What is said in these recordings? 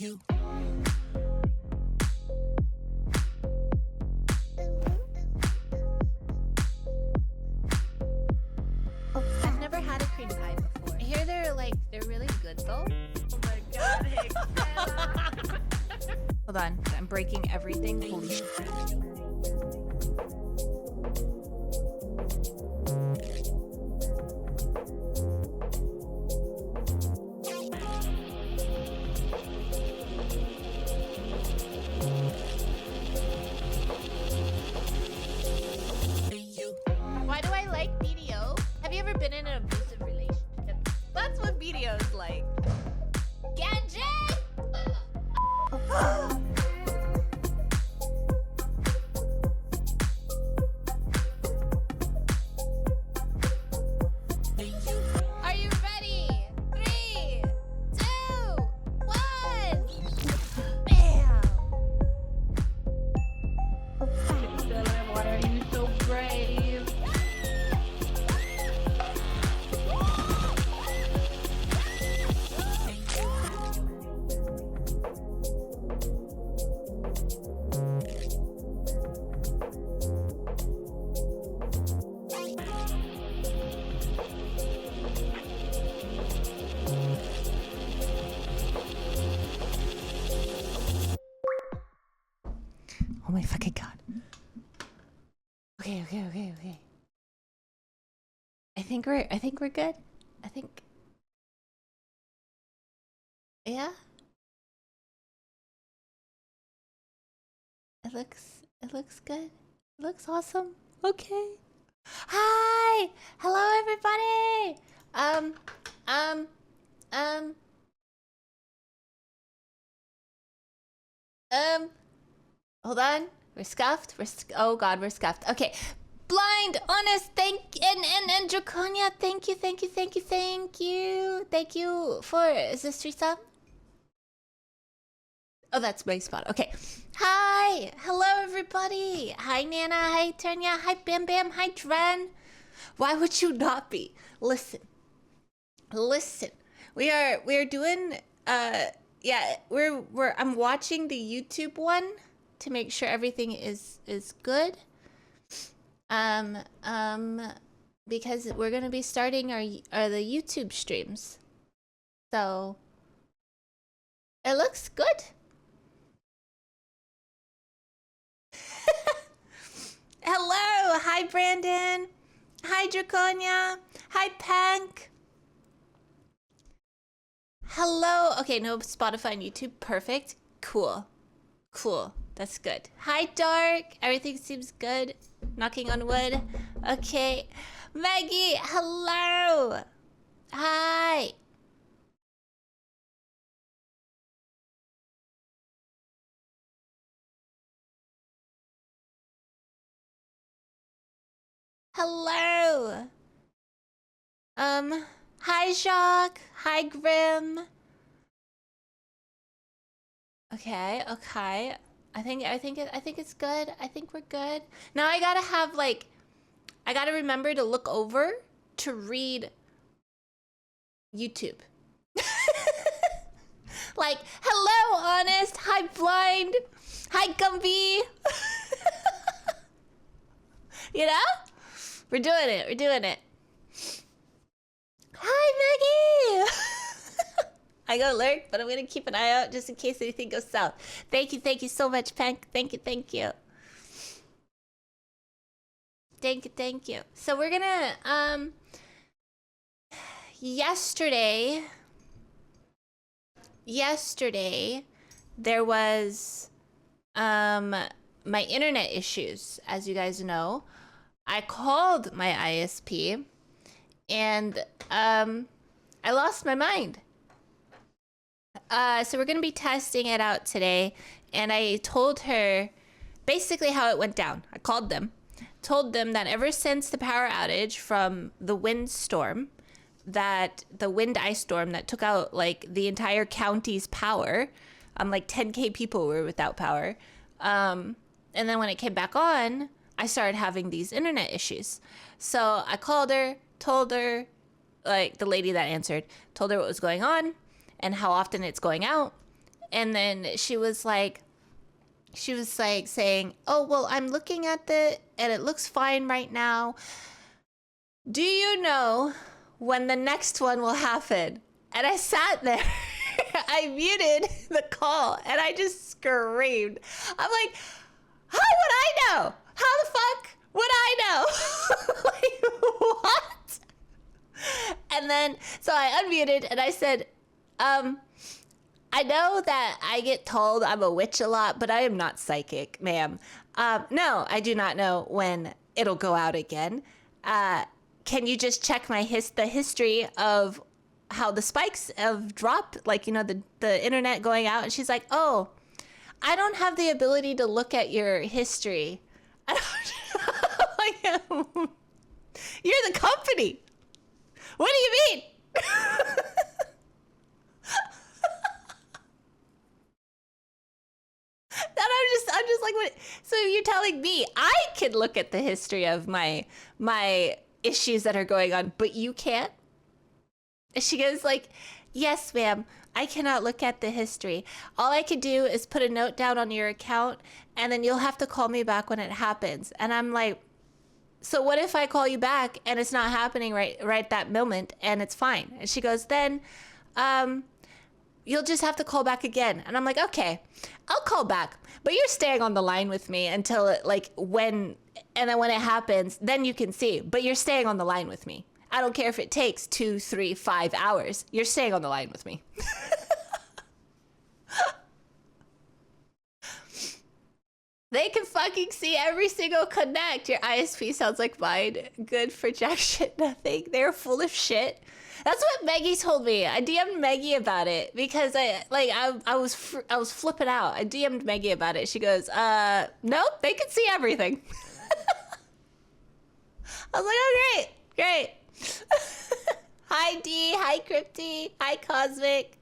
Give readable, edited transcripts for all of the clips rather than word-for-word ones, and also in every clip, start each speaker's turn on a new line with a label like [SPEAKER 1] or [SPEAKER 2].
[SPEAKER 1] I've never had a cream pie before. I hear they're really good though.
[SPEAKER 2] Oh my god, Hexella.
[SPEAKER 1] Hold on, I'm breaking everything. Holy shit. Why do I like BDO? Have you ever been in an abusive relationship? That's what BDO is like. Gadget! Are you ready? 3, 2, 1. Bam!
[SPEAKER 2] Hexella, why are you so brave?
[SPEAKER 1] Oh my fucking god. Okay. I think we're good. I think. Yeah. It looks good. It looks awesome. Okay. Hi! Hello everybody! Hold on. We're scuffed. Oh god, we're scuffed. Okay. Blind, honest, and Draconia, thank you for, is this 3 sub? Oh, that's my spot. Okay. Hi! Hello everybody! Hi Nana, hi Turnya, hi Bam Bam, hi Dren. Why would you not be? Listen. We are doing yeah, I'm watching the YouTube one to make sure everything is good. Because we're gonna be starting the YouTube streams. So it looks good. Hello, hi Brandon. Hi Draconia. Hi Pank. Hello. Okay, no Spotify and YouTube. Perfect. Cool. That's good. Hi Dark. Everything seems good. Knocking on wood. Okay. Maggie, hello. Hi. Hello. Hi Jacques. Hi Grim. Okay. I think it's good. I think we're good. Now I gotta have I gotta remember to look over to read YouTube. Like, hello, Honest. Hi, Blind. Hi, Gumby. You know? We're doing it. Hi, Maggie. I go lurk, but I'm gonna keep an eye out just in case anything goes south. Thank you so much, Pank. Thank you. Thank you. So we're gonna yesterday there was my internet issues, as you guys know. I called my ISP and I lost my mind. So we're gonna be testing it out today, and I told her basically how it went down. I called them, told them that ever since the power outage from the wind storm, the wind ice storm that took out like the entire county's power, like 10K people were without power. And then when it came back on, I started having these internet issues. So I called her, told her, like the lady that answered, told her what was going on and how often it's going out. And then she was like saying, oh, well, I'm looking at it and it looks fine right now. Do you know when the next one will happen? And I sat there. I muted the call and I just screamed. I'm like, how would I know? How the fuck would I know? Like, what? And then, so I unmuted and I said, I know that I get told I'm a witch a lot, but I am not psychic, ma'am. No, I do not know when it'll go out again. Can you just check the history of how the spikes have dropped, like, you know, the internet going out? And she's like, oh, I don't have the ability to look at your history. I don't, like, you're the company. What do you mean? I'm just like, what? So you're telling me I can look at the history of my issues that are going on, but you can't? And she goes like, yes, ma'am, I cannot look at the history. All I could do is put a note down on your account, and then you'll have to call me back when it happens. And I'm like, so what if I call you back and it's not happening right that moment and it's fine? And she goes, then you'll just have to call back again. And I'm like, okay, I'll call back, but you're staying on the line with me until it, like, and then when it happens, then you can see, but you're staying on the line with me. I don't care if it takes 2, 3, 5 hours. You're staying on the line with me. They can fucking see every single connect. Your ISP sounds like mine. Good for jack shit nothing. They're full of shit. That's what Maggie told me. I DM'd Maggie about it because I was flipping out. I DM'd Maggie about it. She goes, nope, they can see everything. I was like, oh, great. Hi, D. Hi, Crypty. Hi, Cosmic.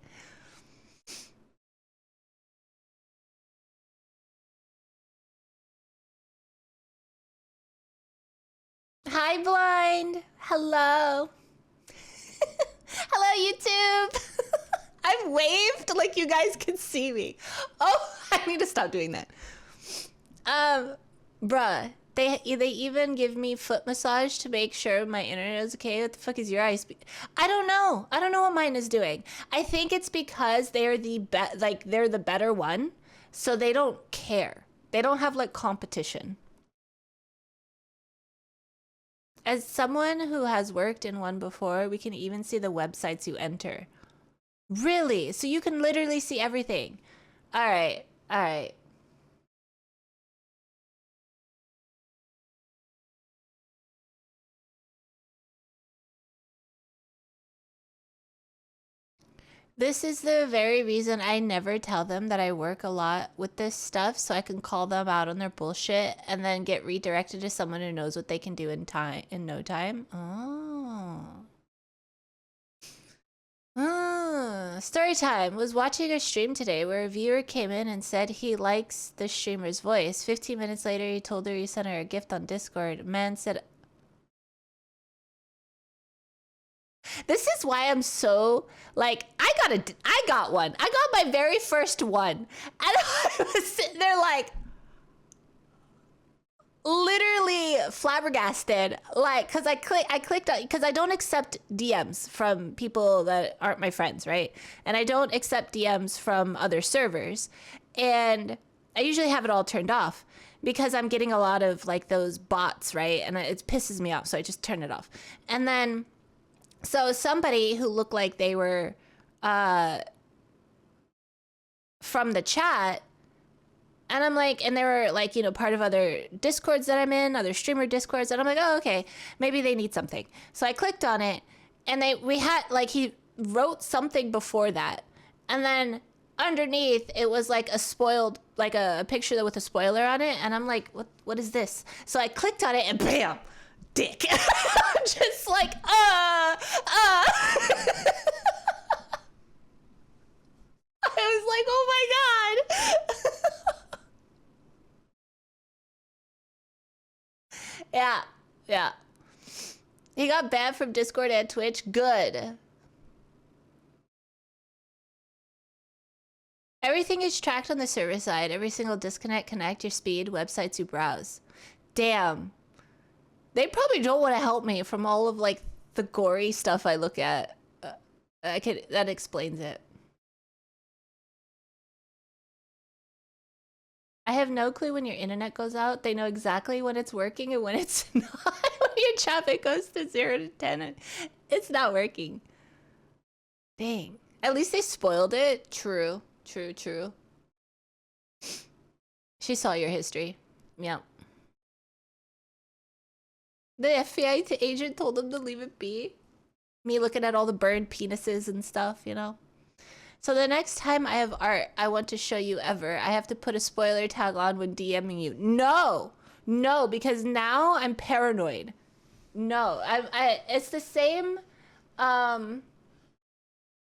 [SPEAKER 1] Hi, Blind. Hello. Hello, YouTube. I've waved like you guys can see me. Oh, I need to stop doing that. Bruh, they even give me foot massage to make sure my internet is okay. What the fuck is your ISP? I don't know. I don't know what mine is doing. I think it's because they're they're the better one, so they don't care. They don't have like competition. As someone who has worked in one before, we can even see the websites you enter. Really? So you can literally see everything. All right. All right. This is the very reason I never tell them that I work a lot with this stuff, so I can call them out on their bullshit and then get redirected to someone who knows what they can do in no time. Story time. Was watching a stream today where a viewer came in and said he likes the streamer's voice. 15 minutes later, he told her he sent her a gift on Discord. Man said, this is why I'm so, like, I got one. I got my very first one. And I was sitting there like, literally flabbergasted, like, because I clicked on, because I don't accept DMs from people that aren't my friends, right? And I don't accept DMs from other servers. And I usually have it all turned off because I'm getting a lot of, like, those bots, right? And it pisses me off, so I just turn it off. And then so somebody who looked like they were from the chat, and I'm like, and they were like, you know, part of other Discords that I'm in, other streamer Discords, and I'm like, oh, okay, maybe they need something. So I clicked on it, and we had, like, he wrote something before that, and then underneath it was like a spoiled, like a picture with a spoiler on it, and I'm like, what is this? So I clicked on it, and bam! Dick. Just like, I was like, oh my God. Yeah. He got banned from Discord and Twitch. Good. Everything is tracked on the server side. Every single disconnect, connect, your speed, websites you browse. Damn. They probably don't want to help me from all of like the gory stuff I look at. That explains it. I have no clue when your internet goes out. They know exactly when it's working and when it's not. When your traffic goes to 0 to 10, it's not working. Dang. At least they spoiled it. True. True, true. She saw your history. Yep. The FBI agent told them to leave it be. Me looking at all the burned penises and stuff, you know? So the next time I have art I want to show you ever, I have to put a spoiler tag on when DMing you. No! No, because now I'm paranoid. No, it's the same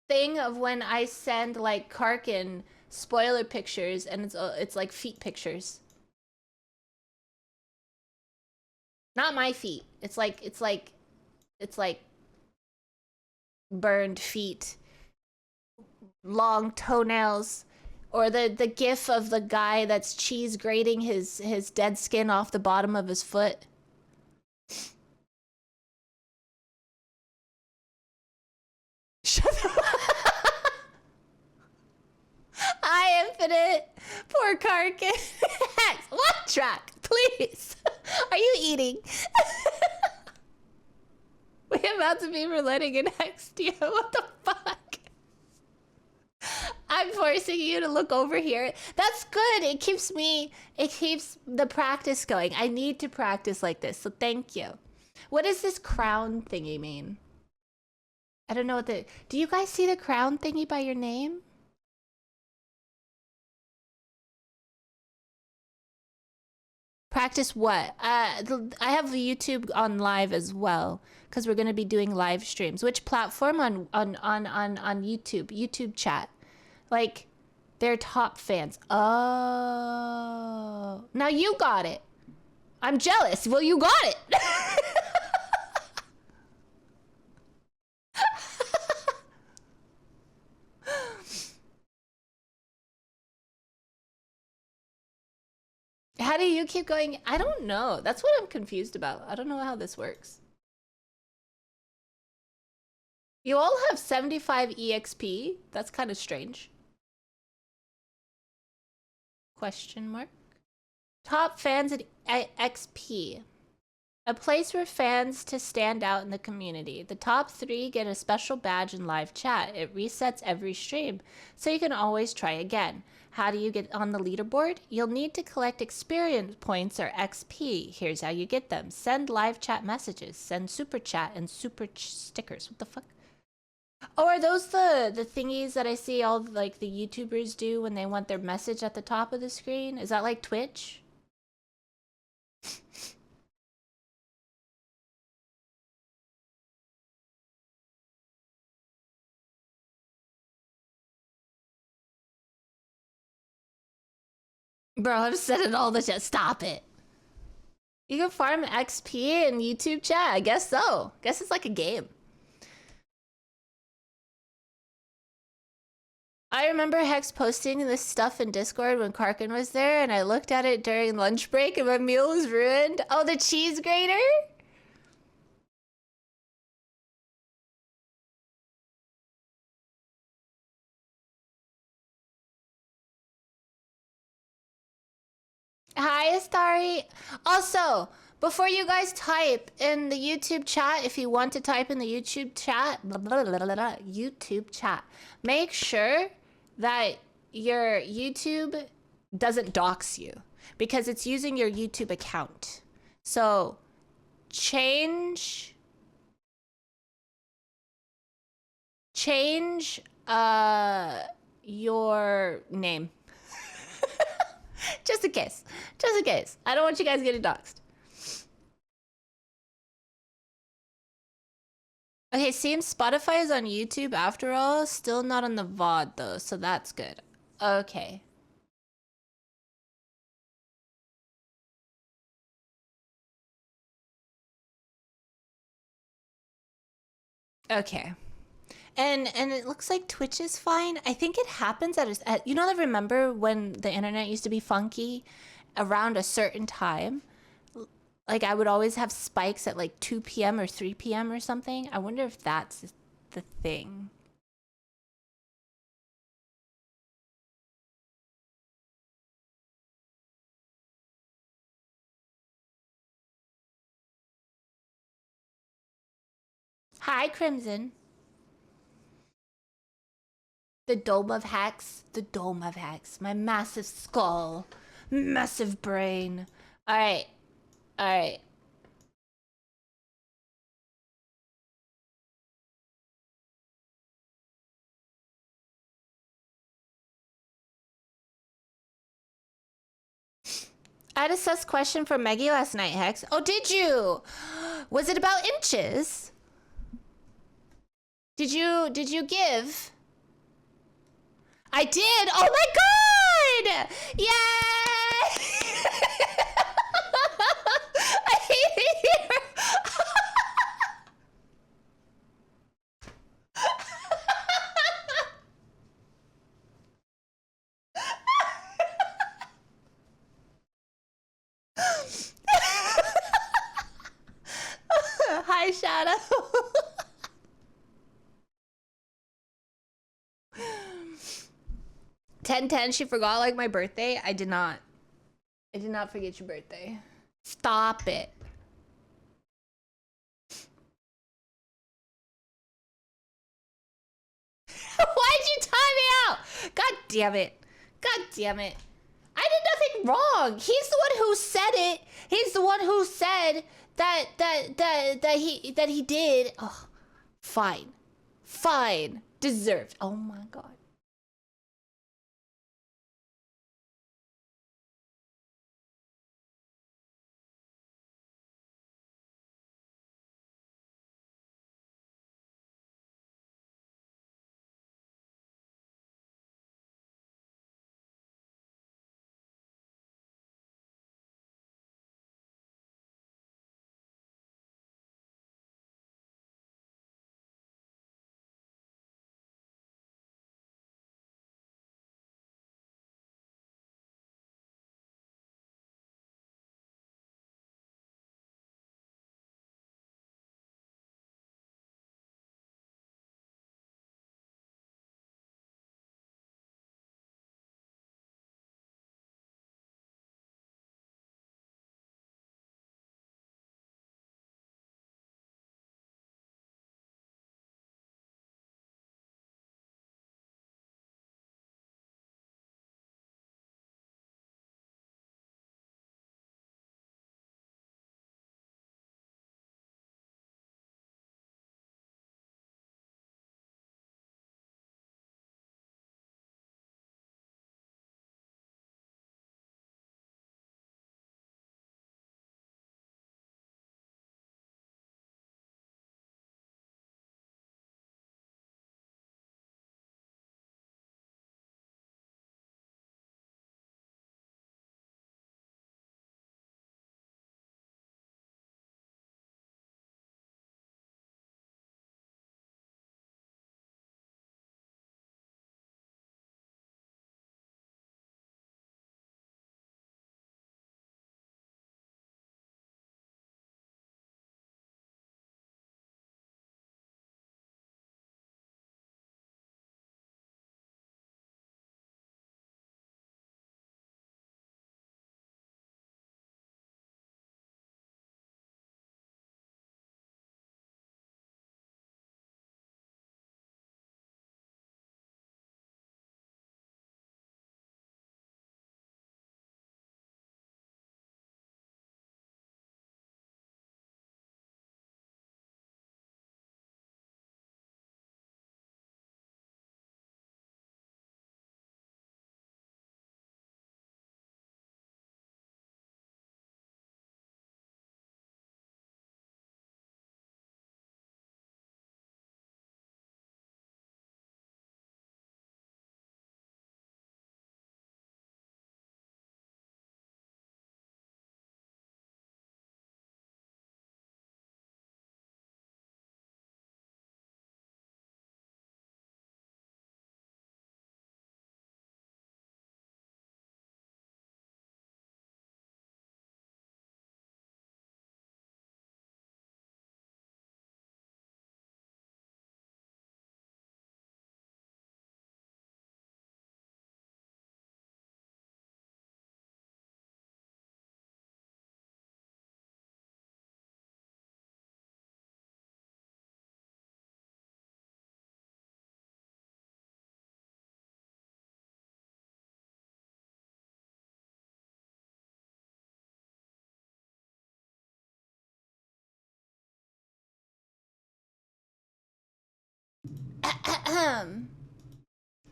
[SPEAKER 1] thing of when I send like Karkin spoiler pictures and it's like feet pictures. Not my feet. It's like burned feet, long toenails, or the gif of the guy that's cheese grating his dead skin off the bottom of his foot. Shut up. Hi, Infinite. Poor Karkin. Hex, one track, please. Are you eating? We're about to be reletting an XDO. What the fuck? I'm forcing you to look over here. That's good. It keeps the practice going. I need to practice like this, so thank you. What does this crown thingy mean? I don't know what do you guys see the crown thingy by your name? Practice what? I have YouTube on live as well because we're gonna be doing live streams. Which platform on YouTube? YouTube chat. Like, they're top fans. Oh, now you got it. I'm jealous. Well, you got it. How do you keep going? I don't know. That's what I'm confused about. I don't know how this works. You all have 75 EXP. That's kind of strange. Question mark. Top fans at XP. A place for fans to stand out in the community. The top 3 get a special badge in live chat. It resets every stream, so you can always try again. How do you get on the leaderboard? You'll need to collect experience points or XP. Here's how you get them. Send live chat messages. Send super chat and super stickers. What the fuck? Oh, are those the thingies that I see all like the YouTubers do when they want their message at the top of the screen? Is that like Twitch? Bro, I've said it all the time. Stop it. You can farm XP in YouTube chat? I guess so. Guess it's like a game. I remember Hex posting this stuff in Discord when Karkin was there, and I looked at it during lunch break and my meal was ruined. Oh, the cheese grater? Hi, Astari. Also, before you guys type in the YouTube chat, if you want to type in the YouTube chat, YouTube chat, make sure that your YouTube doesn't dox you because it's using your YouTube account. So change your name. Just in case. Just in case. I don't want you guys getting doxxed. Okay, seems Spotify is on YouTube after all. Still not on the VOD though, so that's good. Okay. Okay. And it looks like Twitch is fine. I think it happens at you know, I remember when the internet used to be funky around a certain time. Like I would always have spikes at like 2 p.m. or 3 p.m. or something. I wonder if that's the thing. Hi, Crimson. The Dome of Hex. The Dome of Hex. My massive skull. Massive brain. Alright. Alright. I had a sus question for Maggie last night, Hex. Oh, did you? Was it about inches? Did you give? I did. Oh my god! Yay! I hate it here. Hi, Shadow. 10/10, she forgot like my birthday. I did not. I did not forget your birthday. Stop it. Why'd you time me out? God damn it. God damn it. I did nothing wrong. He's the one who said it. He's the one who said that he did. Oh, fine. Fine. Deserved. Oh my god.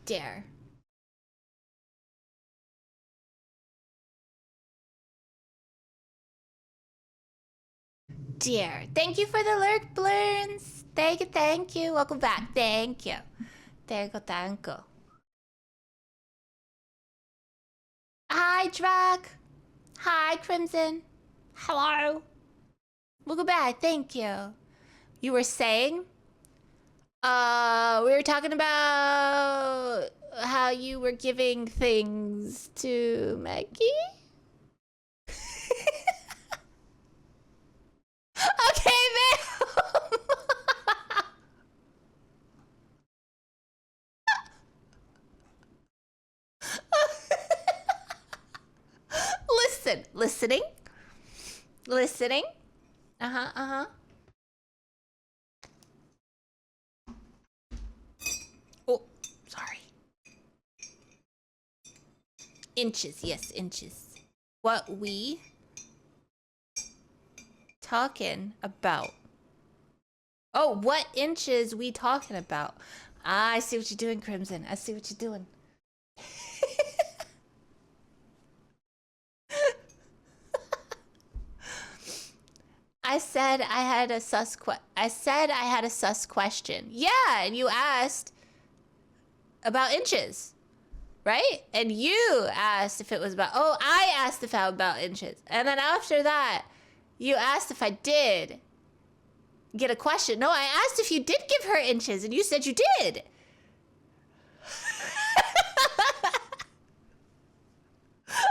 [SPEAKER 1] Dare. Dear. Thank you for the lurk, Blurns. Thank you, thank you. Welcome back. Thank you. Thank you, thank you. Hi, Drac. Hi, Crimson. Hello. Welcome back. Thank you. You were saying? We were talking about how you were giving things to Maggie? Okay, man. Listening. Uh-huh. Oh, sorry. Inches, yes, inches. What we talking about? Oh, what inches we talking about? Ah, I see what you're doing, Crimson. I see what you're doing. I said I had a sus question. Yeah, and you asked about inches, right? And you asked if it was about. Oh, I asked if I was about inches, and then after that, you asked if I did get a question. No, I asked if you did give her inches, and you said you did.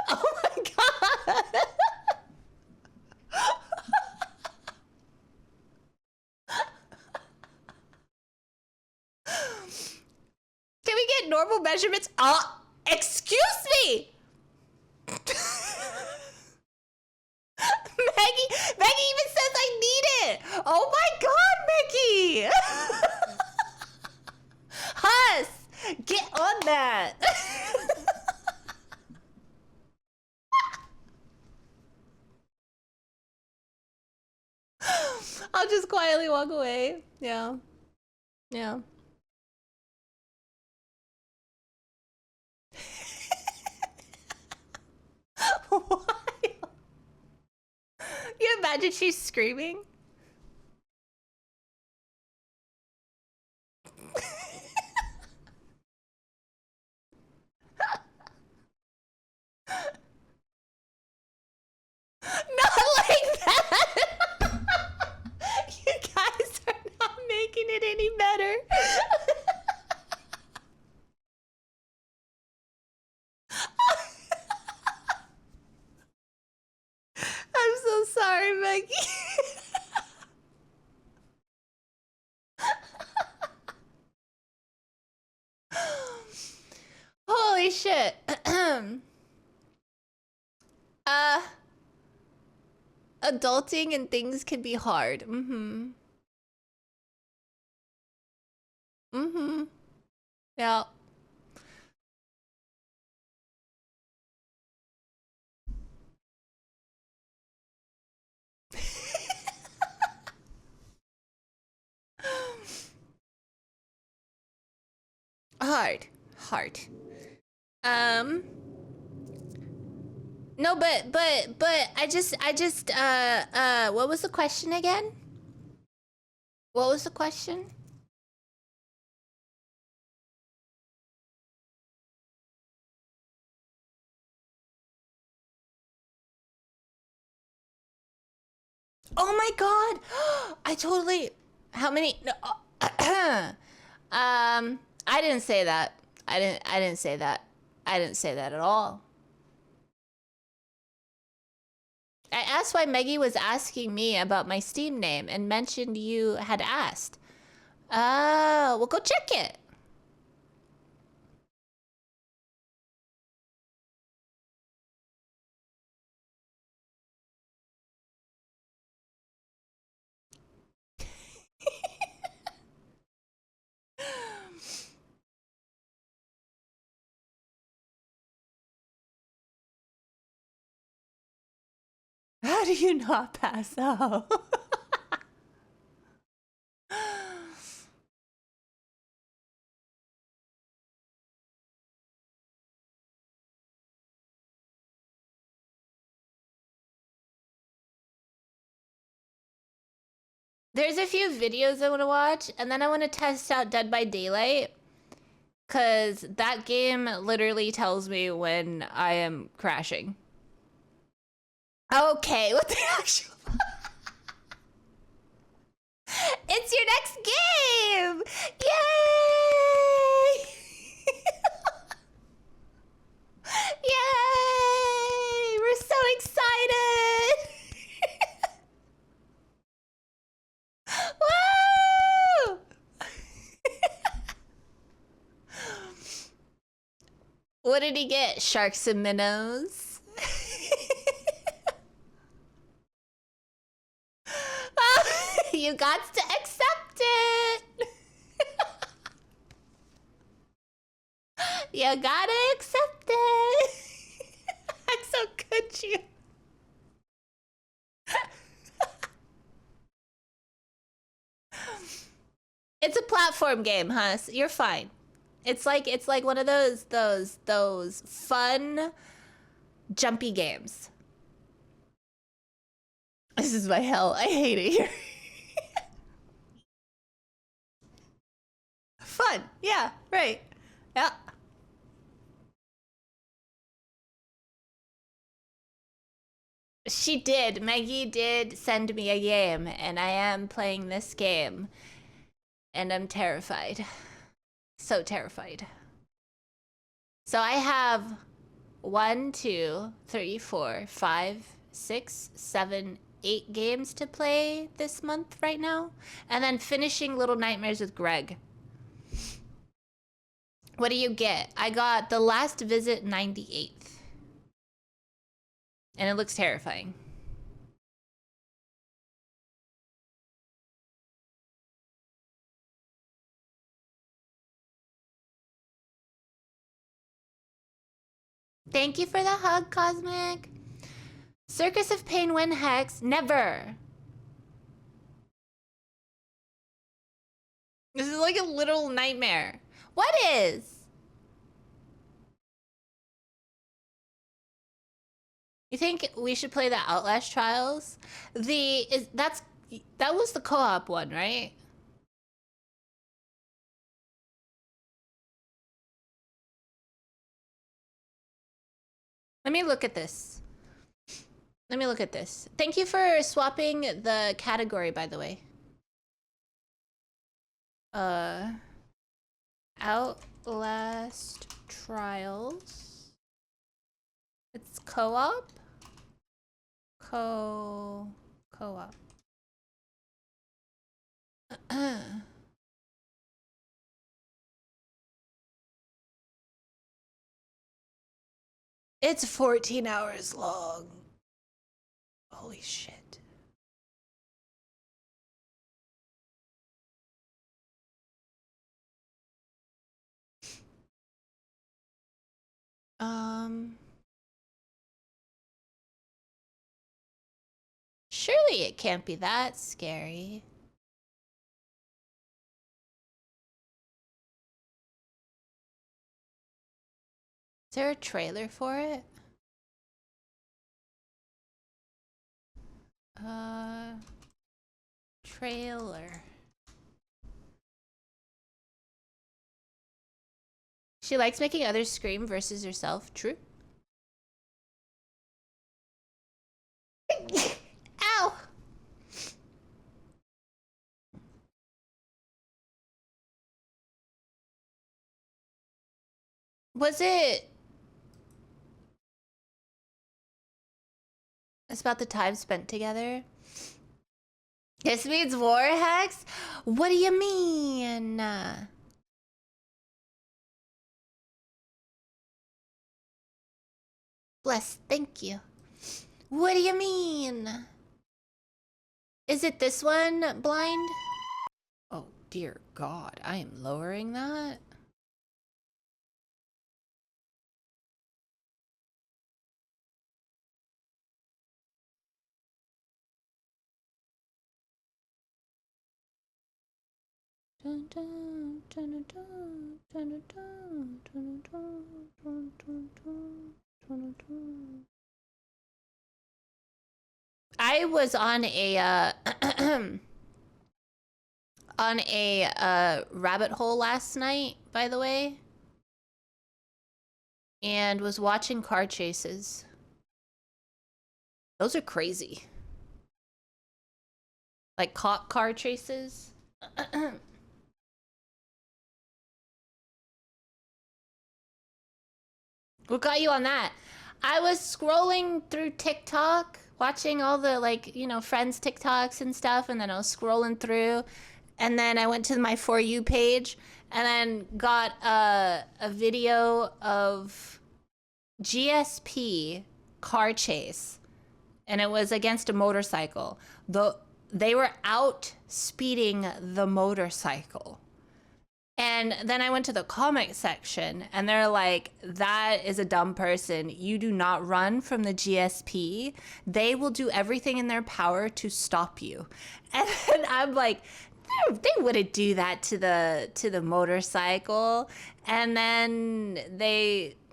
[SPEAKER 1] Oh my god. Can we get normal measurements? Excuse me. Maggie even says I need it. Oh my god, Maggie. Huss, get on that. I'll just quietly walk away. Yeah. Why? You imagine she's screaming? Not like that! You guys are not making it any better. I'm so sorry, Maggie. Holy shit. Adulting and things can be hard. Yeah. Hard. No, but I just what was the question again? What was the question? Oh my god! I totally. How many? No, I didn't say that. I didn't say that. I didn't say that at all. I asked why Maggie was asking me about my Steam name and mentioned you had asked. Oh, well, go check it. How do you not pass out? There's a few videos I want to watch, and then I want to test out Dead by Daylight, because that game literally tells me when I am crashing. Okay, what the actual... It's your next game! Yay! Yay! We're so excited! Woo! What did he get? Sharks and minnows? You got to accept it. You gotta accept it. That's so good, you. It's a platform game, huh? So you're fine. It's like one of those fun jumpy games. This is my hell. I hate it here. Fun. Yeah, right. Yeah. She did. Maggie did send me a game, and I am playing this game. And I'm terrified. So terrified. So I have 1, 2, 3, 4, 5, 6, 7, 8 games to play this month right now. And then finishing Little Nightmares with Greg. What do you get? I got The Last Visit 98th. And it looks terrifying. Thank you for the hug, Cosmic. Circus of Pain when Hex. Never. This is like a little nightmare. What is? You think we should play the Outlast Trials? That was the co-op one, right? Let me look at this. Let me look at this. Thank you for swapping the category, by the way. Outlast Trials. It's co-op? Co-op. It's 14 hours long. Holy shit. Surely it can't be that scary. Is there a trailer for it? Trailer. She likes making others scream versus herself. True. Ow! Was it... It's about the time spent together. This means war, Hex? What do you mean? Bless, thank you. What do you mean? Is it this one, blind? Oh, dear God, I am lowering that. I was on a on a rabbit hole last night, by the way, and was watching car chases. Those are crazy. Like cop car chases. What got you on that? I was scrolling through TikTok, watching all the, like, you know, friends' TikToks and stuff, and then I was scrolling through, and then I went to my For You page, and then got a video of GSP car chase, and it was against a motorcycle. They were out speeding the motorcycle. And then I went to the comment section, and they're like, that is a dumb person. You do not run from the GSP. They will do everything in their power to stop you. And I'm like, they wouldn't do that to the motorcycle. And then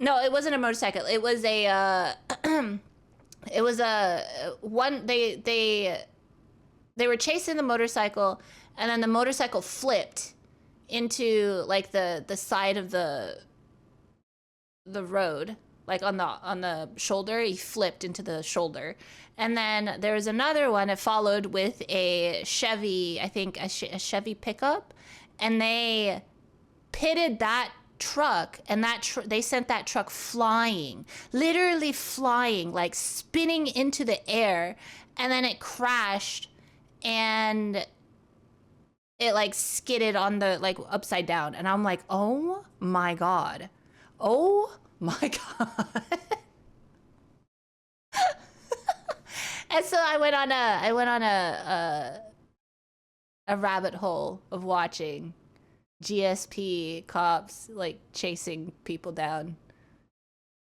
[SPEAKER 1] no, it wasn't a motorcycle. It was a it was a one. They were chasing the motorcycle, and then the motorcycle flipped into like the side of the road, like on the shoulder. He flipped into the shoulder. And then there was another one that followed with a Chevy, I think a Chevy pickup, and they pitted that truck, and they sent that truck flying, literally flying, like spinning into the air, and then it crashed, and it like skidded on the, like, upside down. And I'm like, oh my god, oh my god. And so I went on a rabbit hole of watching GSP cops like chasing people down.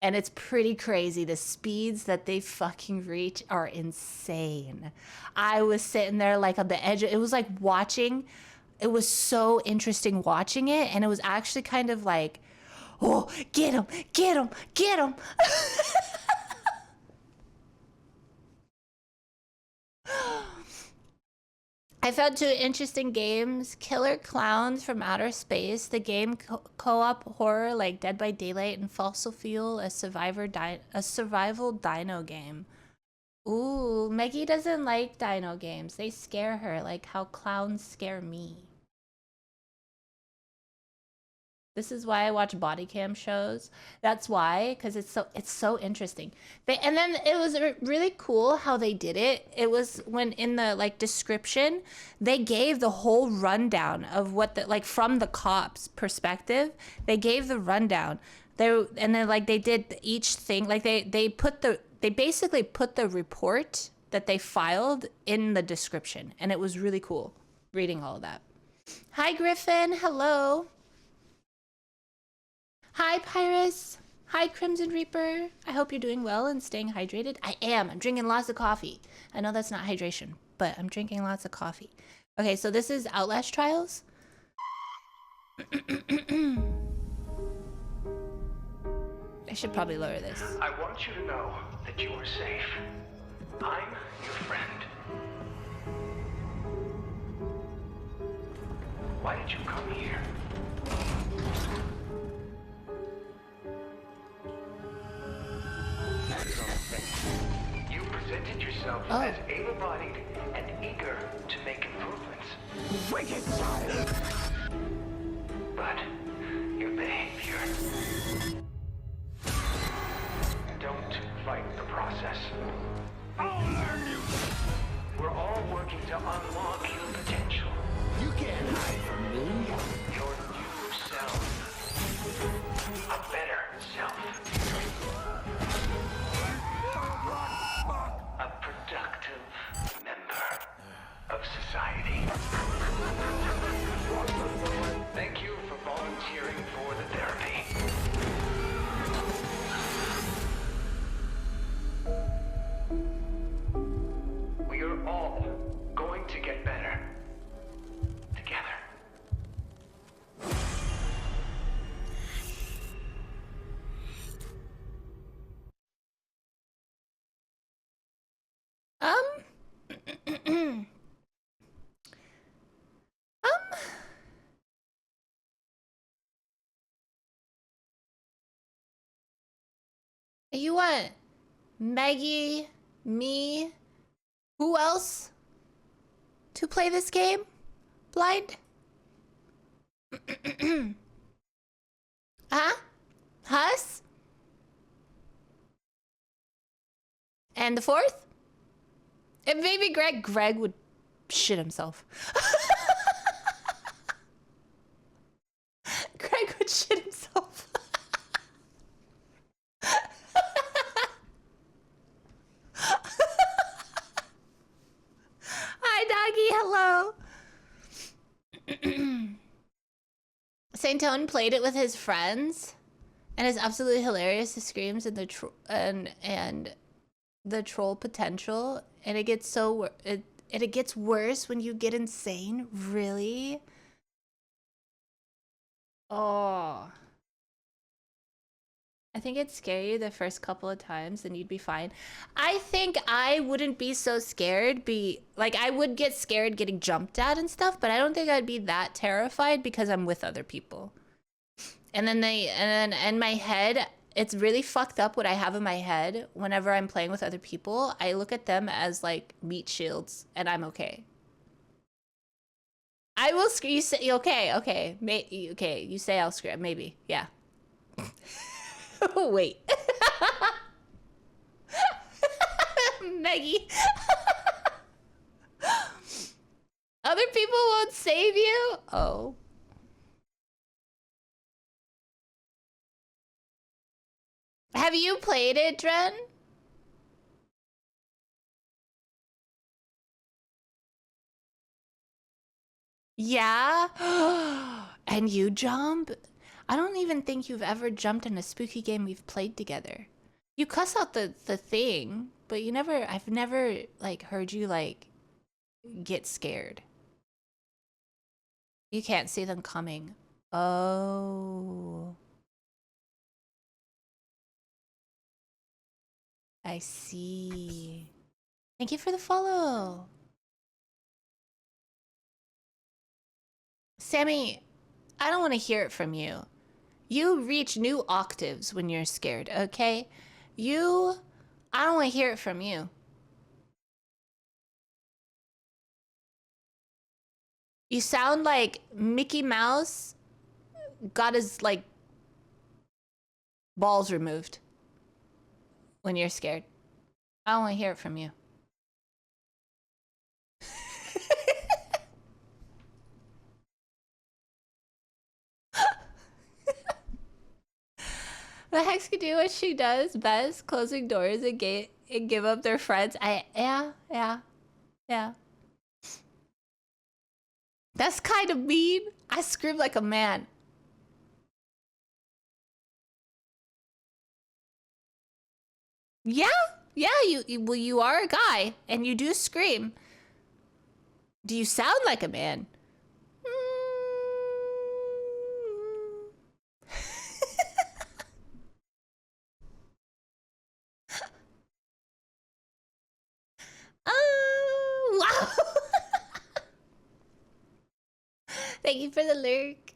[SPEAKER 1] And it's pretty crazy. The speeds that they fucking reach are insane. I was sitting there like on the edge. It was like watching. It was so interesting watching it. And it was actually kind of like, oh, get him, get him, get him. I found two interesting games: Killer Clowns from Outer Space, the game co-op horror like Dead by Daylight, and Fossil Fuel, a survival dino game. Ooh, Meggie doesn't like dino games. They scare her like how clowns scare me. This is why I watch body cam shows. That's why, because it's so interesting. And then it was really cool how they did it. It was when in the like description, they gave the whole rundown of what the, like, from the cops' perspective, they gave the rundown. And then like they did each thing, like they basically put the report that they filed in the description, and it was really cool reading all of that. Hi Griffin, hello. Hi, Pyrus. Hi, Crimson Reaper. I hope you're doing well and staying hydrated. I am. I'm drinking lots of coffee. I know that's not hydration, but I'm drinking lots of coffee. Okay, so this is Outlast Trials. I should probably lower this.
[SPEAKER 3] I want you to know that you are safe. I'm your friend. Why did you come here? You presented yourself as able-bodied and eager to make improvements. Wicked child! But your behavior... Don't fight the process. I'll learn you! We're all working to unlock your potential. You can't hide from me. Your new self. A better self. A productive member of society. Thank you for volunteering for the therapy. We are all going to get better together.
[SPEAKER 1] You want Maggie, me, who else to play this game? Blind? Huh? Us? And the fourth? And maybe Greg would shit himself. Greg would shit himself. Hi, doggy. Hello. Saint Tone played it with his friends, and it's absolutely hilarious. The screams and and the troll potential, and it gets it gets worse when you get insane. Really? Oh. I think it'd scare you the first couple of times and you'd be fine. I think I wouldn't be so scared. I would get scared getting jumped at and stuff, but I don't think I'd be that terrified because I'm with other people. And then in my head, it's really fucked up what I have in my head whenever I'm playing with other people. I look at them as like meat shields and I'm okay. I will scream. You say, okay. Okay, you say I'll scream. Maybe, yeah. Oh, wait. Maggie. Other people won't save you? Oh. Have you played it, Dren? Yeah? And you jump? I don't even think you've ever jumped in a spooky game we've played together. You cuss out the thing, but I've never like heard you like get scared. You can't see them coming. Oh. I see. Thank you for the follow. Sammy, I don't want to hear it from you. You reach new octaves when you're scared, okay? I don't want to hear it from you. You sound like Mickey Mouse got his, like, balls removed when you're scared. I don't want to hear it from you. The Hex can do what she does best, closing doors and give up their friends. Yeah. That's kind of mean. I scream like a man. Yeah, you are a guy and you do scream. Do you sound like a man? Oh, wow. Thank you for the lurk.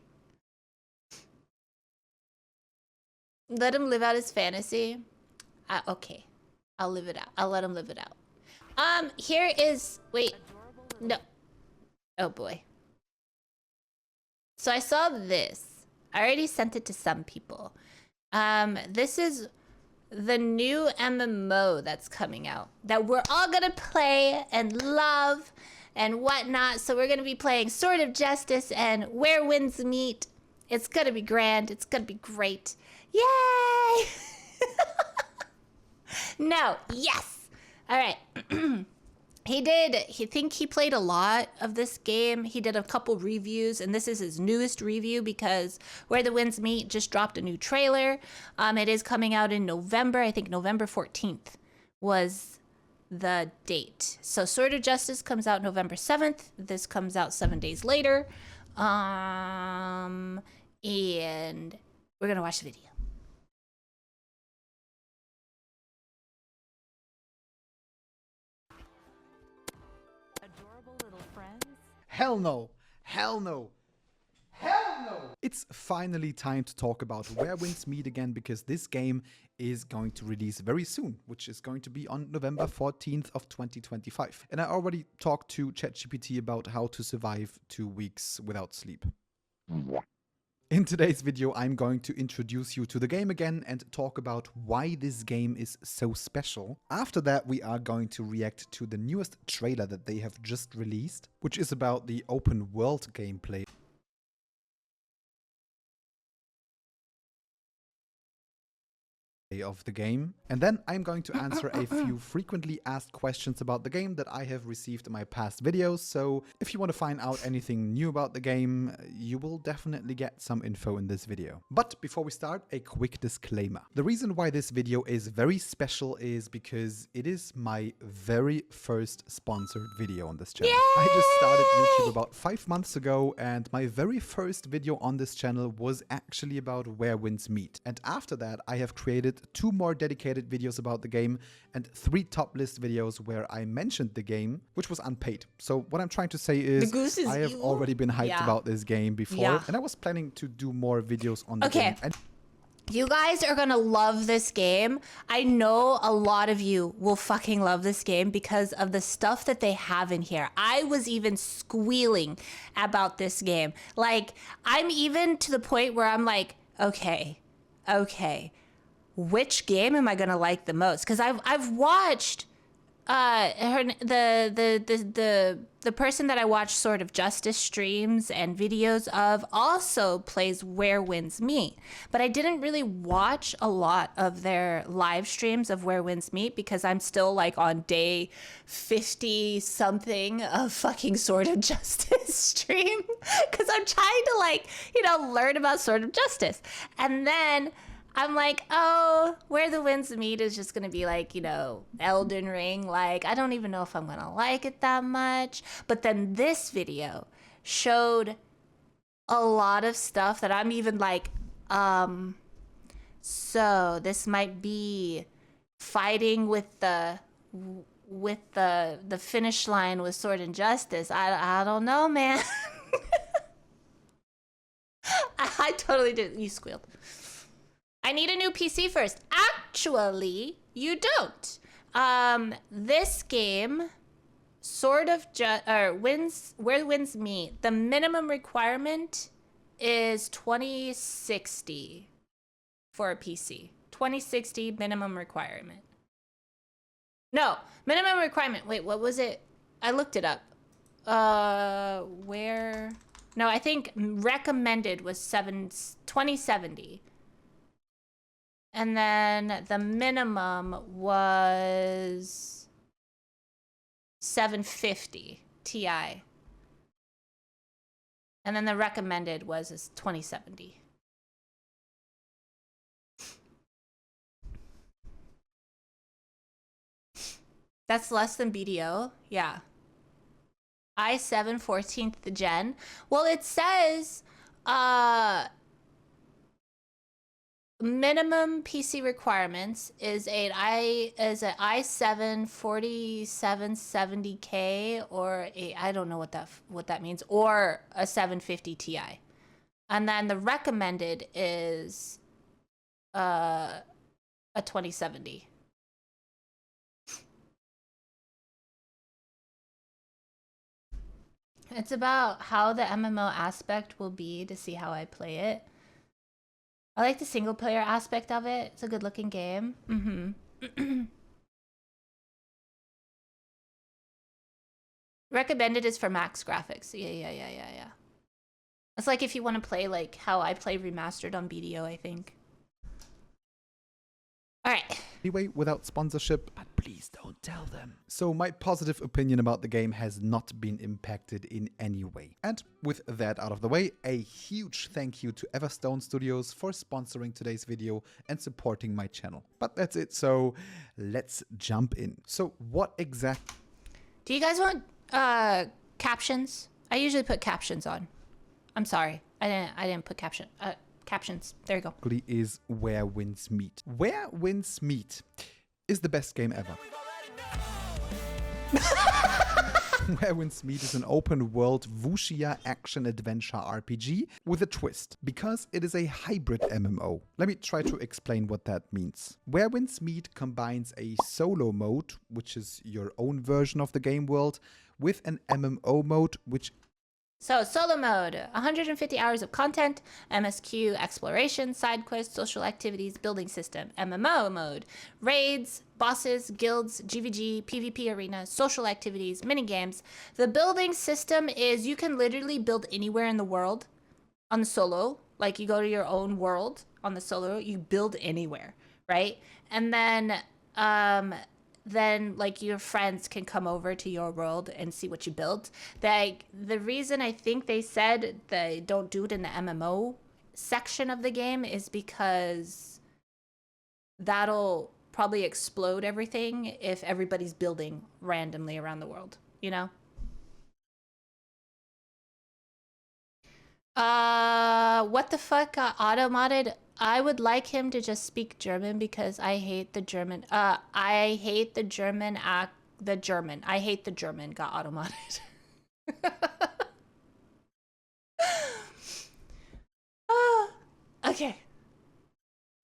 [SPEAKER 1] Let him live out his fantasy. Okay. I'll live it out. I'll let him live it out. Here is... Wait. No. Oh, boy. So I saw this. I already sent it to some people. This is the new MMO that's coming out that we're all gonna play and love and whatnot. So we're gonna be playing Sword of Justice and Where Winds Meet. It's gonna be grand. It's gonna be great. Yay! No, yes. All right. He played a lot of this game. He did a couple reviews, and this is his newest review because Where the Winds Meet just dropped a new trailer. It is coming out in November. I think November 14th was the date. So Sword of Justice comes out November 7th. This comes out 7 days later. And we're gonna watch the video.
[SPEAKER 4] Hell no. Hell no. Hell no. It's finally time to talk about Where Winds Meet again, because this game is going to release very soon, which is going to be on November 14th of 2025. And I already talked to ChatGPT about how to survive 2 weeks without sleep. In today's video, I'm going to introduce you to the game again and talk about why this game is so special. After that, we are going to react to the newest trailer that they have just released, which is about the open world gameplay of the game. And then I'm going to answer a few frequently asked questions about the game that I have received in my past videos. So if you want to find out anything new about the game, you will definitely get some info in this video. But before we start, a quick disclaimer. The reason why this video is very special is because it is my very first sponsored video on this channel. Yay! I just started YouTube about 5 months ago, and my very first video on this channel was actually about Where Winds Meet. And after that, I have created 2 more dedicated videos about the game and 3 top list videos where I mentioned the game, which was unpaid. So what I'm trying to say is I have already been hyped about this game before, and I was planning to do more videos on the game. And
[SPEAKER 1] you guys are gonna love this game. I know a lot of you will fucking love this game because of the stuff that they have in here. I was even squealing about this game. Like, I'm even to the point where I'm like, okay, which game am I gonna like the most? Because I've watched the person that I watch Sort of Justice streams and videos of also plays Where Winds Meet, but I didn't really watch a lot of their live streams of Where Winds Meet because I'm still like on day 50 something of fucking Sort of Justice stream because I'm trying to, like, you know, learn about Sort of Justice. And then I'm like, oh, Where the Winds Meet is just going to be like, you know, Elden Ring. Like, I don't even know if I'm going to like it that much. But then this video showed a lot of stuff that I'm even like, so this might be fighting with the finish line with Sword and Justice. I don't know, man. I totally did. You squealed. I need a new PC first. Actually, you don't. This game, Where Winds Meet, the minimum requirement is 2060 for a PC. 2060 minimum requirement. No, minimum requirement. Wait, what was it? I looked it up. Where? No, I think recommended was 2070. And then the minimum was 750 Ti. And then the recommended was 2070. That's less than BDO? Yeah. i7 14th gen. Well, it says minimum PC requirements is an i7 4770K or I don't know what that means, or a 750 Ti. And then the recommended is a 2070. It's about how the MMO aspect will be to see how I play it. I like the single player aspect of it. It's a good looking game. Recommended is for max graphics. Yeah. It's like if you want to play like how I play remastered on BDO, I think. All right.
[SPEAKER 4] Anyway, without sponsorship, but please don't tell them. So my positive opinion about the game has not been impacted in any way. And with that out of the way, a huge thank you to Everstone Studios for sponsoring today's video and supporting my channel. But that's it, so let's jump in. So what exactly...
[SPEAKER 1] Do you guys want captions? I usually put captions on. I'm sorry, I didn't put captions. There you go.
[SPEAKER 4] Is Where Winds Meet. Where Winds Meet is the best game ever. Where Winds Meet is an open-world wuxia action-adventure RPG with a twist, because it is a hybrid MMO. Let me try to explain what that means. Where Winds Meet combines a solo mode, which is your own version of the game world, with an MMO mode, which
[SPEAKER 1] So, solo mode, 150 hours of content, MSQ, exploration, side quests, social activities, building system. MMO mode, raids, bosses, guilds, GVG, PvP arena, social activities, minigames. The building system is you can literally build anywhere in the world on the solo. Like you go to your own world on the solo, you build anywhere, right? And then like your friends can come over to your world and see what you built. Like the reason I think they said they don't do it in the MMO section of the game is because that'll probably explode everything if everybody's building randomly around the world, you know? What the fuck got auto-modded? I would like him to just speak German because I hate the German. I hate the German I hate the German got auto-modded. Okay.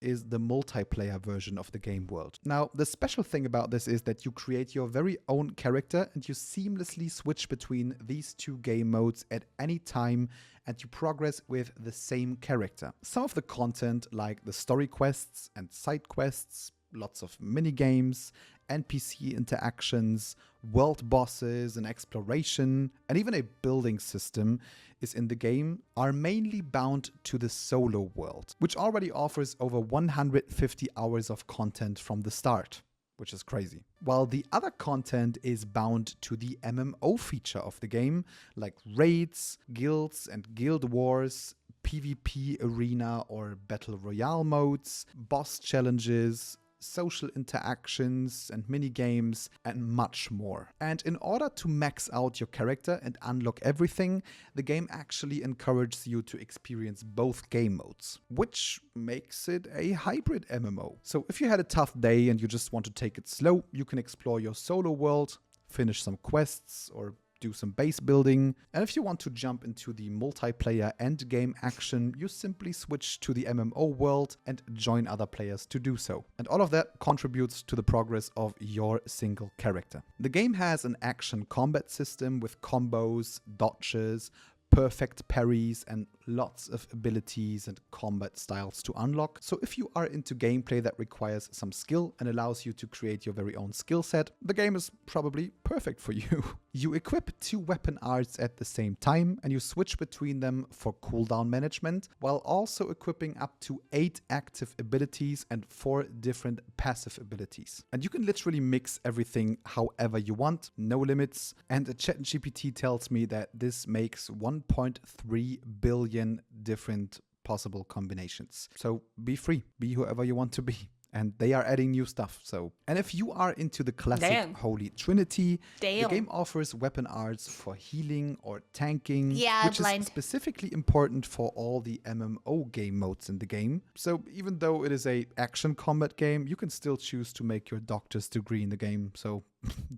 [SPEAKER 4] is the multiplayer version of the game world. Now, the special thing about this is that you create your very own character and you seamlessly switch between these two game modes at any time, and you progress with the same character. Some of the content, like the story quests and side quests, lots of minigames, NPC interactions, world bosses and exploration, and even a building system is in the game, are mainly bound to the solo world, which already offers over 150 hours of content from the start, which is crazy. While the other content is bound to the MMO feature of the game, like raids, guilds and guild wars, PvP arena or battle royale modes, boss challenges, social interactions and mini-games, and much more. And in order to max out your character and unlock everything, the game actually encourages you to experience both game modes, which makes it a hybrid MMO. So if you had a tough day and you just want to take it slow, you can explore your solo world, finish some quests, or do some base building. And if you want to jump into the multiplayer end game action, you simply switch to the MMO world and join other players to do so. And all of that contributes to the progress of your single character. The game has an action combat system with combos, dodges, perfect parries, and lots of abilities and combat styles to unlock. So if you are into gameplay that requires some skill and allows you to create your very own skill set, the game is probably perfect for you. You equip 2 weapon arts at the same time and you switch between them for cooldown management, while also equipping up to 8 active abilities and 4 different passive abilities. And you can literally mix everything however you want, no limits. And ChatGPT tells me that this makes 1.3 billion different possible combinations. So be free, be whoever you want to be. And they are adding new stuff. So, and if you are into the classic Holy Trinity, the game offers weapon arts for healing or tanking, which is specifically important for all the MMO game modes in the game. So even though it is a action combat game, you can still choose to make your doctor's degree in the game. So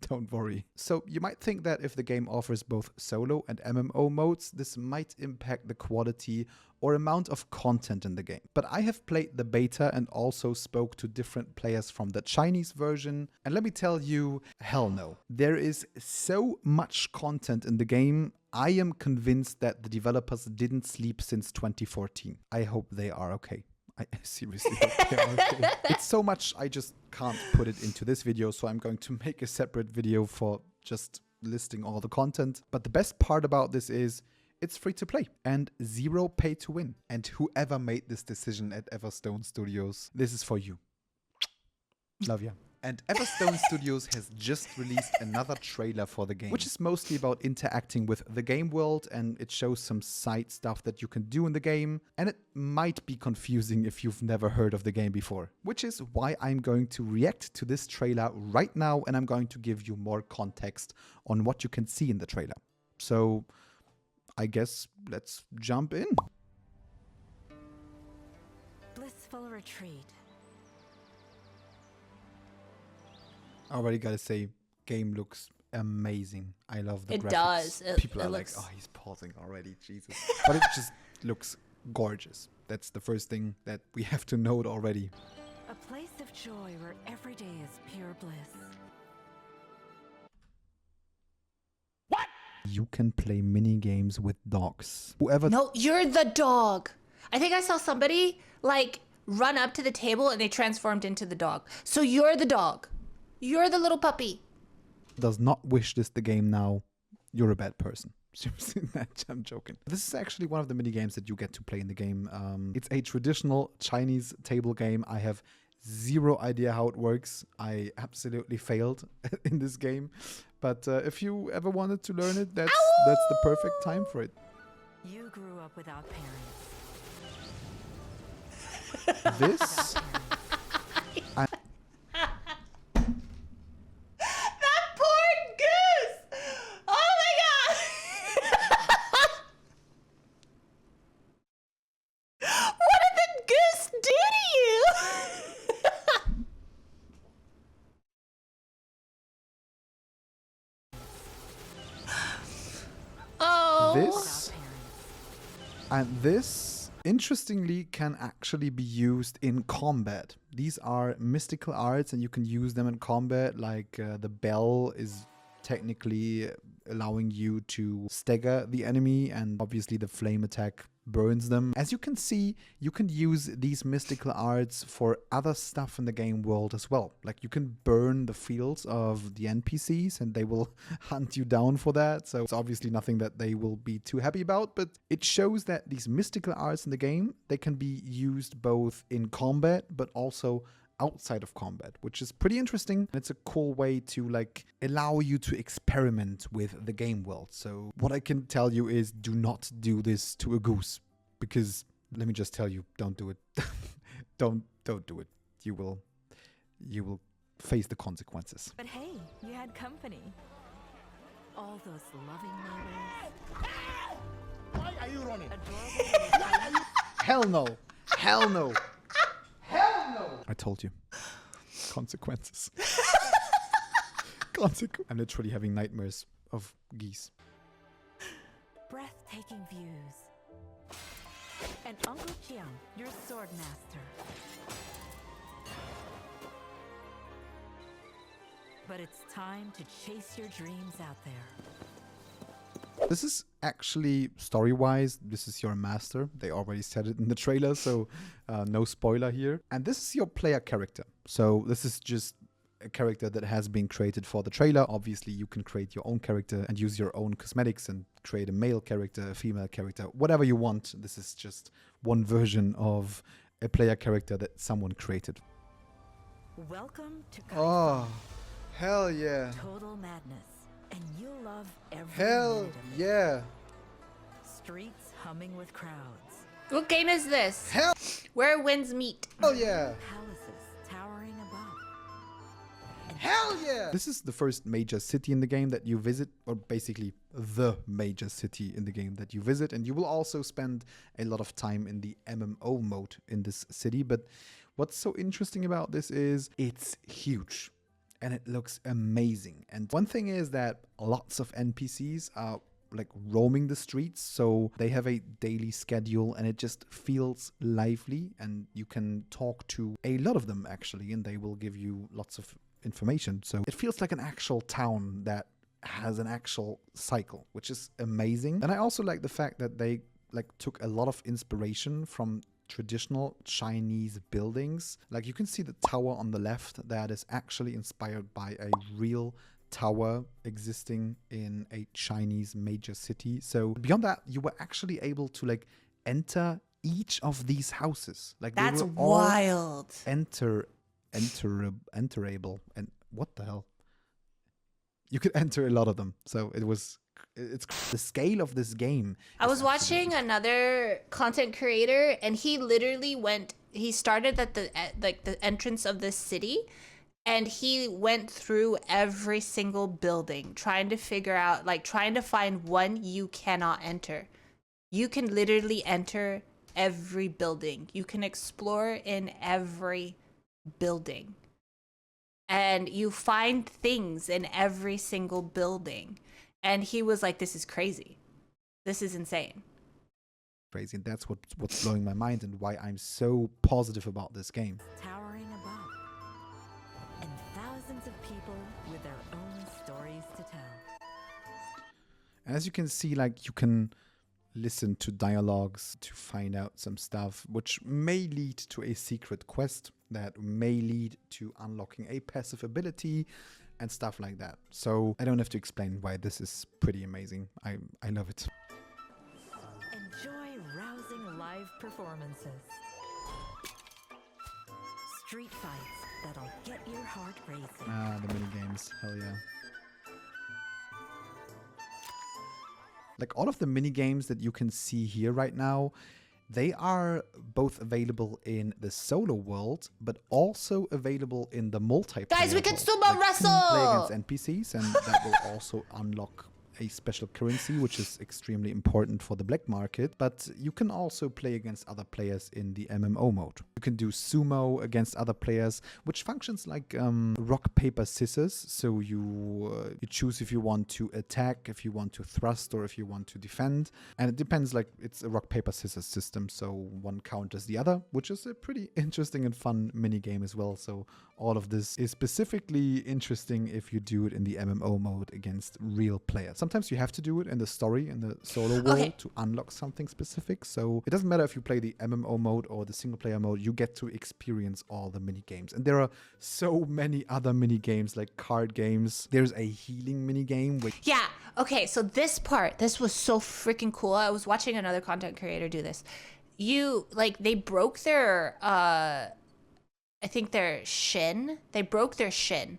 [SPEAKER 4] don't worry. So you might think that if the game offers both solo and MMO modes, this might impact the quality or amount of content in the game. But I have played the beta and also spoke to different players from the Chinese version. And let me tell you, hell no. There is so much content in the game. I am convinced that the developers didn't sleep since 2014. I hope they are okay. I seriously hope they are okay. It's so much I just can't put it into this video, so I'm going to make a separate video for just listing all the content. But the best part about this is it's free to play and 0 pay to win. And whoever made this decision at Everstone Studios, this is for you. Love ya. And Everstone Studios has just released another trailer for the game, which is mostly about interacting with the game world, and it shows some side stuff that you can do in the game. And it might be confusing if you've never heard of the game before, which is why I'm going to react to this trailer right now, and I'm going to give you more context on what you can see in the trailer. So I guess let's jump in.
[SPEAKER 5] Blissful retreat.
[SPEAKER 4] Already gotta say, game looks amazing. I love the
[SPEAKER 1] It
[SPEAKER 4] graphics.
[SPEAKER 1] does.
[SPEAKER 4] People
[SPEAKER 1] it
[SPEAKER 4] are like,
[SPEAKER 1] looks-
[SPEAKER 4] oh, he's pausing already, Jesus. But it just looks gorgeous. That's the first thing that we have to note already.
[SPEAKER 5] A place of joy where every day is pure bliss.
[SPEAKER 4] You can play mini games with dogs. Whoever
[SPEAKER 1] No, you're the dog. I think I saw somebody like run up to the table and they transformed into the dog. So you're the dog. You're the little puppy.
[SPEAKER 4] does not wish this the game now, you're a bad person. I'm joking. This is actually one of the mini games that you get to play in the game. It's a traditional Chinese table game. I have zero idea how it works. I absolutely failed in this game. But if you ever wanted to learn it, that's the perfect time for it.
[SPEAKER 5] You grew up without parents.
[SPEAKER 4] This
[SPEAKER 1] That poor goose! Oh my god! What did the goose do to you? Oh.
[SPEAKER 4] this and this interestingly can actually be used in combat. These are mystical arts and you can use them in combat, like the bell is technically allowing you to stagger the enemy, and obviously the flame attack burns them. As you can see, you can use these mystical arts for other stuff in the game world as well. Like you can burn the fields of the NPCs and they will hunt you down for that. So it's obviously nothing that they will be too happy about, but it shows that these mystical arts in the game, they can be used both in combat but also outside of combat, which is pretty interesting. It's a cool way to like allow you to experiment with the game world. So what I can tell you is do not do this to a goose, because let me just tell you, don't do it. don't do it. You will face the consequences.
[SPEAKER 5] But hey, you had company. All those loving neighbors.
[SPEAKER 3] Why are you running?
[SPEAKER 5] Adorable.
[SPEAKER 4] Hell no. Hell no. Hell no. I told you. Consequences. I'm literally having nightmares of geese.
[SPEAKER 5] Breathtaking views. And Uncle Chiang, your sword master. But it's time to chase your dreams out there.
[SPEAKER 4] This is actually, story-wise, this is your master. They already said it in the trailer, so no spoiler here. And this is your player character. So this is just a character that has been created for the trailer. Obviously, you can create your own character and use your own cosmetics and create a male character, a female character, whatever you want. This is just one version of a player character that someone created.
[SPEAKER 5] Welcome to
[SPEAKER 4] Oh, hell yeah.
[SPEAKER 5] Total madness. And you'll love every
[SPEAKER 4] Hell
[SPEAKER 5] minute of it.
[SPEAKER 4] yeah.
[SPEAKER 5] Streets humming with crowds.
[SPEAKER 1] What game is this?
[SPEAKER 4] Hell,
[SPEAKER 1] Where winds meet.
[SPEAKER 4] hell yeah.
[SPEAKER 5] Palaces towering above. And
[SPEAKER 4] Hell yeah! This is the first major city in the game that you visit, or basically the major city in the game that you visit, and you will also spend a lot of time in the MMO mode in this city. But what's so interesting about this is it's huge and it looks amazing. And one thing is that lots of NPCs are like roaming the streets, so they have a daily schedule and it just feels lively, and you can talk to a lot of them actually, and they will give you lots of information. So it feels like an actual town that has an actual cycle, which is amazing. And I also like the fact that they like took a lot of inspiration from traditional Chinese buildings. Like you can see the tower on the left that is actually inspired by a real tower existing in a Chinese major city. So beyond that, you were actually able to like enter each of these houses. Like
[SPEAKER 1] That's
[SPEAKER 4] they were all
[SPEAKER 1] wild.
[SPEAKER 4] enterable, and what the hell? You could enter a lot of them. So it's the scale of this game.
[SPEAKER 1] I
[SPEAKER 4] is
[SPEAKER 1] was watching another content creator, and he literally he started at the entrance of this city, and he went through every single building trying to figure out, like trying to find one you cannot enter. You can literally enter every building. You can explore in every building. and you find things in every single building. And he was like, this is crazy. This is insane.
[SPEAKER 4] Crazy, and that's what's blowing my mind and why I'm so positive about this game.
[SPEAKER 5] Towering above. And thousands of people with their own stories to tell.
[SPEAKER 4] And as you can see, like, you can listen to dialogues to find out some stuff, which may lead to a secret quest that may lead to unlocking a passive ability and stuff like that. So I don't have to explain why this is pretty amazing. I love it.
[SPEAKER 5] Enjoy rousing live performances. Street fights that'll get your heart racing.
[SPEAKER 4] Ah, the mini games, hell yeah. Like all of the mini games that you can see here right now, they are both available in the solo world, but also available in the multiplayer.
[SPEAKER 1] Guys, we can
[SPEAKER 4] world.
[SPEAKER 1] sumo wrestle!
[SPEAKER 4] You can play against NPCs, and that will also unlock a special currency, which is extremely important for the black market. But you can also play against other players in the MMO mode. You can do sumo against other players, which functions like rock, paper, scissors. So you choose if you want to attack, if you want to thrust, or if you want to defend. And it depends, like it's a rock, paper, scissors system. So one counters the other, which is a pretty interesting and fun mini game as well. So all of this is specifically interesting if you do it in the MMO mode against real players. Sometimes you have to do it in the story, in the solo world, to unlock something specific. So it doesn't matter if you play the MMO mode or the single player mode, you get to experience all the mini games. And there are so many other mini games, like card games. There's a healing mini game.
[SPEAKER 1] Yeah. Okay. So this was so freaking cool. I was watching another content creator do this. They broke their, I think their shin. They broke their shin,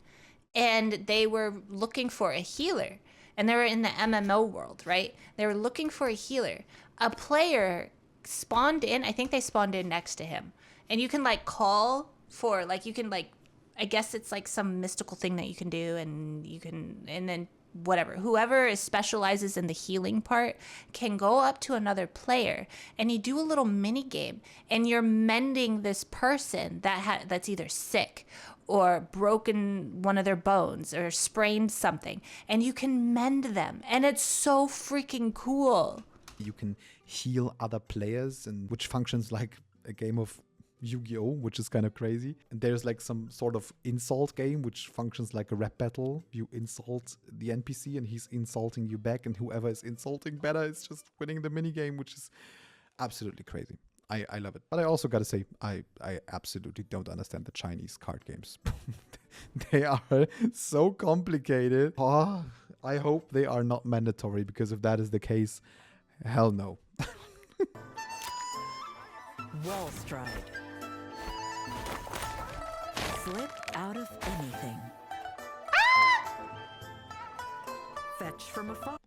[SPEAKER 1] and they were looking for a healer. And they were in the MMO world, right? They were looking for a healer. A player spawned in. I think they spawned in next to him. And you can like call for, like, you can like, I guess it's like some mystical thing that you can do, and you can, and then whatever, whoever specializes in the healing part can go up to another player, and you do a little mini game, and you're mending this person that's either sick or broken one of their bones or sprained something, and you can mend them, and it's so freaking cool.
[SPEAKER 4] You can heal other players, and which functions like a game of Yu-Gi-Oh, which is kind of crazy. And there's like some sort of insult game which functions like a rap battle. You insult the NPC and he's insulting you back, and whoever is insulting better is just winning the mini game, which is absolutely crazy. I love it. But I also gotta say, I absolutely don't understand the Chinese card games. They are so complicated. Oh, I hope they are not mandatory, because if that is the case, hell no.
[SPEAKER 5] Wall stride. Slip out of anything. Fetch from afar.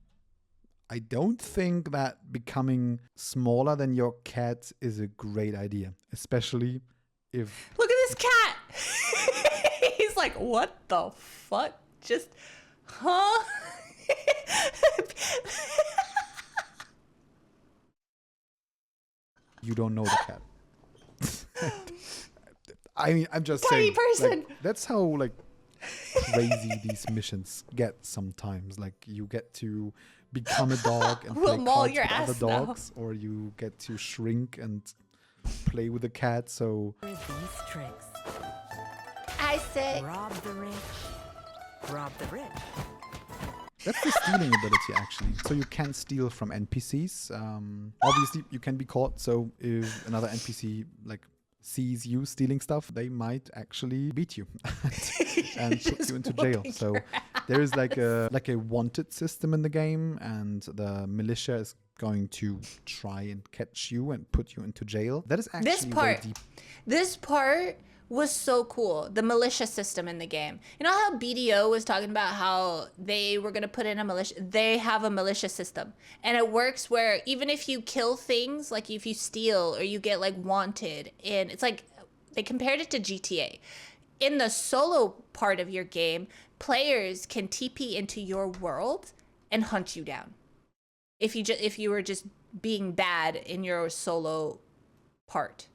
[SPEAKER 4] I don't think that becoming smaller than your cat is a great idea, especially if...
[SPEAKER 1] Look at this cat. He's like, what the fuck? Just, huh?
[SPEAKER 4] You don't know the cat. I mean, I'm just
[SPEAKER 1] Tiny
[SPEAKER 4] saying.
[SPEAKER 1] person.
[SPEAKER 4] Like, that's how like crazy these missions get sometimes. Like you get to become a dog and
[SPEAKER 1] We'll
[SPEAKER 4] play
[SPEAKER 1] maul
[SPEAKER 4] cards
[SPEAKER 1] your
[SPEAKER 4] with other
[SPEAKER 1] ass now.
[SPEAKER 4] dogs, or you get to shrink and play with a cat. So
[SPEAKER 5] These tricks.
[SPEAKER 1] I say,
[SPEAKER 5] Rob the rich. Rob the rich.
[SPEAKER 4] that's the stealing ability, actually. So you can steal from NPCs. Obviously, you can be caught. So if another NPC like sees you stealing stuff, they might actually beat you and put you into jail. So there is like a wanted system in the game, and the militia is going to try and catch you and put you into jail. That is actually very deep.
[SPEAKER 1] This part was so cool. The militia system in the game. You know how BDO was talking about how they were going to put in a militia? They have a militia system. And it works where even if you kill things, like if you steal or you get like wanted, and it's like they compared it to GTA. In the solo part of your game, players can TP into your world and hunt you down. If you were just being bad in your solo part.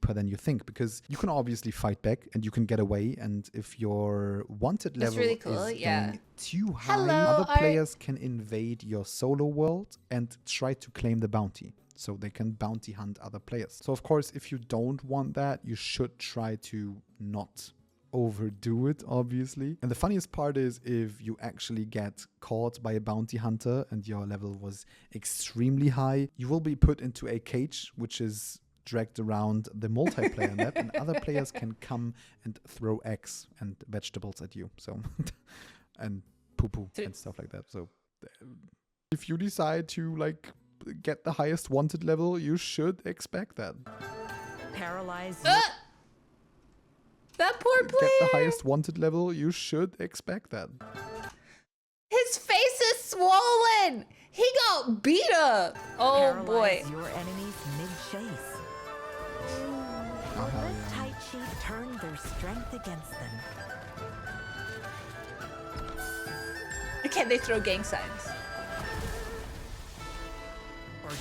[SPEAKER 4] than you think, because you can obviously fight back and you can get away, and if your wanted
[SPEAKER 1] That's
[SPEAKER 4] level
[SPEAKER 1] really cool,
[SPEAKER 4] is
[SPEAKER 1] yeah.
[SPEAKER 4] going too high,
[SPEAKER 1] Hello,
[SPEAKER 4] other
[SPEAKER 1] Art.
[SPEAKER 4] players can invade your solo world and try to claim the bounty. So they can bounty hunt other players. So of course, if you don't want that, you should try to not overdo it, obviously. And the funniest part is if you actually get caught by a bounty hunter and your level was extremely high, you will be put into a cage, which is dragged around the multiplayer map, and other players can come and throw eggs and vegetables at you. So, and poo-poo and stuff like that. So if you decide to like get the highest wanted level, you should expect that.
[SPEAKER 5] Paralyze
[SPEAKER 1] That poor
[SPEAKER 4] Get the
[SPEAKER 1] player.
[SPEAKER 4] highest wanted level, you should expect that.
[SPEAKER 1] His face is swollen. He got beat up. Oh boy.
[SPEAKER 5] Paralyze your enemies mid-chase.
[SPEAKER 4] Uh-huh,
[SPEAKER 5] Let
[SPEAKER 4] yeah.
[SPEAKER 5] tight sheep turn their strength against them.
[SPEAKER 1] Can they throw gang signs?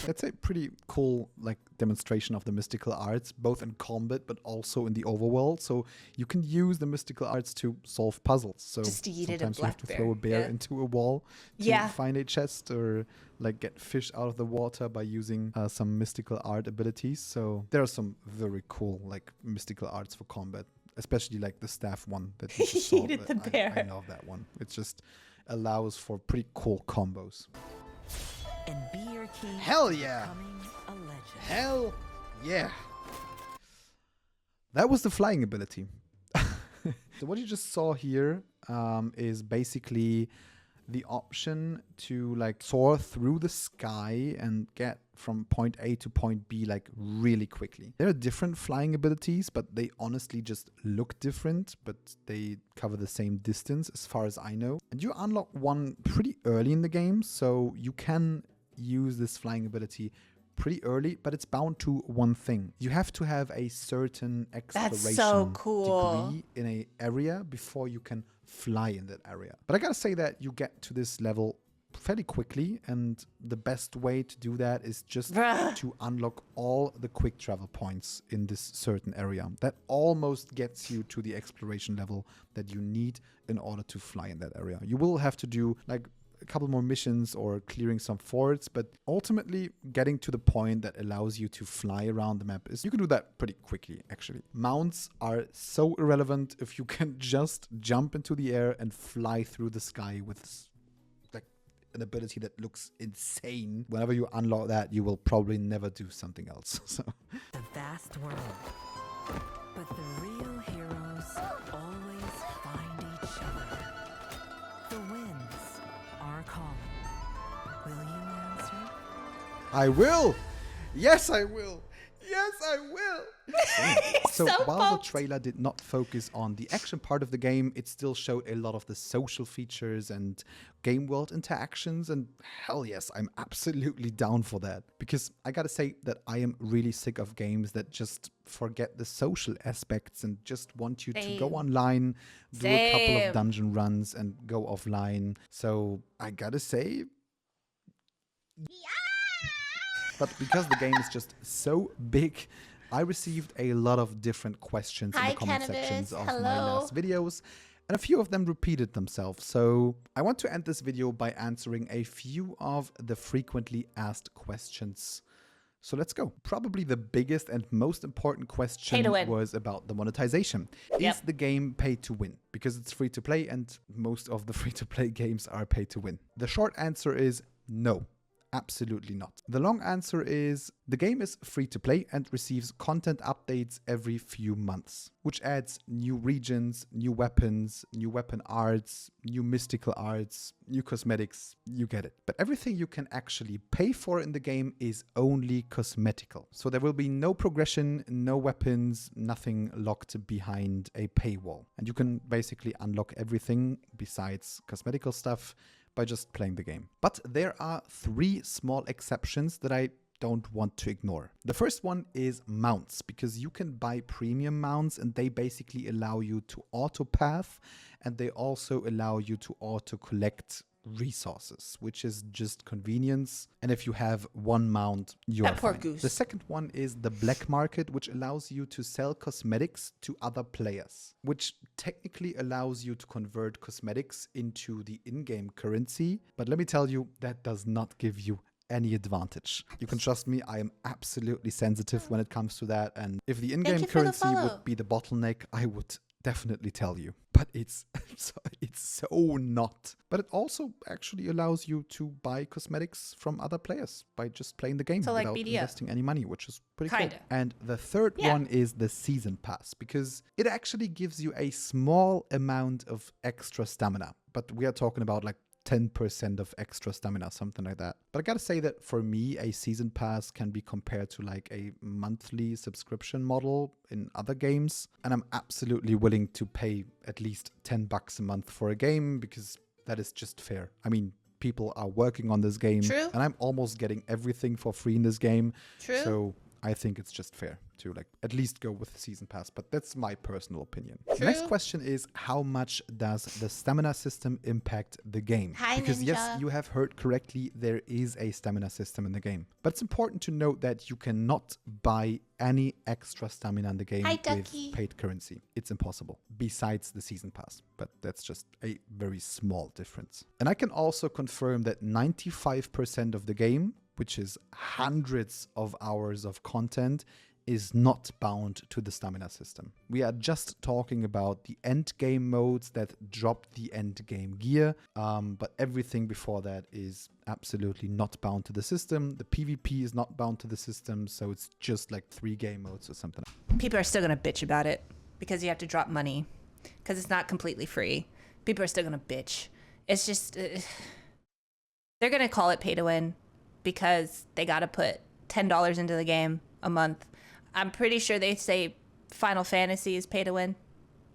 [SPEAKER 4] That's a pretty cool like demonstration of the mystical arts, both in combat but also in the overworld. So you can use the mystical arts to solve puzzles. So
[SPEAKER 1] Just to eat it a
[SPEAKER 4] sometimes you have to
[SPEAKER 1] black
[SPEAKER 4] throw a
[SPEAKER 1] bear,
[SPEAKER 4] bear
[SPEAKER 1] yeah.
[SPEAKER 4] into a wall to
[SPEAKER 1] Yeah.
[SPEAKER 4] find a chest, or like get fish out of the water by using some mystical art abilities. So there are some very cool like mystical arts for combat, especially like the staff one that you just saw.
[SPEAKER 1] Eated the
[SPEAKER 4] I
[SPEAKER 1] bear.
[SPEAKER 4] love that one. It just allows for pretty cool combos.
[SPEAKER 5] And be your key
[SPEAKER 4] Hell
[SPEAKER 5] to
[SPEAKER 4] yeah.
[SPEAKER 5] becoming a legend.
[SPEAKER 4] Hell yeah. That was the flying ability. So what you just saw here is basically the option to like soar through the sky and get from point A to point B like really quickly. There are different flying abilities, but they honestly just look different, but they cover the same distance as far as I know. And you unlock one pretty early in the game, so you can use this flying ability pretty early, but it's bound to one thing. You have to have a certain exploration
[SPEAKER 1] so cool.
[SPEAKER 4] degree in an area before you can fly in that area. But I gotta say that you get to this level fairly quickly, and the best way to do that is just
[SPEAKER 1] Bruh.
[SPEAKER 4] to unlock all the quick travel points in this certain area. That almost gets you to the exploration level that you need in order to fly in that area. You will have to do like a couple more missions or clearing some forts, but ultimately getting to the point that allows you to fly around the map is, you can do that pretty quickly actually. Mounts are so irrelevant if you can just jump into the air and fly through the sky with like an ability that looks insane. Whenever you unlock that, you will probably never do something else. So
[SPEAKER 5] The vast world. But the real heroes always find each other. The winds are calling. Will you answer?
[SPEAKER 4] I will. Yes, I will. Yes, I will. So
[SPEAKER 1] so
[SPEAKER 4] while
[SPEAKER 1] pumped.
[SPEAKER 4] the trailer did not focus on the action part of the game, it still showed a lot of the social features and game world interactions. And hell yes, I'm absolutely down for that. Because I gotta say that I am really sick of games that just forget the social aspects and just want you to go
[SPEAKER 1] Same.
[SPEAKER 4] online, do a couple
[SPEAKER 1] Same.
[SPEAKER 4] of dungeon runs and go offline. So I gotta say, but because the game is just so big, I received a lot of different questions in
[SPEAKER 1] Hi,
[SPEAKER 4] the comment
[SPEAKER 1] Cannabis.
[SPEAKER 4] sections of my
[SPEAKER 1] Hello.
[SPEAKER 4] last videos, and a few of them repeated themselves. So I want to end this video by answering a few of the frequently asked questions. So let's go. Probably the biggest and most important
[SPEAKER 1] Pay
[SPEAKER 4] question
[SPEAKER 1] to win.
[SPEAKER 4] was about the monetization.
[SPEAKER 1] Yep.
[SPEAKER 4] Is the game pay to win? Because it's free to play, and most of the free to play games are pay to win. The short answer is no. Absolutely not. The long answer is the game is free to play and receives content updates every few months, which adds new regions, new weapons, new weapon arts, new mystical arts, new cosmetics, you get it. But everything you can actually pay for in the game is only cosmetical. So there will be no progression, no weapons, nothing locked behind a paywall. And you can basically unlock everything besides cosmetical stuff by just playing the game. But there are 3 small exceptions that I don't want to ignore. The first one is mounts, because you can buy premium mounts and they basically allow you to auto path, and they also allow you to auto collect resources, which is just convenience. And if you have one mount, you are
[SPEAKER 1] That poor
[SPEAKER 4] fine.
[SPEAKER 1] goose.
[SPEAKER 4] The second one is the black market, which allows you to sell cosmetics to other players, which technically allows you to convert cosmetics into the in-game currency. But let me tell you, that does not give you any advantage. You can trust me, I am absolutely sensitive when it comes to that. And if the in-game
[SPEAKER 1] you for the
[SPEAKER 4] currency
[SPEAKER 1] follow.
[SPEAKER 4] would be the bottleneck, I would definitely tell you. But it's so not. But it also actually allows you to buy cosmetics from other players by just playing the game
[SPEAKER 1] So like
[SPEAKER 4] without
[SPEAKER 1] BDO.
[SPEAKER 4] investing any money, which is pretty
[SPEAKER 1] Kinda.
[SPEAKER 4] cool. And the third
[SPEAKER 1] Yeah.
[SPEAKER 4] one is the season pass, because it actually gives you a small amount of extra stamina. But we are talking about like 10% of extra stamina, something like that. But I gotta say that for me, a season pass can be compared to like a monthly subscription model in other games. And I'm absolutely willing to pay at least $10 a month for a game, because that is just fair. I mean, people are working on this game.
[SPEAKER 1] True.
[SPEAKER 4] And I'm almost getting everything for free in this game.
[SPEAKER 1] True.
[SPEAKER 4] So I think it's just fair to like at least go with the season pass, but that's my personal opinion. The
[SPEAKER 1] True.
[SPEAKER 4] next question is, how much does the stamina system impact the game?
[SPEAKER 1] Hi,
[SPEAKER 4] Because yes,
[SPEAKER 1] Ninja.
[SPEAKER 4] you have heard correctly, there is a stamina system in the game. But it's important to note that you cannot buy any extra stamina in the game
[SPEAKER 1] Hi,
[SPEAKER 4] with
[SPEAKER 1] Ducky.
[SPEAKER 4] paid currency. It's impossible, besides the season pass. But that's just a very small difference. And I can also confirm that 95% of the game, which is hundreds of hours of content, is not bound to the stamina system. We are just talking about the end game modes that drop the end game gear, but everything before that is absolutely not bound to the system. The PvP is not bound to the system, so it's just like 3 game modes or something.
[SPEAKER 1] People are still going to bitch about it because you have to drop money because it's not completely free. People are still going to bitch. It's just, they're going to call it pay to win because they got to put $10 into the game a month. I'm pretty sure they say Final Fantasy is pay to win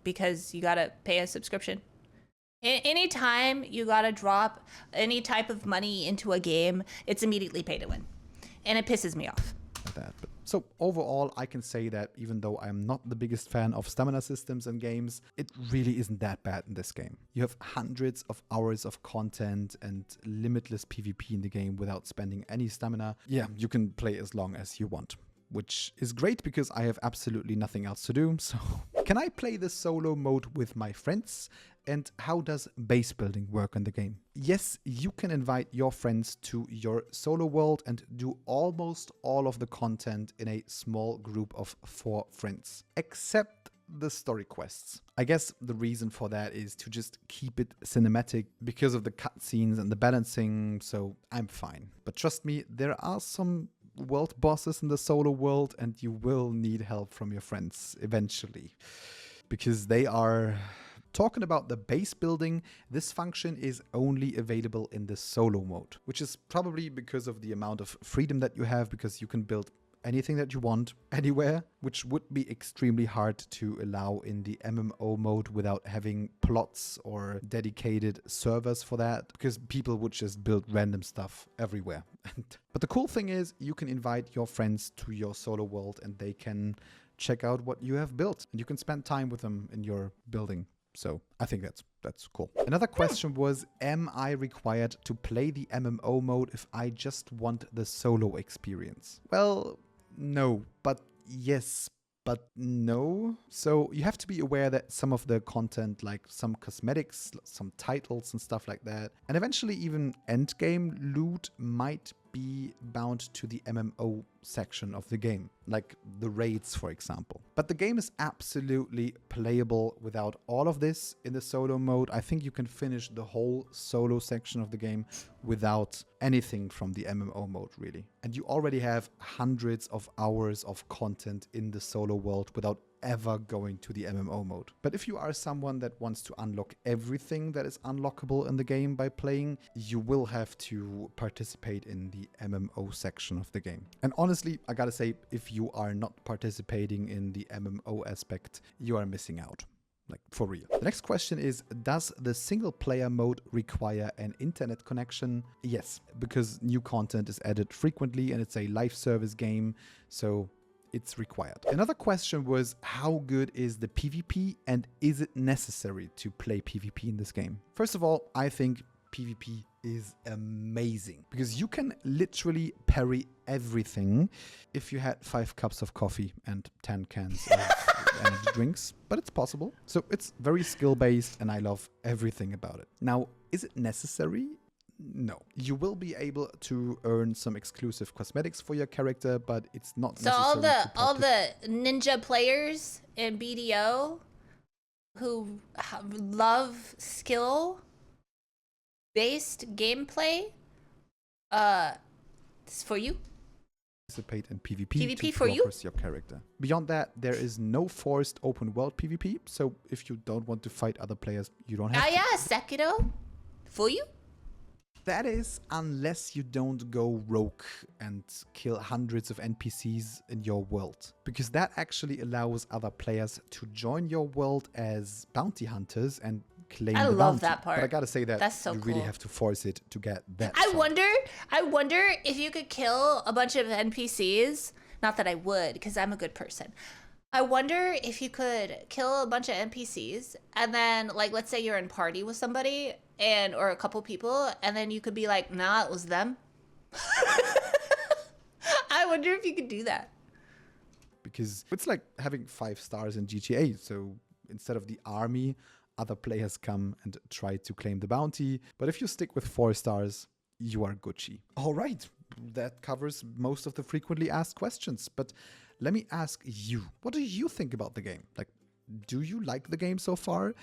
[SPEAKER 1] because you got to pay a subscription. Anytime you got to drop any type of money into a game, it's immediately pay to win. And it pisses me off.
[SPEAKER 4] Like that. But so overall, I can say that even though I'm not the biggest fan of stamina systems in games, it really isn't that bad in this game. You have hundreds of hours of content and limitless PvP in the game without spending any stamina. Yeah, you can play as long as you want, which is great because I have absolutely nothing else to do. So can I play the solo mode with my friends? And how does base building work in the game? Yes, you can invite your friends to your solo world and do almost all of the content in a small group of 4 friends, except the story quests. I guess the reason for that is to just keep it cinematic because of the cutscenes and the balancing, so I'm fine. But trust me, there are some world bosses in the solo world and you will need help from your friends eventually, because they are... Talking about the base building, this function is only available in the solo mode, which is probably because of the amount of freedom that you have, because you can build anything that you want anywhere, which would be extremely hard to allow in the MMO mode without having plots or dedicated servers for that, because people would just build random stuff everywhere. But the cool thing is you can invite your friends to your solo world and they can check out what you have built and you can spend time with them in your building. So I think that's cool. Another question was, am I required to play the MMO mode if I just want the solo experience? Well, no, but yes, but no. So you have to be aware that some of the content, like some cosmetics, some titles and stuff like that, and eventually even endgame loot might be bound to the MMO section of the game, like the raids, for example. But the game is absolutely playable without all of this in the solo mode. I think you can finish the whole solo section of the game without anything from the MMO mode, really. And you already have hundreds of hours of content in the solo world without ever going to the MMO mode. But if you are someone that wants to unlock everything that is unlockable in the game by playing, you will have to participate in the MMO section of the game. And honestly, I gotta say, if you are not participating in the MMO aspect, you are missing out. Like, for real. The next question is, does the single player mode require an internet connection? Yes, because new content is added frequently and it's a live service game, so it's required. Another question was, how good is the PvP and is it necessary to play PvP in this game? First of all, I think PvP is amazing because you can literally parry everything if you had 5 cups of coffee and 10 cans of energy drinks, but it's possible. So it's very skill-based and I love everything about it. Now, is it necessary? No. You will be able to earn some exclusive cosmetics for your character, but it's not
[SPEAKER 1] So
[SPEAKER 4] necessary.
[SPEAKER 1] all the ninja players in BDO who love skill-based gameplay, it's for you.
[SPEAKER 4] Participate in PvP
[SPEAKER 1] PvP
[SPEAKER 4] to
[SPEAKER 1] for you?
[SPEAKER 4] progress your character. Beyond that, there is no forced open world PvP, so if you don't want to fight other players, you don't have to.
[SPEAKER 1] Yeah, Sekiro, for you.
[SPEAKER 4] That is, unless you don't go rogue and kill hundreds of NPCs in your world. Because that actually allows other players to join your world as bounty hunters and claim
[SPEAKER 1] I
[SPEAKER 4] the
[SPEAKER 1] love
[SPEAKER 4] bounty.
[SPEAKER 1] that part.
[SPEAKER 4] But I gotta say that
[SPEAKER 1] That's so
[SPEAKER 4] you really
[SPEAKER 1] cool.
[SPEAKER 4] have to force it to get that
[SPEAKER 1] I
[SPEAKER 4] far.
[SPEAKER 1] wonder if you could kill a bunch of NPCs. Not that I would, because I'm a good person. I wonder if you could kill a bunch of NPCs and then, like, let's say you're in party with somebody or a couple people, and then you could be like, nah, it was them. I wonder if you could do that.
[SPEAKER 4] Because it's like having 5 stars in GTA. So instead of the army, other players come and try to claim the bounty. But if you stick with 4 stars, you are Gucci. All right, that covers most of the frequently asked questions. But let me ask you, what do you think about the game? Like, do you like the game so far?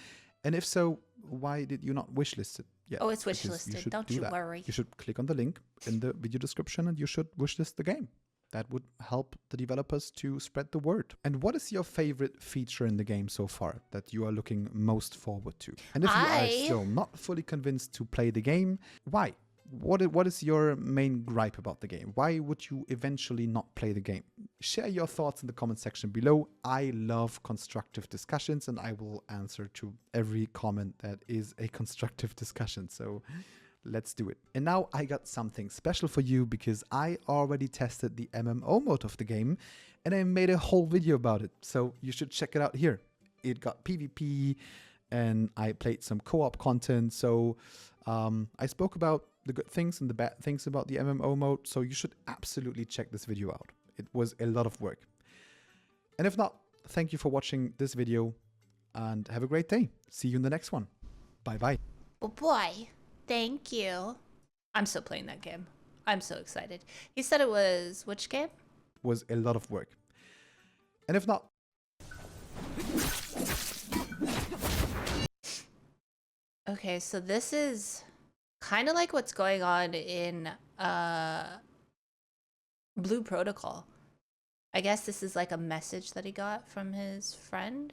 [SPEAKER 4] And if so, why did you not wishlist it yet?
[SPEAKER 1] Oh, it's
[SPEAKER 4] Because
[SPEAKER 1] wishlisted. Don't you
[SPEAKER 4] that.
[SPEAKER 1] worry.
[SPEAKER 4] You should click on the link in the video description and you should wishlist the game. That would help the developers to spread the word. And what is your favorite feature in the game so far that you are looking most forward to? And if you are still not fully convinced to play the game, why? What is your main gripe about the game? Why would you eventually not play the game? Share your thoughts in the comment section below. I love constructive discussions and I will answer to every comment that is a constructive discussion. So let's do it. And now I got something special for you because I already tested the MMO mode of the game and I made a whole video about it. So you should check it out here. It got PvP and I played some co-op content. So I spoke about the good things and the bad things about the MMO mode. So you should absolutely check this video out. It was a lot of work. And if not, thank you for watching this video and have a great day. See you in the next one. Bye bye.
[SPEAKER 1] Oh boy. Thank you. I'm still playing that game. I'm so excited. He said it was which game?
[SPEAKER 4] Was a lot of work. And if not,
[SPEAKER 1] Okay, so this is kind of like what's going on in Blue Protocol. I guess this is like a message that he got from his friend.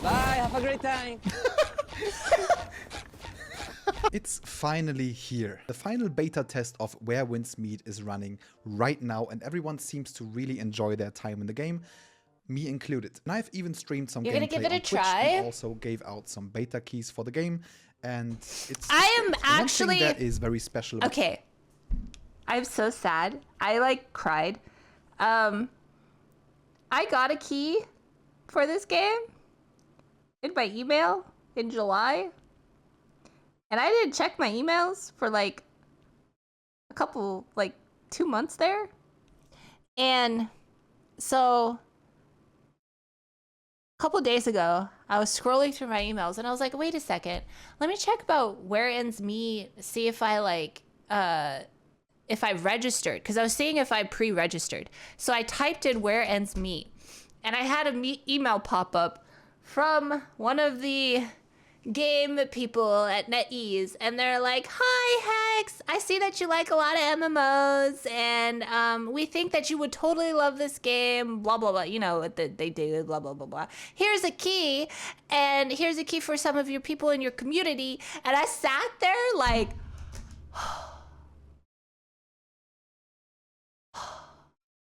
[SPEAKER 6] Bye, have a great time.
[SPEAKER 4] it's finally here. The final beta test of Where Winds Meet is running right now and everyone seems to really enjoy their time in the game, me included. And I've even streamed some
[SPEAKER 1] You're gonna
[SPEAKER 4] gameplay
[SPEAKER 1] give it a
[SPEAKER 4] on Twitch
[SPEAKER 1] try?
[SPEAKER 4] and also gave out some beta keys for the game. And it's
[SPEAKER 1] I am
[SPEAKER 4] one
[SPEAKER 1] actually
[SPEAKER 4] thing that is very special about
[SPEAKER 1] okay. I'm so sad. I like cried. I got a key for this game in my email in July. And I didn't check my emails for like a couple, like 2 months there. And so a couple days ago, I was scrolling through my emails and I was like, wait a second, let me check about Where Ends Me, see if I like, if I registered, because I was seeing if I pre-registered. So I typed in Where Ends Me and I had an email pop up from one of the game people at NetEase, and they're like, hi Hex, I see that you like a lot of MMOs and we think that you would totally love this game, blah blah blah, you know what they do, blah blah blah blah. Here's a key, and here's a key for some of your people in your community. And I sat there like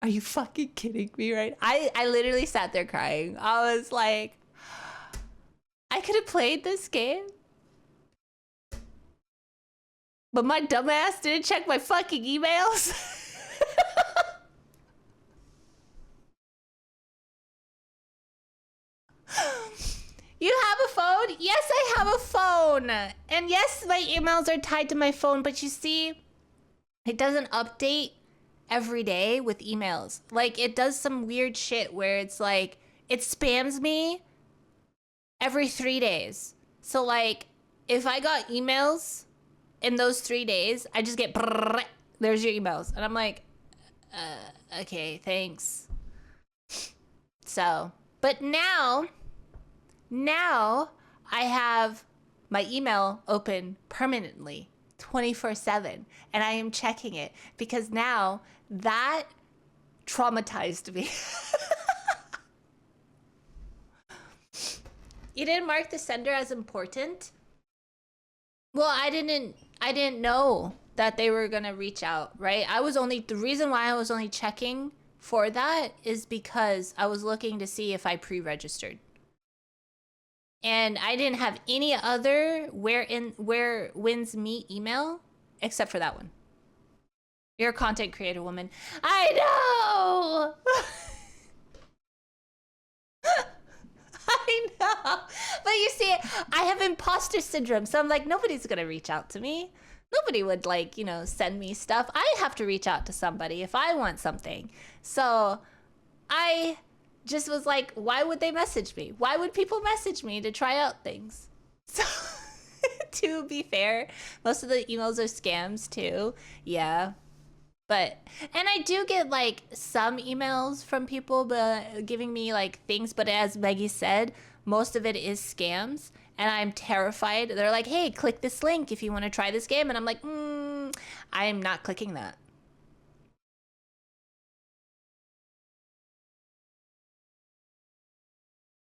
[SPEAKER 1] are you fucking kidding me, right? I literally sat there crying. I was like, I could have played this game, but my dumbass didn't check my fucking emails. You have a phone? Yes, I have a phone. And yes, my emails are tied to my phone, but you see, it doesn't update every day with emails. Like, it does some weird shit where it's like, it spams me every 3 days. So, like, if I got emails in those 3 days, I just get, there's your emails. And I'm like, okay, thanks. So, but now I have my email open permanently 24/7 and I am checking it because now that traumatized me. You didn't mark the sender as important? Well, I didn't know that they were going to reach out, right? The reason why I was only checking for that is because I was looking to see if I pre-registered. And I didn't have any other where wins meet email except for that one. You're a content creator, woman. I know. I know. But you see, I have imposter syndrome. So I'm like, nobody's going to reach out to me. Nobody would send me stuff. I have to reach out to somebody if I want something. So I just was like, why would they message me? Why would people message me to try out things? So to be fair, most of the emails are scams too. Yeah. And I do get some emails from people giving me things, but as Maggie said, most of it is scams and I'm terrified. They're like, hey, click this link if you want to try this game. And I'm like, I am not clicking that.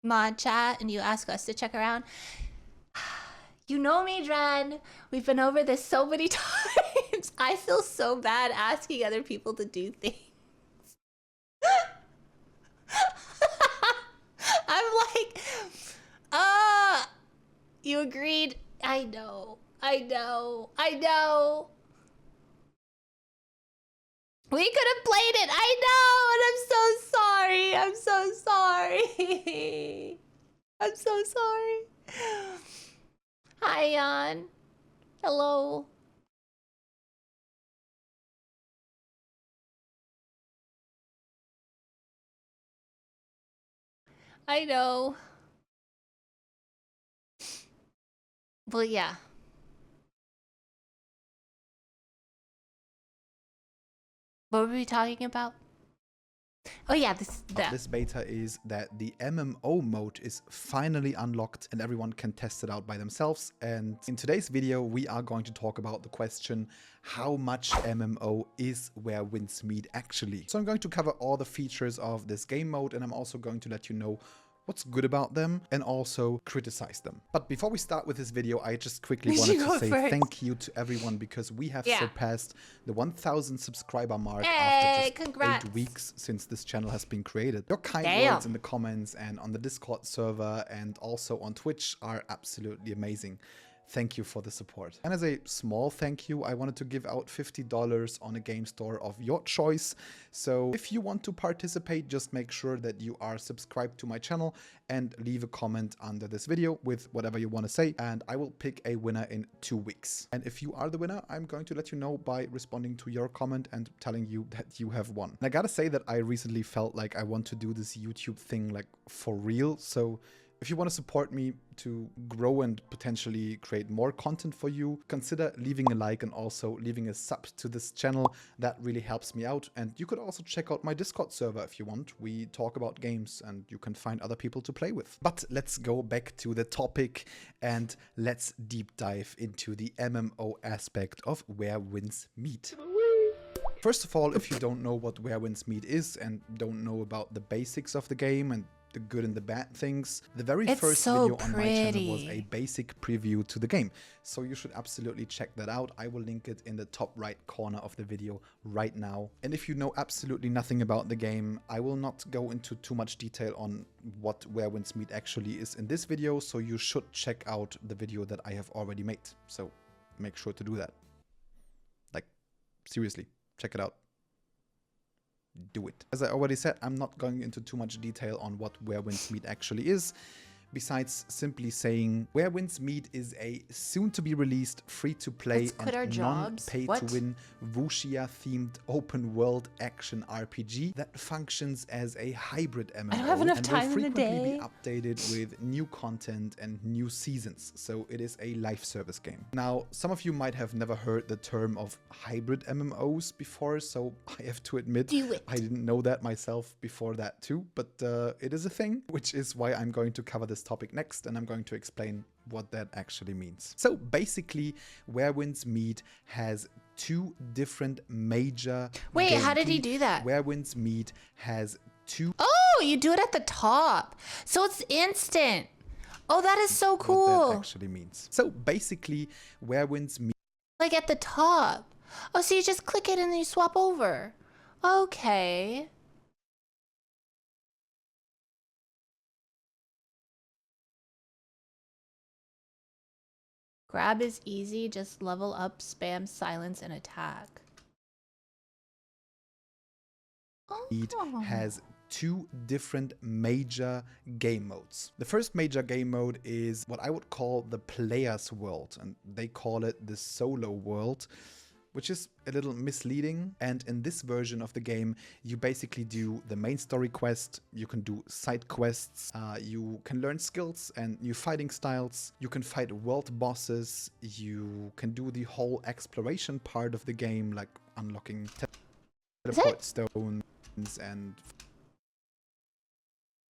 [SPEAKER 1] Mod chat and you ask us to check around. You know me, Dren. We've been over this so many times. I feel so bad asking other people to do things. I'm like, you agreed. I know. We could have played it. I know, and I'm so sorry. I'm so sorry. Hi, Jan. Hello. I know. Well, yeah. What were we talking about? Oh yeah,
[SPEAKER 4] this beta is that the MMO mode is finally unlocked and everyone can test it out by themselves. And in today's video, we are going to talk about the question, how much MMO is Where Winds Meet actually? So I'm going to cover all the features of this game mode, and I'm also going to let you know what's good about them and also criticize them. But before we start with this video, I just quickly wanted to say thank you to everyone because we have surpassed the 1,000 subscriber mark after just 8 weeks since this channel has been created. Your kind words in the comments and on the Discord server and also on Twitch are absolutely amazing. Thank you for the support. And as a small thank you, I wanted to give out $50 on a game store of your choice. So if you want to participate, just make sure that you are subscribed to my channel and leave a comment under this video with whatever you want to say. And I will pick a winner in 2 weeks. And if you are the winner, I'm going to let you know by responding to your comment and telling you that you have won. And I gotta say that I recently felt like I want to do this YouTube thing for real. So if you want to support me to grow and potentially create more content for you, consider leaving a like and also leaving a sub to this channel. That really helps me out. And you could also check out my Discord server if you want. We talk about games and you can find other people to play with. But let's go back to the topic and let's deep dive into the MMO aspect of Where Winds Meet. First of all, if you don't know what Where Winds Meet is and don't know about the basics of the game and the good and the bad things, the very first video on my channel was a basic preview to the game. So you should absolutely check that out. I will link it in the top right corner of the video right now. And if you know absolutely nothing about the game, I will not go into too much detail on what Where Winds Meet actually is in this video. So you should check out the video that I have already made. So make sure to do that. Seriously, check it out. Do it. As I already said, I'm not going into too much detail on what Where Winds Meet actually is, besides simply saying Where Winds Meet is a soon-to-be-released free-to-play
[SPEAKER 1] Let's quit our
[SPEAKER 4] and
[SPEAKER 1] jobs. What?
[SPEAKER 4] non-pay-to-win wuxia-themed open-world action RPG that functions as a hybrid MMO
[SPEAKER 1] I don't have enough
[SPEAKER 4] and
[SPEAKER 1] time
[SPEAKER 4] will
[SPEAKER 1] in the
[SPEAKER 4] frequently
[SPEAKER 1] day.
[SPEAKER 4] be updated with new content and new seasons, so it is a live service game. Now, some of you might have never heard the term of hybrid MMOs before, so I have to admit,
[SPEAKER 1] Do it.
[SPEAKER 4] I didn't know that myself before that too, but it is a thing, which is why I'm going to cover this topic next, and I'm going to explain what that actually means. So basically, Where Winds Meet has two different major
[SPEAKER 1] Wait, how did he
[SPEAKER 4] gameplay.
[SPEAKER 1] do that?
[SPEAKER 4] Where Winds Meet has two
[SPEAKER 1] Oh, you do it at the top. So it's instant. Oh, that is so
[SPEAKER 4] what
[SPEAKER 1] cool.
[SPEAKER 4] that actually means. So basically, Where Winds Meet
[SPEAKER 1] Like at the top. Oh, so you just click it and then you swap over. Okay. Grab is easy, just level up, spam, silence, and attack. Oh.
[SPEAKER 4] has two different major game modes. The first major game mode is what I would call the player's world, and they call it the solo world, which is a little misleading. And in this version of the game, you basically do the main story quest, you can do side quests, you can learn skills and new fighting styles, you can fight world bosses, you can do the whole exploration part of the game, like unlocking teleport stones and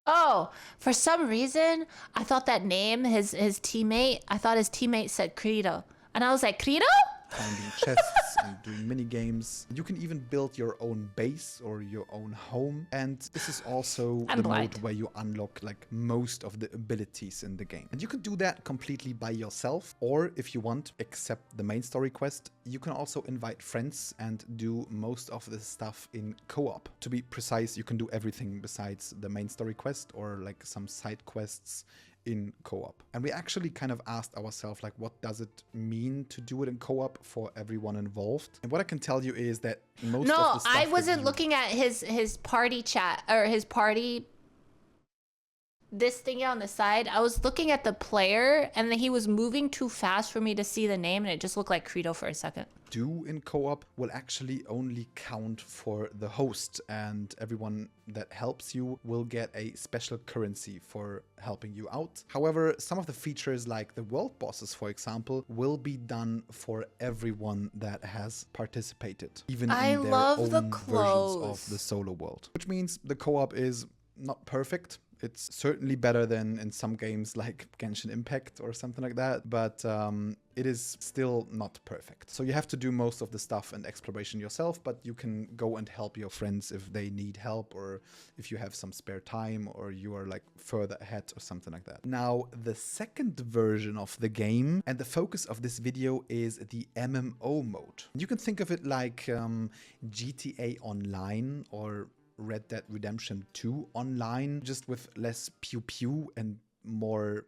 [SPEAKER 1] Oh, for some reason, I thought that name, his teammate, I thought his teammate said Credo. And I was like, Credo?
[SPEAKER 4] finding chests and doing mini games. You can even build your own base or your own home. And this is also
[SPEAKER 1] I'm
[SPEAKER 4] the
[SPEAKER 1] blind.
[SPEAKER 4] mode where you unlock like most of the abilities in the game. And you can do that completely by yourself, or if you want, except the main story quest, you can also invite friends and do most of the stuff in co-op. To be precise, you can do everything besides the main story quest or like some side quests in co-op. And we actually kind of asked ourselves, like, what does it mean to do it in co-op for everyone involved? And what I can tell you is that most of the
[SPEAKER 1] No,
[SPEAKER 4] stuff
[SPEAKER 1] I
[SPEAKER 4] that
[SPEAKER 1] wasn't
[SPEAKER 4] you-
[SPEAKER 1] looking at his party chat or his party this thing on the side. I was looking at the player and then he was moving too fast for me to see the name and it just looked like Credo for a second.
[SPEAKER 4] do in co-op will actually only count for the host, and everyone that helps you will get a special currency for helping you out. However, some of the features like the world bosses, for example, will be done for everyone that has participated, even
[SPEAKER 1] I
[SPEAKER 4] in their
[SPEAKER 1] love the
[SPEAKER 4] own versions
[SPEAKER 1] clothes.
[SPEAKER 4] of the solo world. Which means the co-op is not perfect. It's certainly better than in some games like Genshin Impact or something like that, but it is still not perfect. So you have to do most of the stuff and exploration yourself, but you can go and help your friends if they need help, or if you have some spare time, or you are like further ahead or something like that. Now, the second version of the game, and the focus of this video, is the MMO mode. You can think of it like GTA Online or Red Dead Redemption 2 online, just with less pew pew and more.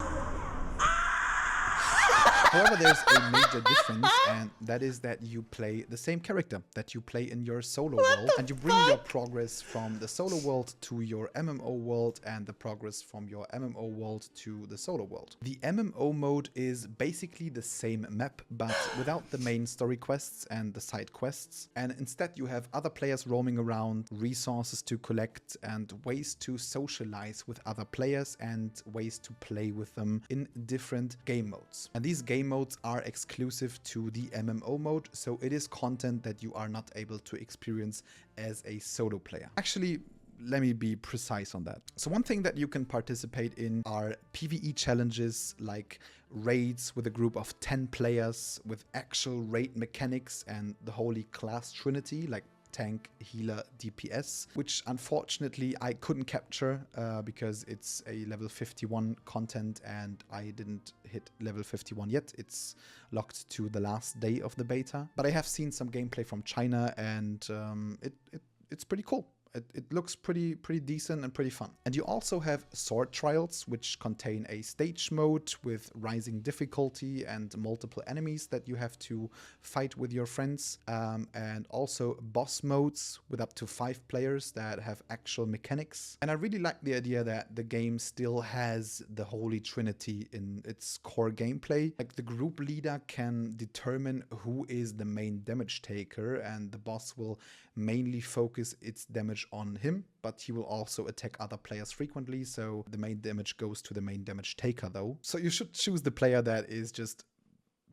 [SPEAKER 4] However, there's a major difference, and that is that you play the same character that you play in your solo world, and you bring your progress from the solo world to your MMO world, and the progress from your MMO world to the solo world. The MMO mode is basically the same map, but without the main story quests and the side quests, and instead you have other players roaming around, resources to collect, and ways to socialize with other players, and ways to play with them in different game modes. And these game modes are exclusive to the MMO mode, so it is content that you are not able to experience as a solo player. Actually, let me be precise on that. So one thing that you can participate in are PvE challenges like raids with a group of 10 players with actual raid mechanics and the holy class trinity like tank, healer, DPS, which unfortunately I couldn't capture because it's a level 51 content and I didn't hit level 51 yet. It's locked to the last day of the beta. But I have seen some gameplay from China, and it's pretty cool. it looks pretty decent and pretty fun. And you also have sword trials, which contain a stage mode with rising difficulty and multiple enemies that you have to fight with your friends, and also boss modes with up to 5 players that have actual mechanics. And I really like the idea that the game still has the Holy Trinity in its core gameplay. Like, the group leader can determine who is the main damage taker, and the boss will mainly focus its damage on him, but he will also attack other players frequently, so the main damage goes to the main damage taker though. So you should choose the player that is just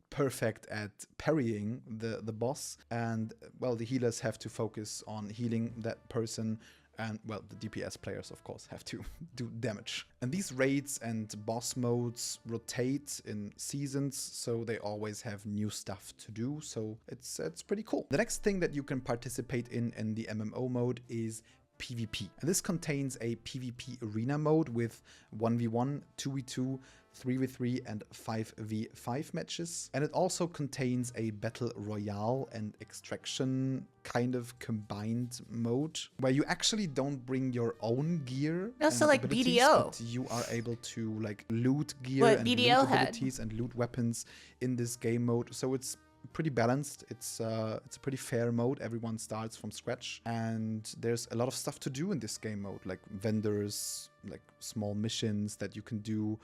[SPEAKER 4] perfect at parrying the boss, and well, the healers have to focus on healing that person, and well, the DPS players of course have to do damage. And these raids and boss modes rotate in seasons, so they always have new stuff to do, so it's pretty cool. The next thing that you can participate in the MMO mode is PvP. And this contains a PvP arena mode with 1v1, 2v2, 3v3 and 5v5 matches. And it also contains a battle royale and extraction kind of combined mode where you actually don't bring your own gear.
[SPEAKER 1] Also like
[SPEAKER 4] abilities,
[SPEAKER 1] BDO.
[SPEAKER 4] but you are able to like loot gear
[SPEAKER 1] What
[SPEAKER 4] and
[SPEAKER 1] BDO
[SPEAKER 4] loot
[SPEAKER 1] had.
[SPEAKER 4] abilities and loot weapons in this game mode. So it's pretty balanced. It's a pretty fair mode. Everyone starts from scratch, and there's a lot of stuff to do in this game mode, like vendors, like small missions that you can do.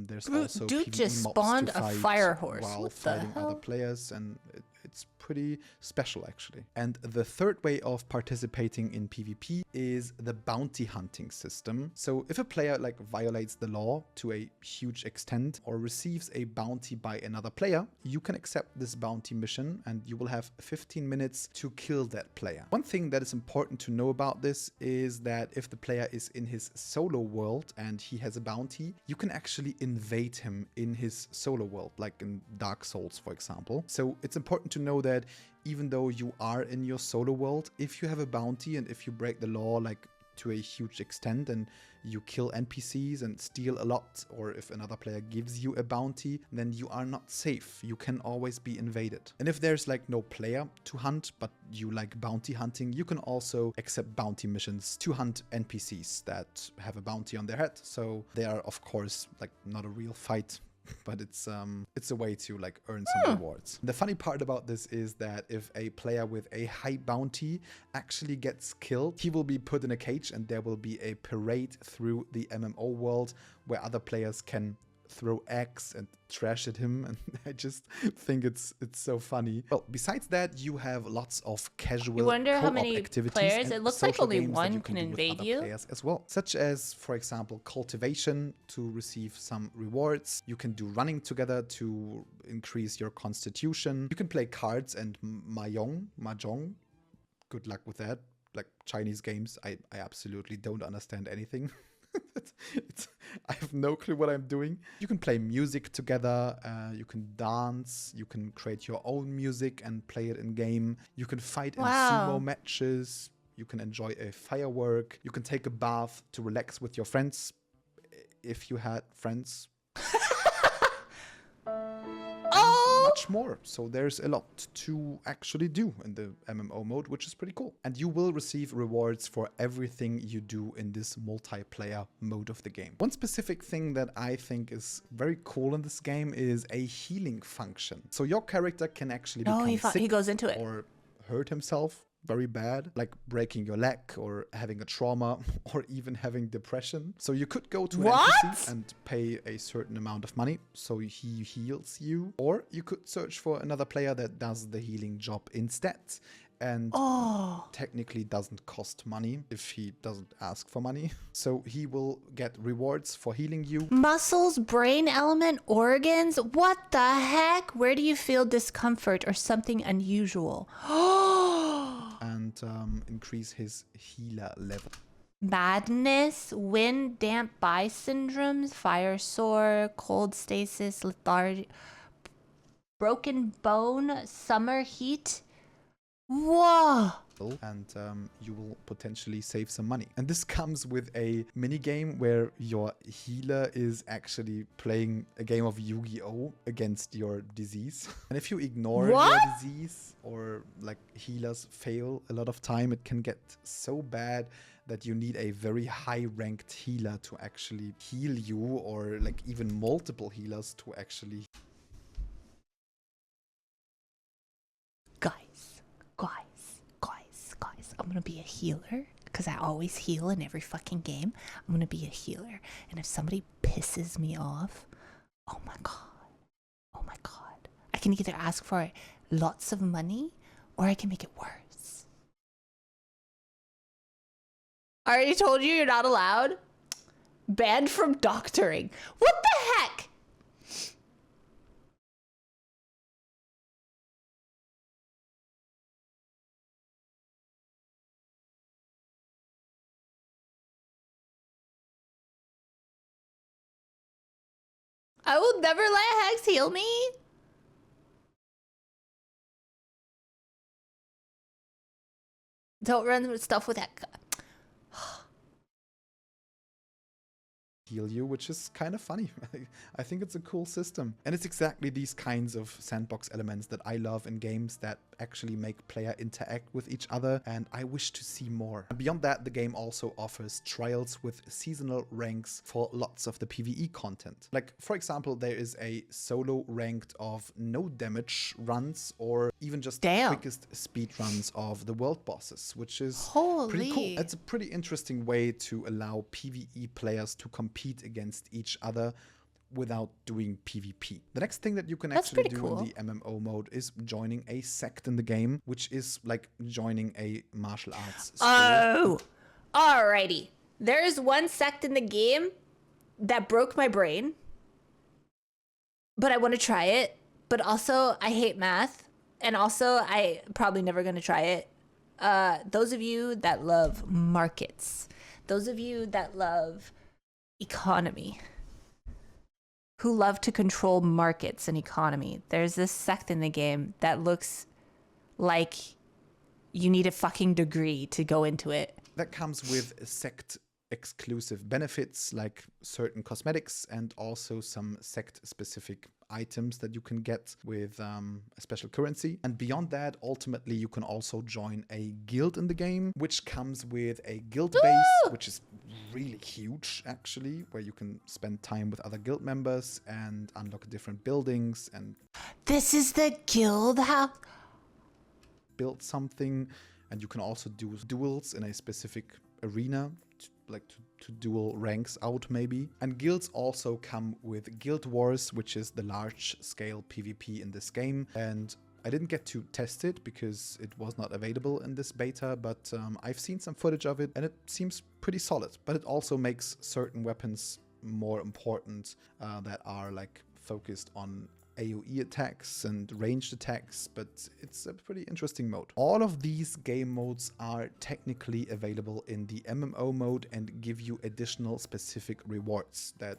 [SPEAKER 4] There's also
[SPEAKER 1] Dude
[SPEAKER 4] PvE
[SPEAKER 1] just
[SPEAKER 4] mobs
[SPEAKER 1] spawned
[SPEAKER 4] to
[SPEAKER 1] a
[SPEAKER 4] fight
[SPEAKER 1] fire horse.
[SPEAKER 4] while
[SPEAKER 1] What the
[SPEAKER 4] fighting other
[SPEAKER 1] hell?
[SPEAKER 4] players, and it's pretty special actually. And the third way of participating in PvP is the bounty hunting system. So if a player like violates the law to a huge extent or receives a bounty by another player, you can accept this bounty mission and you will have 15 minutes to kill that player. One thing that is important to know about this is that if the player is in his solo world and he has a bounty, you can actually invade him in his solo world, like in Dark Souls, for example. So it's important to know that even though you are in your solo world, if you have a bounty and if you break the law like to a huge extent and you kill NPCs and steal a lot, or if another player gives you a bounty, then you are not safe. You can always be invaded. And if there's like no player to hunt, but you like bounty hunting, you can also accept bounty missions to hunt NPCs that have a bounty on their head. So they are of course like not a real fight, but it's a way to like earn some rewards. The funny part about this is that if a player with a high bounty actually gets killed, he will be put in a cage and there will be a parade through the MMO world where other players can throw eggs and trash at him, and I just think it's so funny. Well, besides that, you have lots of casual
[SPEAKER 1] You wonder how
[SPEAKER 4] co-op
[SPEAKER 1] many
[SPEAKER 4] activities
[SPEAKER 1] players?
[SPEAKER 4] and
[SPEAKER 1] It looks like
[SPEAKER 4] social
[SPEAKER 1] only
[SPEAKER 4] games that
[SPEAKER 1] one
[SPEAKER 4] you
[SPEAKER 1] can
[SPEAKER 4] do with
[SPEAKER 1] invade
[SPEAKER 4] other
[SPEAKER 1] you.
[SPEAKER 4] players as well, such as, for example, cultivation to receive some rewards. You can do running together to increase your constitution. You can play cards and mahjong. Good luck with that. Like Chinese games, I absolutely don't understand anything. I have no clue what I'm doing. You can play music together, you can dance, you can create your own music and play it in game. You can fight in sumo matches, you can enjoy a firework, you can take a bath to relax with your friends, if you had friends. Much more. So there's a lot to actually do in the MMO mode, which is pretty cool. And you will receive rewards for everything you do in this multiplayer mode of the game. One specific thing that I think is very cool in this game is a healing function. So your character can actually become sick
[SPEAKER 1] he goes into it.
[SPEAKER 4] or hurt himself very bad, like breaking your leg or having a trauma or even having depression. So you could go to an NPC and pay a certain amount of money so he heals you, or you could search for another player that does the healing job instead, and technically doesn't cost money if he doesn't ask for money. So he will get rewards for healing you.
[SPEAKER 1] Muscles, brain element, organs? What the heck? Where do you feel discomfort or something unusual?
[SPEAKER 4] And increase his healer level.
[SPEAKER 1] Madness, wind, damp bile syndromes, fire sore, cold stasis, lethargy, broken bone, summer heat, Whoa.
[SPEAKER 4] and you will potentially save some money. And this comes with a mini game where your healer is actually playing a game of Yu-Gi-Oh against your disease. And if you ignore your disease, or like healers fail a lot of time, it can get so bad that you need a very high ranked healer to actually heal you, or like even multiple healers to actually.
[SPEAKER 1] Guys, I'm gonna be a healer because I always heal in every fucking game. I'm gonna be a healer, and if somebody pisses me off, oh my god, I can either ask for lots of money or I can make it worse. I already told you you're not allowed. Banned from doctoring. What the heck? I will never let Hex heal me. Don't run stuff with Hex.
[SPEAKER 4] Heal you, which is kind of funny. I think it's a cool system. And it's exactly these kinds of sandbox elements that I love in games that actually make player interact with each other, and I wish to see more. And beyond that, the game also offers trials with seasonal ranks for lots of the PvE content. Like, for example, there is a solo ranked of no damage runs, or even just quickest speed runs of the world bosses, which is pretty cool. It's a pretty interesting way to allow PvE players to compete against each other without doing PvP. The next thing that you can actually do in the MMO mode is joining a sect in the game, which is like joining a martial arts school.
[SPEAKER 1] Oh, alrighty. There's one sect in the game that broke my brain, but I want to try it. But also, I hate math, and also, I probably never going to try it. Those of you that love markets, those of you that love economy, who love to control markets and economy, there's this sect in the game that looks like you need a fucking degree to go into it.
[SPEAKER 4] That comes with sect exclusive benefits like certain cosmetics and also some sect specific items that you can get with a special currency. And beyond that, ultimately you can also join a guild in the game, which comes with a guild base, which is really huge actually, where you can spend time with other guild members and unlock different buildings and
[SPEAKER 1] this is the guild house.
[SPEAKER 4] Build something. And you can also do duels in a specific arena, to duel ranks out maybe. And guilds also come with Guild Wars, which is the large scale PvP in this game. And I didn't get to test it because it was not available in this beta, but I've seen some footage of it and it seems pretty solid. But it also makes certain weapons more important that are like focused on AoE attacks and ranged attacks, but it's a pretty interesting mode. All of these game modes are technically available in the MMO mode and give you additional specific rewards that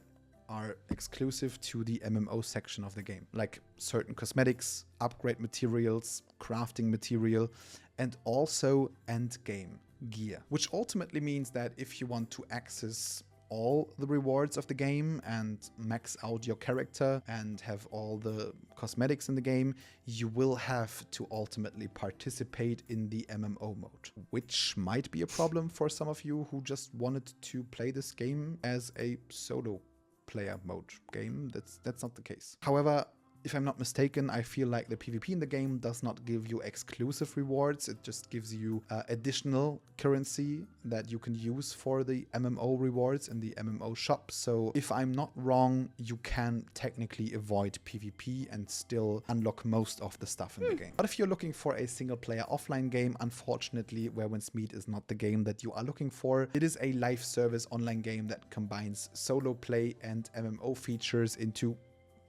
[SPEAKER 4] are exclusive to the MMO section of the game, like certain cosmetics, upgrade materials, crafting material, and also endgame gear, which ultimately means that if you want to access all the rewards of the game and max out your character and have all the cosmetics in the game, you will have to ultimately participate in the MMO mode, which might be a problem for some of you who just wanted to play this game as a solo player mode game. That's not the case. However, if I'm not mistaken, I feel like the PvP in the game does not give you exclusive rewards. It just gives you additional currency that you can use for the MMO rewards in the MMO shop. So if I'm not wrong, you can technically avoid PvP and still unlock most of the stuff in the game. But if you're looking for a single player offline game, unfortunately, Where Winds Meet is not the game that you are looking for. It is a live service online game that combines solo play and MMO features into,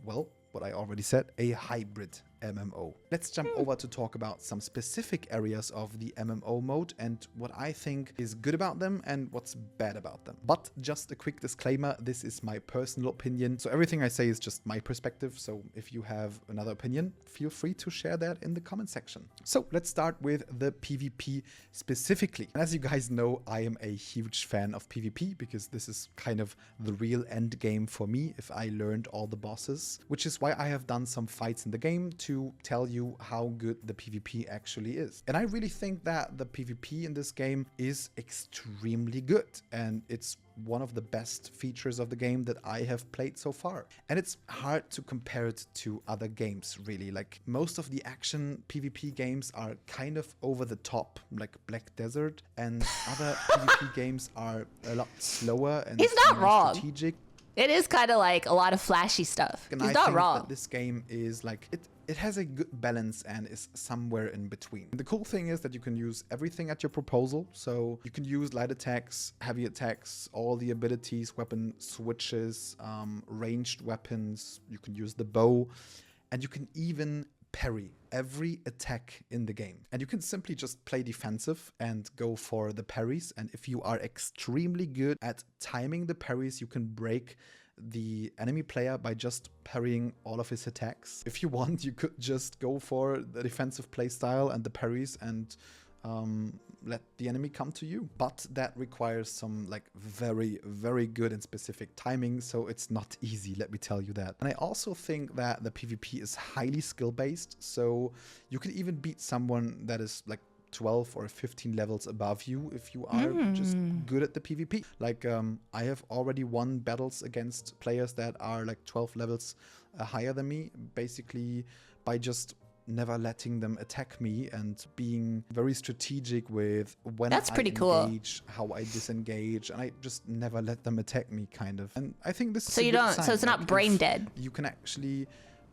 [SPEAKER 4] well, what I already said, a hybrid MMO. Let's jump over to talk about some specific areas of the MMO mode and what I think is good about them and what's bad about them. But just a quick disclaimer, this is my personal opinion, so everything I say is just my perspective, so if you have another opinion, feel free to share that in the comment section. So let's start with the PvP specifically. And as you guys know, I am a huge fan of PvP because this is kind of the real end game for me if I learned all the bosses, which is why I have done some fights in the game to tell you how good the PvP actually is. And I really think that the PvP in this game is extremely good, and it's one of the best features of the game that I have played so far. And it's hard to compare it to other games, really. Like, most of the action PvP games are kind of over the top, like Black Desert, and other PvP games are a lot slower and
[SPEAKER 1] He's not
[SPEAKER 4] more
[SPEAKER 1] wrong.
[SPEAKER 4] strategic.
[SPEAKER 1] It is kind of like a lot of flashy stuff.
[SPEAKER 4] And
[SPEAKER 1] He's
[SPEAKER 4] I
[SPEAKER 1] not
[SPEAKER 4] think
[SPEAKER 1] wrong.
[SPEAKER 4] that this game is like, it has a good balance and is somewhere in between. The cool thing is that you can use everything at your proposal. So you can use light attacks, heavy attacks, all the abilities, weapon switches, ranged weapons. You can use the bow, and you can even parry every attack in the game. And you can simply just play defensive and go for the parries. And if you are extremely good at timing the parries, you can break the enemy player by just parrying all of his attacks. If you want, you could just go for the defensive playstyle and the parries and let the enemy come to you. But that requires some like very, very good and specific timing, so it's not easy, let me tell you that. And I also think that the PvP is highly skill-based, so you can even beat someone that is like 12 or 15 levels above you if you are just good at the PvP. Like, I have already won battles against players that are like 12 levels higher than me, basically by just never letting them attack me and being very strategic with when
[SPEAKER 1] That's
[SPEAKER 4] I
[SPEAKER 1] pretty cool.
[SPEAKER 4] engage, how I disengage, and I just never let them attack me, kind of. And I think this is
[SPEAKER 1] So
[SPEAKER 4] a
[SPEAKER 1] you
[SPEAKER 4] good
[SPEAKER 1] don't.
[SPEAKER 4] sign.
[SPEAKER 1] So it's not
[SPEAKER 4] Like,
[SPEAKER 1] brain
[SPEAKER 4] if
[SPEAKER 1] dead.
[SPEAKER 4] you can actually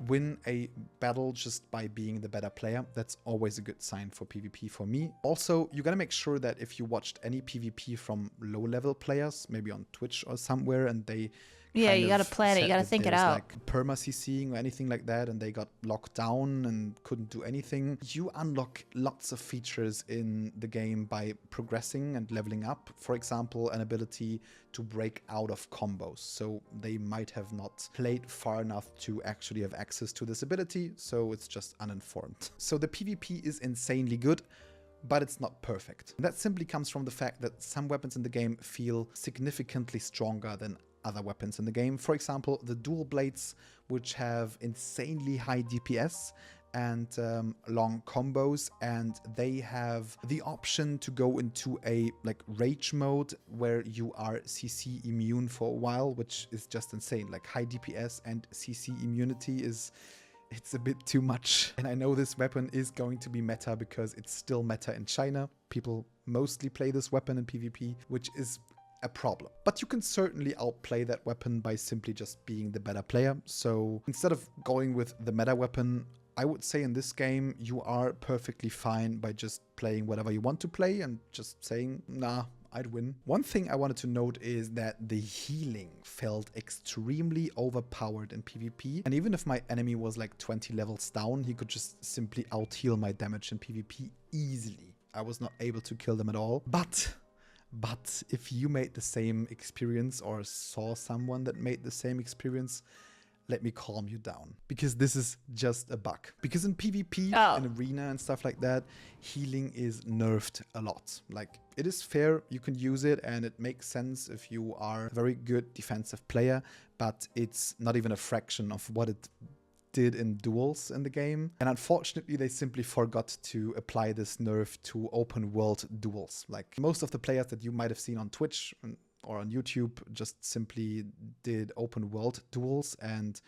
[SPEAKER 4] win a battle just by being the better player. That's always a good sign for PvP for me. Also, you gotta make sure that if you watched any PvP from low-level players, maybe on Twitch or somewhere, and they
[SPEAKER 1] Yeah,
[SPEAKER 4] kind
[SPEAKER 1] you gotta
[SPEAKER 4] of
[SPEAKER 1] plan it. You
[SPEAKER 4] said
[SPEAKER 1] gotta
[SPEAKER 4] that
[SPEAKER 1] think it
[SPEAKER 4] there's,
[SPEAKER 1] out.
[SPEAKER 4] like perma-CCing or anything like that, and they got locked down and couldn't do anything. You unlock lots of features in the game by progressing and leveling up. For example, an ability to break out of combos. So they might have not played far enough to actually have access to this ability, so it's just uninformed. So the PvP is insanely good, but it's not perfect. And that simply comes from the fact that some weapons in the game feel significantly stronger than other weapons in the game. For example, the dual blades, which have insanely high DPS and long combos, and they have the option to go into a like rage mode where you are CC immune for a while, which is just insane. Like, high DPS and CC immunity it's a bit too much. And I know this weapon is going to be meta because it's still meta in China. People mostly play this weapon in PvP, which is a problem. But you can certainly outplay that weapon by simply just being the better player. So instead of going with the meta weapon, I would say in this game, you are perfectly fine by just playing whatever you want to play and just saying, nah, I'd win. One thing I wanted to note is that the healing felt extremely overpowered in PvP. And even if my enemy was like 20 levels down, he could just simply out-heal my damage in PvP easily. I was not able to kill them at all. But if you made the same experience or saw someone that made the same experience, let me calm you down, because this is just a bug. Because in PvP, in arena and stuff like that, healing is nerfed a lot. Like, it is fair, you can use it and it makes sense if you are a very good defensive player, but it's not even a fraction of what it did in duels in the game. And unfortunately, they simply forgot to apply this nerf to open world duels. Like, most of the players that you might have seen on Twitch or on YouTube just simply did open world duels, and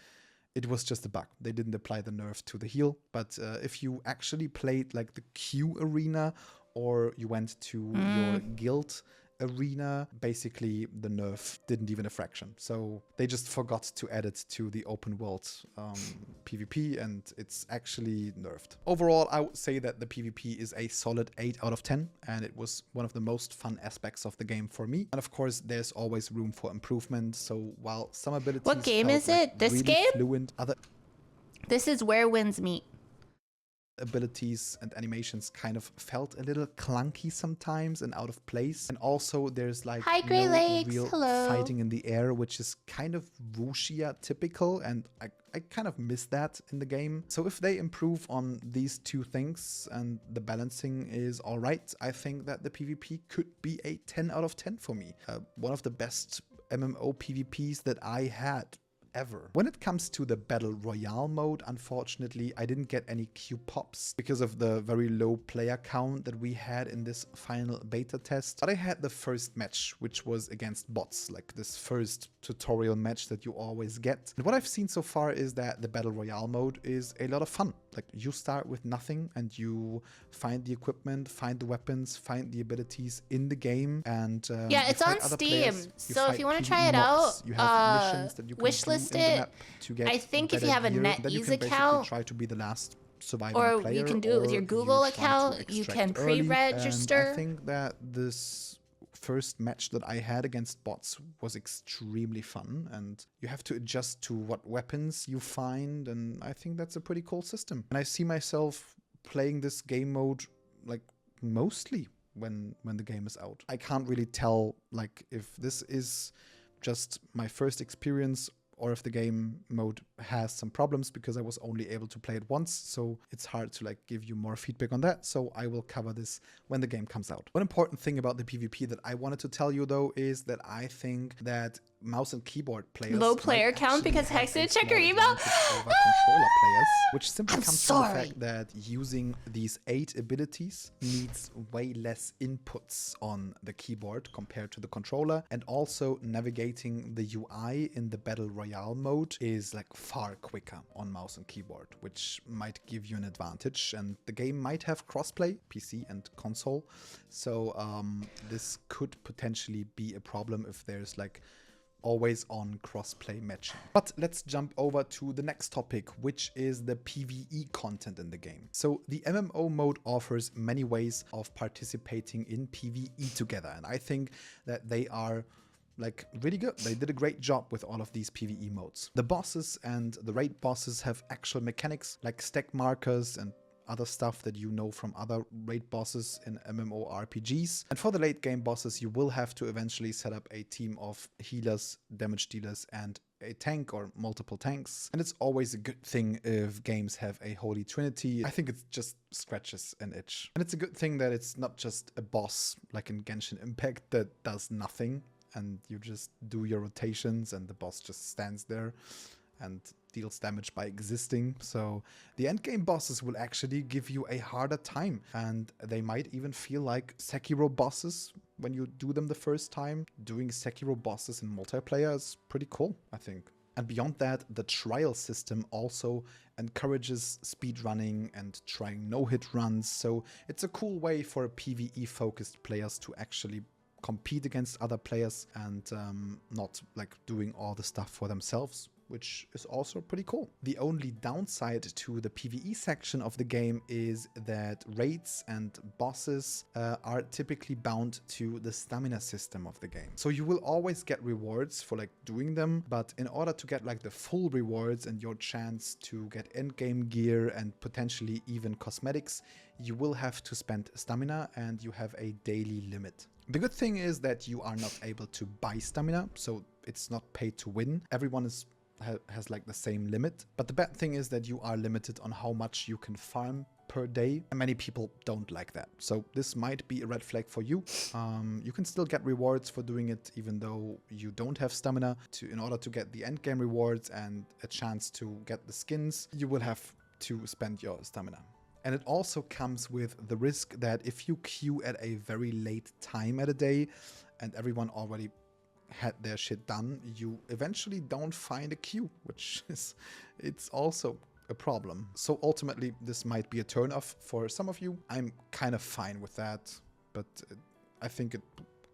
[SPEAKER 4] it was just a bug. They didn't apply the nerf to the heal. But if you actually played like the queue arena, or you went to your guild arena, basically the nerf didn't even a fraction. So they just forgot to add it to the open world PvP, and it's actually nerfed. Overall, I would say that the PvP is a solid 8 out of 10, and it was one of the most fun aspects of the game for me. And of course, there's always room for improvement. So while some abilities
[SPEAKER 1] What game
[SPEAKER 4] felt
[SPEAKER 1] is it? This
[SPEAKER 4] really
[SPEAKER 1] game?
[SPEAKER 4] fluent,
[SPEAKER 1] This is Where Winds Meet.
[SPEAKER 4] abilities and animations kind of felt a little clunky sometimes and out of place. And also there's like
[SPEAKER 1] Hi, Great
[SPEAKER 4] no
[SPEAKER 1] Lakes.
[SPEAKER 4] real
[SPEAKER 1] Hello.
[SPEAKER 4] fighting in the air, which is kind of wuxia typical, and I kind of miss that in the game. So if they improve on these two things and the balancing is all right, I think that the PvP could be a 10 out of 10 for me. One of the best MMO PvPs that I had ever. When it comes to the Battle Royale mode, unfortunately, I didn't get any queue pops because of the very low player count that we had in this final beta test. But I had the first match, which was against bots, like this first tutorial match that you always get. And what I've seen so far is that the Battle Royale mode is a lot of fun. Like, you start with nothing and you find the equipment, find the weapons, find the abilities in the game, and
[SPEAKER 1] Yeah,
[SPEAKER 4] you
[SPEAKER 1] it's
[SPEAKER 4] fight
[SPEAKER 1] on
[SPEAKER 4] other
[SPEAKER 1] Steam.
[SPEAKER 4] players,
[SPEAKER 1] So if
[SPEAKER 4] fight
[SPEAKER 1] you want to
[SPEAKER 4] PvE
[SPEAKER 1] try it
[SPEAKER 4] mobs,
[SPEAKER 1] out,
[SPEAKER 4] you have missions that you can
[SPEAKER 1] wishlist
[SPEAKER 4] do in the
[SPEAKER 1] it.
[SPEAKER 4] map to get
[SPEAKER 1] I think if you
[SPEAKER 4] better
[SPEAKER 1] have a
[SPEAKER 4] gear. Then you
[SPEAKER 1] NetEase
[SPEAKER 4] can basically
[SPEAKER 1] account,
[SPEAKER 4] try to be the last surviving
[SPEAKER 1] or
[SPEAKER 4] player,
[SPEAKER 1] you can do it with
[SPEAKER 4] or
[SPEAKER 1] your Google
[SPEAKER 4] you try to
[SPEAKER 1] account. You
[SPEAKER 4] extract
[SPEAKER 1] can
[SPEAKER 4] early.
[SPEAKER 1] pre-register.
[SPEAKER 4] And I think that this first match that I had against bots was extremely fun, and you have to adjust to what weapons you find, and I think that's a pretty cool system. And I see myself playing this game mode like mostly when the game is out. I can't really tell like if this is just my first experience or if the game mode has some problems, because I was only able to play it once, so it's hard to like give you more feedback on that. So I will cover this when the game comes out. One important thing about the PvP that I wanted to tell you though is that I think that mouse and keyboard players
[SPEAKER 1] Low player
[SPEAKER 4] might
[SPEAKER 1] count
[SPEAKER 4] actually
[SPEAKER 1] because
[SPEAKER 4] have
[SPEAKER 1] Hex
[SPEAKER 4] a
[SPEAKER 1] didn't check her
[SPEAKER 4] small
[SPEAKER 1] email.
[SPEAKER 4] advantage over controller players, which simply
[SPEAKER 1] I'm
[SPEAKER 4] comes from the
[SPEAKER 1] sorry.
[SPEAKER 4] fact that using these 8 abilities needs way less inputs on the keyboard compared to the controller, and also navigating the UI in the Battle Royale mode is like far quicker on mouse and keyboard, which might give you an advantage, and the game might have crossplay, PC and console, so this could potentially be a problem if there's like always on crossplay matching. But let's jump over to the next topic, which is the PvE content in the game. So the MMO mode offers many ways of participating in PvE together, and I think that they are like really good. They did a great job with all of these PvE modes. The bosses and the raid bosses have actual mechanics like stack markers and other stuff that you know from other raid bosses in MMORPGs. And for the late game bosses, you will have to eventually set up a team of healers, damage dealers, and a tank or multiple tanks. And it's always a good thing if games have a holy trinity. I think it just scratches an itch. And it's a good thing that it's not just a boss like in Genshin Impact that does nothing and you just do your rotations and the boss just stands there and deals damage by existing. So the endgame bosses will actually give you a harder time, and they might even feel like Sekiro bosses when you do them the first time. Doing Sekiro bosses in multiplayer is pretty cool, I think. And beyond that, the trial system also encourages speedrunning and trying no-hit runs, so it's a cool way for PvE-focused players to actually compete against other players and not like doing all the stuff for themselves, which is also pretty cool. The only downside to the PvE section of the game is that raids and bosses are typically bound to the stamina system of the game. So you will always get rewards for like doing them, but in order to get like the full rewards and your chance to get endgame gear and potentially even cosmetics, you will have to spend stamina, and you have a daily limit. The good thing is that you are not able to buy stamina, so it's not pay to win. Everyone has like the same limit. But the bad thing is that you are limited on how much you can farm per day, and many people don't like that. So this might be a red flag for you. You can still get rewards for doing it even though you don't have stamina. In order to get the end game rewards and a chance to get the skins, you will have to spend your stamina. And it also comes with the risk that if you queue at a very late time at a day and everyone already had their shit done, you eventually don't find a queue, which is, it's also a problem. So ultimately, this might be a turnoff for some of you. I'm kind of fine with that, but I think it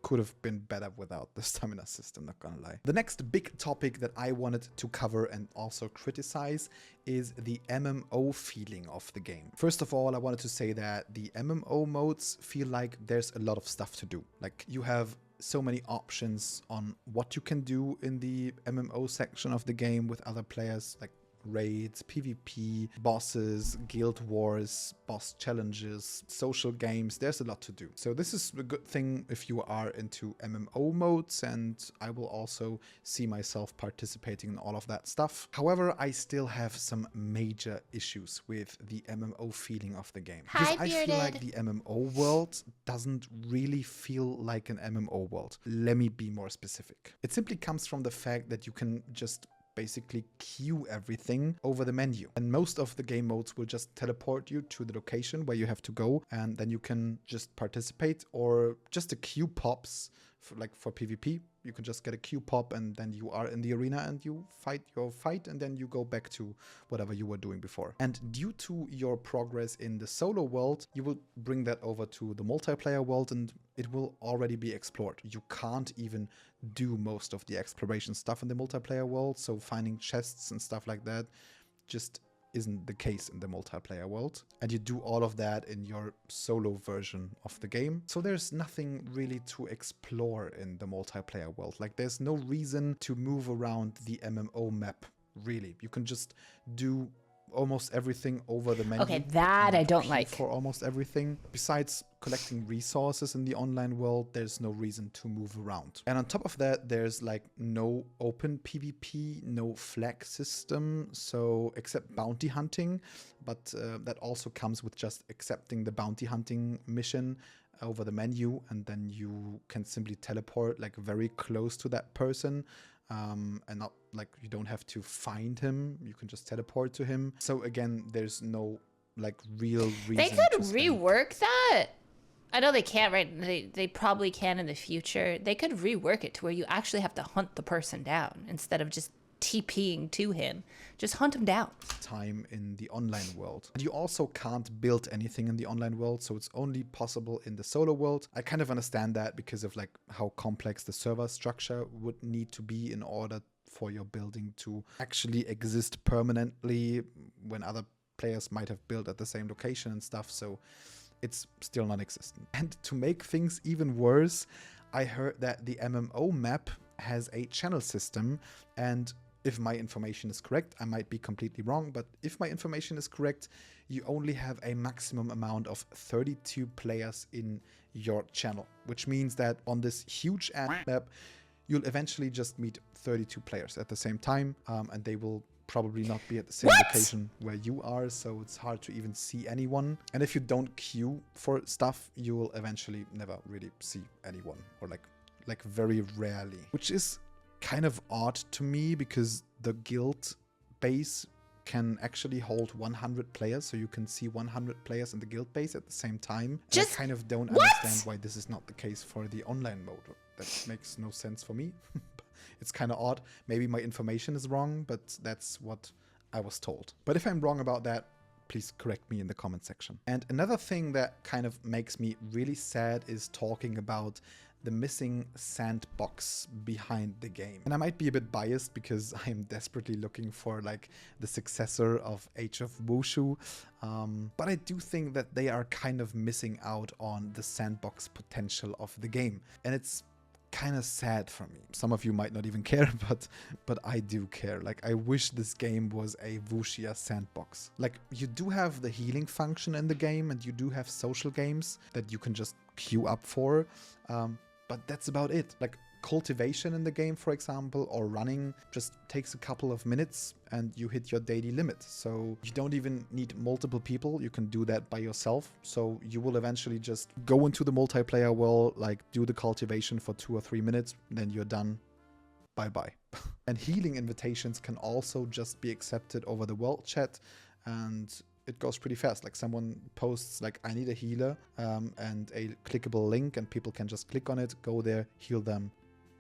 [SPEAKER 4] could have been better without the stamina system, not gonna lie. The next big topic that I wanted to cover and also criticize is the MMO feeling of the game. First of all, I wanted to say that the MMO modes feel like there's a lot of stuff to do. Like, you have so many options on what you can do in the MMO section of the game with other players, like raids, PvP, bosses, guild wars, boss challenges, social games. There's a lot to do. So this is a good thing if you are into MMO modes, and I will also see myself participating in all of that stuff. However, I still have some major issues with the MMO feeling of the game.
[SPEAKER 1] Hi,
[SPEAKER 4] Because I feel like
[SPEAKER 1] Bearded.
[SPEAKER 4] the MMO world doesn't really feel like an MMO world. Let me be more specific. It simply comes from the fact that you can just basically queue everything over the menu, and most of the game modes will just teleport you to the location where you have to go, and then you can just participate, or just a queue pops like for PvP. You can just get a queue pop, and then you are in the arena and you fight your fight, and then you go back to whatever you were doing before. And due to your progress in the solo world, you will bring that over to the multiplayer world, and it will already be explored. You can't even do most of the exploration stuff in the multiplayer world, so finding chests and stuff like that just isn't the case in the multiplayer world. And you do all of that in your solo version of the game. So there's nothing really to explore in the multiplayer world. Like, there's no reason to move around the MMO map, really. You can just do almost everything over the menu.
[SPEAKER 1] Okay, that I don't
[SPEAKER 4] queue
[SPEAKER 1] like.
[SPEAKER 4] for almost everything. Besides collecting resources in the online world, there's no reason to move around. And on top of that, there's like no open PvP, no flag system, so except bounty hunting, but that also comes with just accepting the bounty hunting mission over the menu, and then you can simply teleport like very close to that person. And not like you don't have to find him, you can just teleport to him. So again, there's no like real reason.
[SPEAKER 1] They could
[SPEAKER 4] to spend.
[SPEAKER 1] rework that. I know they can't, right? They probably can in the future. They could rework it to where you actually have to hunt the person down instead of just TPing to him. Just hunt him down.
[SPEAKER 4] Time in the online world. And you also can't build anything in the online world, so it's only possible in the solo world. I kind of understand that because of like how complex the server structure would need to be in order for your building to actually exist permanently when other players might have built at the same location and stuff. So it's still non-existent. And to make things even worse, I heard that the MMO map has a channel system, and if my information is correct, I might be completely wrong, but if my information is correct, you only have a maximum amount of 32 players in your channel, which means that on this huge map, you'll eventually just meet 32 players at the same time, and they will probably not be at the same location where you are, so it's hard to even see anyone. And if you don't queue for stuff, you will eventually never really see anyone, or like very rarely, which is kind of odd to me because the guild base can actually hold 100 players, so you can see 100 players in the guild base at the same time. And I kind of don't understand why this is not the case for the online mode. That makes no sense for me. It's kind of odd. Maybe my information is wrong, but that's what I was told. But if I'm wrong about that, please correct me in the comment section. And another thing that kind of makes me really sad is talking about the missing sandbox behind the game. And I might be a bit biased because I'm desperately looking for like the successor of Age of Wushu, but I do think that they are kind of missing out on the sandbox potential of the game. And it's kind of sad for me. Some of you might not even care, but I do care. Like, I wish this game was a Wuxia sandbox. Like, you do have the healing function in the game, and you do have social games that you can just queue up for, but that's about it. Like, cultivation in the game, for example, or running just takes a couple of minutes and you hit your daily limit. So you don't even need multiple people. You can do that by yourself. So you will eventually just go into the multiplayer world, like do the cultivation for 2 or 3 minutes, then you're done. Bye-bye. And healing invitations can also just be accepted over the world chat, and it goes pretty fast. Like, someone posts like, I need a healer, and a clickable link, and people can just click on it, go there, heal them,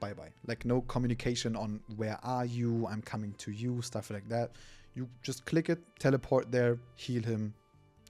[SPEAKER 4] bye-bye. Like, no communication on where are you, I'm coming to you, stuff like that. You just click it, teleport there, heal him,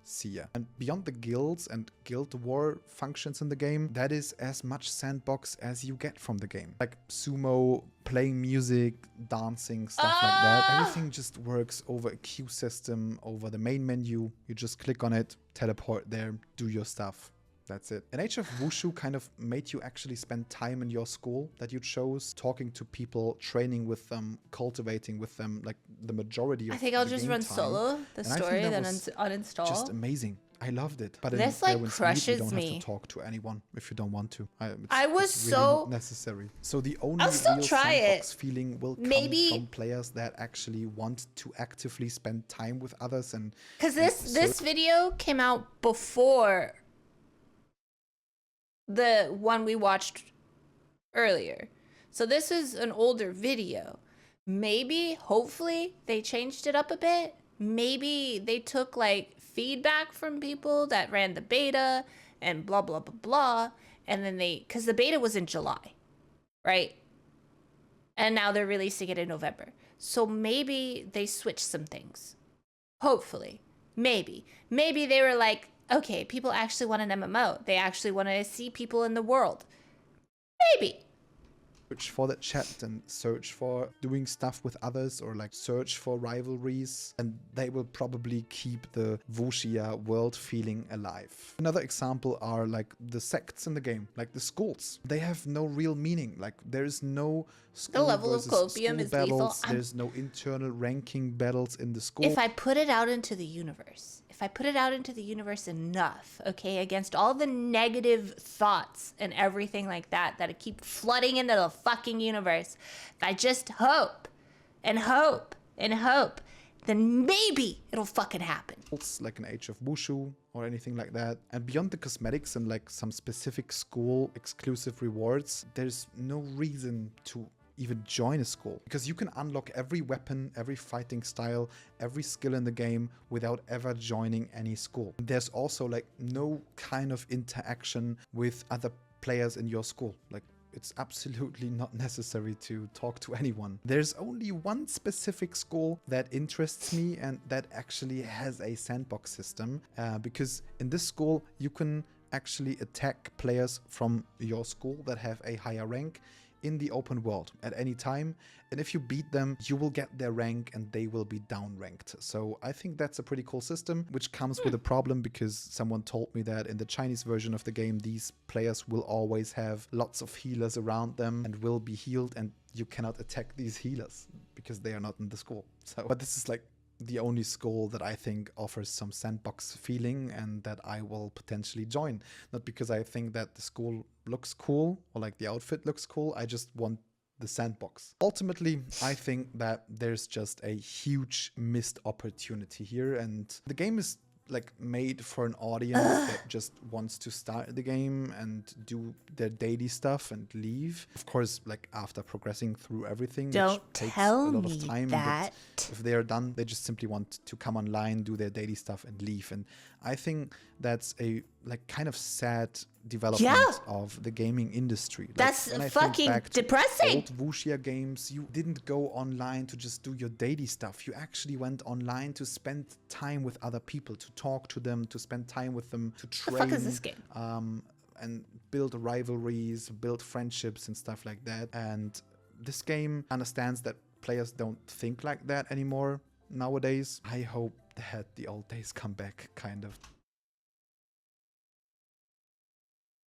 [SPEAKER 4] see ya. And beyond the guilds and guild war functions in the game, that is as much sandbox as you get from the game. Like sumo, playing music, dancing, stuff like that. Everything just works over a queue system, over the main menu. You just click on it, teleport there, do your stuff, That's it. And Age of Wushu kind of made you actually spend time in your school that you chose, talking to people, training with them, cultivating with them, like the majority of
[SPEAKER 1] I think I'll
[SPEAKER 4] the
[SPEAKER 1] just
[SPEAKER 4] game
[SPEAKER 1] run
[SPEAKER 4] time.
[SPEAKER 1] solo the
[SPEAKER 4] And I think
[SPEAKER 1] story,
[SPEAKER 4] that
[SPEAKER 1] then
[SPEAKER 4] was
[SPEAKER 1] uninstall.
[SPEAKER 4] just amazing. I loved it. But
[SPEAKER 1] This,
[SPEAKER 4] in
[SPEAKER 1] like,
[SPEAKER 4] Erwin's Meat,
[SPEAKER 1] crushes
[SPEAKER 4] you don't have
[SPEAKER 1] me.
[SPEAKER 4] to talk to anyone if you don't want to.
[SPEAKER 1] I was
[SPEAKER 4] it's really
[SPEAKER 1] so-
[SPEAKER 4] not necessary. So the only
[SPEAKER 1] I'll still
[SPEAKER 4] real
[SPEAKER 1] try
[SPEAKER 4] sandbox
[SPEAKER 1] it.
[SPEAKER 4] feeling will
[SPEAKER 1] Maybe-
[SPEAKER 4] come from players that actually want to actively spend time with others and
[SPEAKER 1] Because this video came out before the one we watched earlier. So this is an older video. Maybe, hopefully, they changed it up a bit. Maybe they took like feedback from people that ran the beta and blah, blah, blah, blah. And then because the beta was in July, right? And now they're releasing it in November. So maybe they switched some things. Hopefully. Maybe they were like, okay, people actually want an MMO. They actually want to see people in the world. Maybe.
[SPEAKER 4] search for the chat and search for doing stuff with others or like search for rivalries, and they will probably keep the Wuxia world feeling alive. Another example are like the sects in the game, like the schools. They have no real meaning. Like there is no school
[SPEAKER 1] level of
[SPEAKER 4] versus
[SPEAKER 1] copium
[SPEAKER 4] school
[SPEAKER 1] is lethal.
[SPEAKER 4] battles. There's no internal ranking battles in the school.
[SPEAKER 1] If I put it out into the universe, enough, okay, against all the negative thoughts and everything like that keep flooding into the fucking universe, if I just hope and hope and hope, then maybe it'll fucking happen.
[SPEAKER 4] Like an Age of Wushu or anything like that. And beyond the cosmetics and like some specific school exclusive rewards, there's no reason to even join a school, because you can unlock every weapon, every fighting style, every skill in the game without ever joining any school. There's also like no kind of interaction with other players in your school. Like it's absolutely not necessary to talk to anyone. There's only one specific school that interests me, and that actually has a sandbox system, because in this school you can actually attack players from your school that have a higher rank in the open world at any time, and if you beat them you will get their rank and they will be down ranked. So I think that's a pretty cool system, which comes with a problem, because someone told me that in the Chinese version of the game these players will always have lots of healers around them and will be healed, and you cannot attack these healers because they are not in the school. So but this is like the only school that I think offers some sandbox feeling and that I will potentially join. Not because I think that the school looks cool or like the outfit looks cool, I just want the sandbox. Ultimately, I think that there's just a huge missed opportunity here, and the game is like made for an audience that just wants to start the game and do their daily stuff and leave. Of course, like after progressing through everything,
[SPEAKER 1] Don't
[SPEAKER 4] which takes
[SPEAKER 1] tell
[SPEAKER 4] a lot
[SPEAKER 1] me
[SPEAKER 4] of time.
[SPEAKER 1] that.
[SPEAKER 4] But if they are done, they just simply want to come online, do their daily stuff and leave. And I think that's a like kind of sad development of the gaming industry. Like,
[SPEAKER 1] That's
[SPEAKER 4] when I think
[SPEAKER 1] fucking
[SPEAKER 4] back to
[SPEAKER 1] depressing.
[SPEAKER 4] Old Wuxia games, you didn't go online to just do your daily stuff. You actually went online to spend time with other people, to talk to them, to spend time with them, to train.
[SPEAKER 1] The fuck is this game?
[SPEAKER 4] And build rivalries, build friendships and stuff like that. And this game understands that players don't think like that anymore nowadays. I hope that the old days come back, kind of.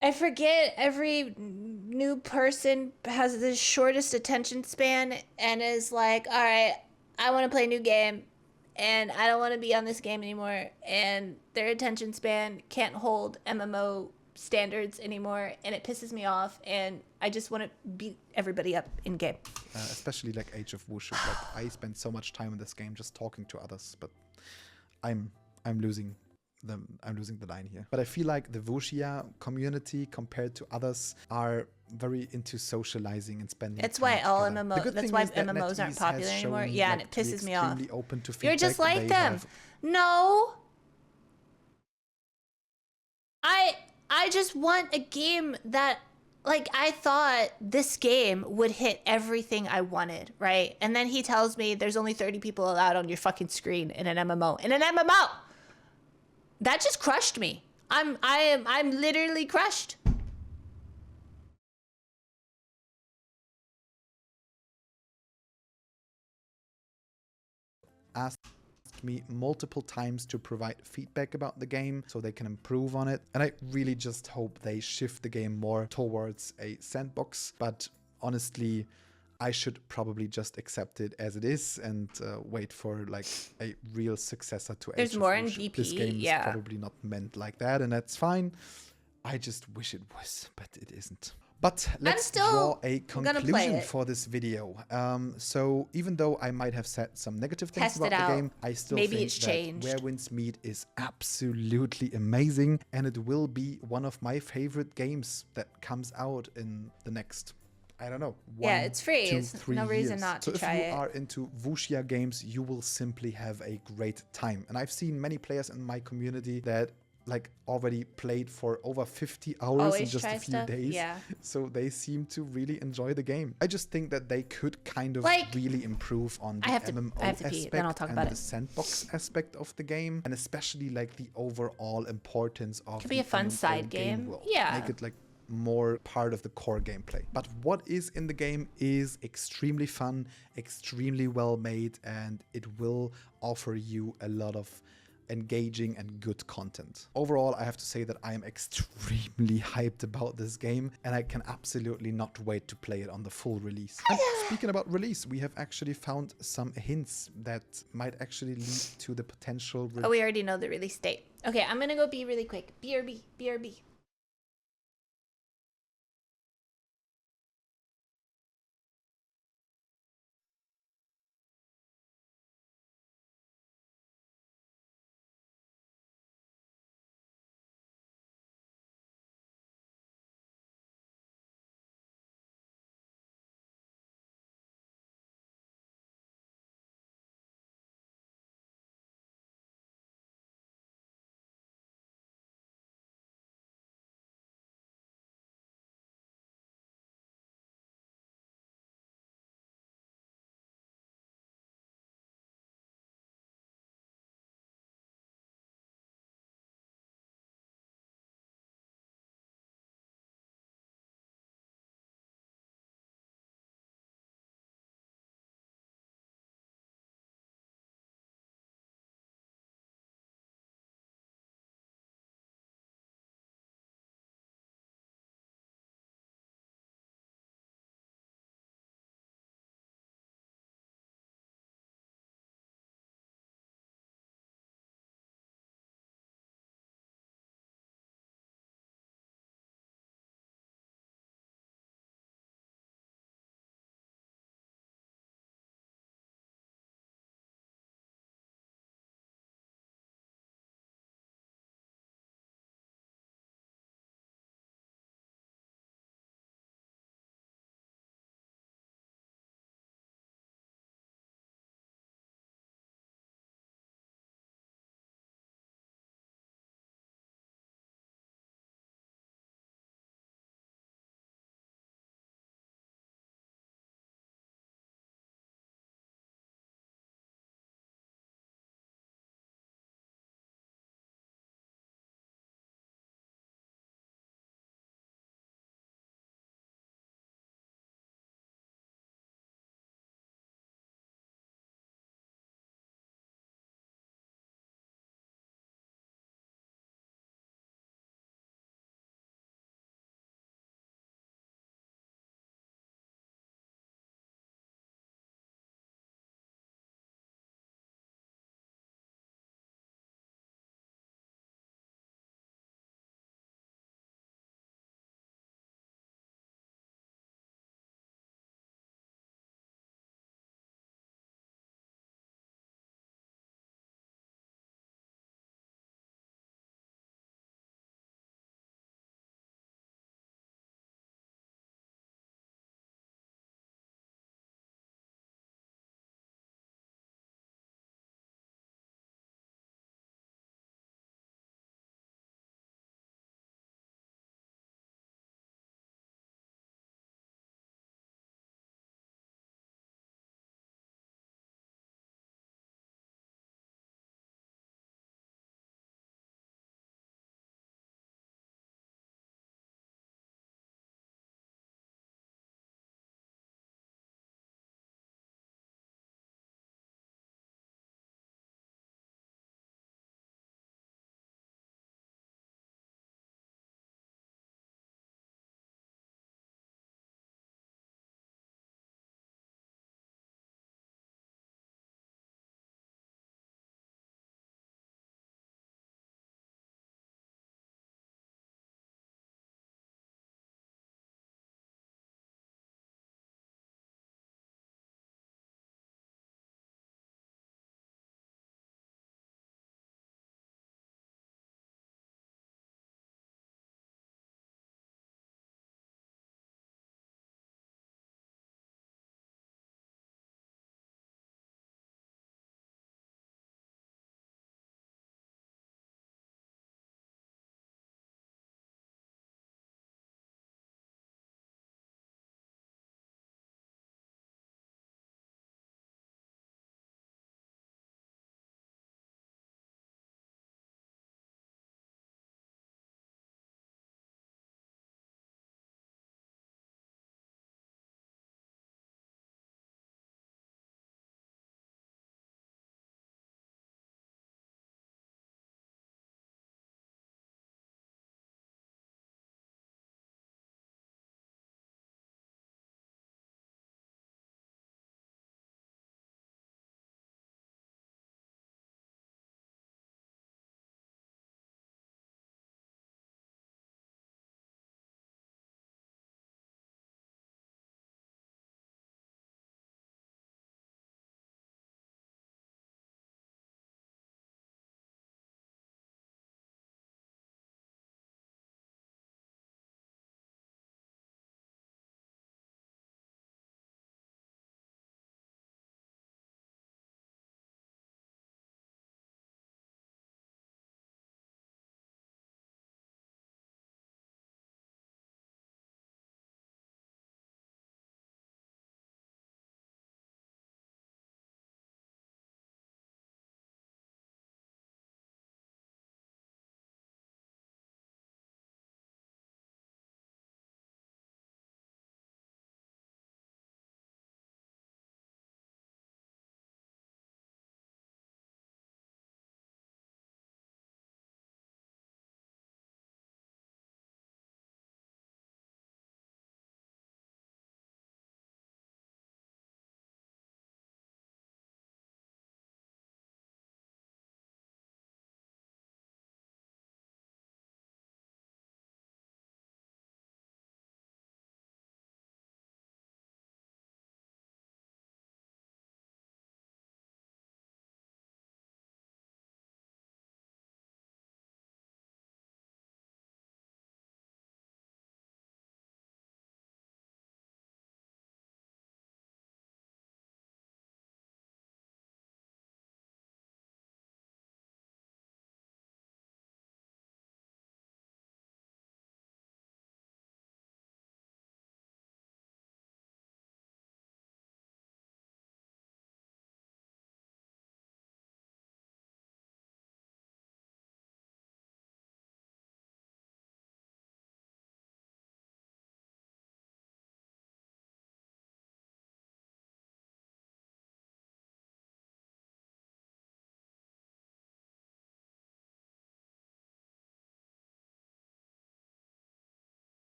[SPEAKER 1] I forget every new person has the shortest attention span and is like, all right, I want to play a new game and I don't want to be on this game anymore. And their attention span can't hold MMO standards anymore, and it pisses me off, and I just want to beat everybody up in game.
[SPEAKER 4] Especially like Age of Wushu. Like I spend so much time in this game just talking to others, but I'm losing the line here. But I feel like the Wuxia community compared to others are very into socializing and spending
[SPEAKER 1] That's
[SPEAKER 4] time
[SPEAKER 1] why all
[SPEAKER 4] together. The
[SPEAKER 1] MMO.
[SPEAKER 4] good
[SPEAKER 1] That's
[SPEAKER 4] thing
[SPEAKER 1] why
[SPEAKER 4] is that
[SPEAKER 1] MMOs aren't
[SPEAKER 4] NetEase has
[SPEAKER 1] popular anymore.
[SPEAKER 4] shown,
[SPEAKER 1] Yeah,
[SPEAKER 4] like,
[SPEAKER 1] and it
[SPEAKER 4] to be
[SPEAKER 1] pisses me off.
[SPEAKER 4] extremely open to
[SPEAKER 1] You're just
[SPEAKER 4] feedback.
[SPEAKER 1] like
[SPEAKER 4] They
[SPEAKER 1] them.
[SPEAKER 4] have
[SPEAKER 1] No. I just want a game that, like, I thought this game would hit everything I wanted, right? And then he tells me there's only 30 people allowed on your fucking screen in an MMO. In an MMO! That just crushed me. I'm literally crushed.
[SPEAKER 4] asked asked me multiple times to provide feedback about the game so they can improve on it. And I really just hope they shift the game more towards a sandbox. But honestly, I should probably just accept it as it is and wait for like a real successor to
[SPEAKER 1] There's
[SPEAKER 4] Age of
[SPEAKER 1] more in
[SPEAKER 4] Worship.
[SPEAKER 1] VP,
[SPEAKER 4] This game
[SPEAKER 1] yeah.
[SPEAKER 4] is probably not meant like that, and that's fine. I just wish it was, but it isn't. But let's
[SPEAKER 1] still
[SPEAKER 4] draw a
[SPEAKER 1] gonna play
[SPEAKER 4] conclusion
[SPEAKER 1] it.
[SPEAKER 4] for this video. So even though I might have said some negative things
[SPEAKER 1] Test it
[SPEAKER 4] about the
[SPEAKER 1] out.
[SPEAKER 4] game, I still
[SPEAKER 1] Maybe
[SPEAKER 4] think
[SPEAKER 1] it's
[SPEAKER 4] that
[SPEAKER 1] changed.
[SPEAKER 4] Where Winds Meet is absolutely amazing, and it will be one of my favorite games that comes out in the next, I don't know,
[SPEAKER 1] Yeah, it's free.
[SPEAKER 4] 2,
[SPEAKER 1] It's
[SPEAKER 4] 3
[SPEAKER 1] no reason
[SPEAKER 4] years.
[SPEAKER 1] not
[SPEAKER 4] so
[SPEAKER 1] to try
[SPEAKER 4] if
[SPEAKER 1] it.
[SPEAKER 4] you are into wuxia games, you will simply have a great time. And I've seen many players in my community that like already played for over 50 hours in
[SPEAKER 1] Always
[SPEAKER 4] just
[SPEAKER 1] try
[SPEAKER 4] a few
[SPEAKER 1] stuff,
[SPEAKER 4] days.
[SPEAKER 1] yeah.
[SPEAKER 4] So they seem to really enjoy the game. I just think that they could kind of
[SPEAKER 1] Like,
[SPEAKER 4] really improve on the
[SPEAKER 1] I have to
[SPEAKER 4] MMO
[SPEAKER 1] pee,
[SPEAKER 4] aspect
[SPEAKER 1] then I'll talk
[SPEAKER 4] and
[SPEAKER 1] about
[SPEAKER 4] the
[SPEAKER 1] it.
[SPEAKER 4] sandbox aspect of the game, and especially like the overall importance of
[SPEAKER 1] Could be
[SPEAKER 4] the
[SPEAKER 1] a fun
[SPEAKER 4] MMO
[SPEAKER 1] side game.
[SPEAKER 4] world.
[SPEAKER 1] Yeah.
[SPEAKER 4] Make it like more part of the core gameplay. But what is in the game is extremely fun, extremely well made, and it will offer you a lot of engaging and good content. Overall, I have to say that I am extremely hyped about this game, and I can absolutely not wait to play it on the full release. And speaking about release, we have actually found some hints that might actually lead to the potential
[SPEAKER 1] Oh, we already know the release date. Okay, I'm gonna go pee really quick. BRB, BRB.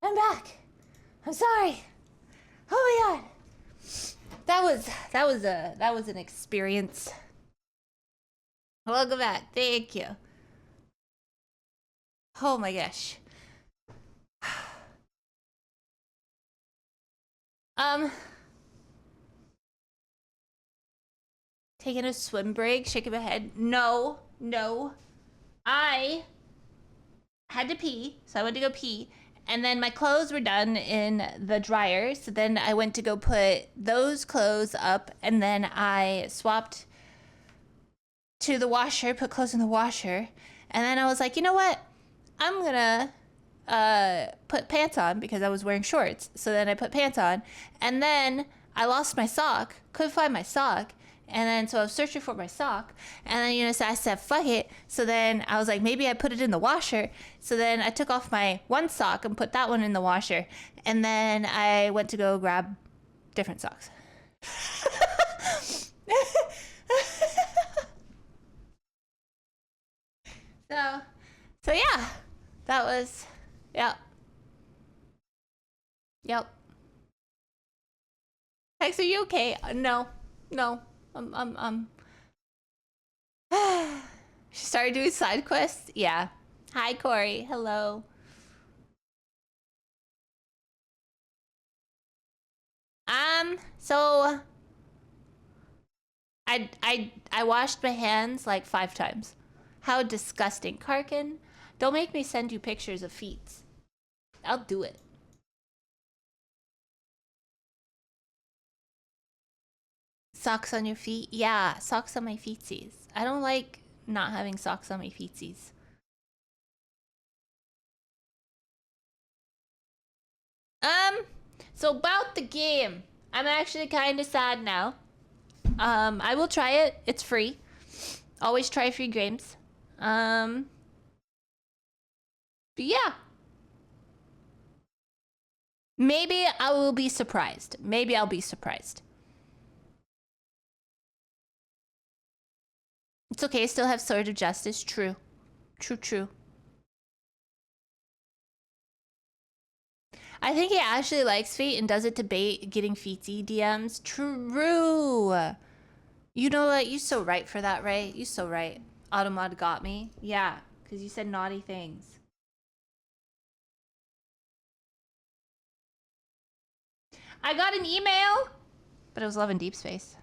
[SPEAKER 1] I'm back. I'm sorry. Oh my god. That was an experience. Welcome back. Thank you. Oh my gosh. Taking a swim break, shaking my head. No. I had to pee, so I went to go pee. And then my clothes were done in the dryer. So then I went to go put those clothes up. And then I swapped to the washer, put clothes in the washer. And then I was like, you know what? I'm gonna put pants on because I was wearing shorts. So then I put pants on. And then I lost my sock. Couldn't find my sock. And then so I was searching for my sock. And then, you know, so I said, fuck it. So then I was like, maybe I put it in the washer. So then I took off my one sock and put that one in the washer. And then I went to go grab different socks. So yeah, that was, yeah. Yep. Hex, are you okay? No. She started doing side quests? Yeah. Hi, Corey. Hello. So I washed my hands like 5 times. How disgusting. Karkin, don't make me send you pictures of feet. I'll do it. Socks on your feet? Yeah, socks on my feetsies. I don't like not having socks on my feetsies. So about the game. I'm actually kind of sad now. I will try it. It's free. Always try free games. But yeah. Maybe I will be surprised. Maybe I'll be surprised. It's okay, still have Sword of Justice. True. True. I think he actually likes feet and does it to bait getting feety DMs. True. You know what? You're so right for that, right? You're so right. Automod got me. Yeah, because you said naughty things. I got an email, but it was Love in Deep Space.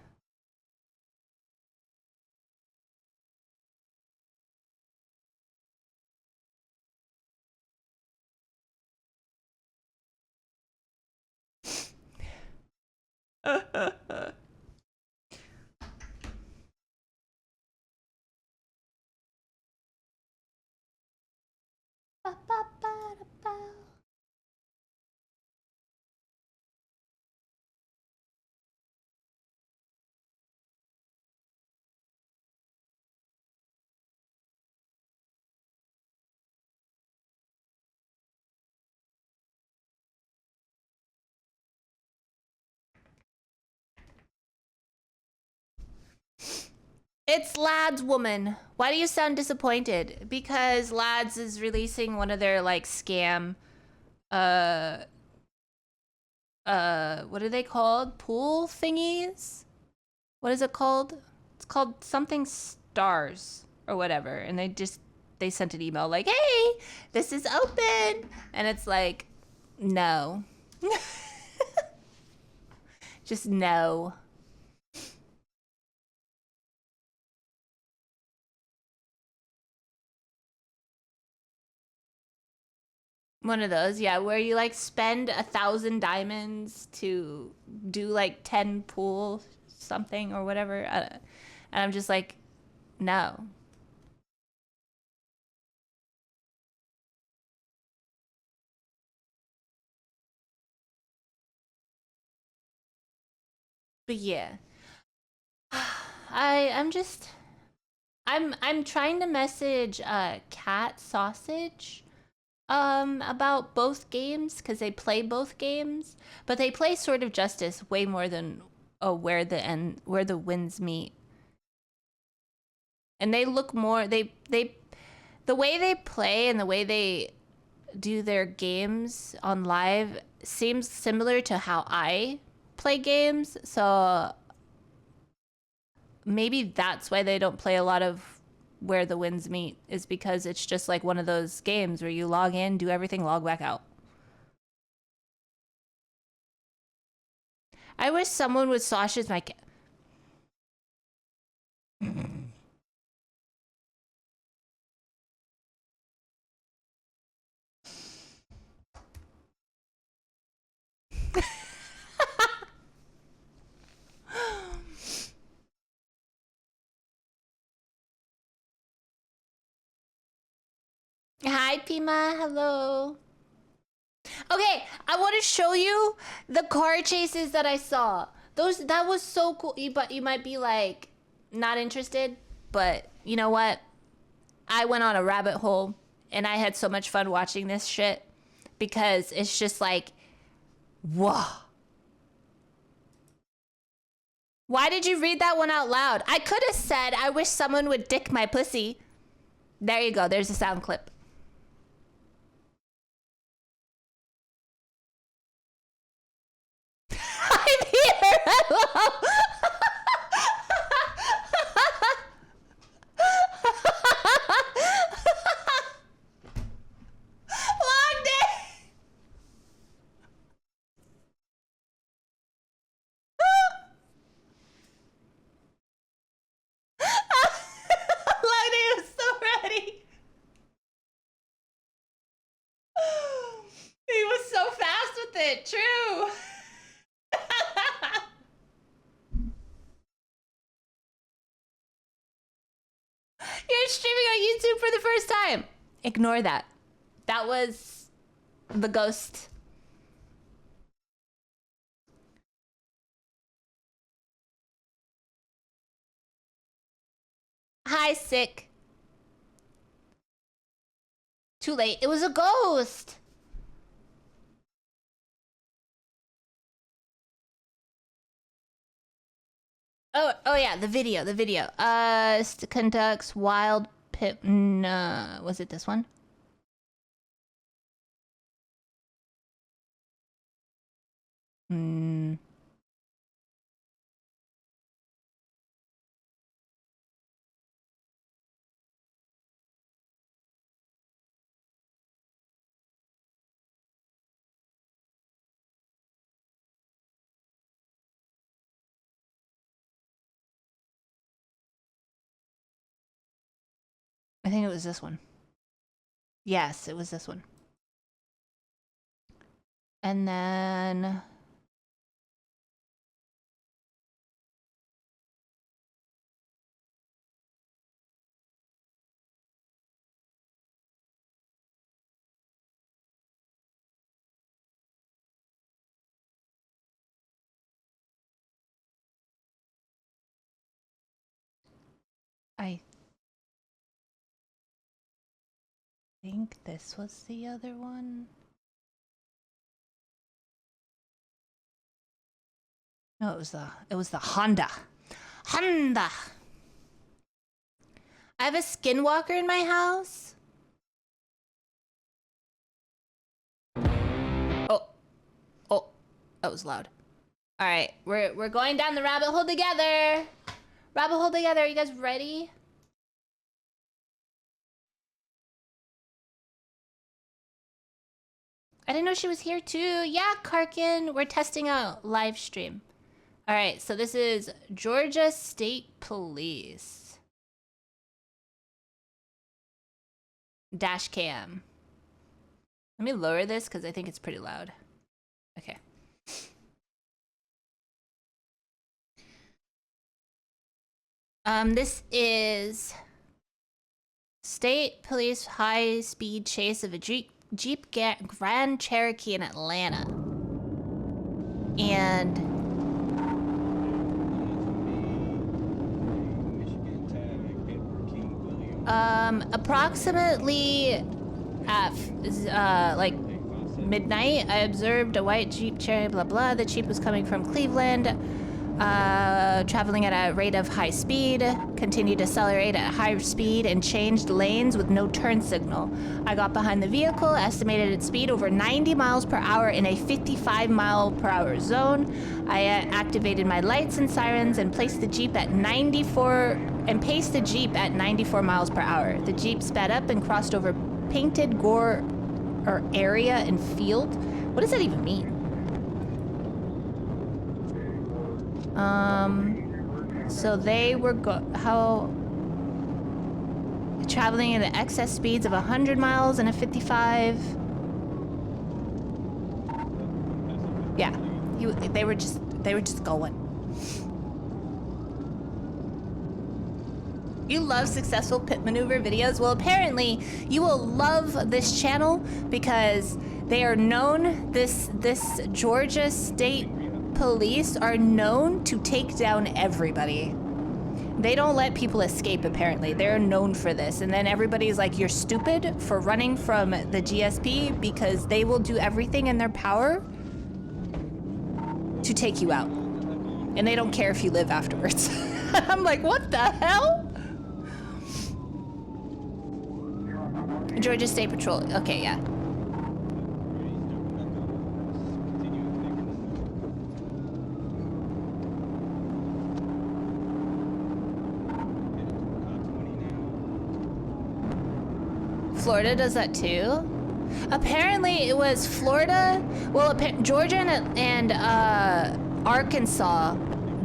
[SPEAKER 1] It's Lads Woman. Why do you sound disappointed? Because Lads is releasing one of their like scam what are they called? Pool thingies? What is it called? It's called something stars or whatever. And they sent an email like, "Hey, this is open." And it's like, no. Just no. One of those, yeah, where you like spend 1,000 diamonds to do like 10 pool something or whatever. And I'm just like, no. But yeah. I'm trying to message Cat Sausage about both games because they play both games, but they play Sword of Justice way more than where the winds meet. And they look more the way they play and the way they do their games on live seems similar to how I play games. So maybe that's why they don't play a lot of Where the Winds Meet, is because it's just like one of those games where you log in, do everything, log back out. I wish someone would sausage my cat. Hi, Pima. Hello. Okay, I want to show you the car chases that I saw. That was so cool. But you might be like not interested, but you know what? I went on a rabbit hole and I had so much fun watching this shit because it's just like, whoa. Why did you read that one out loud? I could have said, I wish someone would dick my pussy. There you go. There's a sound clip. I'm here. Hello. Long day. Long day was so ready. He was so fast with it. True. You're streaming on YouTube for the first time. Ignore that. That was the ghost. Hi, sick. Too late. It was a ghost. Oh yeah, the video. Conducts wild pip. No, was it this one? Hmm. I think it was this one. Yes, it was this one. And then... I think this was the other one. No, it was the Honda. Honda. I have a skinwalker in my house. Oh, that was loud. All right, we're going down the rabbit hole together. Rabbit hole together. Are you guys ready? I didn't know she was here too. Yeah, Karkin. We're testing out live stream. All right, so this is Georgia State Police. Dash cam. Let me lower this because I think it's pretty loud. Okay. This is State Police high-speed chase of a Jeep Grand Cherokee in Atlanta. And approximately at like midnight, I observed a white Jeep Cherokee, blah blah. The Jeep was coming from Cleveland. traveling at a rate of high speed, continued to accelerate at high speed and changed lanes with no turn signal. I got behind the vehicle, estimated its speed over 90 miles per hour in a 55 mile per hour zone. I activated my lights and sirens and placed the Jeep at 94 miles per hour. The Jeep sped up and crossed over painted gore or area and field. What does that even mean? So they were traveling at excess speeds of 100 miles and a 55. Yeah, they were just going. You love successful pit maneuver videos? Well, apparently you will love this channel because they are known, this Georgia State Police are known to take down everybody. They don't let people escape, apparently. They're known for this. And then everybody's like, you're stupid for running from the GSP because they will do everything in their power to take you out. And they don't care if you live afterwards. I'm like, what the hell? Georgia State Patrol. Okay, yeah. Florida does that too? Apparently it was Florida. Well, Georgia and Arkansas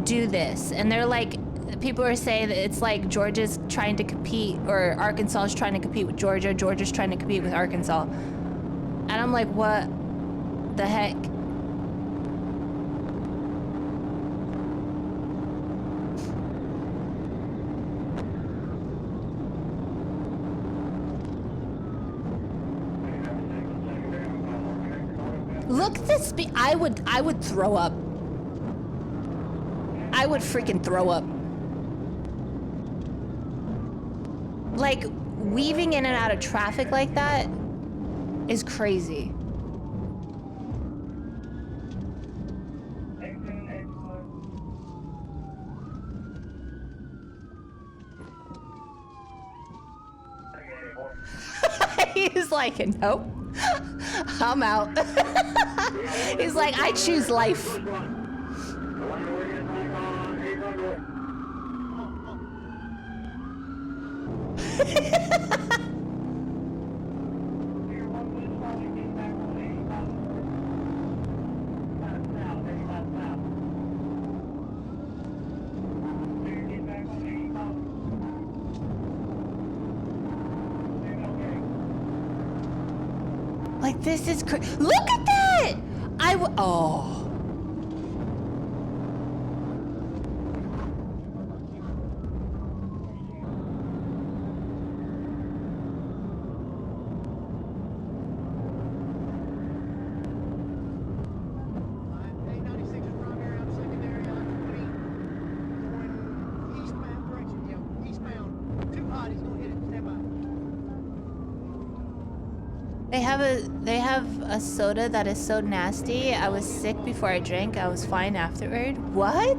[SPEAKER 1] do this. And they're like, people are saying that it's like Georgia's trying to compete, or Arkansas is trying to compete with Georgia. Georgia's trying to compete with Arkansas. And I'm like, what the heck? Look at this speed. I would throw up. I would freaking throw up. Like, weaving in and out of traffic like that is crazy. He's like, nope, I'm out. He's like, I choose life. Like, this is crazy. Look at that! Oh. They have a soda that is so nasty. I was sick before I drank. I was fine afterward. What?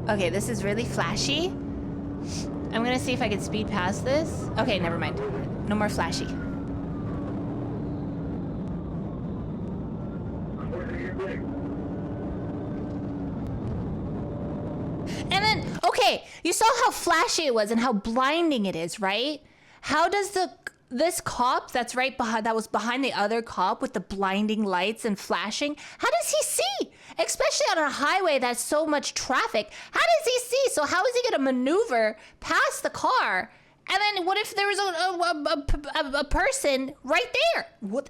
[SPEAKER 1] Okay, this is really flashy. I'm gonna see if I can speed past this. Okay, never mind. No more flashy. And then, okay, you saw how flashy it was and how blinding it is, right? How does this cop that's right behind, that was behind the other cop with the blinding lights and flashing, how does he see? Especially on a highway that's so much traffic. How does he see? So how is he gonna maneuver past the car? And then what if there was a person right there? What?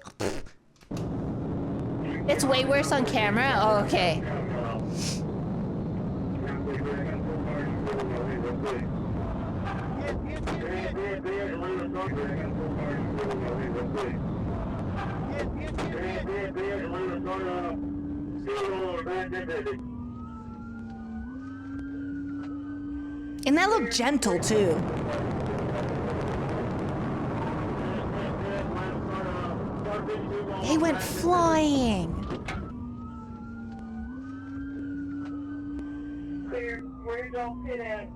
[SPEAKER 1] It's way worse on camera? Oh, okay. And that looked gentle too. He went flying.
[SPEAKER 6] don't sit at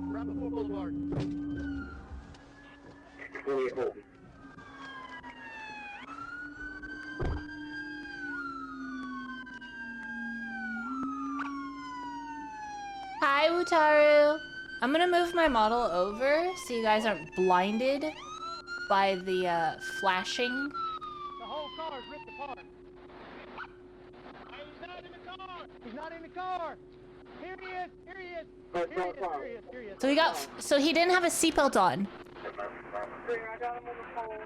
[SPEAKER 3] Rappaport Boulevard.
[SPEAKER 6] 28 Holden.
[SPEAKER 1] Hi, Wutaru. I'm gonna move my model over so you guys aren't blinded by the flashing.
[SPEAKER 3] The whole car is ripped apart. He's not in the car. He's not in the car. Here he is. Here he is. Here he is. Here he is. Here he is.
[SPEAKER 1] So he didn't have a seatbelt on.
[SPEAKER 6] I got him on the phone.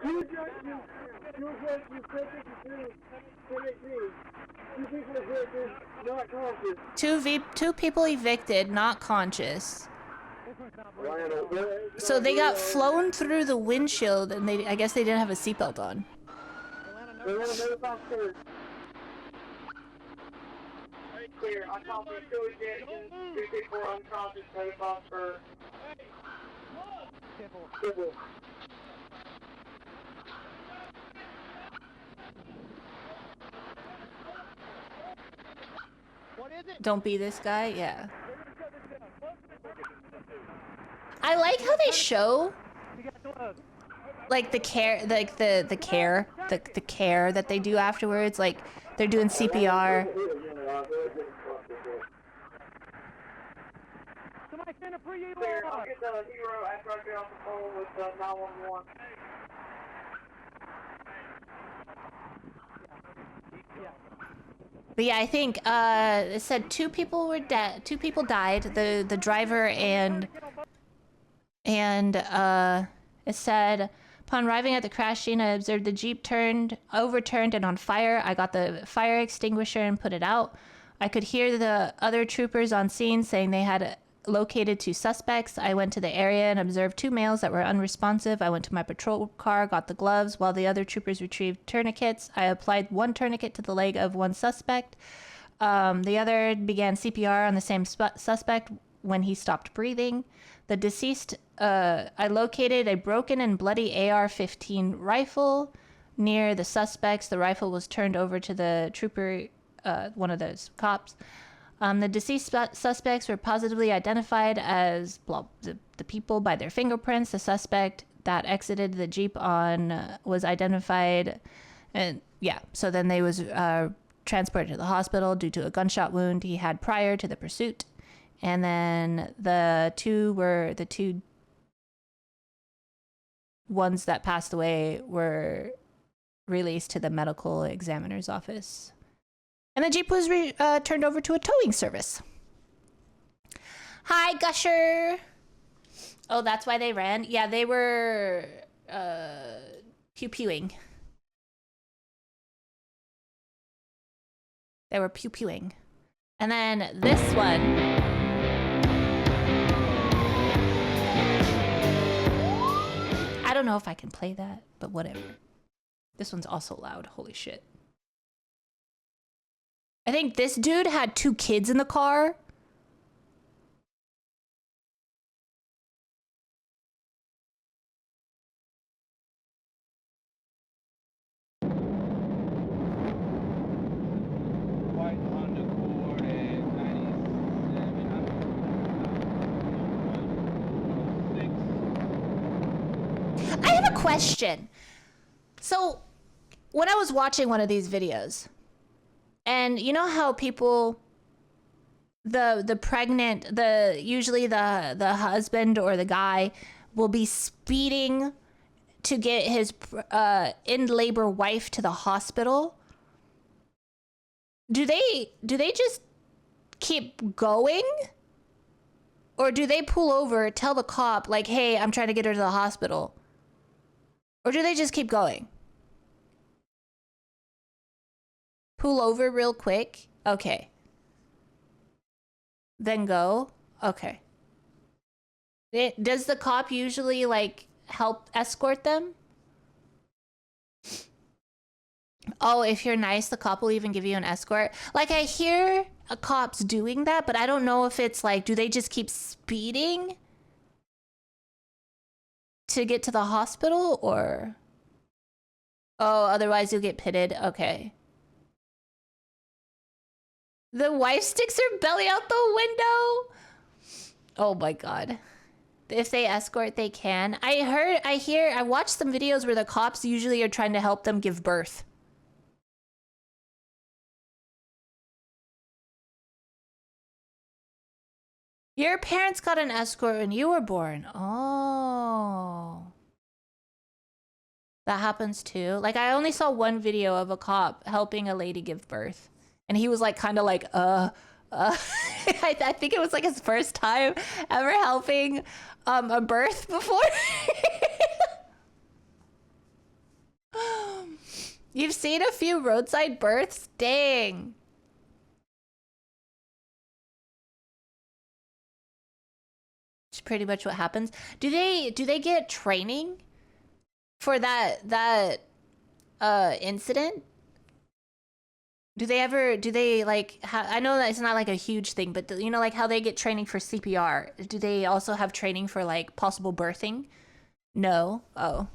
[SPEAKER 6] You said you said two people evicted, not conscious.
[SPEAKER 1] Two people evicted, not conscious. So they got flown through the windshield, and I guess they didn't have a seatbelt on.
[SPEAKER 6] Clear. I copy two ejections, two people unconscious, paid off for civil.
[SPEAKER 3] What is it?
[SPEAKER 1] Don't be this guy, yeah. I like how they show like the care, like the care that they do afterwards. Like they're doing CPR.
[SPEAKER 3] Somebody send a pre-E
[SPEAKER 6] Clear. I'll get the hero after I get off the phone with 911.
[SPEAKER 1] But yeah, I think it said two people were dead. Two people died. The driver and it said upon arriving at the crash scene, I observed the Jeep overturned and on fire. I got the fire extinguisher and put it out. I could hear the other troopers on scene saying they had located two suspects. I went to the area and observed two males that were unresponsive. I went to my patrol car, got the gloves, while the other troopers retrieved tourniquets. I applied one tourniquet to the leg of one suspect. The other began CPR on the same suspect when he stopped breathing. The deceased, I located a broken and bloody AR-15 rifle near the suspects. The rifle was turned over to the trooper, one of those cops. The deceased suspects were positively identified as the people by their fingerprints. The suspect that exited the Jeep was identified, and yeah, so then they was transported to the hospital due to a gunshot wound he had prior to the pursuit. And then the two ones that passed away were released to the medical examiner's office. And the Jeep was turned over to a towing service. Hi, Gusher. Oh, that's why they ran? Yeah, they were pew-pewing. They were pew-pewing. And then this one. I don't know if I can play that, but whatever. This one's also loud. Holy shit. I think this dude had two kids in the car.
[SPEAKER 7] White Honda Accord at 97.
[SPEAKER 1] I have a question. So, when I was watching one of these videos, and you know how people, usually the husband or the guy will be speeding to get his in labor wife to the hospital. Do they just keep going? Or do they pull over, tell the cop like, "Hey, I'm trying to get her to the hospital"? Or do they just keep going? Pull over real quick. Okay. Then go. Okay. Does the cop usually like help escort them? Oh, if you're nice, the cop will even give you an escort. Like I hear cops doing that, but I don't know if it's like, do they just keep speeding to get to the hospital, or Oh, otherwise you'll get pitted. Okay. The wife sticks her belly out the window. Oh my god. If they escort, they can. I watched some videos where the cops usually are trying to help them give birth. Your parents got an escort when you were born. Oh. That happens too. Like, I only saw one video of a cop helping a lady give birth. And he was like, kind of like, I think it was like his first time ever helping a birth before. You've seen a few roadside births? Dang. It's pretty much what happens. Do they get training for that incident? Do they like, I know that it's not like a huge thing, but you know, like how they get training for CPR, do they also have training for like possible birthing? No? Oh.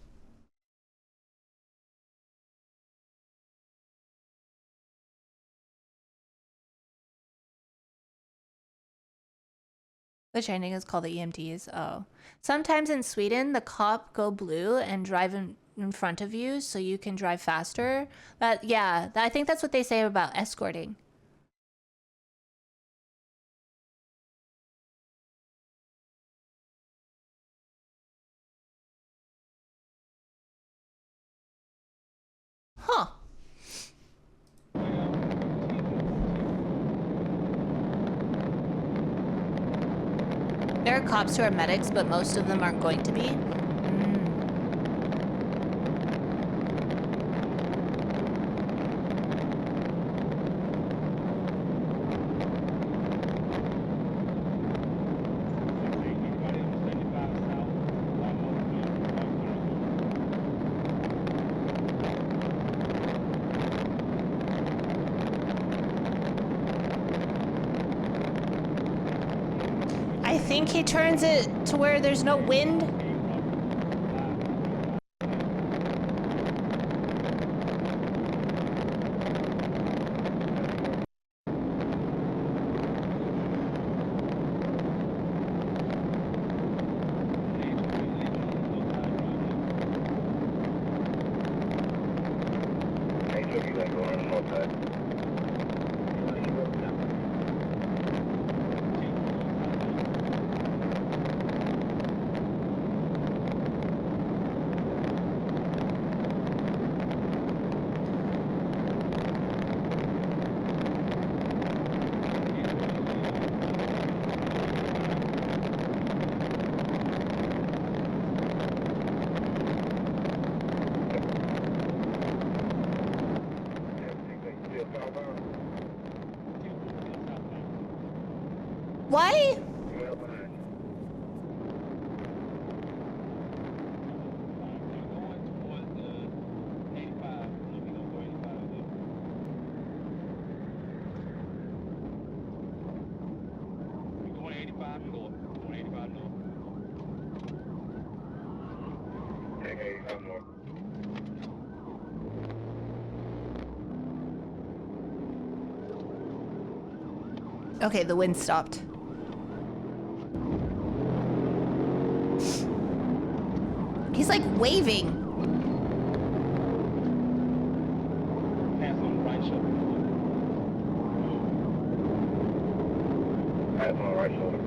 [SPEAKER 1] The training is called the EMTs. Oh. Sometimes in Sweden, the cop go blue and drive in front of you so you can drive faster. Yeah, I think that's what they say about escorting. Huh. There are cops who are medics, but most of them aren't going to be. I think he turns it to where there's no wind. Why? Okay, the wind stopped. He's like waving.
[SPEAKER 7] Hands on the right shoulder. Hands on the right shoulder.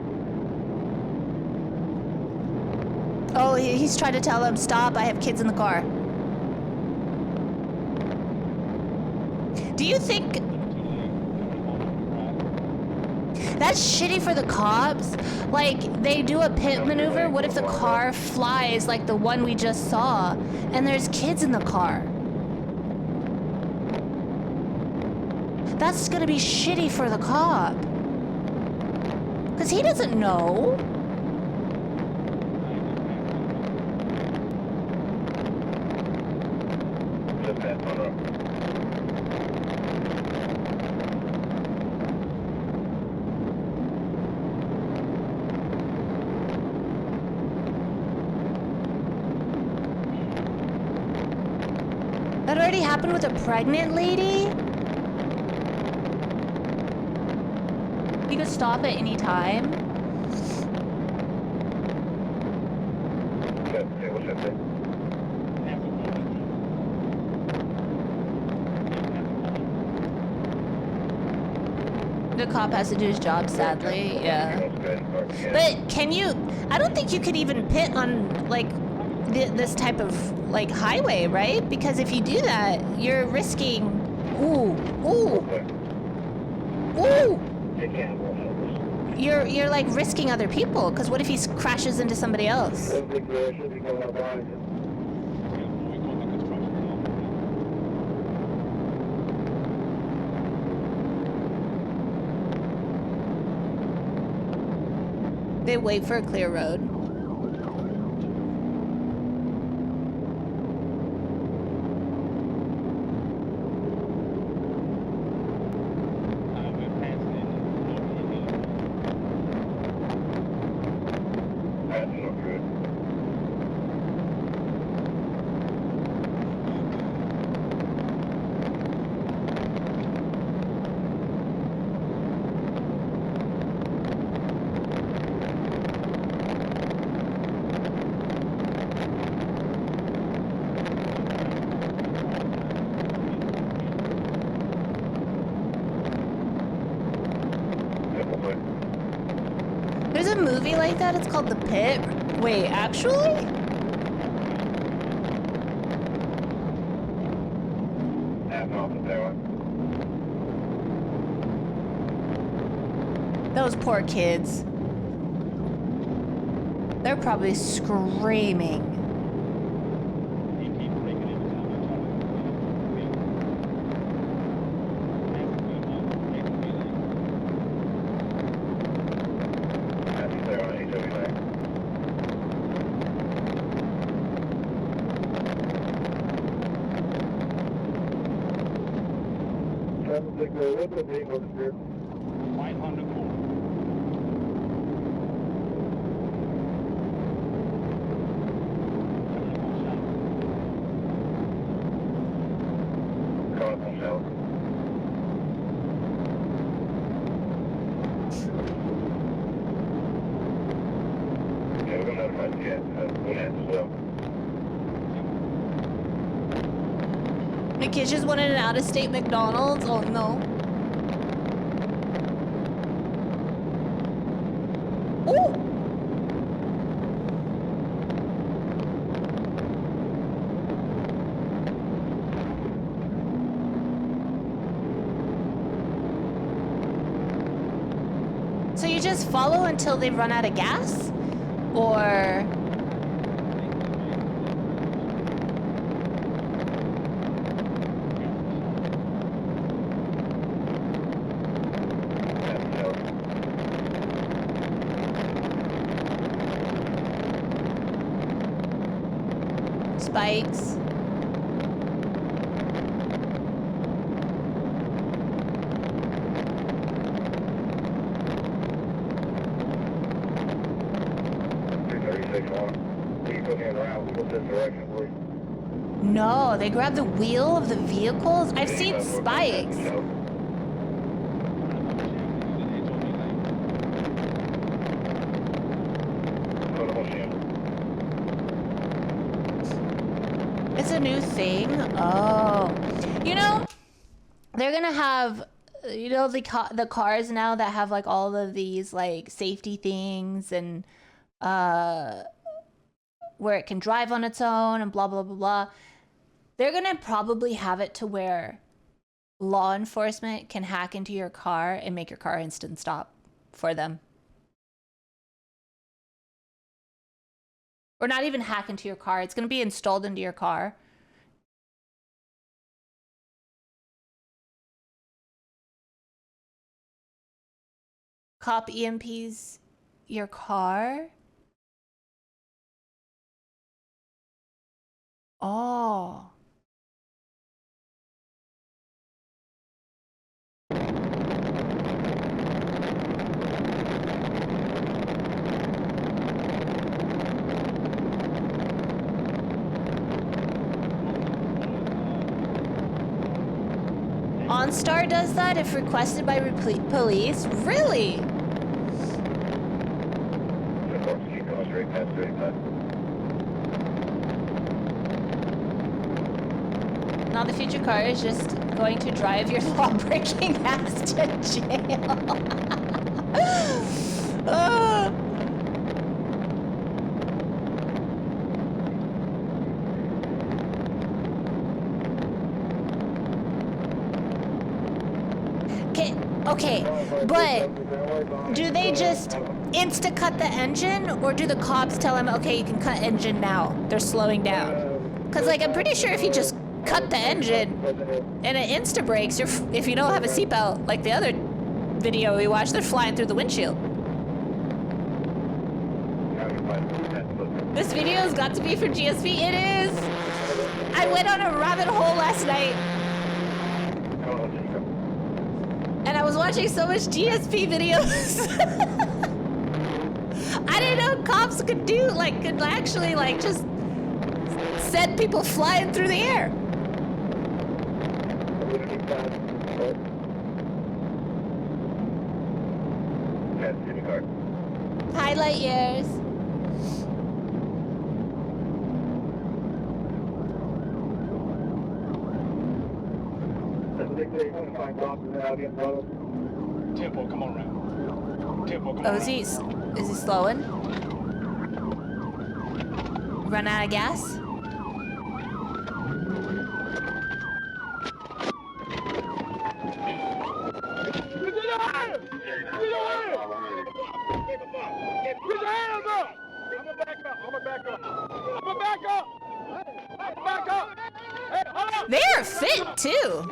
[SPEAKER 1] Oh, he's trying to tell him, stop, I have kids in the car. Do you think... That's shitty for the cops. Like, they do a pit maneuver. What if the car flies like the one we just saw and there's kids in the car? That's gonna be shitty for the cop. Because he doesn't know. That already happened with a pregnant lady? You could stop at any time. The cop has to do his job, sadly. Yeah. But can you? I don't think you could even pit on like this type of like highway, right? Because if you do that, you're risking. Ooh. You're like risking other people. Because what if he crashes into somebody else? They wait for a clear road. There's a movie like that, it's called The Pit. Wait, actually? Those poor kids. They're probably screaming. The kids just wanted an out-of-state McDonald's? Oh no. Ooh! So you just follow until they run out of gas? Or... spikes. No, they grab the wheel of the vehicles? I've seen spikes. It's a new thing? Oh. You know, they're gonna have, you know, the cars now that have like all of these like safety things and where it can drive on its own and blah, blah, blah, blah. They're gonna probably have it to where law enforcement can hack into your car and make your car instant stop for them. Or not even hack into your car. It's gonna be installed into your car. Cop EMPs your car? Oh. OnStar does that if requested by police? Really?
[SPEAKER 7] Keep going straight past, straight past.
[SPEAKER 1] Now the future car is just going to drive your law-breaking ass to jail. Ah. Okay, but do they just insta-cut the engine, or do the cops tell him, okay, you can cut engine now, they're slowing down? Because, like, I'm pretty sure if you just cut the engine and it insta-brakes, if you don't have a seatbelt, like the other video we watched, they're flying through the windshield. This video's got to be for GSP. It is! I went on a rabbit hole last night. And I was watching so much GSP videos. I didn't know cops could could actually, like, just send people flying through the air. Highlight years.
[SPEAKER 7] Tempo, come on around. Tempo, come on
[SPEAKER 1] Oh, is he slowing? Run out of gas? They are fit too.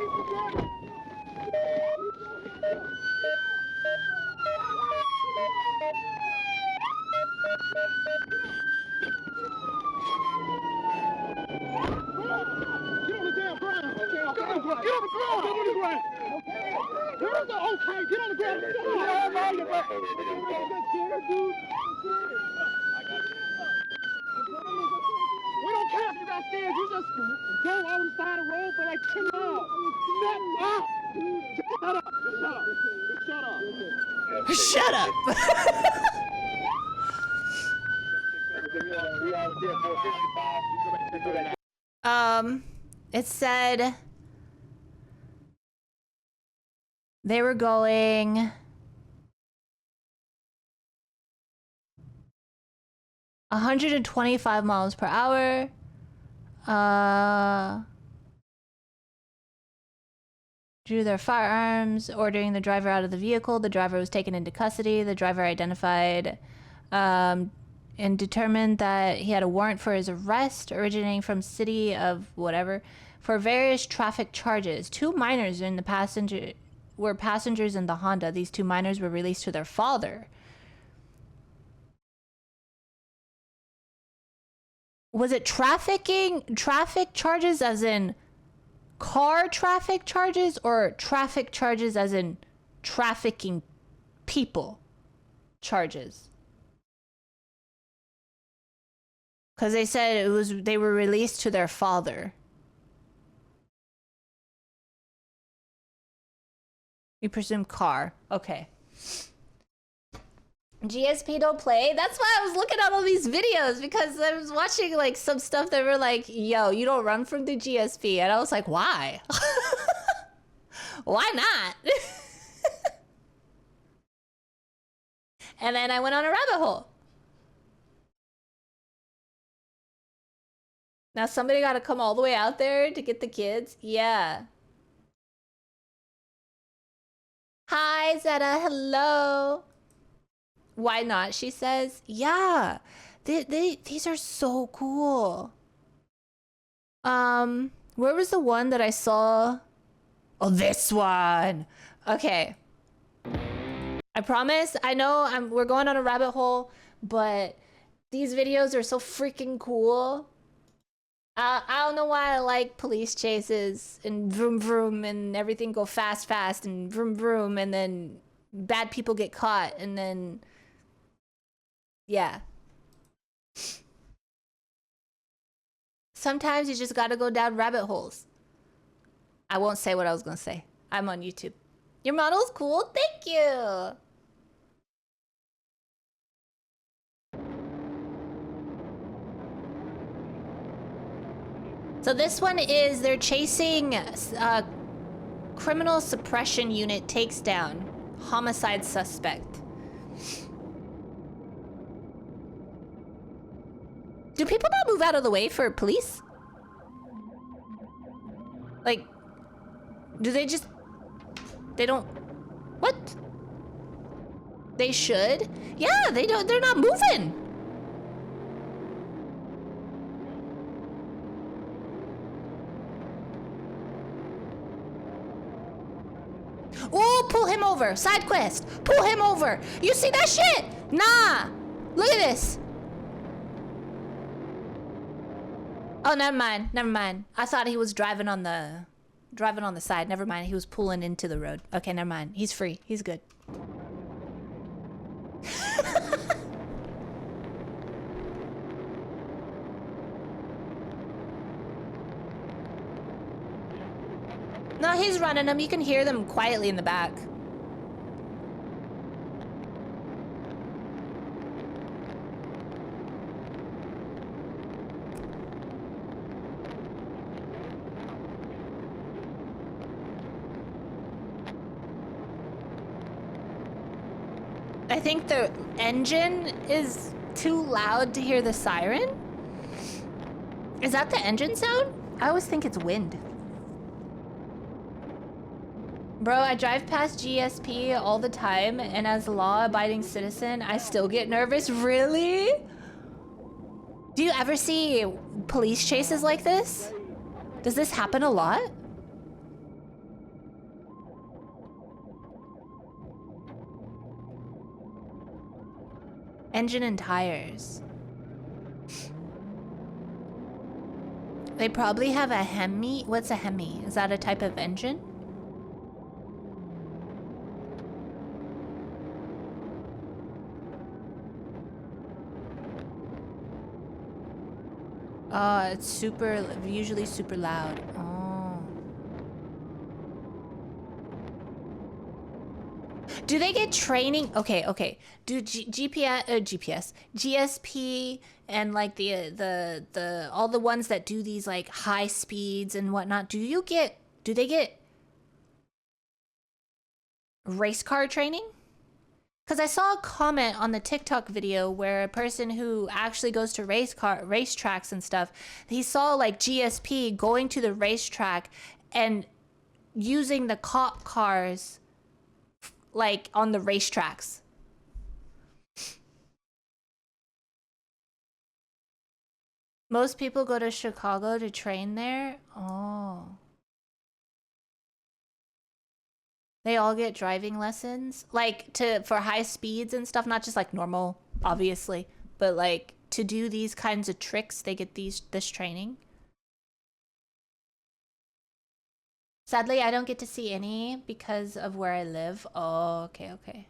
[SPEAKER 6] We don't care if you got stairs. You just go on the side of the road for like 10 miles. Shut up! Shut up! Shut up! Shut up!
[SPEAKER 1] It said they were going 125 miles per hour. Drew their firearms, ordering the driver out of the vehicle. The driver was taken into custody. The driver identified and determined that he had a warrant for his arrest originating from city of whatever for various traffic charges. 2 minors were passengers in the Honda. These 2 minors were released to their father. Was it traffic charges as in car traffic charges, or traffic charges as in trafficking people charges? Because they said they were released to their father. You presume car. Okay. GSP don't play. That's why I was looking at all these videos, because I was watching like some stuff that were like, yo, you don't run from the GSP. And I was like, why? Why not? And then I went on a rabbit hole. Now somebody got to come all the way out there to get the kids. Yeah. Hi, Zeta. Hello. Why not? She says, yeah, these are so cool. Where was the one that I saw? Oh, this one. Okay. I promise. I know we're going on a rabbit hole, but these videos are so freaking cool. I don't know why I like police chases and vroom vroom and everything go fast and vroom vroom, and then bad people get caught, and then yeah. Sometimes you just gotta go down rabbit holes. I won't say what I was gonna say. I'm on YouTube. Your model's cool. Thank you. So this one is they're chasing criminal suppression unit takes down homicide suspect. Do people not move out of the way for police? Like, do they just... They don't... What? They should? Yeah, they don't... They're not moving. Oh, pull him over. Side quest. Pull him over. You see that shit? Nah. Look at this. Oh, never mind. Never mind. I thought he was driving on the side. Never mind. He was pulling into the road. Okay, never mind. He's free. He's good. No, he's running them. You can hear them quietly in the back. I think the engine is too loud to hear the siren. Is that the engine sound? I always think it's wind. Bro, I drive past GSP all the time, and as a law-abiding citizen, I still get nervous. Really? Do you ever see police chases like this? Does this happen a lot? Engine and tires. They probably have a Hemi. What's a Hemi? Is that a type of engine? It's usually super loud. Oh. Do they get training? Okay. Do GSP and like the all the ones that do these like high speeds and whatnot, do they get race car training? Because I saw a comment on the TikTok video where a person who actually goes to racetracks and stuff, he saw like GSP going to the racetrack and using the cop cars like on the racetracks. Most people go to Chicago to train there. Oh. They all get driving lessons, like for high speeds and stuff, not just like normal, obviously, but like to do these kinds of tricks, they get this training. Sadly, I don't get to see any because of where I live. Oh, okay.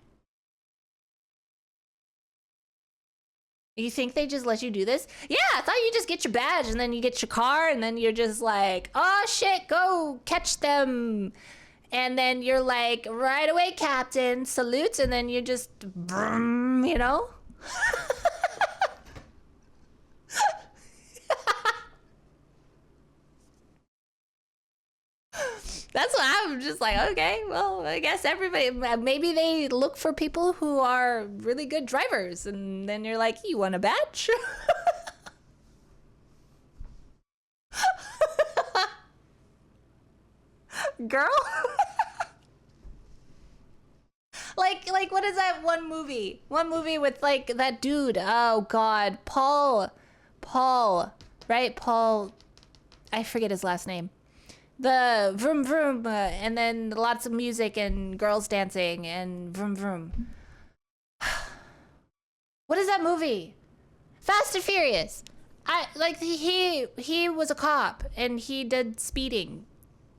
[SPEAKER 1] You think they just let you do this? Yeah, I thought you just get your badge and then you get your car and then you're just like, oh shit, go catch them. And then you're like, right away, Captain, salutes, and then you just, brum, you know? That's what I'm just like, okay, well, I guess everybody, maybe they look for people who are really good drivers, and then you're like, you want a badge? Girl? like what is that one movie with like that dude, oh god, Paul, right? Paul, I forget his last name. The vroom vroom, and then lots of music and girls dancing and vroom vroom. What is that movie? Fast and Furious. He was a cop and he did speeding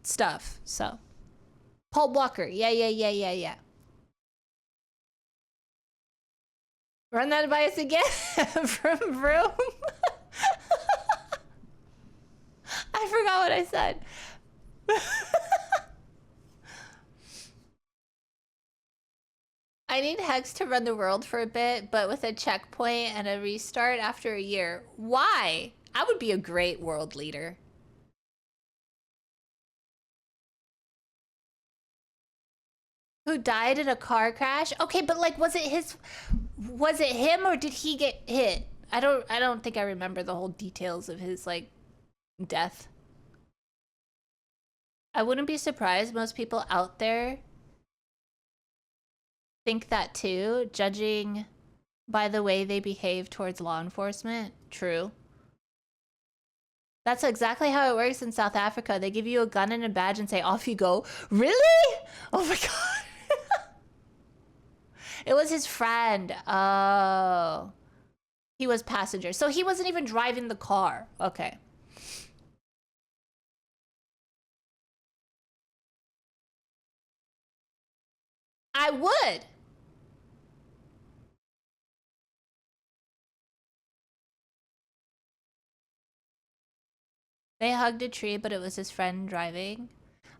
[SPEAKER 1] stuff. So Paul Walker, yeah. Run that by us again. Vroom vroom. I forgot what I said. I need Hex to run the world for a bit, but with a checkpoint and a restart after a year. Why? I would be a great world leader. Who died in a car crash? Okay, but like, was it him or did he get hit? I don't think I remember the whole details of his like death. I wouldn't be surprised. Most people out there think that too, judging by the way they behave towards law enforcement. True. That's exactly how it works in South Africa. They give you a gun and a badge and say, off you go. Really? Oh my god. It was his friend. Oh. He was passenger. So he wasn't even driving the car. Okay. I would. They hugged a tree, but it was his friend driving.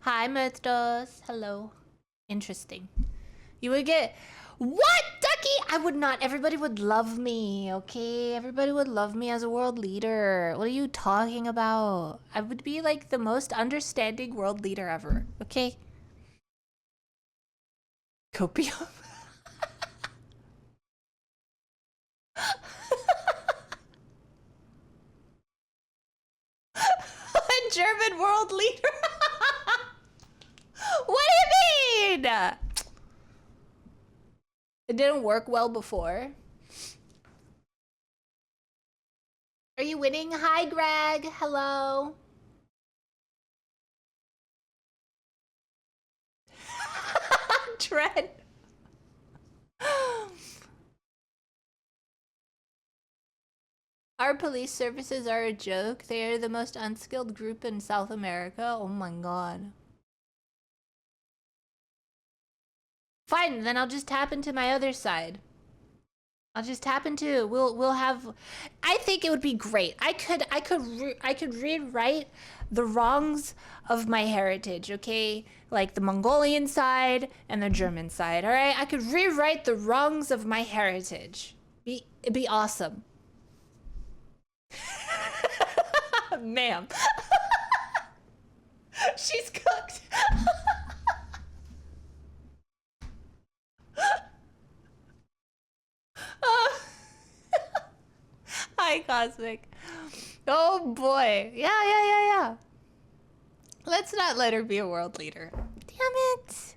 [SPEAKER 1] Hi, Mirthdos. Hello. Interesting. You would get... What, Ducky? I would not. Everybody would love me, okay? Everybody would love me as a world leader. What are you talking about? I would be like the most understanding world leader ever, okay? Copium. A German world leader. What do you mean? It didn't work well before. Are you winning? Hi, Greg. Hello. Trent. Our police services are a joke. They are the most unskilled group in South America. Oh my god. Fine, then I'll just tap into my other side. I'll just tap into. We'll have. I think it would be great. I could rewrite the wrongs of my heritage. Okay, like the Mongolian side and the German side. All right, I could rewrite the wrongs of my heritage. It'd be awesome. Ma'am. She's cooked. Hi, Cosmic. Oh boy. Yeah. Let's not let her be a world leader. Damn it.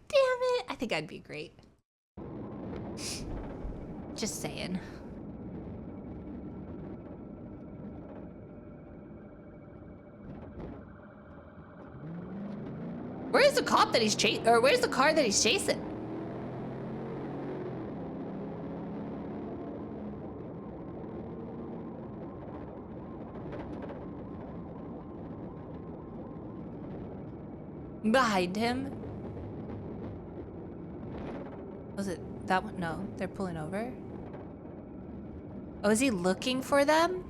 [SPEAKER 1] Damn it. I think I'd be great. Just saying. Where's the cop that he's chasing? Or where's the car that he's chasing? Behind him? Was it that one? No, they're pulling over. Oh, is he looking for them?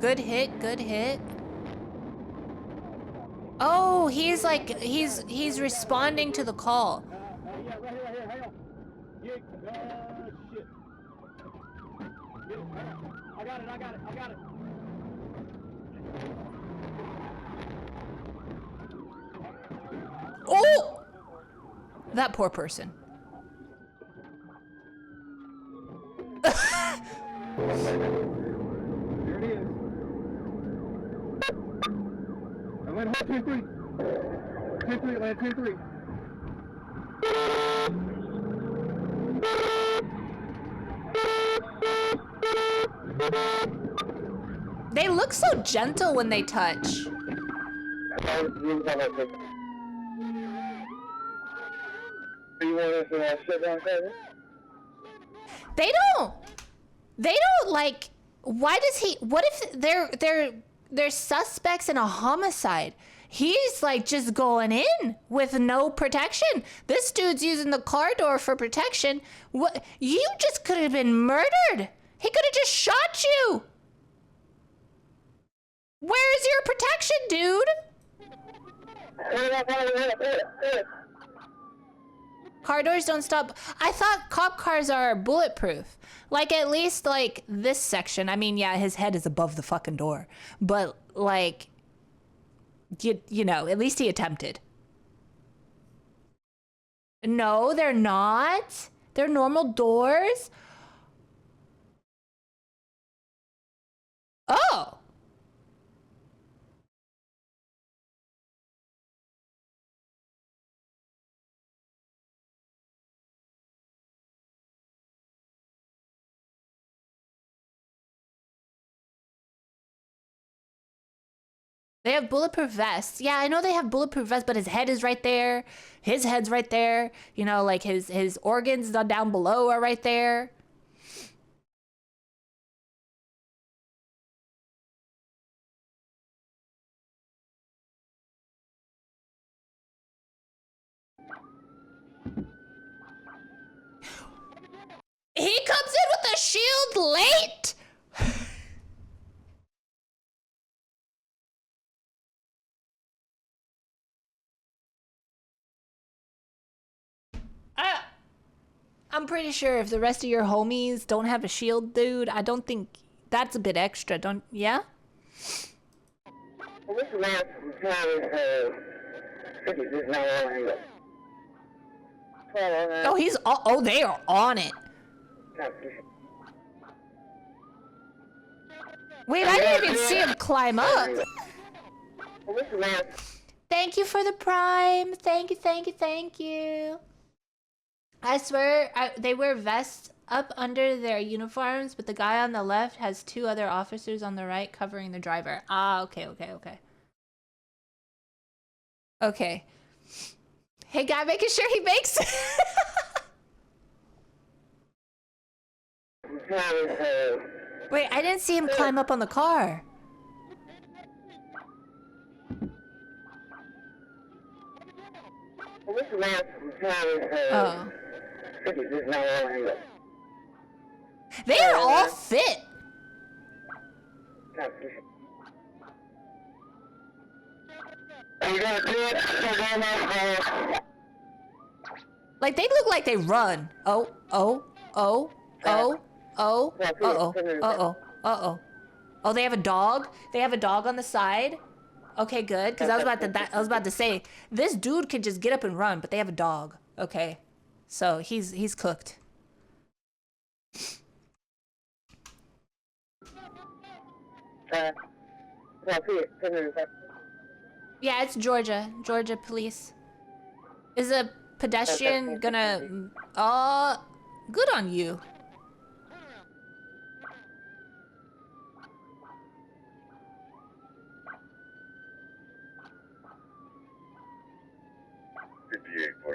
[SPEAKER 1] Good hit, good hit. Oh, he's like, he's responding to the call.
[SPEAKER 6] Yeah, right here, hang on. Shit. I got it.
[SPEAKER 1] Oh! That poor person.
[SPEAKER 6] There it is. I went hard 10-3. 10-3, land 10-3.
[SPEAKER 1] They look so gentle when they touch. They don't like, why does he, what if they're suspects in a homicide? He's like just going in with no protection. This dude's using the car door for protection. What, you just could have been murdered. He could have just shot you. Where's your protection, dude? Car doors don't stop. I thought cop cars are bulletproof. Like, at least, like, this section. I mean, yeah, his head is above the fucking door. But, like, you know, at least he attempted. No, they're not. They're normal doors. Oh. They have bulletproof vests. Yeah, I know they have bulletproof vests, but his head is right there. His head's right there. You know, like his organs down below are right there. He comes in with a shield late? I'm pretty sure if the rest of your homies don't have a shield, dude, I don't think that's a bit extra, don't, yeah? Oh, oh, they are on it. Wait, I didn't even see him climb up. Thank you for the prime. Thank you, thank you, thank you. I swear, they wear vests up under their uniforms, but the guy on the left has two other officers on the right covering the driver. Ah, okay, okay, okay. Okay. Hey, guy, making sure he makes it. Wait, I didn't see him climb up on the car. Oh. They are all fit. Like, they look like they run. Oh, oh, oh, oh, oh, uh-oh, uh-oh, uh-oh. Oh, they have a dog? They have a dog on the side? Okay, good, because I was about to say, this dude can just get up and run, but they have a dog. Okay. So he's cooked. Yeah, it's Georgia. Georgia police. Is a pedestrian gonna... good on you.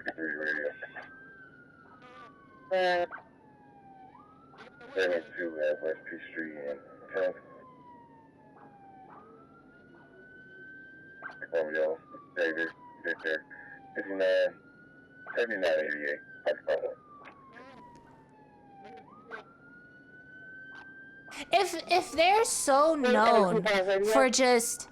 [SPEAKER 8] Radio. 72 at West P Street and 10th. Romeo, David, Victor, 59, 7988.
[SPEAKER 1] If they're so known for just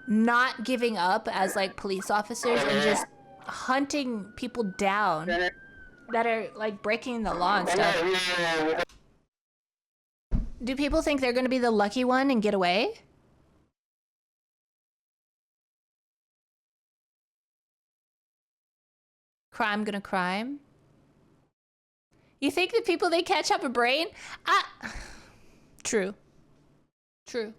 [SPEAKER 1] not giving up as like police officers and just hunting people down that are like breaking the law and stuff, do people think they're gonna be the lucky one and get away? Crime gonna crime? You think the people they catch have a brain? True. True.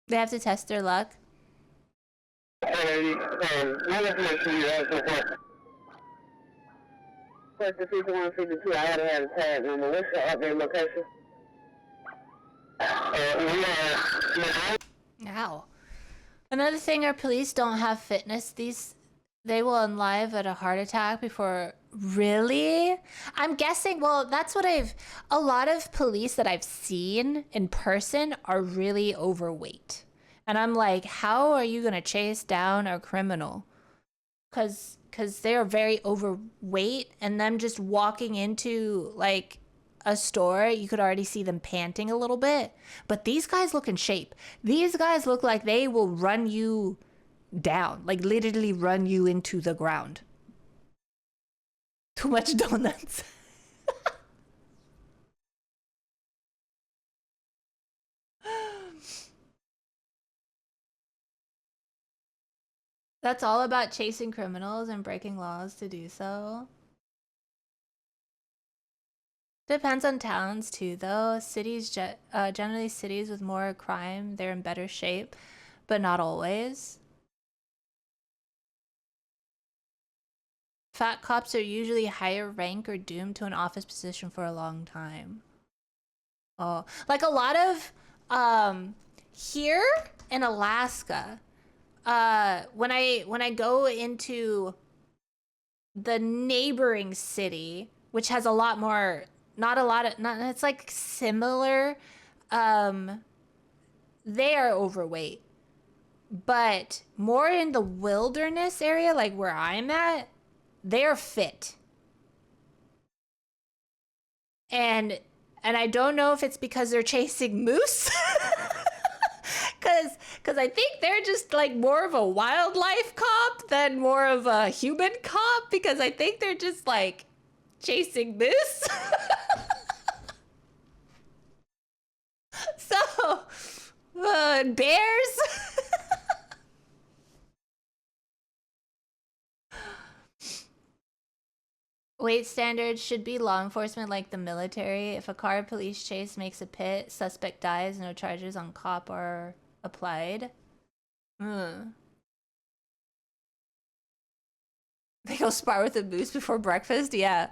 [SPEAKER 1] They have to test their luck. Ow. Another thing, our police don't have fitness. They will unlive at a heart attack before. Really? I'm guessing, well, that's what a lot of police that I've seen in person are really overweight. And I'm like, how are you gonna chase down a criminal? Cause they are very overweight, and them just walking into like a store, you could already see them panting a little bit. But these guys look in shape. These guys look like they will run you down, like literally run you into the ground. Too much donuts. That's all about chasing criminals and breaking laws to do so. Depends on towns too, though. Generally cities with more crime, they're in better shape, but not always. Fat cops are usually higher rank or doomed to an office position for a long time. Oh, like a lot of here in Alaska, when I go into the neighboring city, which has a lot more, not it's like similar, they are overweight. But more in the wilderness area, like where I'm at, they're fit. And I don't know if it's because they're chasing moose. Cause I think they're just like more of a wildlife cop than more of a human cop, because I think they're just like chasing moose. So, bears. Weight standards should be law enforcement like the military. If a car police chase makes a pit, suspect dies, no charges on cop are applied. They go spar with a moose before breakfast? Yeah.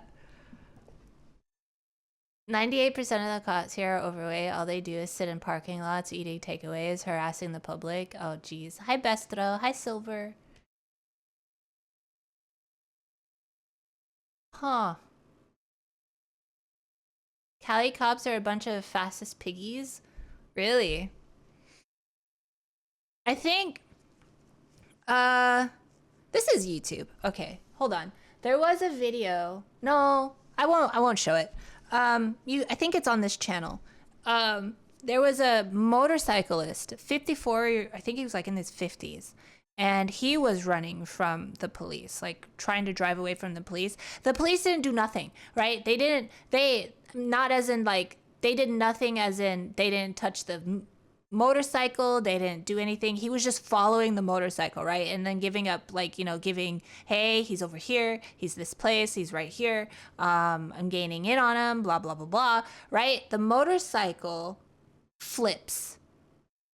[SPEAKER 1] 98% of the cops here are overweight. All they do is sit in parking lots, eating takeaways, harassing the public. Oh, geez. Hi, Bestro. Hi, Silver. Huh. Cali cops are a bunch of fastest piggies? Really? I think... This is YouTube. Okay, hold on. There was a video... No, I won't show it. I think it's on this channel. There was a motorcyclist, 54, I think he was like in his 50s. And he was running from the police, like trying to drive away from the police. The police didn't do nothing, right? They did nothing as in they didn't touch the motorcycle. They didn't do anything. He was just following the motorcycle, right? And then giving up, like, hey, he's over here. He's this place. He's right here. I'm gaining in on him, blah, blah, blah, blah, right? The motorcycle flips.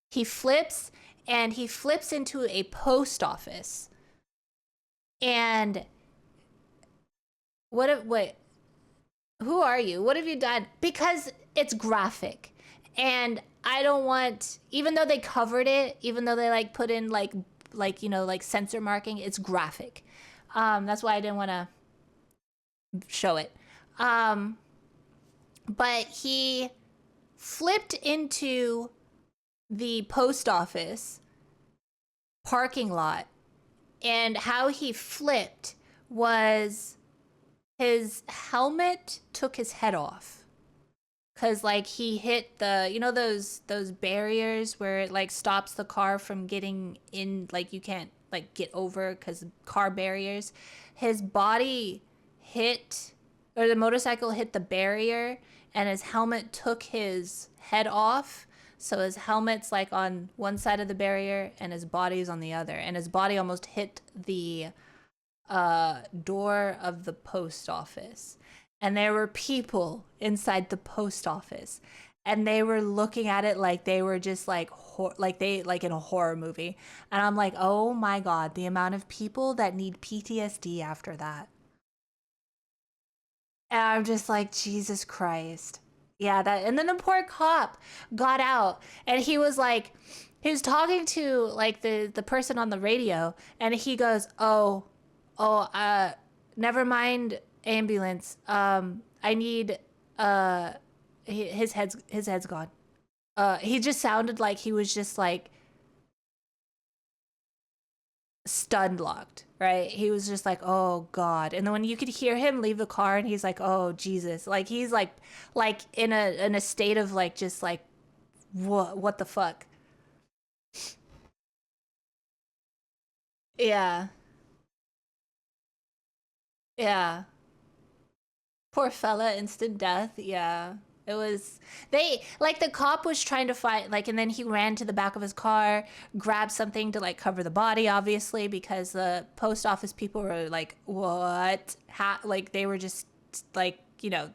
[SPEAKER 1] He flips. And he flips into a post office. And who are you? What have you done? Because it's graphic. And I don't want, even though they covered it, even though they like put in like censor marking, it's graphic. That's why I didn't want to show it. But he flipped into the post office parking lot, and how he flipped was his helmet took his head off, because like he hit the those barriers where it like stops the car from getting in, like you can't like get over because car barriers. His body hit, or the motorcycle hit the barrier, and his helmet took his head off. So his helmet's like on one side of the barrier and his body's on the other. And his body almost hit the door of the post office. And there were people inside the post office. And they were looking at it like they were just like in a horror movie. And I'm like, oh my God, the amount of people that need PTSD after that. And I'm just like, Jesus Christ. Yeah, and then the poor cop got out, and he was talking to like the person on the radio, and he goes, never mind, ambulance. I need his head's gone. He just sounded like he was just like stunned locked, right? He was just like, oh God. And then when you could hear him leave the car and he's like, oh Jesus. Like he's like in a state of like just like what the fuck? Yeah. Yeah. Poor fella, instant death. Yeah. It was, like the cop was trying to fight, like, and then he ran to the back of his car, grabbed something to like cover the body, obviously, because the post office people were like, what? Like they were just like, you know,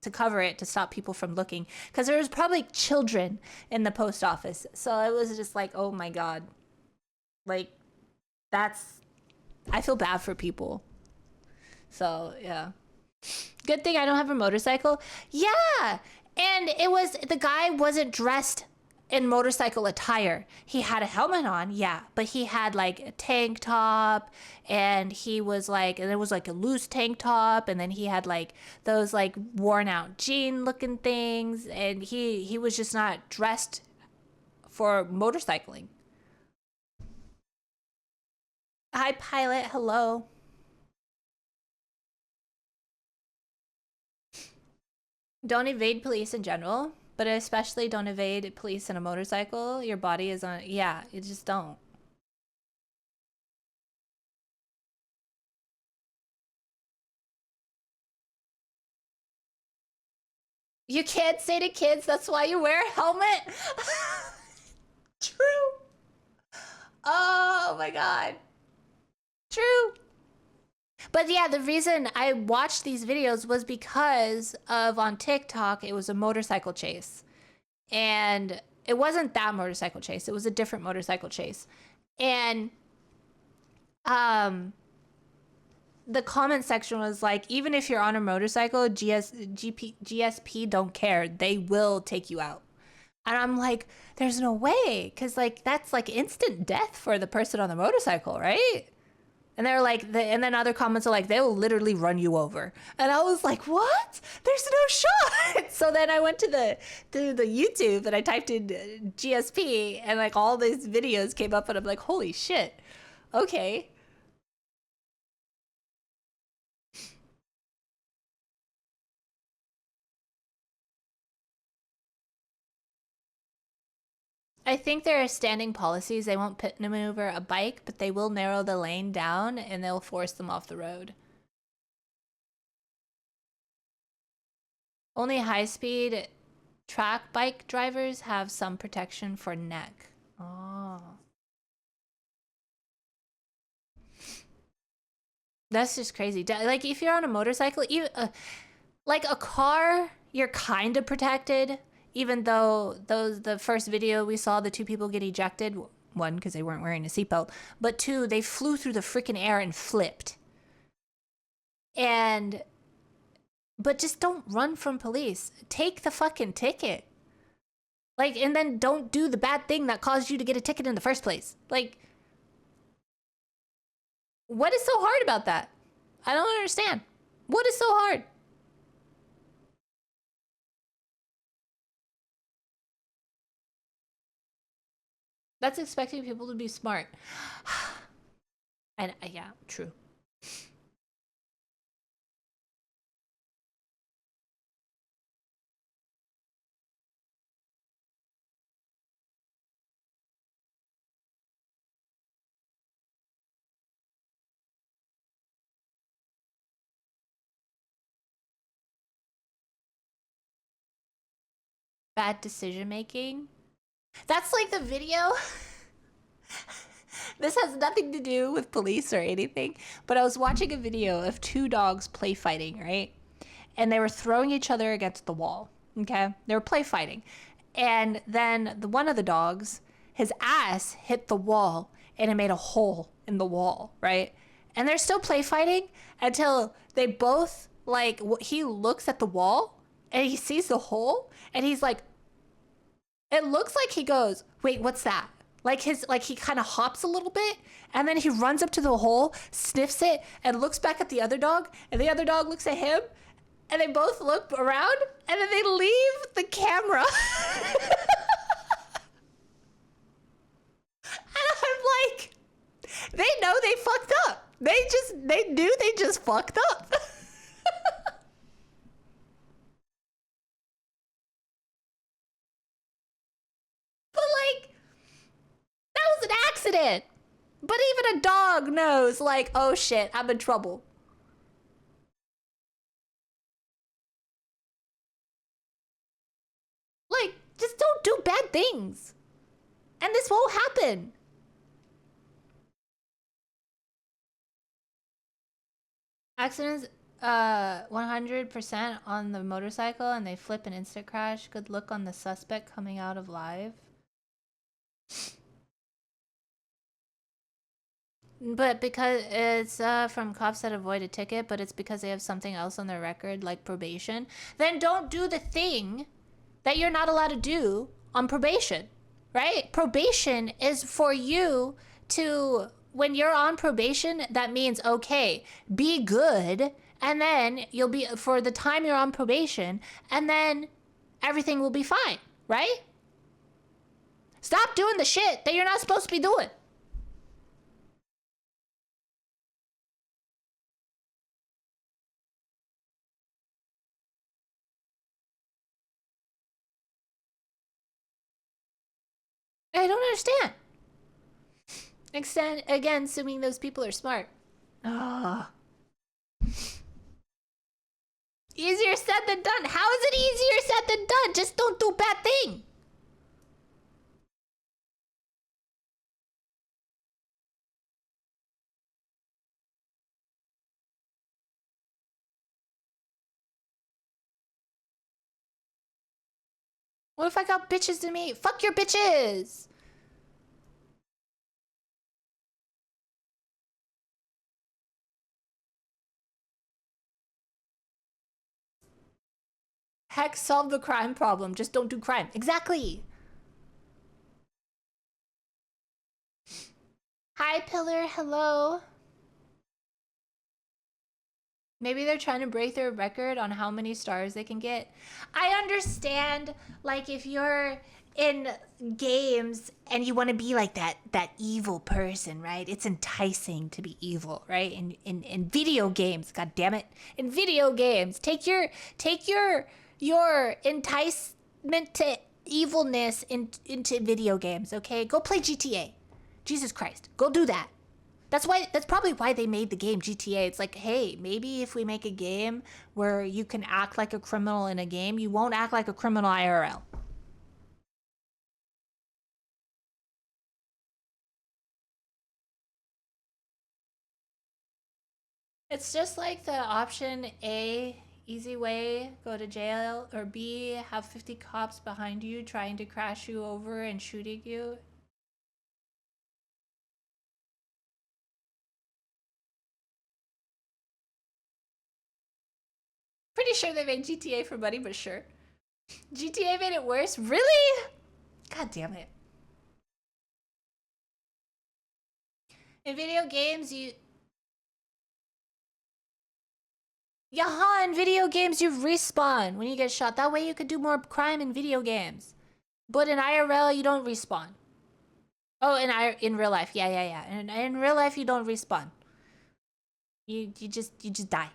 [SPEAKER 1] to cover it, to stop people from looking. Because there was probably children in the post office. So it was just like, oh my God. Like, I feel bad for people. So, yeah. Good thing I don't have a motorcycle. Yeah. And the guy wasn't dressed in motorcycle attire. He had a helmet on, yeah, but he had like a tank top, and it was like a loose tank top, and then he had like those like worn out jean looking things, and he was just not dressed for motorcycling. Hi Pilot, hello. Don't evade police in general, but especially don't evade police in a motorcycle. Your body is on, yeah, you just don't. You can't say to kids, that's why you wear a helmet. True. Oh my God. True. But yeah, the reason I watched these videos was because of, on TikTok, it was a motorcycle chase. And it wasn't that motorcycle chase. It was a different motorcycle chase. And the comment section was like, even if you're on a motorcycle, GSP don't care. They will take you out. And I'm like, there's no way. Because like, that's like instant death for the person on the motorcycle, right? And they're like, and then other comments are like, they will literally run you over. And I was like, what? There's no shot. So then I went to the YouTube and I typed in GSP, and like all these videos came up, and I'm like, holy shit. Okay. I think there are standing policies. They won't pit maneuver a bike, but they will narrow the lane down and they'll force them off the road. Only high-speed track bike drivers have some protection for neck. Oh. That's just crazy. Like, if you're on a motorcycle, like a car, you're kind of protected. Even though the first video we saw, the two people get ejected. One, because they weren't wearing a seatbelt. But two, they flew through the freaking air and flipped. But just don't run from police. Take the fucking ticket. Like, and then don't do the bad thing that caused you to get a ticket in the first place. Like, what is so hard about that? I don't understand. What is so hard? That's expecting people to be smart. And yeah, true. Bad decision making. That's like the video. This has nothing to do with police or anything, but I was watching a video of two dogs play fighting, right? And they were throwing each other against the wall, okay? They were play fighting. And then one of the dogs, his ass hit the wall and it made a hole in the wall, right? And they're still play fighting until they both, like, he looks at the wall and he sees the hole and he's like, it looks like he goes, wait, what's that? Like he kind of hops a little bit, and then he runs up to the hole, sniffs it, and looks back at the other dog, and the other dog looks at him, and they both look around, and then they leave the camera. And I'm like, They know they fucked up. They knew they just fucked up. But like, that was an accident. But even a dog knows, like, oh shit, I'm in trouble. Like, just don't do bad things. And this won't happen. Accidents 100% on the motorcycle and they flip an instant crash. Good look on the suspect coming out of live. But because it's from cops that avoid a ticket, but it's because they have something else on their record, like probation, then don't do the thing that you're not allowed to do on probation, right? Probation is for you to, when you're on probation, that means, okay, be good, and then you'll be, for the time you're on probation, and then everything will be fine, right? Stop doing the shit that you're not supposed to be doing. I don't understand. Again, assuming those people are smart. Ah. Easier said than done. How is it easier said than done? Just don't do bad thing. What if I got bitches to me? Fuck your bitches. Heck, solve the crime problem. Just don't do crime. Exactly. Hi, Pillar. Hello. Maybe they're trying to break their record on how many stars they can get. I understand, like, if you're in games and you want to be like that evil person, right? It's enticing to be evil, right? In video games, god damn it. In video games, take your enticement to evilness into video games, okay? Go play GTA. Jesus Christ. Go do that. That's probably why they made the game GTA. It's like, hey, maybe if we make a game where you can act like a criminal in a game, you won't act like a criminal IRL. It's just like the option A, easy way, go to jail, or B, have 50 cops behind you trying to crash you over and shooting you. Pretty sure they made GTA for money, but sure. GTA made it worse? Really? God damn it. In video games, in video games, you respawn when you get shot. That way you could do more crime in video games. But in IRL, you don't respawn. Oh, in real life. Yeah. In real life, you don't respawn. You just die.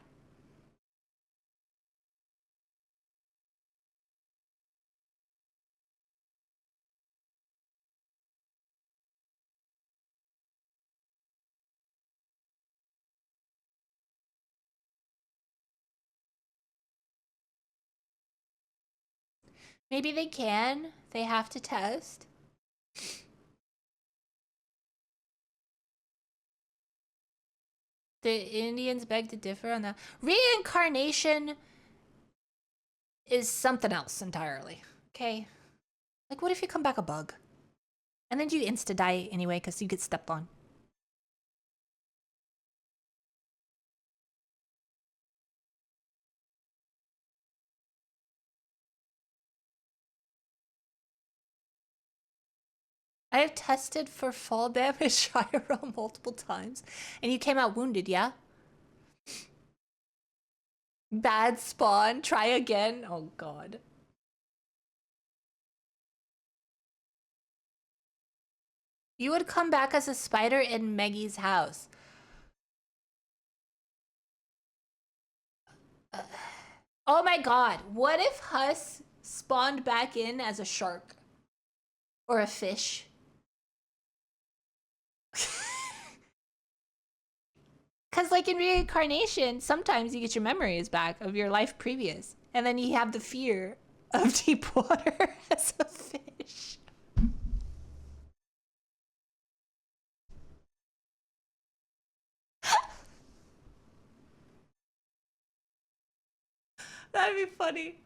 [SPEAKER 1] Maybe they can. They have to test. The Indians beg to differ on that. Reincarnation is something else entirely. Okay? Like, what if you come back a bug? And then you insta-die anyway because you get stepped on. I have tested for fall damage IRL multiple times, and you came out wounded, yeah? Bad spawn, try again. Oh god. You would come back as a spider in Maggie's house. Oh my god, what if Huss spawned back in as a shark? Or a fish? Because, like, in reincarnation, sometimes you get your memories back of your life previous. And then you have the fear of deep water as a fish. That'd be funny.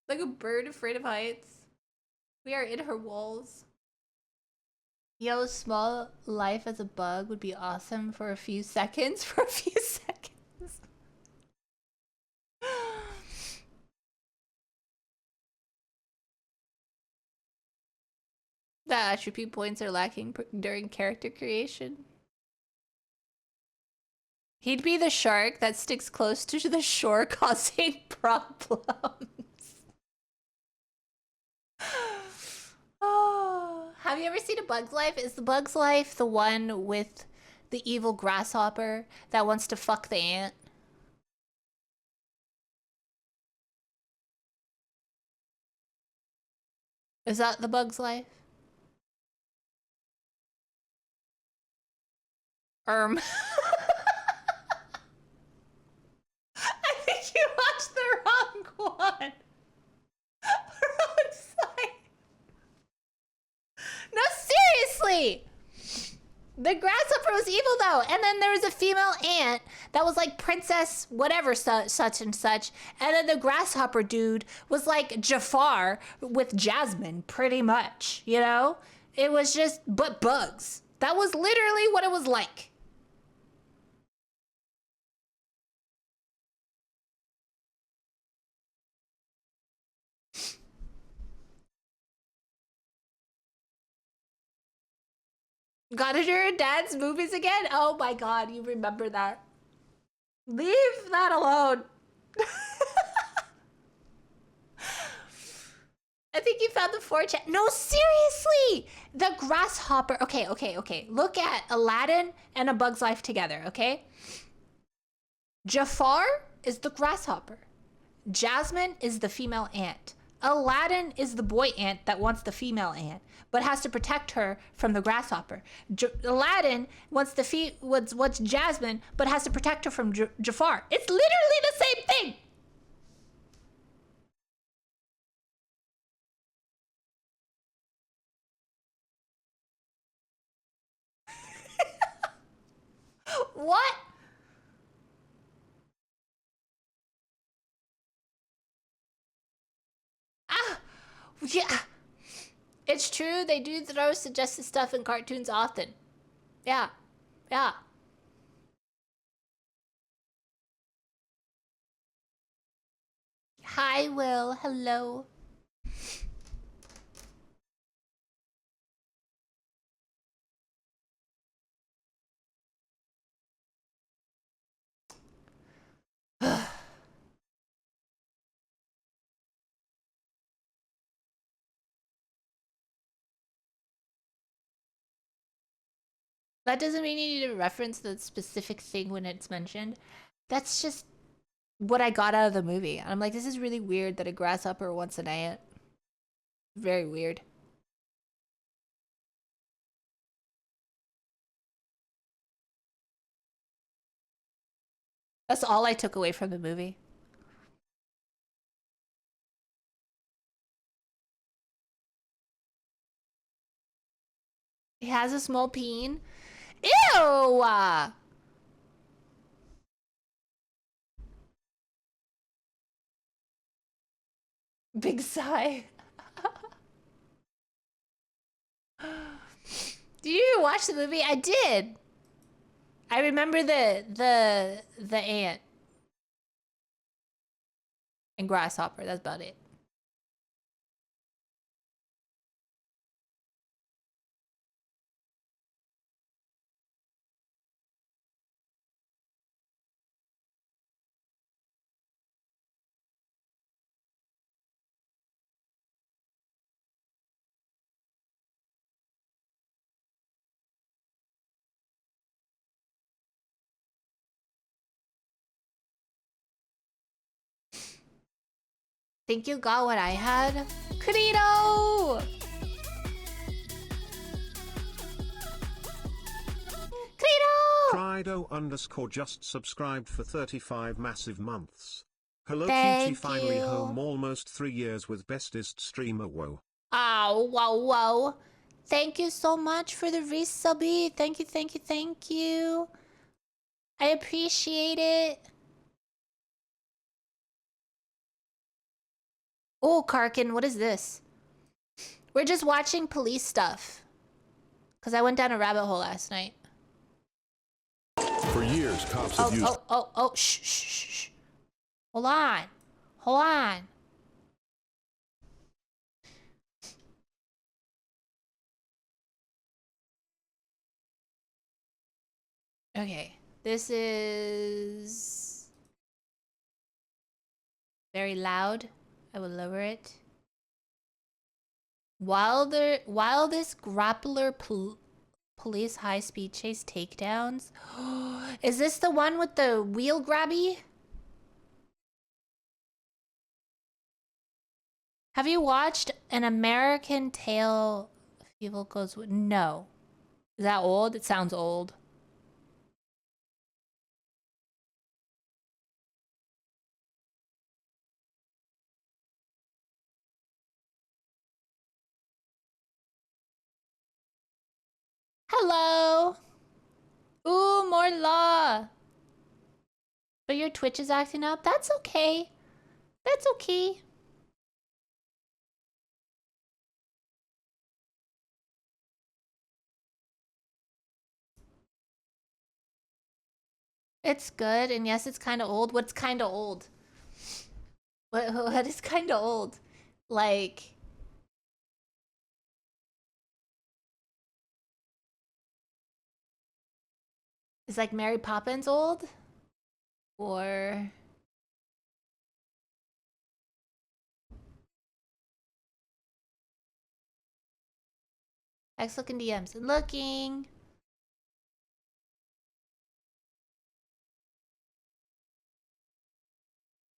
[SPEAKER 1] Like a bird afraid of heights. We are in her walls. Yo, small life as a bug would be awesome for a few seconds. For a few seconds. The attribute points are lacking during character creation. He'd be the shark that sticks close to the shore, causing problems. Oh, have you ever seen A Bug's Life? Is The Bug's Life the one with the evil grasshopper that wants to fuck the ant? Is that The Bug's Life? I think you watched the wrong one. Wrong side. No, seriously! The grasshopper was evil though, and then there was a female ant that was like princess whatever such and such, and then the grasshopper dude was like Jafar with Jasmine, pretty much, you know? It was just, but bugs. That was literally what it was like. Gotta do your dad's movies again? Oh my god, you remember that. Leave that alone. I think you found the 4chan. No, seriously! The grasshopper. Okay. Look at Aladdin and A Bug's Life together, okay? Jafar is the grasshopper. Jasmine is the female ant. Aladdin is the boy ant that wants the female ant, but has to protect her from the grasshopper. Aladdin wants wants Jasmine, but has to protect her from Jafar. It's literally the same thing. What? Ah, yeah. It's true, they do throw suggestive stuff in cartoons often. Yeah. Hi, Will. Hello. That doesn't mean you need to reference the specific thing when it's mentioned. That's just what I got out of the movie. And I'm like, this is really weird that a grasshopper wants an ant. Very weird. That's all I took away from the movie. He has a small peen. Ew! Big sigh. Did you watch the movie? I did. I remember the ant and grasshopper. That's about it. Think you got what I had? Credo! Credo!
[SPEAKER 9] Crido_ just subscribed for 35 massive months. Hello
[SPEAKER 1] Thank
[SPEAKER 9] cutie, finally
[SPEAKER 1] you.
[SPEAKER 9] home almost 3 years with bestest streamer. Whoa.
[SPEAKER 1] Oh, wow, wow. Thank you so much for the resubby. Thank you, thank you, thank you. I appreciate it. Oh, Karkin, what is this? We're just watching police stuff. Because I went down a rabbit hole last night.
[SPEAKER 10] For years, cops have used...
[SPEAKER 1] Shh, shh, shh, shh. Hold on. Hold on. Okay. This is very loud. I will lower it. While this grappler police high-speed chase takedowns. Is this the one with the wheel grabby? Have you watched An American Tale of Evil Goes With... No. Is that old? It sounds old. Hello. Ooh, more law. But your Twitch is acting up? That's okay. That's okay. It's good, and yes, it's kind of old. What's kind of old? What is kind of old? Like... Is like Mary Poppins old? Or... X looking DMs. Looking.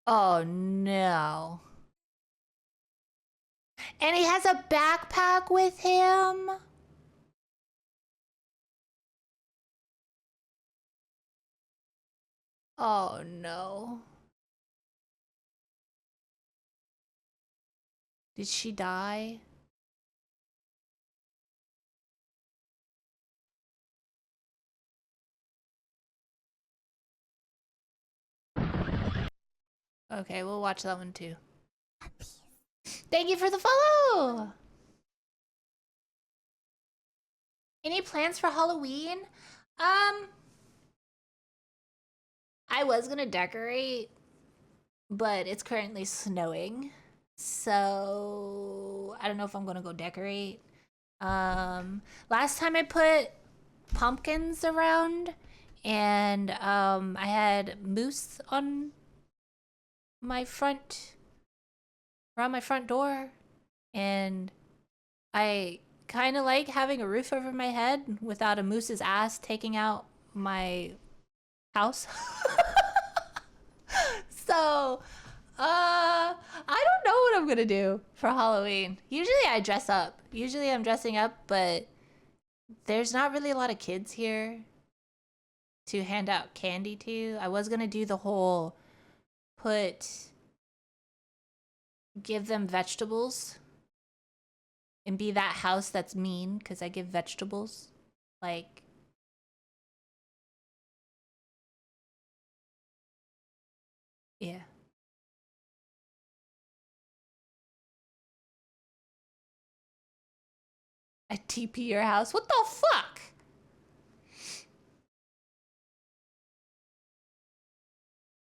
[SPEAKER 1] Oh no. And he has a backpack with him? Oh no. Did she die? Okay, we'll watch that one too. Thank you for the follow! Any plans for Halloween? I was gonna decorate, but it's currently snowing. So I don't know if I'm gonna go decorate. Last time I put pumpkins around and I had moose on my front, around my front door, and I kind of like having a roof over my head without a moose's ass taking out my house. So I don't know what I'm gonna do for Halloween. Usually I dress up. Usually I'm dressing up, but there's not really a lot of kids here to hand out candy to. I was gonna do the whole give them vegetables and be that house that's mean because I give vegetables. Like, yeah. I TP your house? What the fuck?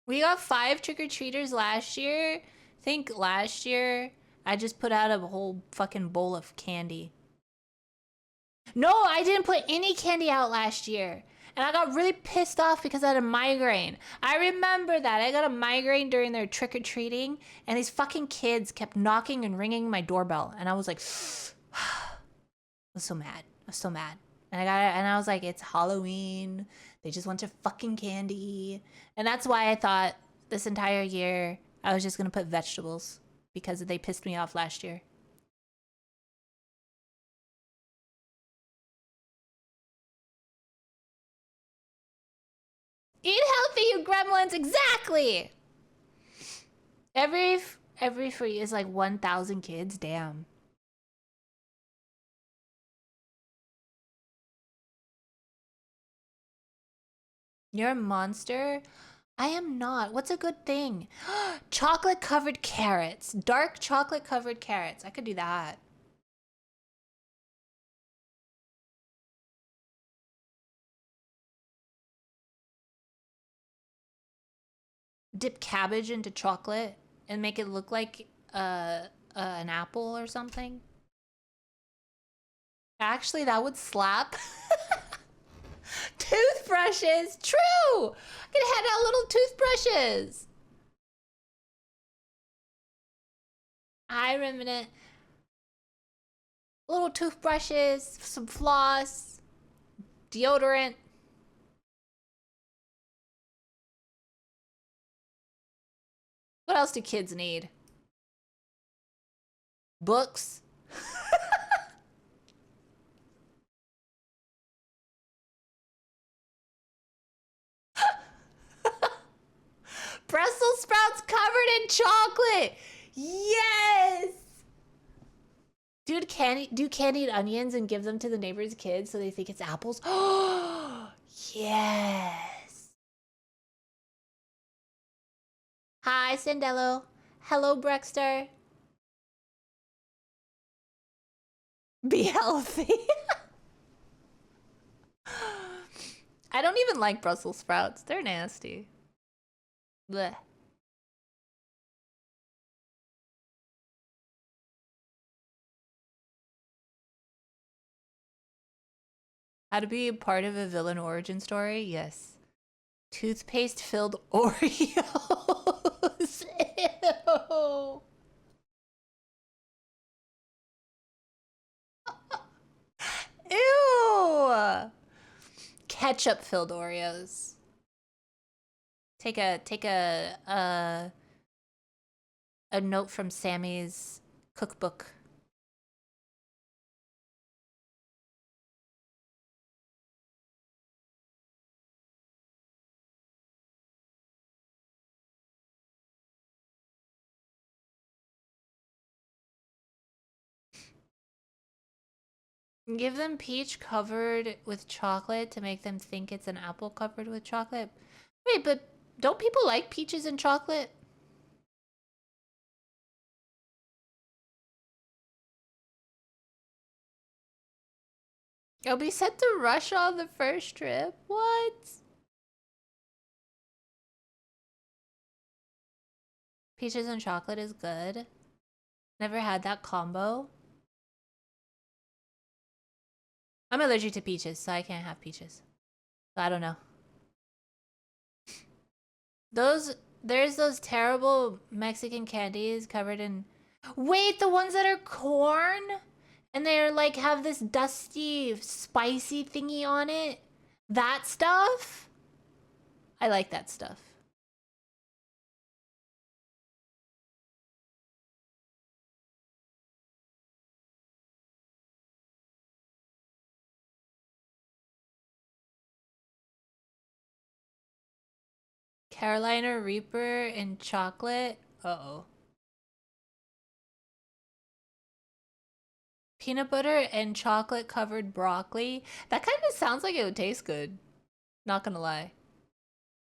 [SPEAKER 1] We got 5 trick-or-treaters last year. I think last year I just put out a whole fucking bowl of candy. No, I didn't put any candy out last year. And I got really pissed off because I had a migraine. I remember that. I got a migraine during their trick-or-treating, and these fucking kids kept knocking and ringing my doorbell. And I was like, I was so mad. I was so mad. And I was like, it's Halloween. They just want your fucking candy. And that's why I thought this entire year I was just gonna put vegetables. because they pissed me off last year. Eat healthy, you gremlins! Exactly! Every free is like 1,000 kids? Damn. You're a monster? I am not. What's a good thing? Chocolate covered carrots. Dark chocolate covered carrots. I could do that. Dip cabbage into chocolate and make it look like an apple or something. Actually, that would slap. Toothbrushes! True! I could hand out little toothbrushes. I remnant. Little toothbrushes, some floss, deodorant. What else do kids need? Books. Brussels sprouts covered in chocolate. Yes. Dude, do candied onions and give them to the neighbor's kids so they think it's apples. Oh, yes. Hi, Sandello. Hello, Brexter. Be healthy. I don't even like Brussels sprouts. They're nasty. Blech. How to be a part of a villain origin story? Yes. Toothpaste filled Oreos. Ew. Ew. Ketchup filled Oreos. Take a note from Sammy's cookbook. Give them peach covered with chocolate to make them think it's an apple covered with chocolate. Wait, but don't people like peaches and chocolate? You'll be set to rush on the first trip? What? Peaches and chocolate is good. Never had that combo. I'm allergic to peaches, so I can't have peaches. So I don't know. There's those terrible Mexican candies covered in... Wait, the ones that are corn? And they're like, have this dusty, spicy thingy on it? That stuff? I like that stuff. Carolina Reaper and chocolate? Uh-oh. Peanut butter and chocolate covered broccoli? That kind of sounds like it would taste good. Not gonna lie.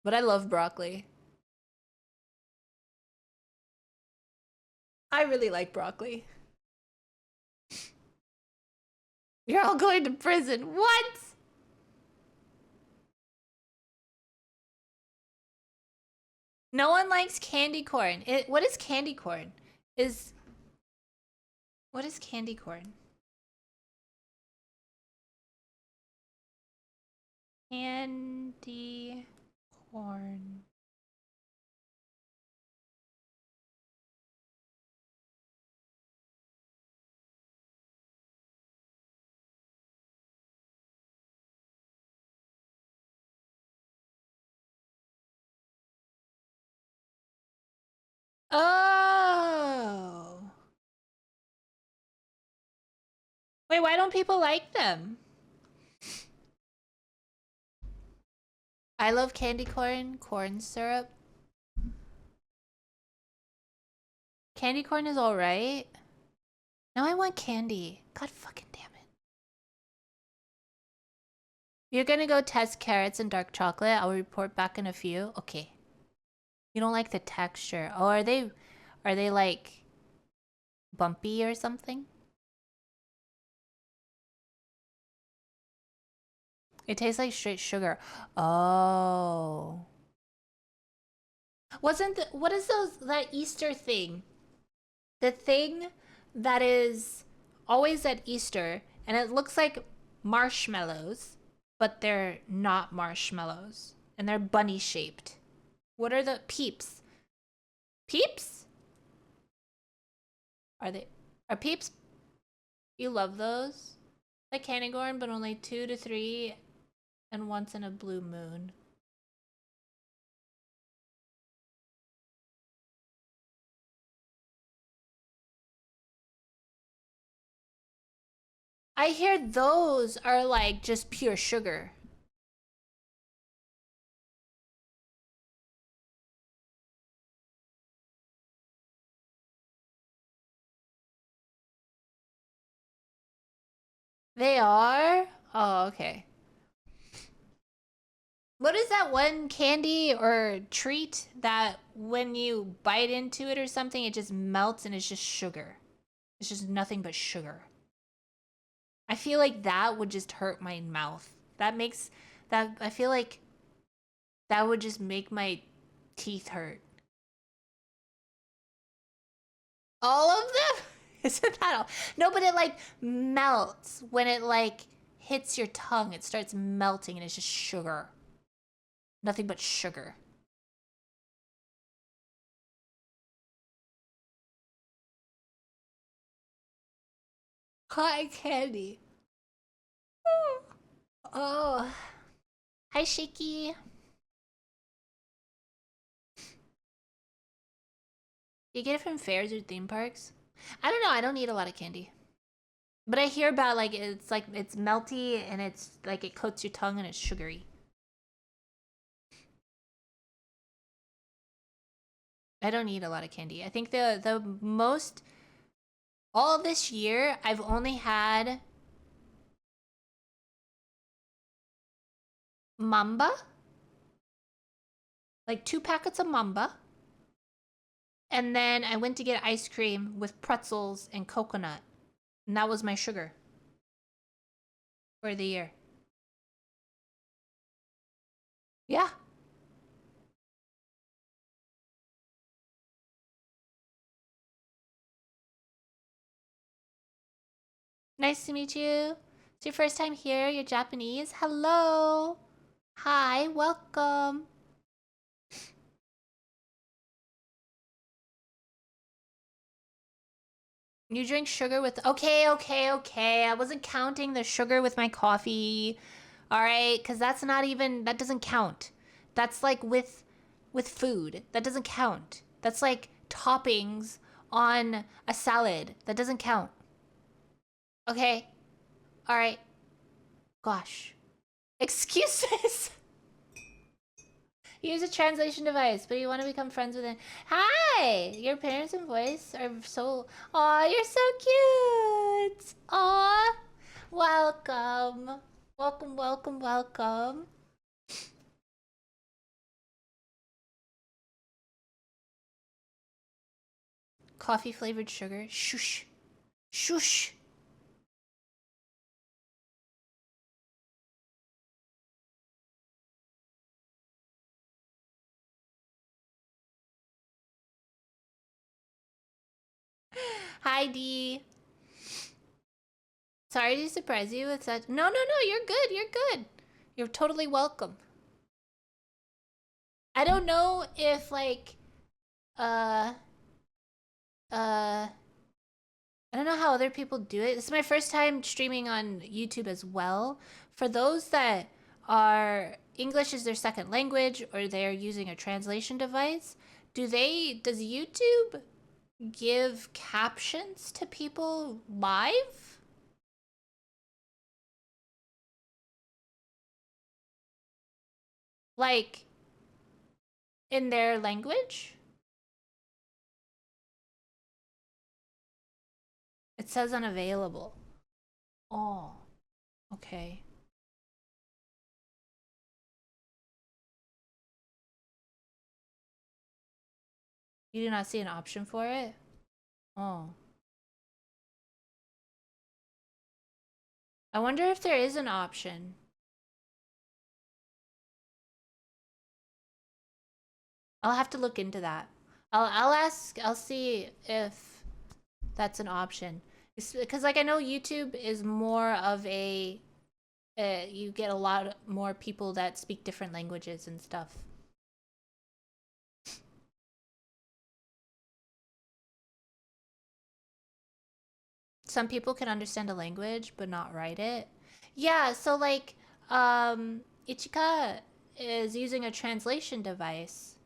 [SPEAKER 1] But I love broccoli. I really like broccoli. You're all going to prison. What? No one likes candy corn. What is candy corn? What is candy corn? Candy corn. Oh. Wait, why don't people like them? I love candy corn, corn syrup. Candy corn is alright. Now I want candy. God fucking damn it. You're gonna go test carrots and dark chocolate. I'll report back in a few. Okay. You don't like the texture. Oh, are they like bumpy or something? It tastes like straight sugar. Oh. What is that Easter thing? The thing that is always at Easter, and it looks like marshmallows, but they're not marshmallows, and they're bunny shaped. What are the Peeps? Peeps? Are Peeps? You love those? Like candy corn, but only 2 to 3 and once in a blue moon. I hear those are like just pure sugar. They are? Oh, okay. What is that one candy or treat that when you bite into it or something, it just melts and it's just sugar? It's just nothing but sugar. I feel like that would just hurt my mouth. I feel like that would just make my teeth hurt. All of them? Isn't that all? No, but it like melts when it like hits your tongue. It starts melting and it's just sugar. Nothing but sugar. Cotton candy. Oh. Hi, Shaky. You get it from fairs or theme parks? I don't know. I don't eat a lot of candy. But I hear about like it's melty and it's like it coats your tongue and it's sugary. I don't eat a lot of candy. I think the most all this year I've only had Mamba. Like 2 packets of Mamba. And then I went to get ice cream with pretzels and coconut. And that was my sugar for the year. Yeah. Nice to meet you. It's your first time here. You're Japanese. Hello. Hi. Welcome. You drink sugar with... Okay. I wasn't counting the sugar with my coffee. All right? Because that's not even... That doesn't count. That's like with food. That doesn't count. That's like toppings on a salad. That doesn't count. Okay. All right. Gosh. Excuses. Use a translation device, but you want to become friends with it. Hi! Your parents and voice are so... Aw, you're so cute! Aw! Welcome. Welcome. Coffee flavored sugar. Shush. Shush. Hi, Dee. Sorry to surprise you with such... No, you're good. You're totally welcome. I don't know if, like, I don't know how other people do it. This is my first time streaming on YouTube as well. For those that are English is their second language or they're using a translation device, does YouTube give captions to people live? Like, in their language? It says unavailable. Oh, okay. You do not see an option for it? Oh. I wonder if there is an option. I'll have to look into that. I'll see if that's an option. Because like I know YouTube is more of a you get a lot more people that speak different languages and stuff. Some people can understand a language but not write it. Yeah, so like Ichika is using a translation device.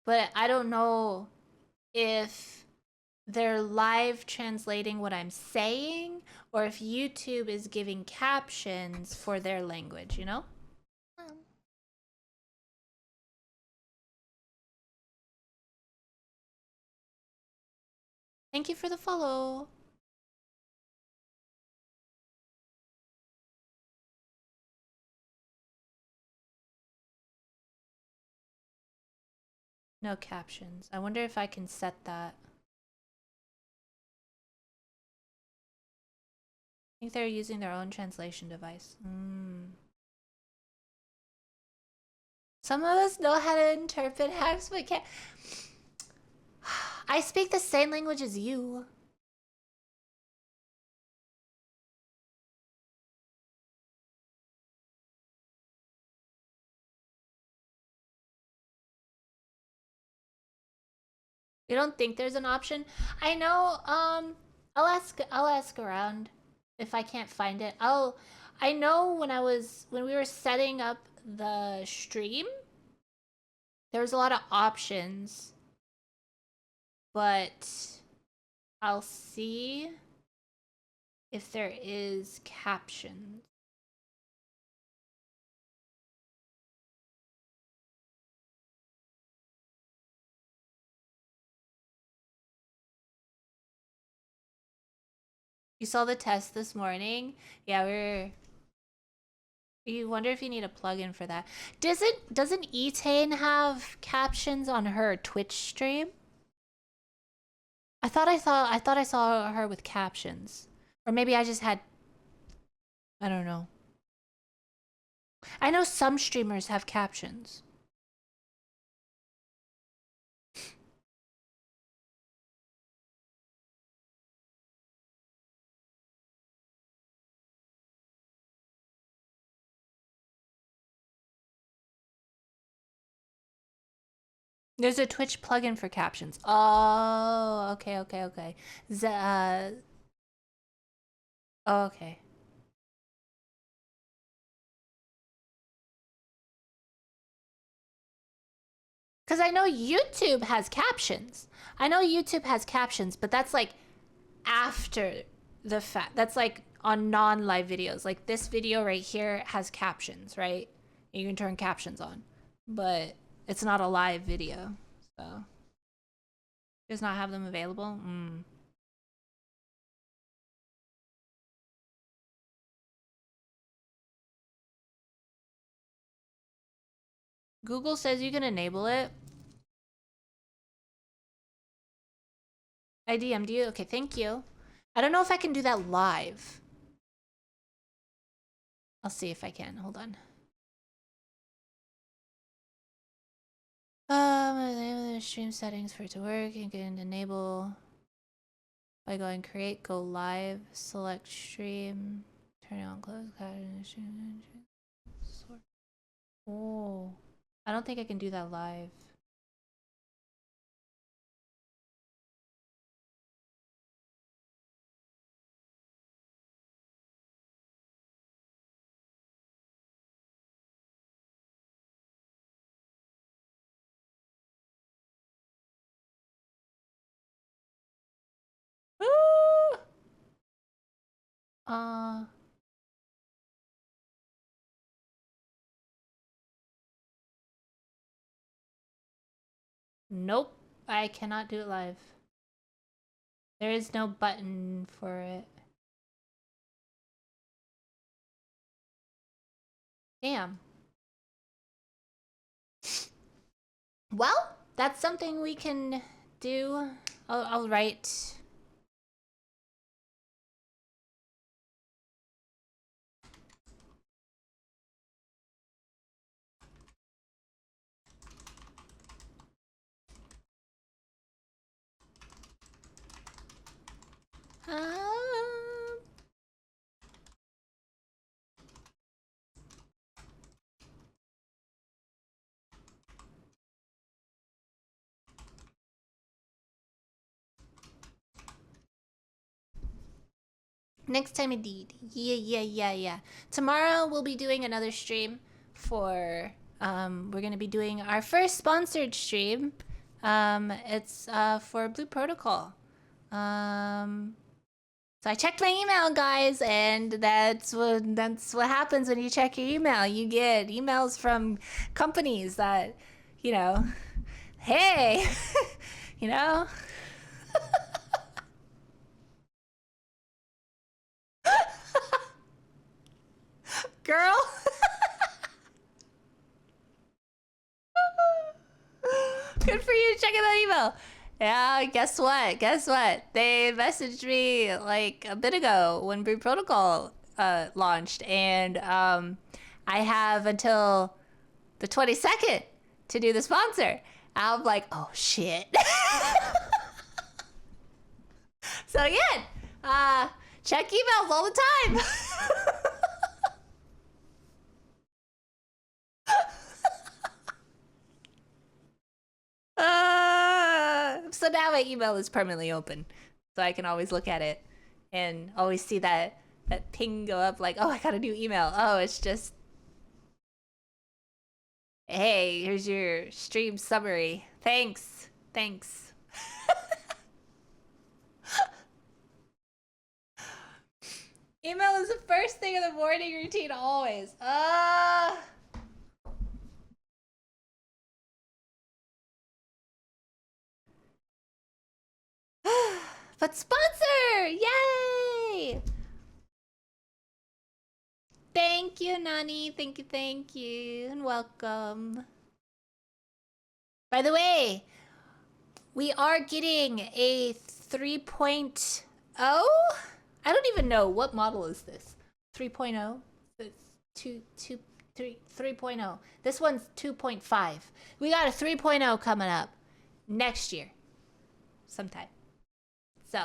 [SPEAKER 1] But I don't know if they're live translating what I'm saying or if YouTube is giving captions for their language, you know? Thank you for the follow. No captions. I wonder if I can set that. I think they're using their own translation device. Some of us know how to interpret hacks, but can't. I speak the same language as you. You don't think there's an option? I know, I'll ask around if I can't find it. I know when we were setting up the stream, there was a lot of options, but I'll see if there is captions. You saw the test this morning? Yeah, you wonder if you need a plugin for that. Doesn't Etane have captions on her Twitch stream? I thought I saw her with captions. Or maybe I just had, I don't know. I know some streamers have captions. There's a Twitch plugin for captions. Oh, okay. Oh, okay. Because I know YouTube has captions. I know YouTube has captions, but that's like after the fact. That's like on non-live videos. Like this video right here has captions, right? You can turn captions on, but it's not a live video, so does not have them available. Google says you can enable it. I DM'd you. Okay, thank you. I don't know if I can do that live. I'll see if I can. Hold on. Stream settings for it to work. You can enable by going create, go live, select stream, turn it on, close, sort. Oh, I don't think I can do that live. Woo! Nope, I cannot do it live. There is no button for it. Damn. Well, that's something we can do. I'll write. Next time indeed. Yeah. Tomorrow we'll be doing another stream for we're gonna be doing our first sponsored stream. It's for Blue Protocol. So I checked my email, guys, and that's what happens when you check your email. You get emails from companies that, you know, hey, you know. Girl. Good for you checking that email. Yeah, guess what? They messaged me like a bit ago when Blue Protocol launched, and I have until the 22nd to do the sponsor. I'm like, oh shit. So yeah, check emails all the time. So now my email is permanently open, so I can always look at it and always see that ping go up like, oh, I got a new email. Oh, it's just, hey, here's your stream summary. Thanks. Email is the first thing in the morning routine always. But sponsor! Yay! Thank you, Nani. Thank you. And welcome. By the way, we are getting a 3.0? I don't even know. What model is this? 3.0? It's 3.0. This one's 2.5. We got a 3.0 coming up next year. Sometime. So,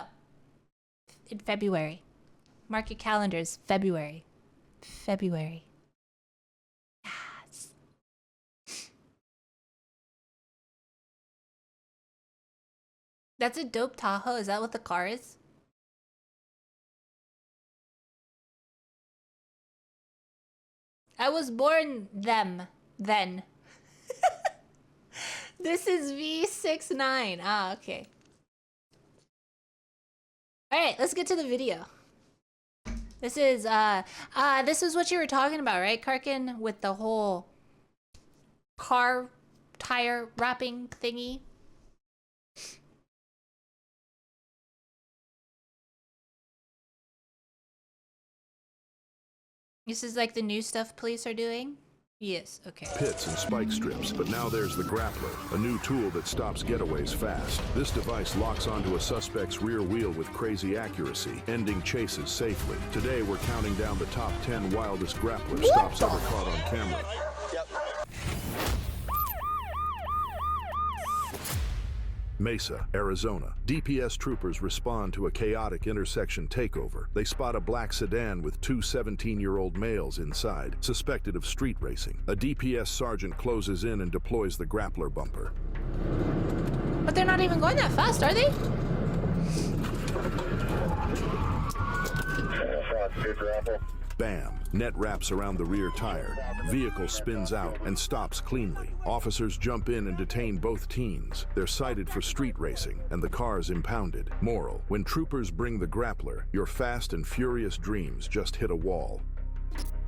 [SPEAKER 1] in February. Mark your calendars. February. Yes. That's a dope Tahoe. Is that what the car is? I was born then. This is V69. Ah, okay. Alright, let's get to the video. This is what you were talking about, right, Karkin? With the whole car tire wrapping thingy. This is like the new stuff police are doing? Yes, okay.
[SPEAKER 10] Pits and spike strips, but now there's the grappler, a new tool that stops getaways fast. This device locks onto a suspect's rear wheel with crazy accuracy, ending chases safely. Today we're counting down the top 10 wildest grappler stops ever caught on camera. Mesa, Arizona. DPS troopers respond to a chaotic intersection takeover. They spot a black sedan with two 17-year-old males inside, suspected of street racing. A DPS sergeant closes in and deploys the grappler bumper.
[SPEAKER 1] But they're not even going that fast, are they?
[SPEAKER 10] Bam! Net wraps around the rear tire. Vehicle spins out and stops cleanly. Officers jump in and detain both teens. They're cited for street racing, and the car's impounded. Moral: when troopers bring the grappler, your fast and furious dreams just hit a wall.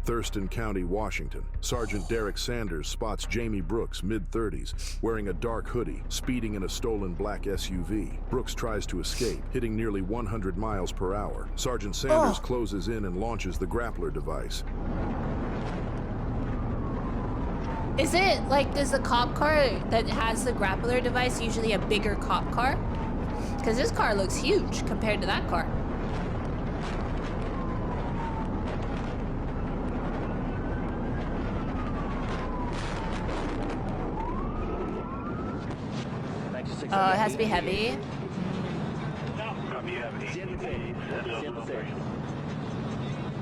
[SPEAKER 10] Thurston County, Washington. Sergeant Derek Sanders spots Jamie Brooks, mid-30s, wearing a dark hoodie, speeding in a stolen black SUV. Brooks tries to escape, hitting nearly 100 miles per hour. Sergeant Sanders closes in and launches the grappler device.
[SPEAKER 1] Is it like, does the cop car that has the grappler device usually a bigger cop car? Because this car looks huge compared to that car. Oh, it has to be heavy.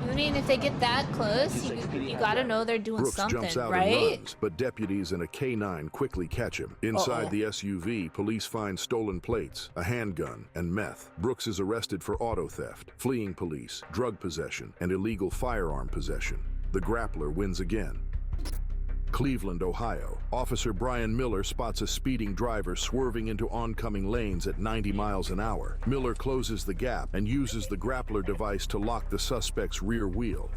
[SPEAKER 1] I mean, if they get that close, you gotta know they're doing
[SPEAKER 10] Brooks
[SPEAKER 1] something,
[SPEAKER 10] jumps out
[SPEAKER 1] right?
[SPEAKER 10] and runs, but deputies and a K-9 quickly catch him. Inside the SUV, police find stolen plates, a handgun, and meth. Brooks is arrested for auto theft, fleeing police, drug possession, and illegal firearm possession. The grappler wins again. Cleveland, Ohio. Officer Brian Miller spots a speeding driver swerving into oncoming lanes at 90 miles an hour. Miller closes the gap and uses the grappler device to lock the suspect's rear wheel.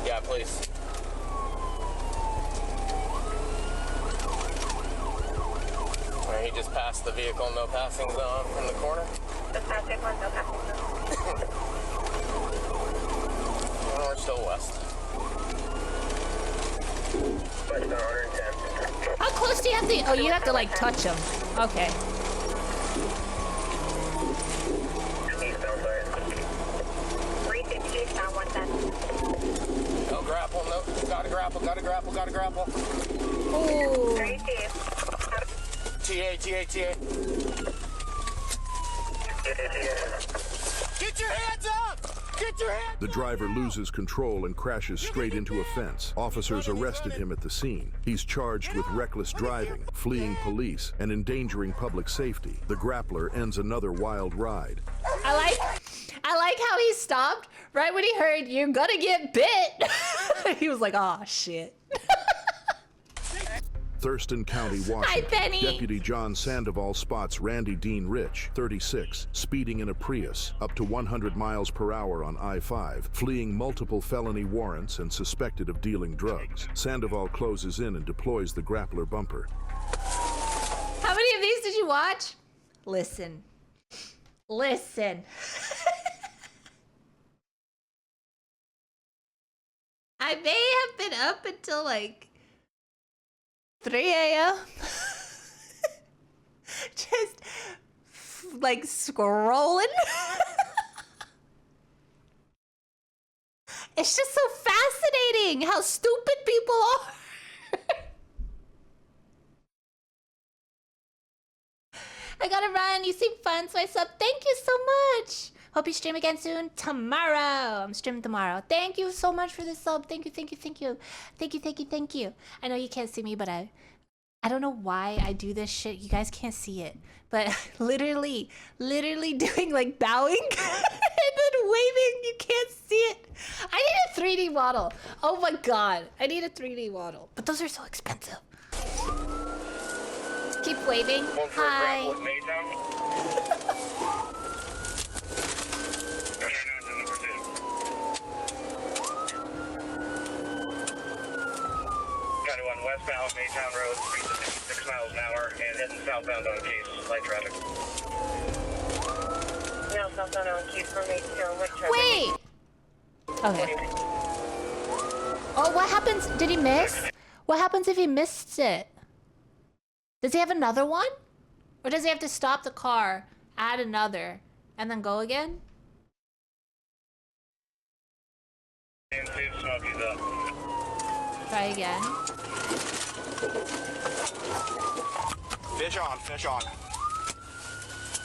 [SPEAKER 11] Yeah, please. Alright, he just passed the vehicle, no passing zone in the corner.
[SPEAKER 12] Just passed vehicle, no passing zone.
[SPEAKER 11] We're still west.
[SPEAKER 1] How close do you have to? Oh, you have to like touch them. Okay.
[SPEAKER 11] No grapple, no. Gotta grapple, gotta grapple, gotta grapple.
[SPEAKER 1] Ooh.
[SPEAKER 11] TA. Get your hands up! Get your hands up!
[SPEAKER 10] The driver loses control and crashes straight into a fence. Officers arrested him at the scene. He's charged with reckless driving, fleeing police, and endangering public safety. The grappler ends another wild ride.
[SPEAKER 1] I like how he stopped right when he heard you're gonna get bit. He was like, "Oh shit."
[SPEAKER 10] Thurston County, Washington.
[SPEAKER 1] Hi, Penny.
[SPEAKER 10] Deputy John Sandoval spots Randy Dean Rich, 36, speeding in a Prius up to 100 miles per hour on I-5, fleeing multiple felony warrants and suspected of dealing drugs. Sandoval closes in and deploys the grappler bumper.
[SPEAKER 1] How many of these did you watch? Listen. I may have been up until like 3 a.m. Just like scrolling. It's just so fascinating how stupid people are. I gotta run. You seem fun, so I sub. Thank you so much. Hope you stream again soon. Tomorrow. I'm streaming tomorrow. Thank you so much for the sub. Thank you. I know you can't see me, but I don't know why I do this shit. You guys can't see it. But literally doing like bowing and then waving. You can't see it. I need a 3D model. Oh my god. I need a 3D model. But those are so expensive. Keep waving. Hi.
[SPEAKER 8] Westbound Maytown Road, speed to 66 miles an hour, and heading southbound on Keys, light traffic.
[SPEAKER 12] No, southbound on Keys for Maytown, light traffic.
[SPEAKER 1] Wait! Okay. Oh, what happens? Did he miss? What happens if he missed it? Does he have another one? Or does he have to stop the car, add another, and then go again?
[SPEAKER 8] And see if Smoky's up.
[SPEAKER 1] Try again.
[SPEAKER 11] Fish on.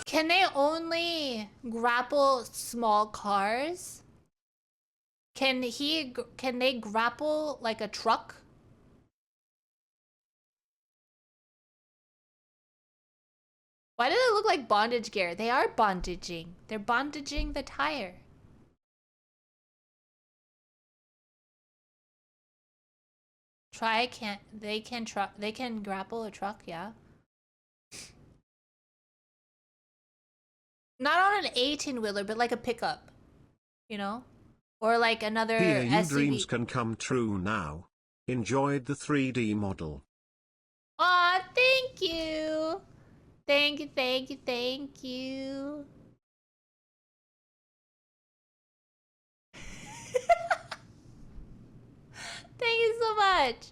[SPEAKER 1] Can they only grapple small cars? Can they grapple like a truck? Why do they look like bondage gear? They are bondaging. They're bondaging the tire. They can grapple a truck, yeah. Not on an 18-wheeler, but like a pickup, you know? Or like another
[SPEAKER 9] Here, your
[SPEAKER 1] SUV.
[SPEAKER 9] dreams can come true now. Enjoyed the 3D model.
[SPEAKER 1] Aw, thank you. Thank you, thank you, thank you. Thank you so much.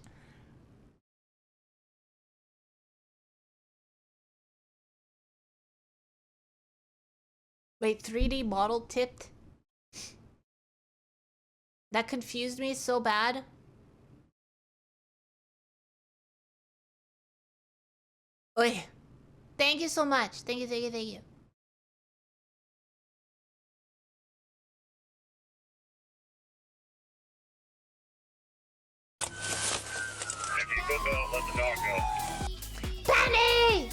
[SPEAKER 1] Wait, 3D model tipped? That confused me so bad. Oi. Thank you so much. Thank you, thank you, thank you.
[SPEAKER 8] If you go, Bill, let the dog go.
[SPEAKER 1] Penny!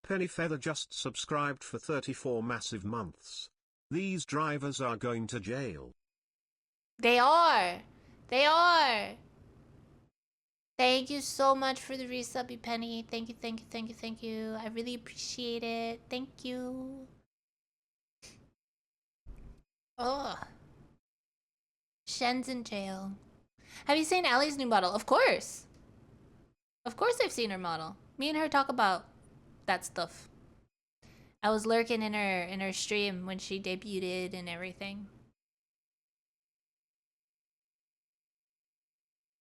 [SPEAKER 9] Penny Feather just subscribed for 34 massive months. These drivers are going to jail.
[SPEAKER 1] They are. They are. Thank you so much for the resub, Penny. Thank you, thank you, thank you, thank you. I really appreciate it. Thank you. Oh. Shen's in jail. Have you seen Allie's new model? Of course. Of course I've seen her model. Me and her talk about that stuff. I was lurking in her stream when she debuted and everything.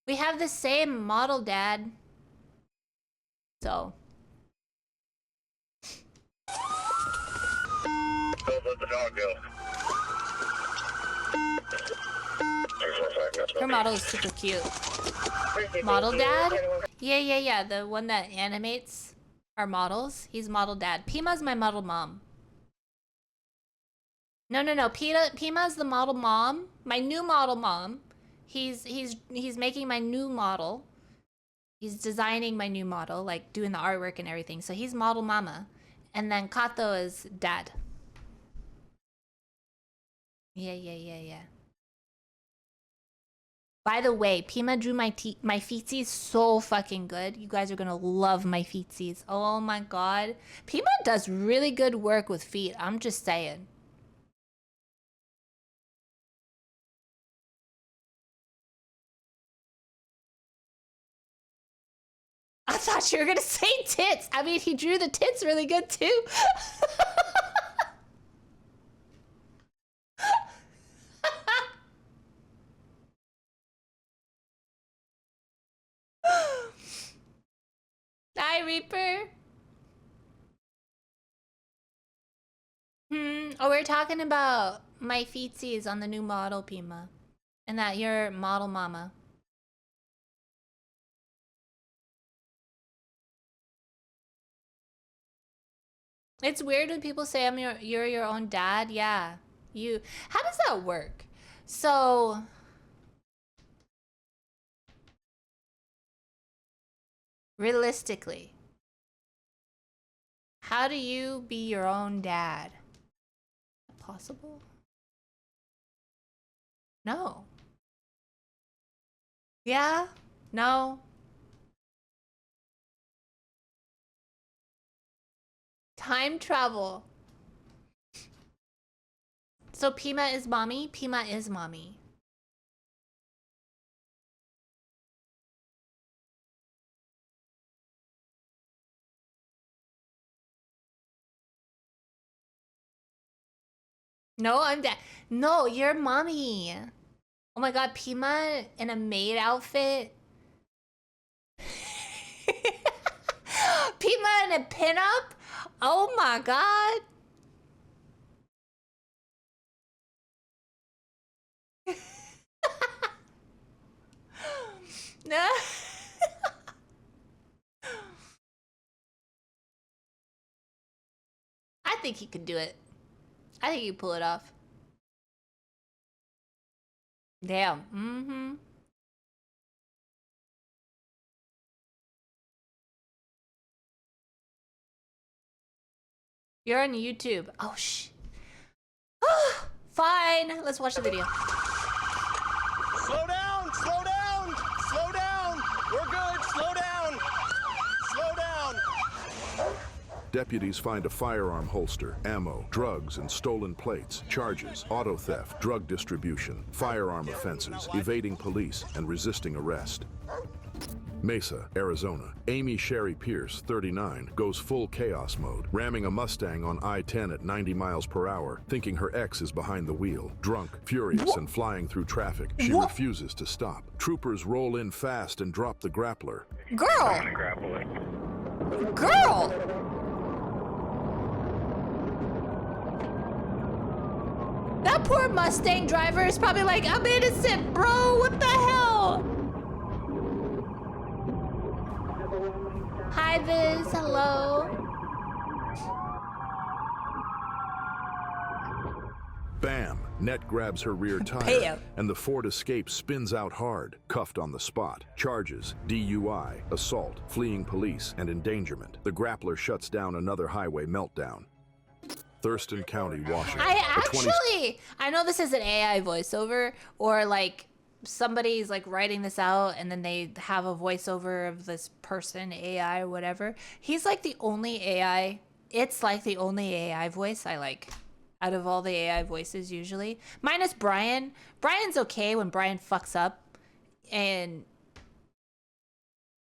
[SPEAKER 1] We have the same model, Dad. So.
[SPEAKER 8] Bill, let the dog go.
[SPEAKER 1] Her model is super cute. Model Dad? Yeah. The one that animates our models. He's model Dad. Pima's my model mom. No. Pima's the model mom. My new model mom. He's making my new model. He's designing my new model, like doing the artwork and everything. So he's model mama. And then Kato is dad. Yeah. By the way, Pima drew my feetsies so fucking good. You guys are gonna love my feetsies. Oh my god. Pima does really good work with feet. I'm just saying. I thought you were gonna say tits. I mean, he drew the tits really good too. Hi, Reaper. Oh, we're talking about my feetsies on the new model, Pima. And that you're model mama. It's weird when people say you're your own dad. Yeah. How does that work? So realistically, how do you be your own dad? Possible? No. Yeah? No. Time travel. So Pima is mommy? Pima is mommy. No, I'm dad. No, you're mommy. Oh my god, Pima in a maid outfit. Pima in a pinup? Oh my god. No. I think he could do it. I think he could pull it off. Damn. Mm-hmm. You're on YouTube. Oh, shh. Fine. Let's watch the video.
[SPEAKER 6] Slow down! Slow down! Slow down! We're good! Slow down! Slow down!
[SPEAKER 10] Deputies find a firearm holster, ammo, drugs, and stolen plates. Charges: auto theft, drug distribution, firearm offenses, evading police, and resisting arrest. Mesa, Arizona. Amy Sherry Pierce, 39, goes full chaos mode, ramming a Mustang on I-10 at 90 miles per hour, thinking her ex is behind the wheel. Drunk, furious, and flying through traffic, she refuses to stop. Troopers roll in fast and drop the grappler.
[SPEAKER 1] Girl! Girl! That poor Mustang driver is probably like, I'm innocent, bro. What the hell? Hi, Viz. Hello.
[SPEAKER 10] Bam! Net grabs her rear tire, and the Ford Escape spins out hard, cuffed on the spot. Charges: DUI, assault, fleeing police, and endangerment. The grappler shuts down another highway meltdown. Thurston County, Washington.
[SPEAKER 1] I know this is an AI voiceover, or like somebody's like writing this out and then they have a voiceover of this person, AI or whatever. He's like the only AI, it's like the only AI voice I like out of all the AI voices usually. Minus Brian. Brian's okay when Brian fucks up and,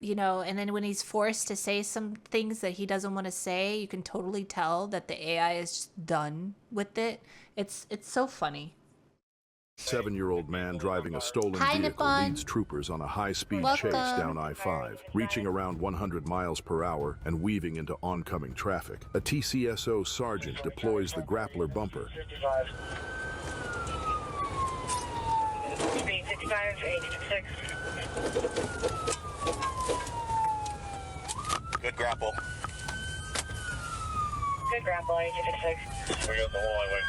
[SPEAKER 1] you know, and then when he's forced to say some things that he doesn't want to say, you can totally tell that the AI is just done with it. It's so funny.
[SPEAKER 10] 7-year-old man driving a stolen vehicle leads troopers on a high-speed chase down I-5, reaching around 100 miles per hour and weaving into oncoming traffic. A TCSO sergeant deploys the grappler bumper.
[SPEAKER 12] Speed 65, 866.
[SPEAKER 11] Good grapple.
[SPEAKER 12] Good grapple, 866.
[SPEAKER 11] We got the whole highway.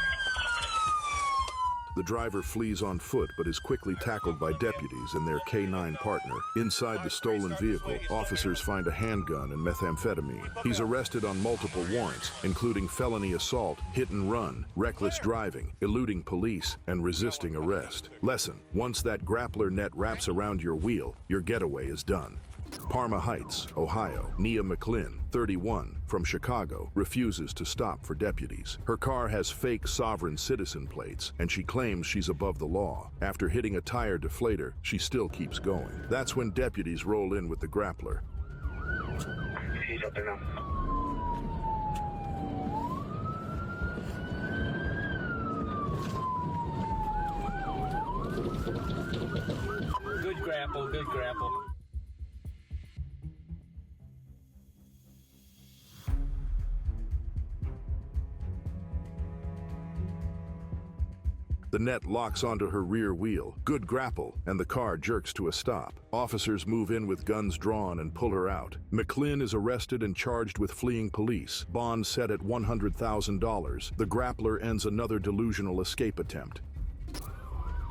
[SPEAKER 10] The driver flees on foot but is quickly tackled by deputies and their K-9 partner. Inside the stolen vehicle, officers find a handgun and methamphetamine. He's arrested on multiple warrants, including felony assault, hit and run, reckless driving, eluding police, and resisting arrest. Lesson: once that grappler net wraps around your wheel, your getaway is done. Parma Heights, Ohio. Nia McClin, 31, from Chicago, refuses to stop for deputies. Her car has fake sovereign citizen plates, and she claims she's above the law. After hitting a tire deflator, she still keeps going. That's when deputies roll in with the grappler.
[SPEAKER 8] He's up there now.
[SPEAKER 7] Good grapple, good grapple.
[SPEAKER 10] The net locks onto her rear wheel. Good grapple, and the car jerks to a stop. Officers move in with guns drawn and pull her out. McClin is arrested and charged with fleeing police. Bond set at $100,000. The grappler ends another delusional escape attempt.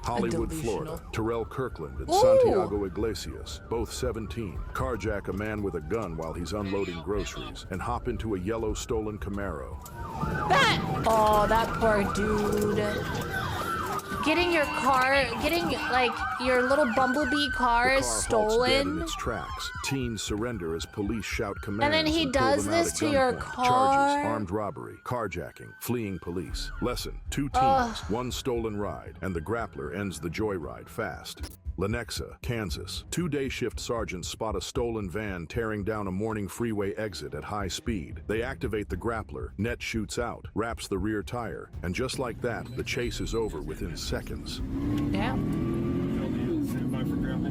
[SPEAKER 10] Hollywood, Florida. Terrell Kirkland and Santiago Iglesias, both 17, carjack a man with a gun while he's unloading groceries and hop into a yellow stolen Camaro.
[SPEAKER 1] That poor dude. Getting your car, like your little bumblebee car stolen.
[SPEAKER 10] Dead in its tracks. Teens surrender as police shout commands.
[SPEAKER 1] And then he does this to your car.
[SPEAKER 10] Charges: armed robbery, carjacking, fleeing police. Lesson: 2 teens, 1 stolen ride, and the grappler ends the joyride fast. Lenexa, Kansas. 2 day shift sergeants spot a stolen van tearing down a morning freeway exit at high speed. They activate the grappler, net shoots out, wraps the rear tire, and just like that, the chase is over within seconds.
[SPEAKER 1] Yeah.
[SPEAKER 7] Stand by for grapple.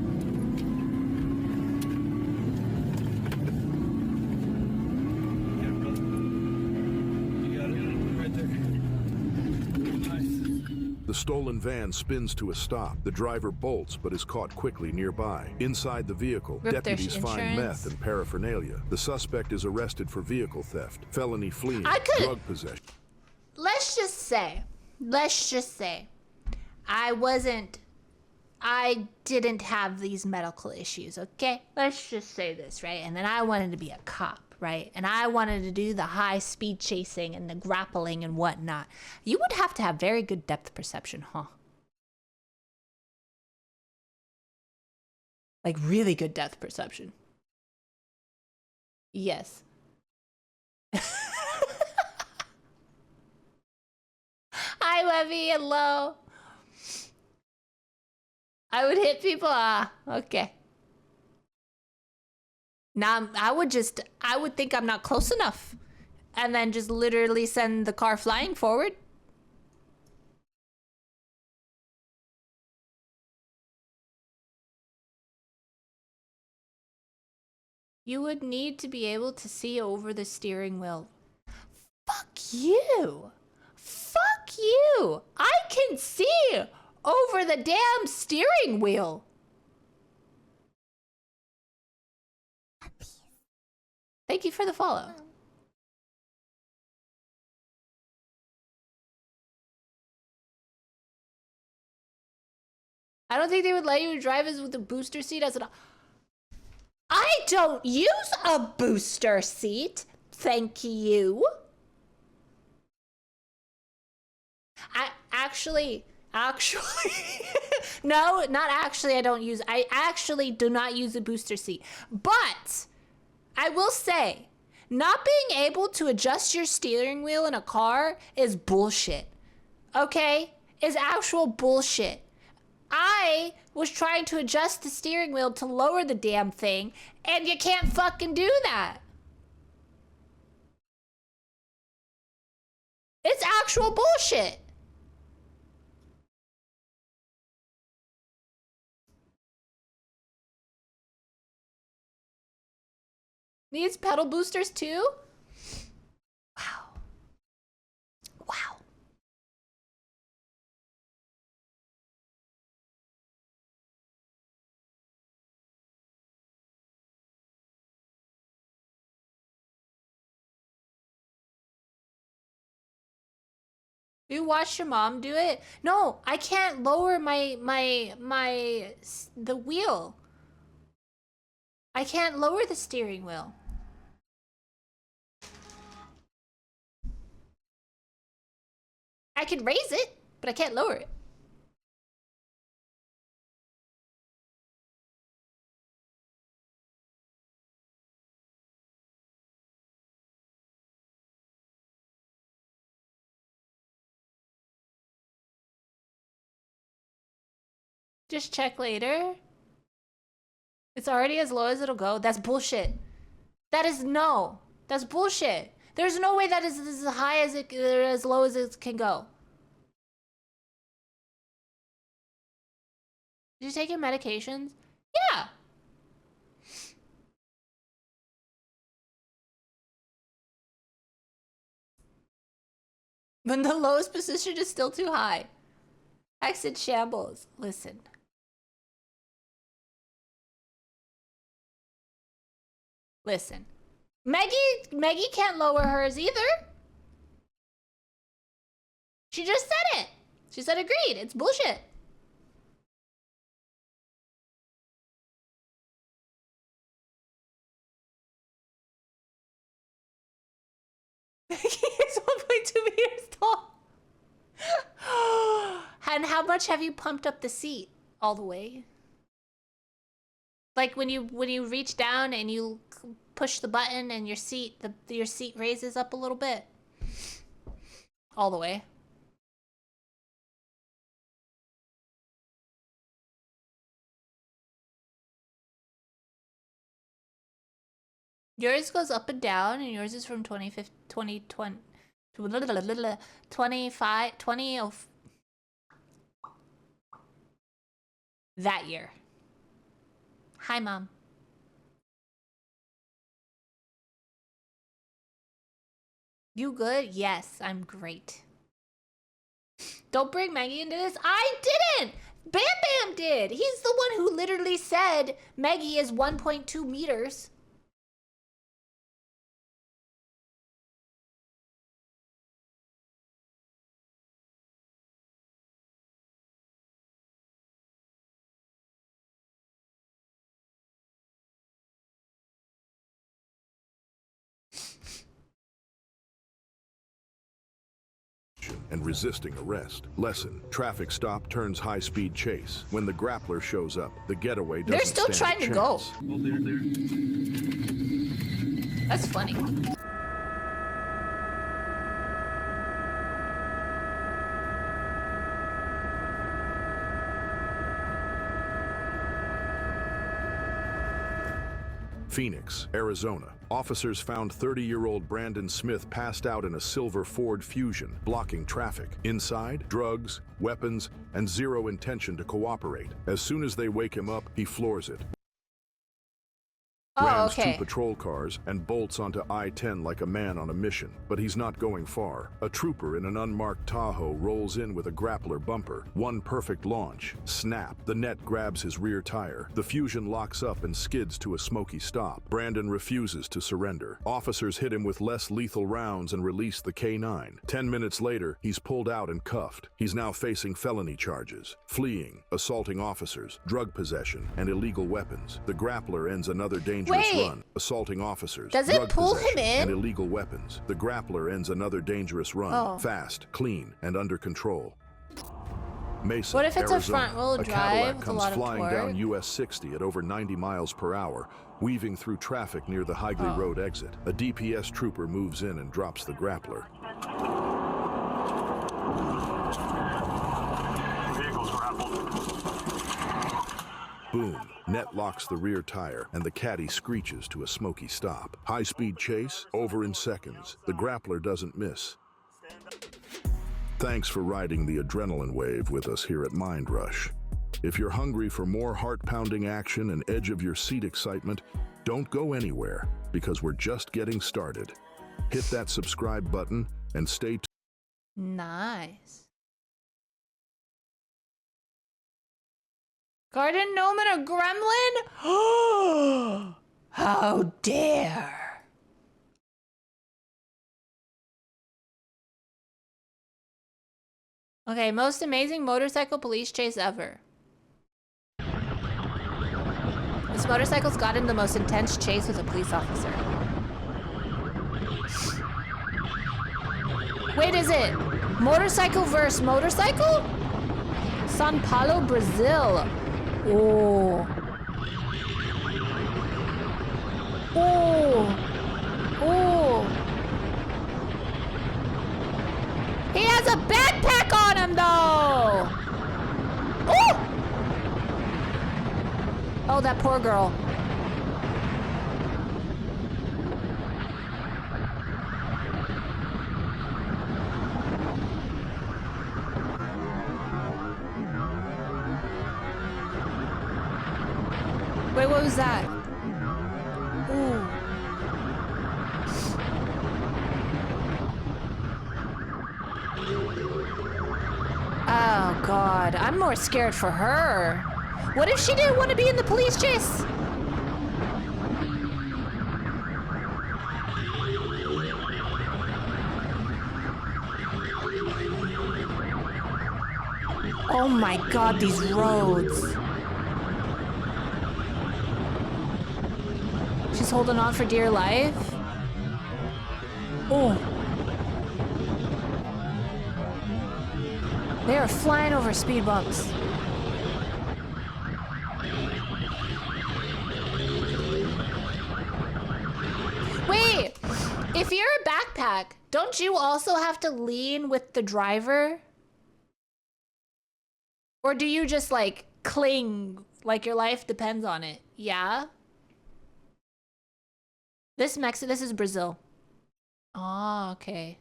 [SPEAKER 10] The stolen van spins to a stop. The driver bolts but is caught quickly nearby. Inside the vehicle, deputies find meth and paraphernalia. The suspect is arrested for vehicle theft, felony fleeing, drug possession.
[SPEAKER 1] Let's just say, I didn't have these medical issues, okay? Let's just say this, right? And then I wanted to be a cop, right? And I wanted to do the high speed chasing and the grappling and whatnot. You would have to have very good depth perception, huh? Like really good depth perception. Yes. Hi, Webby. Hello. I would hit people. Ah, okay. Now I would think I'm not close enough, and then just literally send the car flying forward. You would need to be able to see over the steering wheel. Fuck you. Fuck you. I can see over the damn steering wheel. Thank you for the follow. I don't think they would let you drive as with a booster seat as an... I don't use a booster seat. Thank you. I actually, no, not actually. I actually do not use a booster seat. But I will say, not being able to adjust your steering wheel in a car is bullshit. Okay? Is actual bullshit. I was trying to adjust the steering wheel to lower the damn thing, and you can't fucking do that. It's actual bullshit. Needs pedal boosters too? Wow. Wow. You watched your mom do it? No, I can't lower the wheel. I can't lower the steering wheel. I can raise it, but I can't lower it. Just check later. It's already as low as it'll go. That's bullshit. That is no. That's bullshit. There's no way that is as high as it, or as low as it can go. Did you take your medications? Yeah. When the lowest position is still too high. Exit shambles. Listen. Listen. Maggie can't lower hers either. She just said it. She said agreed. It's bullshit. Maggie is 1.2 meters tall. And how much have you pumped up the seat? All the way? Like when you reach down and you push the button and your seat raises up a little bit. All the way. Yours goes up and down, and yours is from 25 of that year. Hi, Mom. You good? Yes, I'm great. Don't bring Maggie into this. I didn't! Bam Bam did! He's the one who literally said Maggie is 1.2 meters.
[SPEAKER 10] And resisting arrest. Lesson: traffic stop turns high-speed chase. When the grappler shows up, the getaway doesn't
[SPEAKER 1] They're still trying to go. That's funny.
[SPEAKER 10] Phoenix, Arizona. Officers found 30-year-old Brandon Smith passed out in a silver Ford Fusion, blocking traffic. Inside, drugs, weapons, and zero intention to cooperate. As soon as they wake him up, he floors it.
[SPEAKER 1] Oh,
[SPEAKER 10] Rams
[SPEAKER 1] okay.
[SPEAKER 10] 2 patrol cars and bolts onto I-10 like a man on a mission. But he's not going far. A trooper in an unmarked Tahoe rolls in with a grappler bumper. One perfect launch. Snap. The net grabs his rear tire. The Fusion locks up and skids to a smoky stop. Brandon refuses to surrender. Officers hit him with less lethal rounds and release the K-9. 10 minutes later, he's pulled out and cuffed. He's now facing felony charges. Fleeing, assaulting officers, drug possession, and illegal weapons. The grappler ends another dangerous run, assaulting officers,
[SPEAKER 1] does it
[SPEAKER 10] drug
[SPEAKER 1] pull
[SPEAKER 10] possession,
[SPEAKER 1] him in?
[SPEAKER 10] and illegal weapons. The grappler ends another dangerous run, fast, clean, and under control. Mesa,
[SPEAKER 1] What if it's
[SPEAKER 10] Arizona.
[SPEAKER 1] a front-wheel
[SPEAKER 10] A
[SPEAKER 1] drive
[SPEAKER 10] Cadillac
[SPEAKER 1] with a
[SPEAKER 10] comes
[SPEAKER 1] lot of
[SPEAKER 10] flying
[SPEAKER 1] torque?
[SPEAKER 10] down US 60 at over 90 miles per hour, weaving through traffic near the Higley Road exit. A DPS trooper moves in and drops the grappler.
[SPEAKER 7] Vehicles grappled.
[SPEAKER 10] Boom. Net locks the rear tire, and the caddy screeches to a smoky stop. High-speed chase, over in seconds. The grappler doesn't miss. Thanks for riding the adrenaline wave with us here at Mind Rush. If you're hungry for more heart-pounding action and edge-of-your-seat excitement, don't go anywhere, because we're just getting started. Hit that subscribe button and stay tuned.
[SPEAKER 1] Nice. Garden gnome and a gremlin? How dare! Okay, most amazing motorcycle police chase ever. This motorcycle's got in the most intense chase with a police officer. Wait, is it motorcycle versus motorcycle? São Paulo, Brazil. Oh. Oh. Oh. He has a backpack on him, though. Oh. Oh, that poor girl. Wait, what was that? Ooh. Oh, God. I'm more scared for her. What if she didn't want to be in the police chase? Oh, my God, these roads. She's holding on for dear life. Oh. They are flying over speed bumps. Wait, if you're a backpack, don't you also have to lean with the driver? Or do you just like cling like your life depends on it? Yeah? This is Brazil. Oh, okay.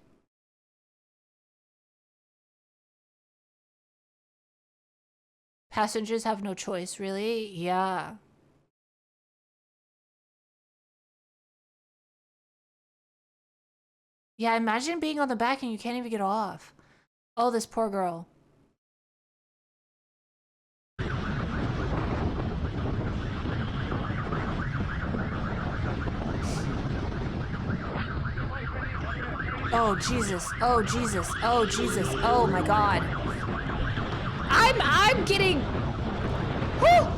[SPEAKER 1] Passengers have no choice, really? Yeah. Yeah, imagine being on the back and you can't even get off. Oh, this poor girl. Oh, Jesus. Oh, Jesus. Oh, Jesus. Oh, my God. I'm getting... Whew!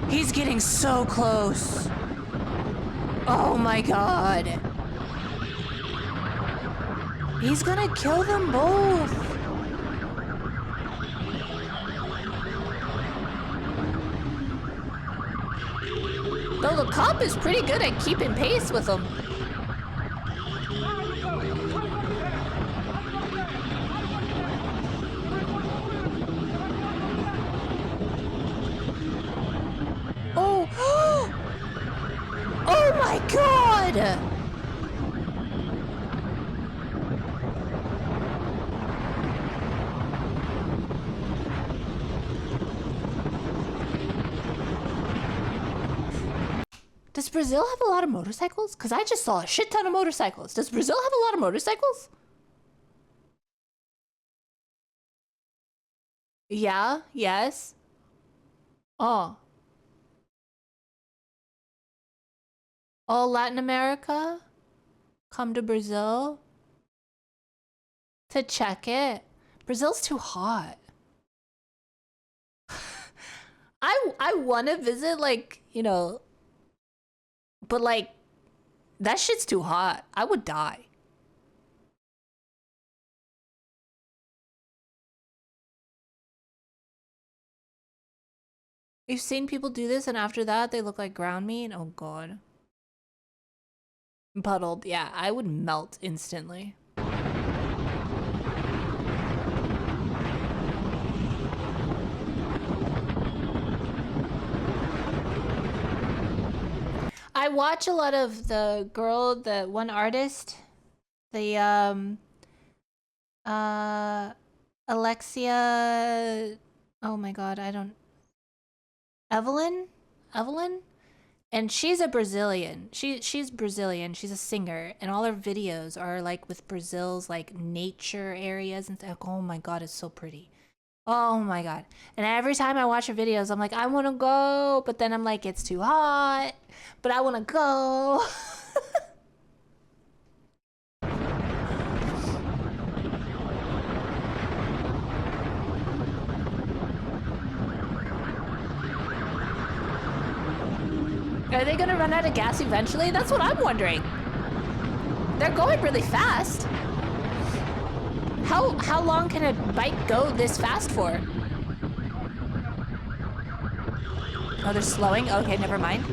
[SPEAKER 1] He's getting so close. Oh my God. He's gonna kill them both. Though the cop is pretty good at keeping pace with them. Oh! Oh my god! Does Brazil have a lot of motorcycles? Because I just saw a shit ton of motorcycles. Does Brazil have a lot of motorcycles? Yeah, yes. Oh. All Latin America? Come to Brazil? To check it? Brazil's too hot. I want to visit, like, you know, but like, that shit's too hot. I would die. You've seen people do this and after that they look like ground meat? Oh god. Puddled, yeah, I would melt instantly. I watch a lot of the girl, the one artist, the Alexia, oh my god, I don't, Evelyn, and she's a Brazilian. She's Brazilian. She's a singer, and all her videos are like with Brazil's like nature areas and stuff. Oh my god, it's so pretty. Oh my god. And every time I watch her videos, I'm like, I want to go, but then I'm like, it's too hot, but I want to go. Are they gonna run out of gas eventually? That's what I'm wondering. They're going really fast. How long can a bike go this fast for? Oh, they're slowing? Okay, never mind.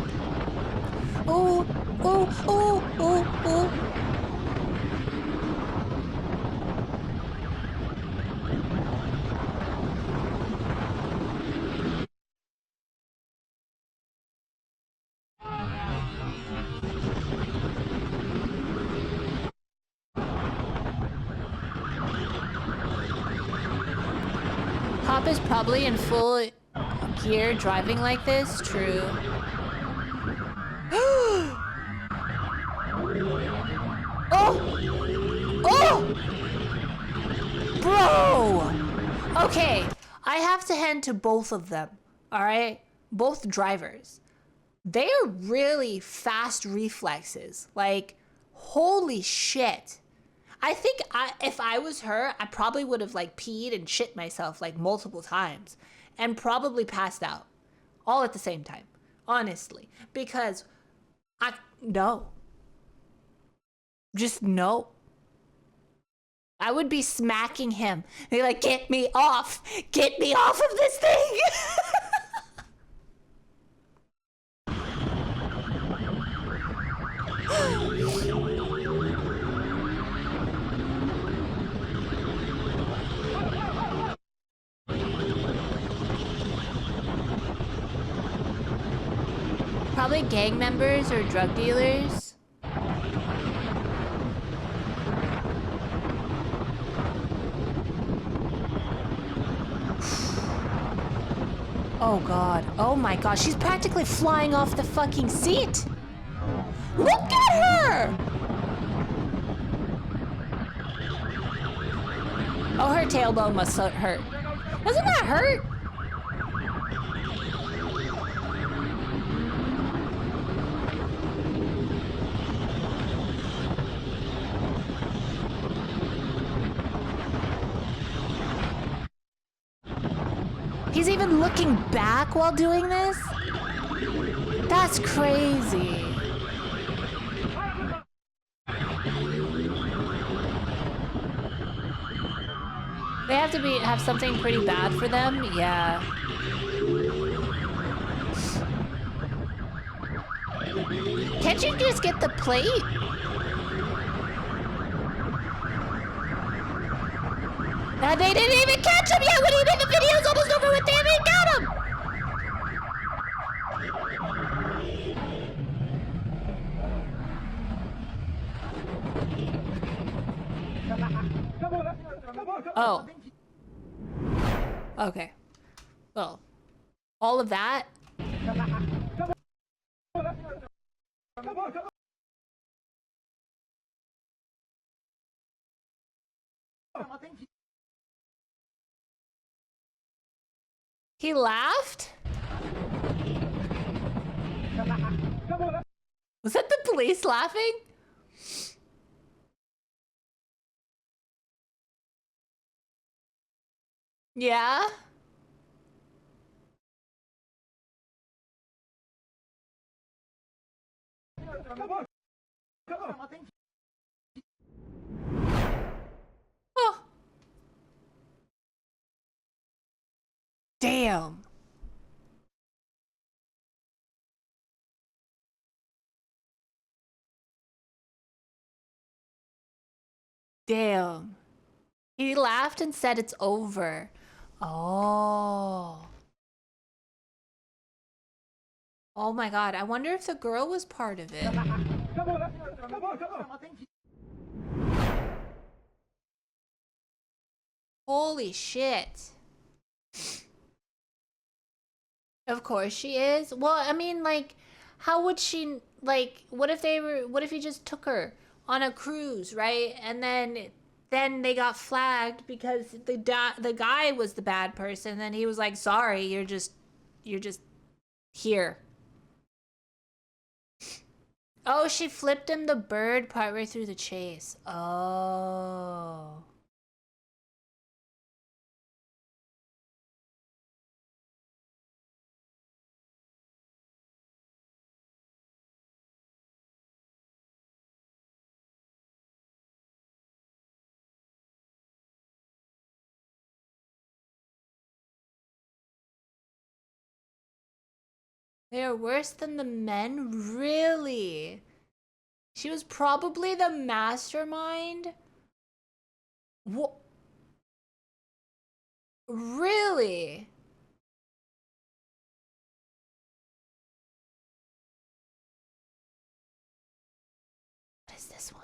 [SPEAKER 1] Ooh, ooh, ooh, ooh, ooh. Pop is probably in full gear driving like this. True. Oh! Oh! Bro! Okay, I have to hand to both of them, alright? Both drivers. They are really fast reflexes. Like, holy shit. I think if I was her, I probably would have like peed and shit myself like multiple times and probably passed out all at the same time, honestly, because no. Just no. I would be smacking him. They're like, get me off of this thing. Probably gang members or drug dealers. Oh god. Oh my god. She's practically flying off the fucking seat. Look at her! Oh, her tailbone must hurt. Doesn't that hurt? He's even looking back while doing this? That's crazy. They have to have something pretty bad for them? Yeah. Can't you just get the plate? Now they didn't even catch him yet. What do you mean the video's almost over with? They haven't got him. Oh. Okay. Well, all of that. He laughed? Was that the police laughing? Yeah? Oh. Damn. Damn. He laughed and said it's over. Oh. Oh my god, I wonder if the girl was part of it. Holy shit. Of course she is. Well, I mean, like, how would she, like, what if he just took her on a cruise, right? And then they got flagged because the guy was the bad person. Then he was like, sorry, you're just here. Oh, she flipped him the bird partway through the chase. Oh. They're worse than the men? Really? She was probably the mastermind? What? Really? What is this one?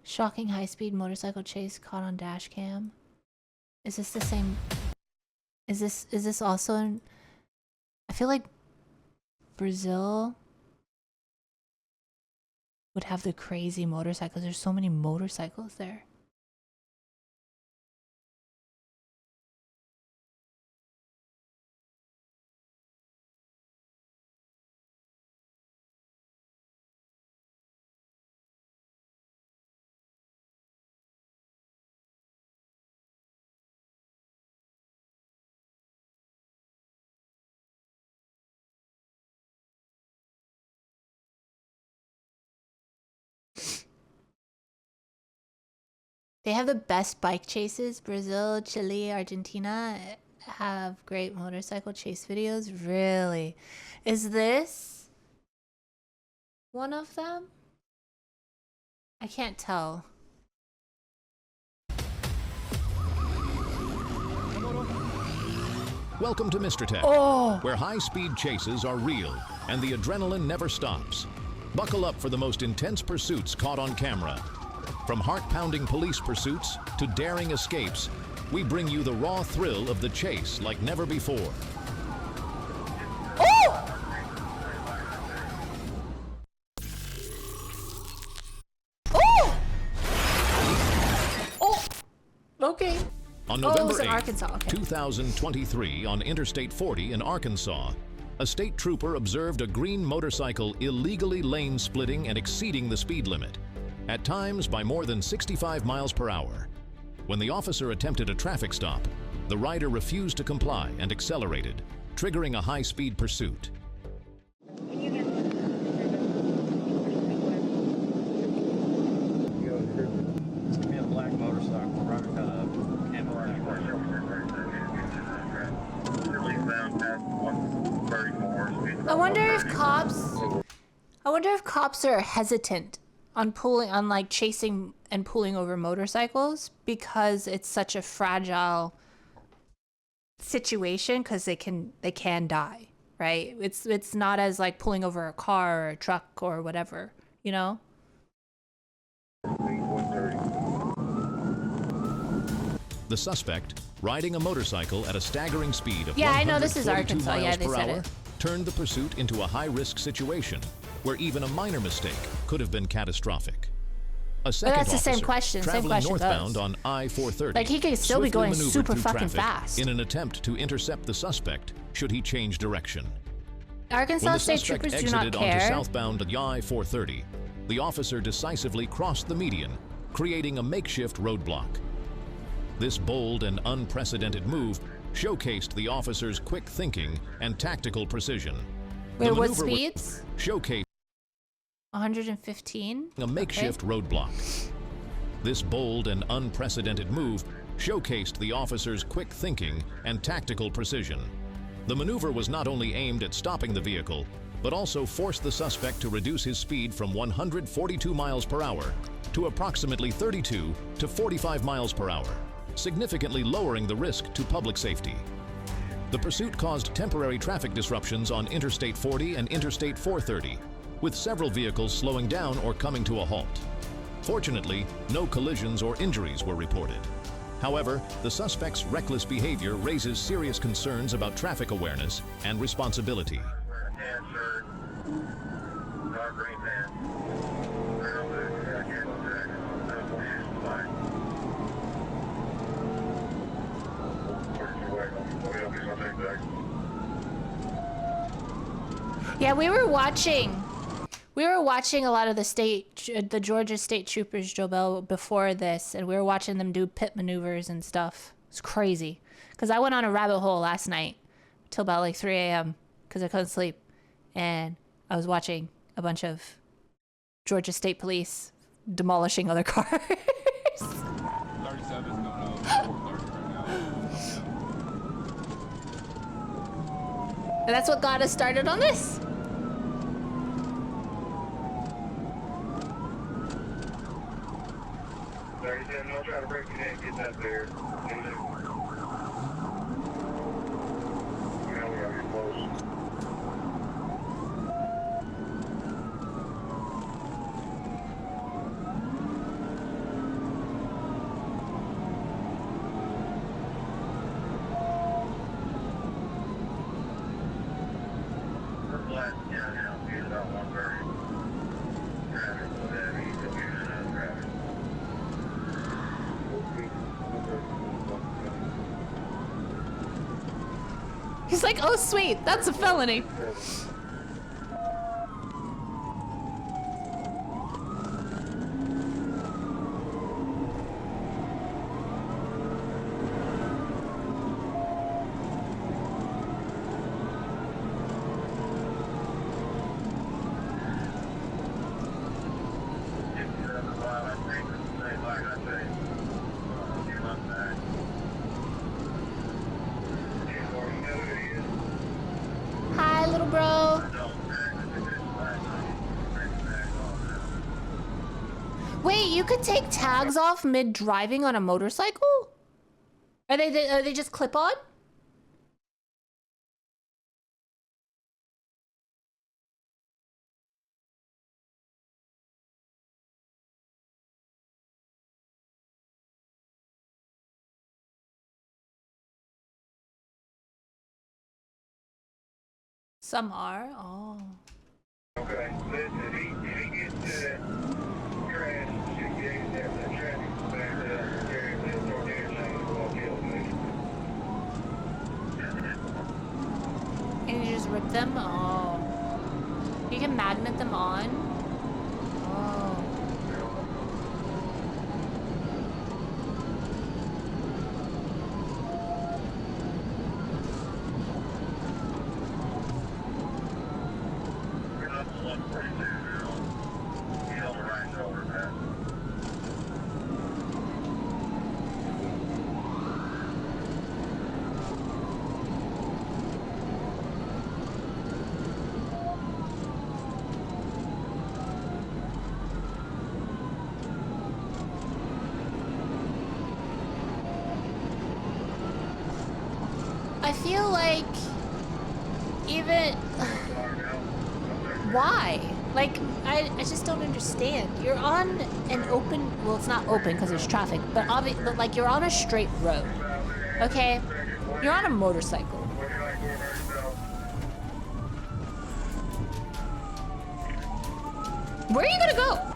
[SPEAKER 1] Shocking high-speed motorcycle chase caught on dash cam. Is this the same? Is this also in... I feel like Brazil would have the crazy motorcycles. There's so many motorcycles there. They have the best bike chases. Brazil, Chile, Argentina have great motorcycle chase videos. Really? Is this one of them? I can't tell.
[SPEAKER 13] Welcome to Mr. Tech, where high-speed chases are real and the adrenaline never stops. Buckle up for the most intense pursuits caught on camera. From heart-pounding police pursuits to daring escapes, we bring you the raw thrill of the chase like never before.
[SPEAKER 1] Oh! Oh! Oh! Okay.
[SPEAKER 13] On November
[SPEAKER 1] it was in
[SPEAKER 13] 8th,
[SPEAKER 1] Arkansas. Okay.
[SPEAKER 13] 2023, on Interstate 40 in Arkansas, a state trooper observed a green motorcycle illegally lane splitting and exceeding the speed limit, at times by more than 65 miles per hour. When the officer attempted a traffic stop, the rider refused to comply and accelerated, triggering a high-speed pursuit.
[SPEAKER 14] Give me a black motorcycle. Driver got a camera.
[SPEAKER 1] I wonder if cops I wonder if cops are hesitant on like chasing and pulling over motorcycles because it's such a fragile situation, because they can die, right? It's not as like pulling over a car or a truck or whatever, you know?
[SPEAKER 13] The suspect, riding a motorcycle at a staggering speed of
[SPEAKER 1] Yeah, I know this is
[SPEAKER 13] 142
[SPEAKER 1] Arkansas. Yeah,
[SPEAKER 13] miles
[SPEAKER 1] they
[SPEAKER 13] per
[SPEAKER 1] said
[SPEAKER 13] hour,
[SPEAKER 1] it.
[SPEAKER 13] turned the pursuit into a high-risk situation where even a minor mistake could have been catastrophic. A second
[SPEAKER 1] that's the same
[SPEAKER 13] officer,
[SPEAKER 1] question. Same
[SPEAKER 13] traveling
[SPEAKER 1] question
[SPEAKER 13] northbound
[SPEAKER 1] goes.
[SPEAKER 13] on I-430,
[SPEAKER 1] Like, he could still be
[SPEAKER 13] swiftly
[SPEAKER 1] going
[SPEAKER 13] maneuvered
[SPEAKER 1] super
[SPEAKER 13] through
[SPEAKER 1] fucking
[SPEAKER 13] traffic
[SPEAKER 1] fast.
[SPEAKER 13] in an attempt to intercept the suspect should he change direction.
[SPEAKER 1] Arkansas
[SPEAKER 13] When the
[SPEAKER 1] State
[SPEAKER 13] suspect
[SPEAKER 1] Troopers do not
[SPEAKER 13] exited onto
[SPEAKER 1] care.
[SPEAKER 13] southbound I-430, the officer decisively crossed the median, creating a makeshift roadblock. This bold and unprecedented move showcased the officer's quick thinking and tactical precision.
[SPEAKER 1] Wait, what
[SPEAKER 13] maneuver
[SPEAKER 1] speeds?
[SPEAKER 13] Showcased
[SPEAKER 1] 115?
[SPEAKER 13] a makeshift roadblock. This bold and unprecedented move showcased the officer's quick thinking and tactical precision. The maneuver was not only aimed at stopping the vehicle, but also forced the suspect to reduce his speed from 142 miles per hour to approximately 32 to 45 miles per hour, significantly lowering the risk to public safety. The pursuit caused temporary traffic disruptions on Interstate 40 and Interstate 430, with several vehicles slowing down or coming to a halt. Fortunately, no collisions or injuries were reported. However, the suspect's reckless behavior raises serious concerns about traffic awareness and responsibility.
[SPEAKER 1] Yeah, we were watching a lot of the Georgia State Troopers, Jobel, before this, and we were watching them do pit maneuvers and stuff. It's crazy. Because I went on a rabbit hole last night till about like 3 a.m. because I couldn't sleep. And I was watching a bunch of Georgia State Police demolishing other cars.
[SPEAKER 7] 37 going on 430 right now.
[SPEAKER 1] And that's what got us started on this.
[SPEAKER 8] I'll try to break it in, get that there. We gotta get close. We're flat, yeah, it's about 130. Traffic, whatever, he's still using that traffic.
[SPEAKER 1] He's like, oh sweet, that's a felony. Hi, little bro. Wait, you could take tags off mid-driving on a motorcycle? Are they just clip on? Some are. Oh.
[SPEAKER 8] Okay, listen, if he gets to that crash, should get that traffic back there, carry this or the interchange, we'll kill me.
[SPEAKER 1] Can you just rip them? Oh. You can magnet them on? Oh.
[SPEAKER 8] We're up to 142 now. He's on the right shoulder, Pat.
[SPEAKER 1] like even why? Like I just don't understand. You're on an open, well, it's not open because there's traffic, but but like you're on a straight road. Okay, you're on a motorcycle. Where are you gonna go?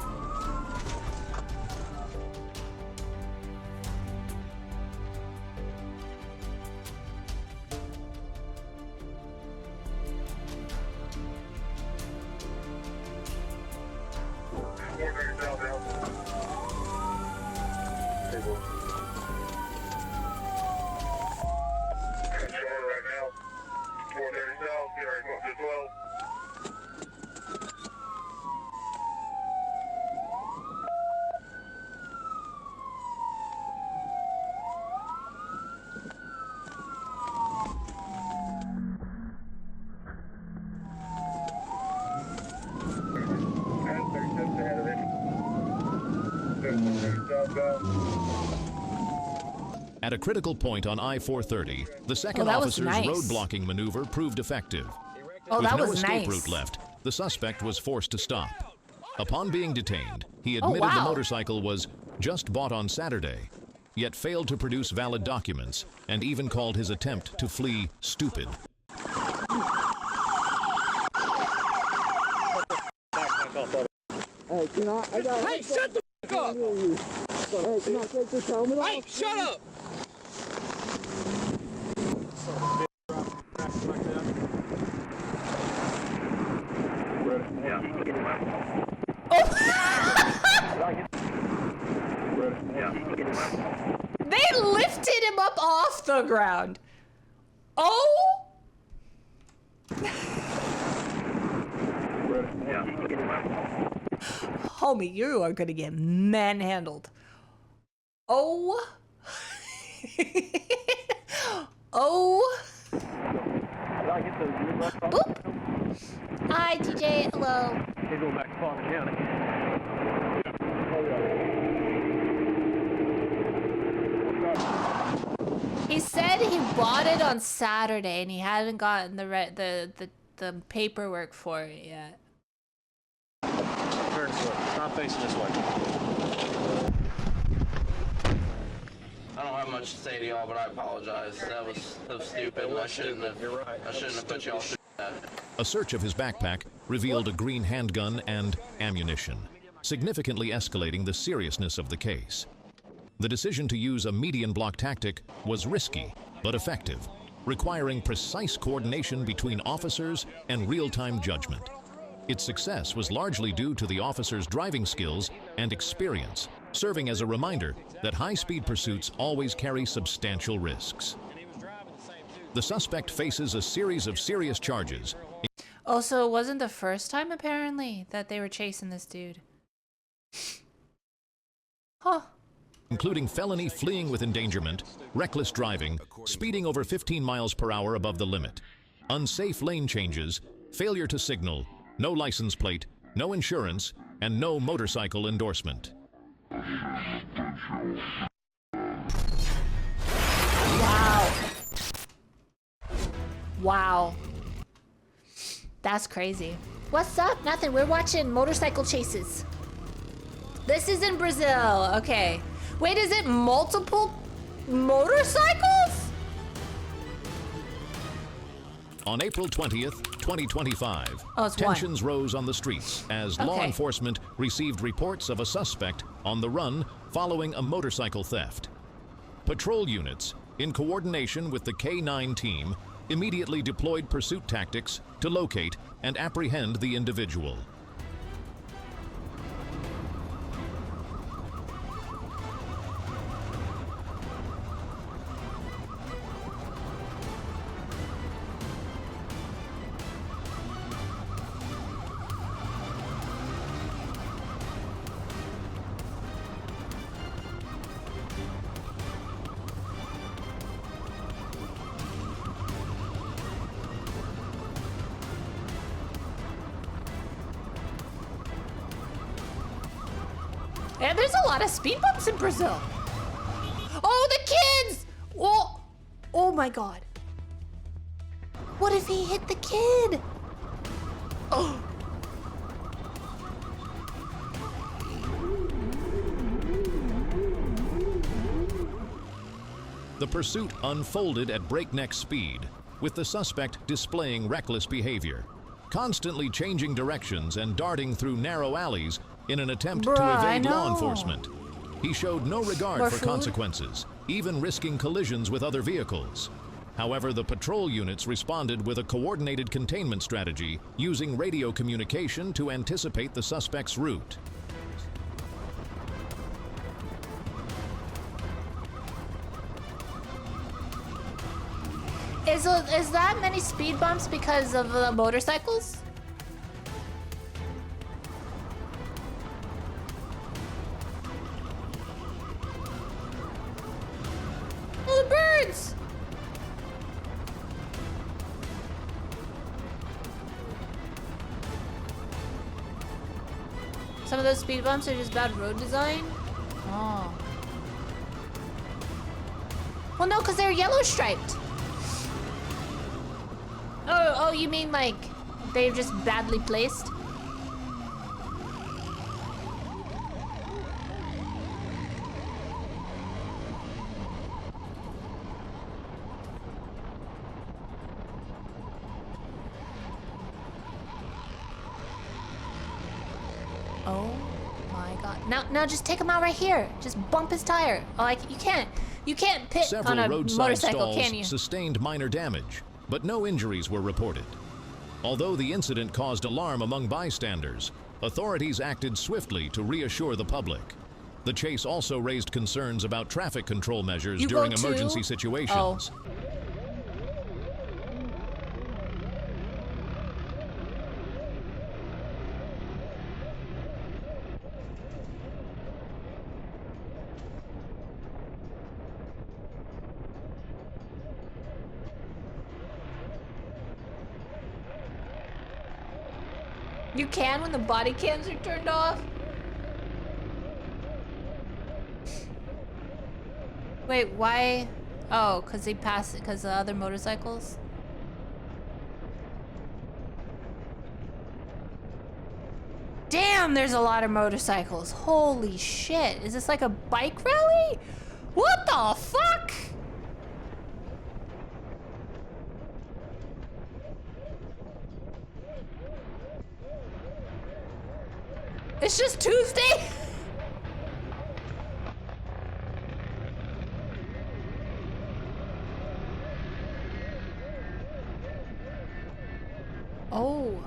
[SPEAKER 13] At a critical point on I-430, the second officer's road blocking maneuver proved effective.
[SPEAKER 1] Oh,
[SPEAKER 13] With
[SPEAKER 1] that
[SPEAKER 13] no
[SPEAKER 1] was
[SPEAKER 13] escape
[SPEAKER 1] nice.
[SPEAKER 13] route left, the suspect was forced to stop. Upon being detained, he admitted the motorcycle was just bought on Saturday, yet failed to produce valid documents and even called his attempt to flee stupid.
[SPEAKER 6] Hey, can I got hey, shut the f*** up! Hey, can I take this helmet off? Hey, shut up!
[SPEAKER 1] They lifted him up off the ground. Oh! Homie, you are gonna get manhandled. Oh. Oh. Boop. Hi, TJ. Hello.
[SPEAKER 7] He's going back to Palmer County.
[SPEAKER 1] He said he bought it on Saturday and he hadn't gotten the paperwork for it yet.
[SPEAKER 14] Turn this way. Stop facing this way.
[SPEAKER 11] I don't have much to say to y'all, but I apologize. That was stupid. I shouldn't have put y'all through that.
[SPEAKER 13] A search of his backpack revealed a green handgun and ammunition, significantly escalating the seriousness of the case. The decision to use a median block tactic was risky, but effective, requiring precise coordination between officers and real-time judgment. Its success was largely due to the officer's driving skills and experience, serving as a reminder that high-speed pursuits always carry substantial risks. The suspect faces a series of serious charges.
[SPEAKER 1] Also, it wasn't the first time, apparently, that they were chasing this dude. Huh.
[SPEAKER 13] Including felony fleeing with endangerment, reckless driving, speeding over 15 miles per hour above the limit, unsafe lane changes, failure to signal, no license plate, no insurance, and no motorcycle endorsement.
[SPEAKER 1] Wow. Wow. That's crazy. What's up? Nothing. We're watching motorcycle chases. This is in Brazil. Okay. Wait, is it multiple motorcycles?
[SPEAKER 13] On April 20th, 2025,
[SPEAKER 1] it's
[SPEAKER 13] tensions rose on the streets as law enforcement received reports of a suspect on the run following a motorcycle theft. Patrol units, in coordination with the K9 team, immediately deployed pursuit tactics to locate and apprehend the individual.
[SPEAKER 1] And there's a lot of speed bumps in Brazil. Oh, the kids! Oh my God. What if he hit the kid? Oh.
[SPEAKER 13] The pursuit unfolded at breakneck speed, with the suspect displaying reckless behavior, constantly changing directions and darting through narrow alleys in an attempt to evade law enforcement. He showed no regard for consequences, even risking collisions with other vehicles. However, the patrol units responded with a coordinated containment strategy, using radio communication to anticipate the suspect's route.
[SPEAKER 1] Is that many speed bumps because of the motorcycles? Oh, the birds! Some of those speed bumps are just bad road design? Oh. Well, no, because they're yellow striped. Oh, you mean like they're just badly placed? Oh my god. Now just take him out right here. Just bump his tire. Oh, you can't pit on a motorcycle, can you?
[SPEAKER 13] Sustained minor damage, but no injuries were reported. Although the incident caused alarm among bystanders, authorities acted swiftly to reassure the public. The chase also raised concerns about traffic control measures during emergency situations.
[SPEAKER 1] Oh. You can when the body cams are turned off? Wait, why? Oh, because they pass it because of other motorcycles? Damn, there's a lot of motorcycles. Holy shit. Is this like a bike rally? What the fuck? It's just Tuesday? Oh.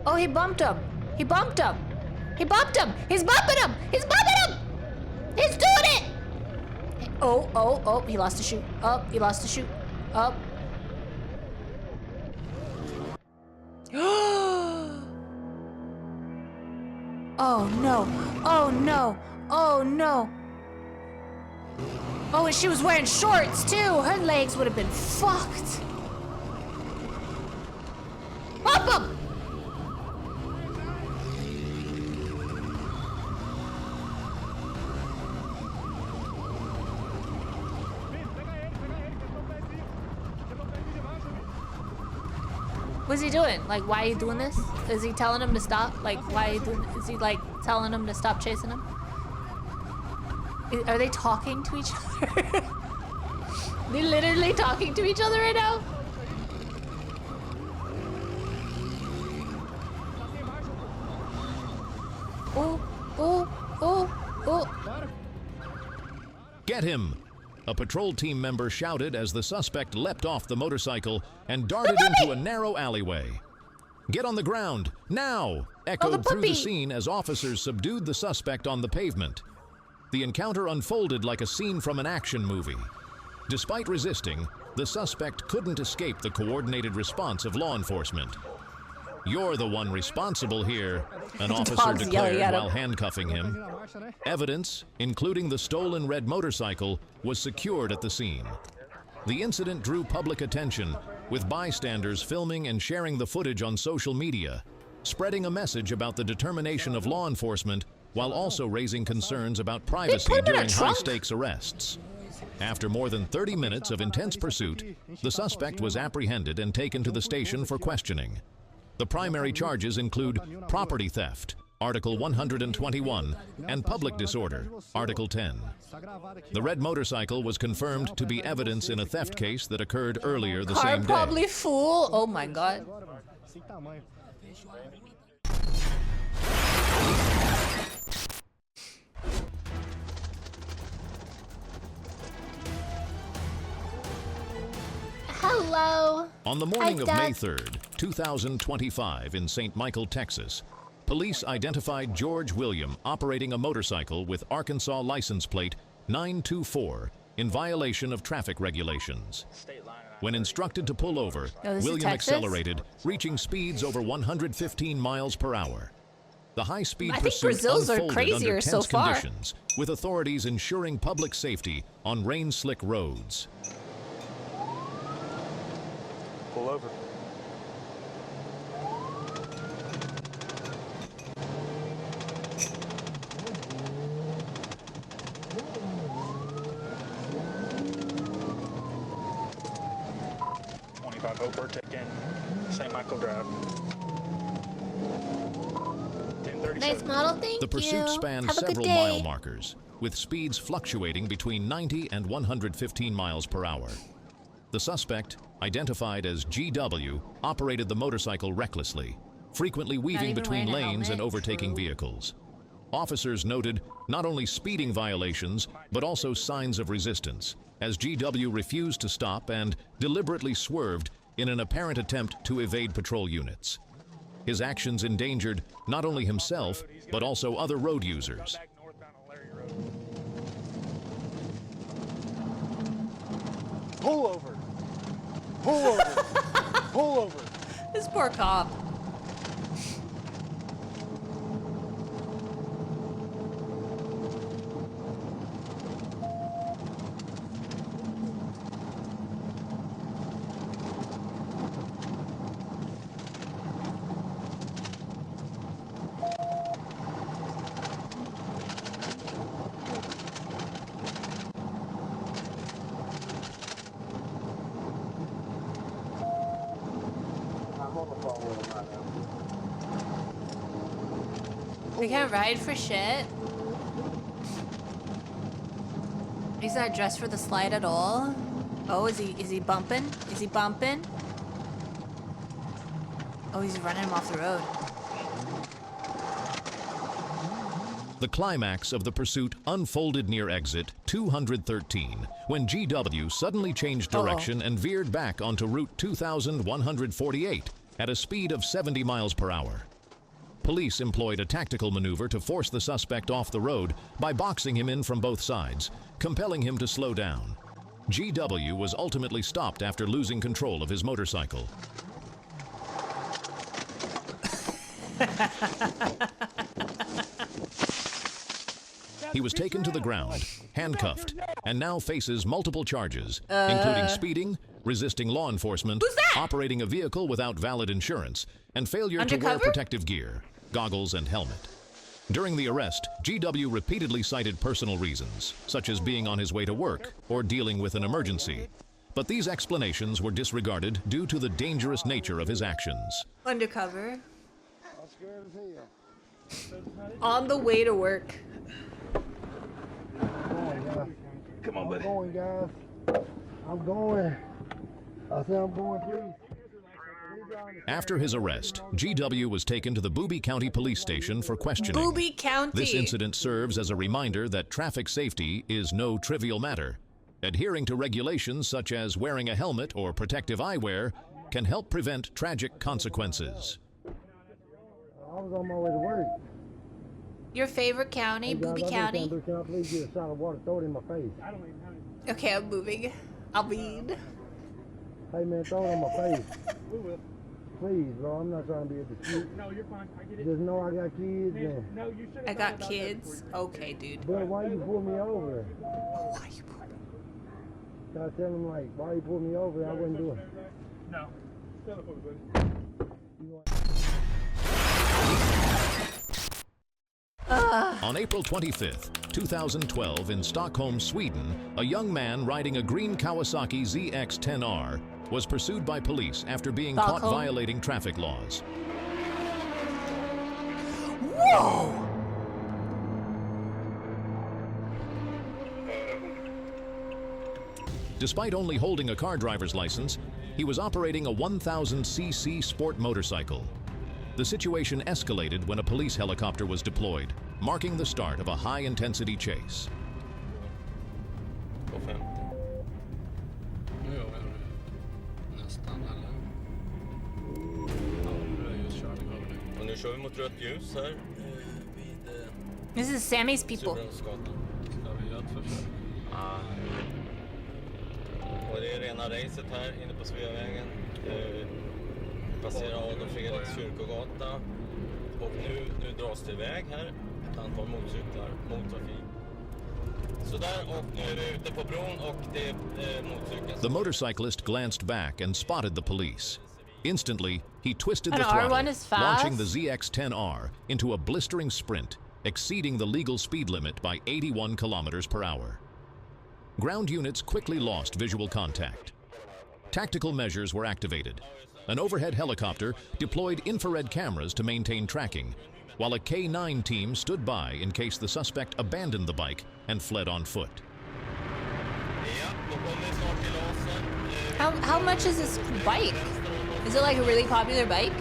[SPEAKER 1] Oh, he bumped him. He bumped him. He bumped him. He's bumping him. He's bumping him. He's doing it. Oh, he lost the chute. Oh, he lost the chute. Oh. Oh no. Oh no. Oh no. Oh, and she was wearing shorts too. Her legs would have been fucked. Bump him. What's he doing? Like, why are you doing this? Is he telling him to stop? Like, why are you doing? Is he like telling him to stop chasing him? Are they talking to each other? They're literally talking to each other right now? Oh.
[SPEAKER 13] Get him! A patrol team member shouted as the suspect leapt off the motorcycle and darted into a narrow alleyway. "Get on the ground, now!" echoed through the
[SPEAKER 1] puppy.
[SPEAKER 13] scene as officers subdued the suspect on the pavement. The encounter unfolded like a scene from an action movie. Despite resisting, the suspect couldn't escape the coordinated response of law enforcement. "You're the one responsible here," an officer
[SPEAKER 1] Dog's yelling
[SPEAKER 13] declared
[SPEAKER 1] at him.
[SPEAKER 13] while handcuffing him. Evidence, including the stolen red motorcycle, was secured at the scene. The incident drew public attention, with bystanders filming and sharing the footage on social media, spreading a message about the determination of law enforcement while also raising concerns about privacy
[SPEAKER 1] put him in a
[SPEAKER 13] during
[SPEAKER 1] trunk.
[SPEAKER 13] high-stakes arrests. After more than 30 minutes of intense pursuit, the suspect was apprehended and taken to the station for questioning. The primary charges include property theft, Article 121, and public disorder, Article 10. The red motorcycle was confirmed to be evidence in a theft case that occurred earlier the
[SPEAKER 1] Car
[SPEAKER 13] same day.
[SPEAKER 1] probably full. Oh my god. Hello.
[SPEAKER 13] On the morning
[SPEAKER 1] Hi,
[SPEAKER 13] of
[SPEAKER 1] Dad.
[SPEAKER 13] May 3rd, 2025, in St. Michael, Texas, police identified George William operating a motorcycle with Arkansas license plate 924 in violation of traffic regulations. When instructed to pull over,
[SPEAKER 1] Oh, this is
[SPEAKER 13] William
[SPEAKER 1] Texas?
[SPEAKER 13] accelerated, reaching speeds over 115 miles per hour. The high-speed
[SPEAKER 1] I think
[SPEAKER 13] pursuit
[SPEAKER 1] Brazils are
[SPEAKER 13] unfolded
[SPEAKER 1] crazier
[SPEAKER 13] under
[SPEAKER 1] so
[SPEAKER 13] tense
[SPEAKER 1] far.
[SPEAKER 13] conditions, with authorities ensuring public safety on rain-slick roads.
[SPEAKER 7] Pull over. Hope we're taking St. Michael Drive. 1037.
[SPEAKER 1] Nice model, thank
[SPEAKER 13] The pursuit
[SPEAKER 1] you.
[SPEAKER 13] spanned
[SPEAKER 1] Have a good
[SPEAKER 13] several
[SPEAKER 1] day.
[SPEAKER 13] mile markers, with speeds fluctuating between 90 and 115 miles per hour. The suspect, identified as GW, operated the motorcycle recklessly, frequently weaving
[SPEAKER 1] even
[SPEAKER 13] between
[SPEAKER 1] wearing a
[SPEAKER 13] lanes and
[SPEAKER 1] helmet.
[SPEAKER 13] overtaking vehicles. Officers noted not only speeding violations, but also signs of resistance, as GW refused to stop and deliberately swerved in an apparent attempt to evade patrol units. His actions endangered not only himself, but also other road users.
[SPEAKER 7] Pull over. Pull over. Pull over.
[SPEAKER 1] This poor cop. We can't ride for shit. He's not dressed for the slide at all. Oh, is he bumping? Is he bumping? Oh, he's running him off the road.
[SPEAKER 13] The climax of the pursuit unfolded near exit 213, when GW suddenly changed direction and veered back onto Route 2148 at a speed of 70 miles per hour. Police employed a tactical maneuver to force the suspect off the road by boxing him in from both sides, compelling him to slow down. GW was ultimately stopped after losing control of his motorcycle. He was taken to the ground, handcuffed, and now faces multiple charges, including speeding, resisting law enforcement, operating a vehicle without valid insurance, and failure to wear protective gear, goggles, and helmet. During the arrest, GW repeatedly cited personal reasons, such as being on his way to work or dealing with an emergency. But these explanations were disregarded due to the dangerous nature of his actions.
[SPEAKER 1] Undercover. On the way to work.
[SPEAKER 6] Come on, buddy. I'm going, guys. I'm going. I said I'm going, please.
[SPEAKER 13] After his arrest, GW was taken to the Booby County Police Station for questioning.
[SPEAKER 1] Booby County.
[SPEAKER 13] This incident serves as a reminder that traffic safety is no trivial matter. Adhering to regulations such as wearing a helmet or protective eyewear can help prevent tragic consequences.
[SPEAKER 6] was on my way to work.
[SPEAKER 1] Your favorite county, Booby County.
[SPEAKER 6] Can I please get a shot of water? Throw it in my face. I don't even have it.
[SPEAKER 1] Okay, I'm moving. I'll mean.
[SPEAKER 6] Hey man, throw it on my face. We will. Please, bro, I'm not trying to be a dispute.
[SPEAKER 7] No, you're fine. I get it.
[SPEAKER 6] Just know I got kids.
[SPEAKER 7] Man, no, you should have
[SPEAKER 1] I got kids. Okay, dude.
[SPEAKER 6] But why you pull me over?
[SPEAKER 1] Why you pull me?
[SPEAKER 6] I tell him like, why you pull me over? I wouldn't do it.
[SPEAKER 7] No. Stand up for me, buddy.
[SPEAKER 13] On April 25th, 2012, in Stockholm, Sweden, a young man riding a green Kawasaki ZX-10R was pursued by police after being caught violating traffic laws.
[SPEAKER 1] Whoa!
[SPEAKER 13] Despite only holding a car driver's license, he was operating a 1,000cc sport motorcycle. The situation escalated when a police helicopter was deployed, marking the start of a high-intensity chase.
[SPEAKER 1] This is Sammy's people.
[SPEAKER 14] Och det är rena racet här inne på Sveavägen. Passerar Adolf Fredriks kyrkogata. Och nu dras det iväg här. Ett antal motorcyklar mot trafik. Så där, och nu är vi ute på bron och det är motorcykeln.
[SPEAKER 13] The motorcyclist glanced back and spotted the police. Instantly, he twisted the
[SPEAKER 1] An
[SPEAKER 13] throttle,
[SPEAKER 1] R1 is fast.
[SPEAKER 13] launching the ZX-10R into a blistering sprint, exceeding the legal speed limit by 81 kilometers per hour. Ground units quickly lost visual contact. Tactical measures were activated. An overhead helicopter deployed infrared cameras to maintain tracking, while a K9 team stood by in case the suspect abandoned the bike and fled on foot.
[SPEAKER 1] How much is this bike? Is it like a really popular bike?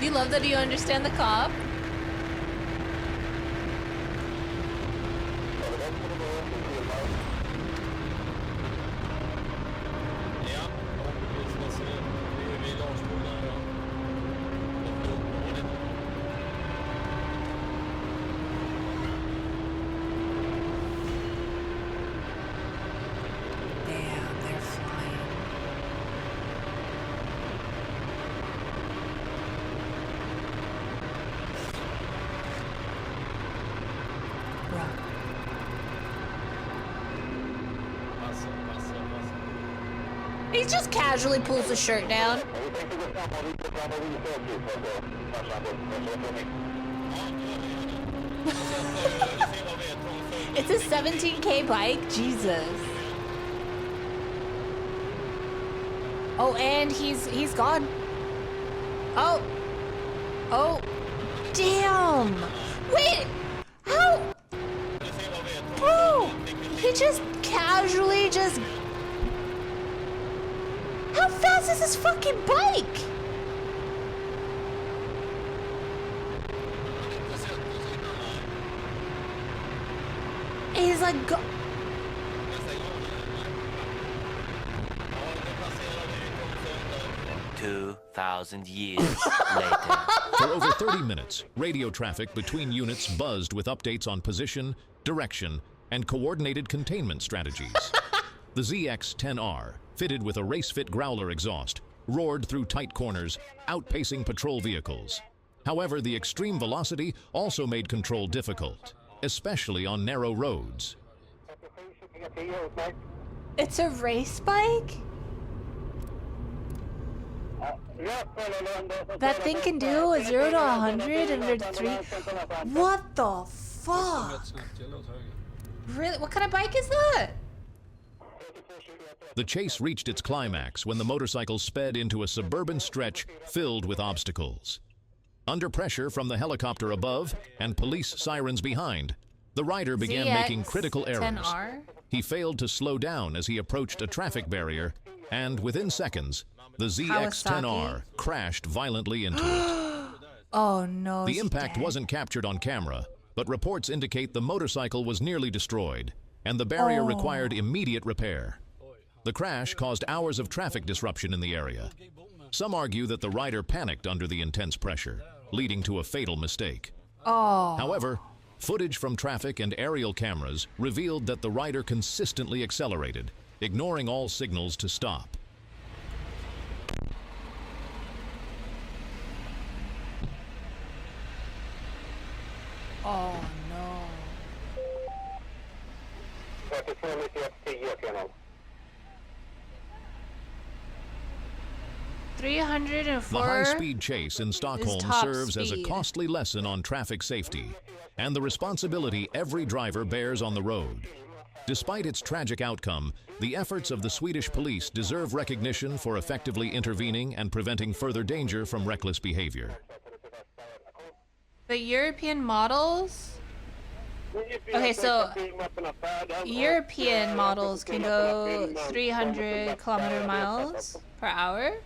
[SPEAKER 1] You love that you understand the cop. He just casually pulls the shirt down. It's a 17K bike? Jesus. Oh, and he's gone. Oh. Oh. Damn. Wait. How? Bro, he just casually just... How fast is this fucking bike? He's like...
[SPEAKER 15] 2,000 years later.
[SPEAKER 13] For over 30 minutes, radio traffic between units buzzed with updates on position, direction, and coordinated containment strategies. The ZX-10R, fitted with a race-fit Growler exhaust, roared through tight corners, outpacing patrol vehicles. However, the extreme velocity also made control difficult, especially on narrow roads.
[SPEAKER 1] It's a race bike? That thing can do a 0 to 100 under 3. What the fuck? Really? What kind of bike is that?
[SPEAKER 13] The chase reached its climax when the motorcycle sped into a suburban stretch filled with obstacles. Under pressure from the helicopter above and police sirens behind, the rider began making critical errors.
[SPEAKER 1] 10R?
[SPEAKER 13] He failed to slow down as he approached a traffic barrier, and within seconds, the ZX-10R crashed violently into it.
[SPEAKER 1] Oh no.
[SPEAKER 13] The impact wasn't captured on camera, but reports indicate the motorcycle was nearly destroyed, and the barrier required immediate repair. The crash caused hours of traffic disruption in the area. Some argue that the rider panicked under the intense pressure, leading to a fatal mistake.
[SPEAKER 1] Oh.
[SPEAKER 13] However, footage from traffic and aerial cameras revealed that the rider consistently accelerated, ignoring all signals to stop.
[SPEAKER 1] Oh no. 304.
[SPEAKER 13] The high-speed chase in Stockholm
[SPEAKER 1] top
[SPEAKER 13] serves as a
[SPEAKER 1] speed.
[SPEAKER 13] costly lesson on traffic safety and the responsibility every driver bears on the road. Despite its tragic outcome, the efforts of the Swedish police deserve recognition for effectively intervening and preventing further danger from reckless behavior.
[SPEAKER 1] The European models? Okay, so European models can go 300 kilometer miles per hour.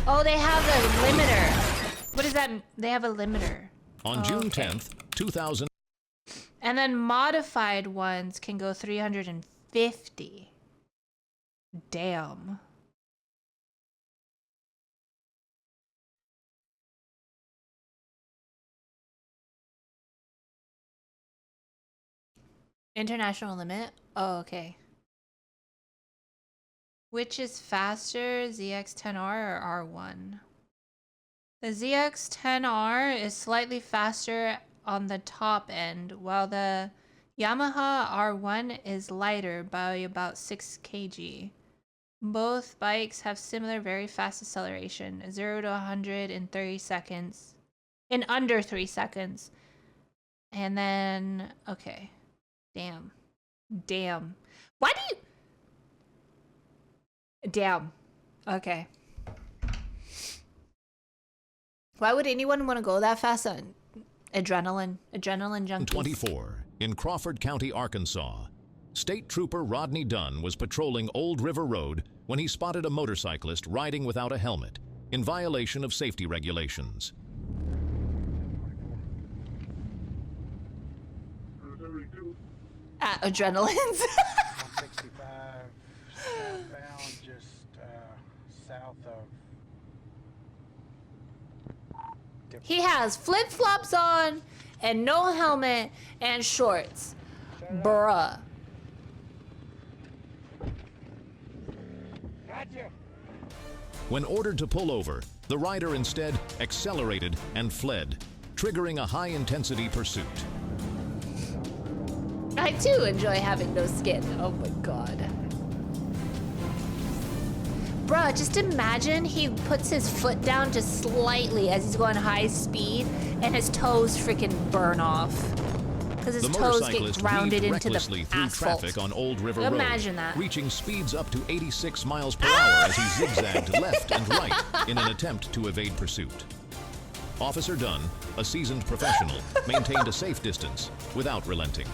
[SPEAKER 1] Oh, they have a limiter. What is that? They have a limiter.
[SPEAKER 13] On June 10th, 2000.
[SPEAKER 1] And then modified ones can go 350. Damn. International limit? Oh, okay. Which is faster, ZX-10R or R1? The ZX-10R is slightly faster on the top end, while the Yamaha R1 is lighter by about 6 kg. Both bikes have similar very fast acceleration, 0 to 100 in 30 seconds. In under 3 seconds. And then, okay. Damn. Damn. Why do you... Damn. Okay. Why would anyone want to go that fast on adrenaline junkies?
[SPEAKER 13] 24, in Crawford County, Arkansas. State Trooper Rodney Dunn was patrolling Old River Road when he spotted a motorcyclist riding without a helmet, in violation of safety regulations.
[SPEAKER 1] Adrenalines.
[SPEAKER 6] 165 southbound, just south of.
[SPEAKER 1] He has flip-flops on and no helmet and shorts. Bruh.
[SPEAKER 6] Gotcha.
[SPEAKER 13] When ordered to pull over, the rider instead accelerated and fled, triggering a high-intensity pursuit.
[SPEAKER 1] I too enjoy having no skin. Oh my god. Bruh, just imagine he puts his foot down just slightly as he's going high speed and his toes freaking burn off. Because his
[SPEAKER 13] The
[SPEAKER 1] toes get
[SPEAKER 13] motorcyclist
[SPEAKER 1] grounded
[SPEAKER 13] weaved
[SPEAKER 1] into the
[SPEAKER 13] recklessly through
[SPEAKER 1] asphalt.
[SPEAKER 13] traffic on Old River
[SPEAKER 1] Imagine
[SPEAKER 13] Road,
[SPEAKER 1] that.
[SPEAKER 13] reaching speeds up to 86 miles per hour as he zigzagged left and right in an attempt to evade pursuit. Officer Dunn, a seasoned professional, maintained a safe distance without relenting.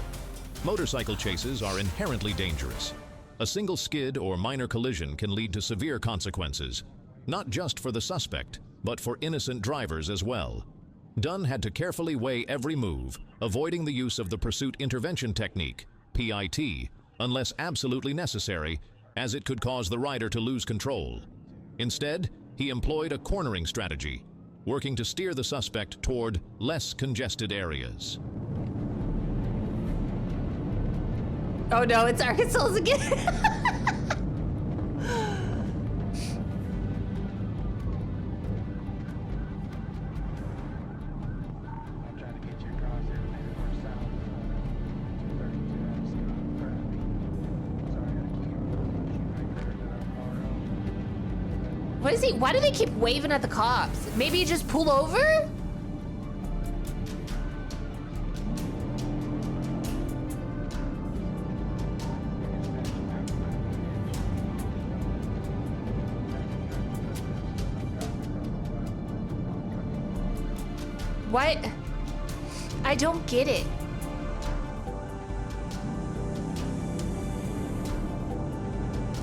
[SPEAKER 13] Motorcycle chases are inherently dangerous. A single skid or minor collision can lead to severe consequences, not just for the suspect, but for innocent drivers as well. Dunn had to carefully weigh every move, avoiding the use of the Pursuit Intervention Technique, PIT, unless absolutely necessary, as it could cause the rider to lose control. Instead, he employed a cornering strategy, working to steer the suspect toward less congested areas.
[SPEAKER 1] Oh no, it's Arkansas again.
[SPEAKER 6] I'm trying to get you across here, maybe more south. 232 Sorry, I gotta keep right there to that far out.
[SPEAKER 1] What is he? Why do they keep waving at the cops? Maybe you just pull over? What? I don't get it.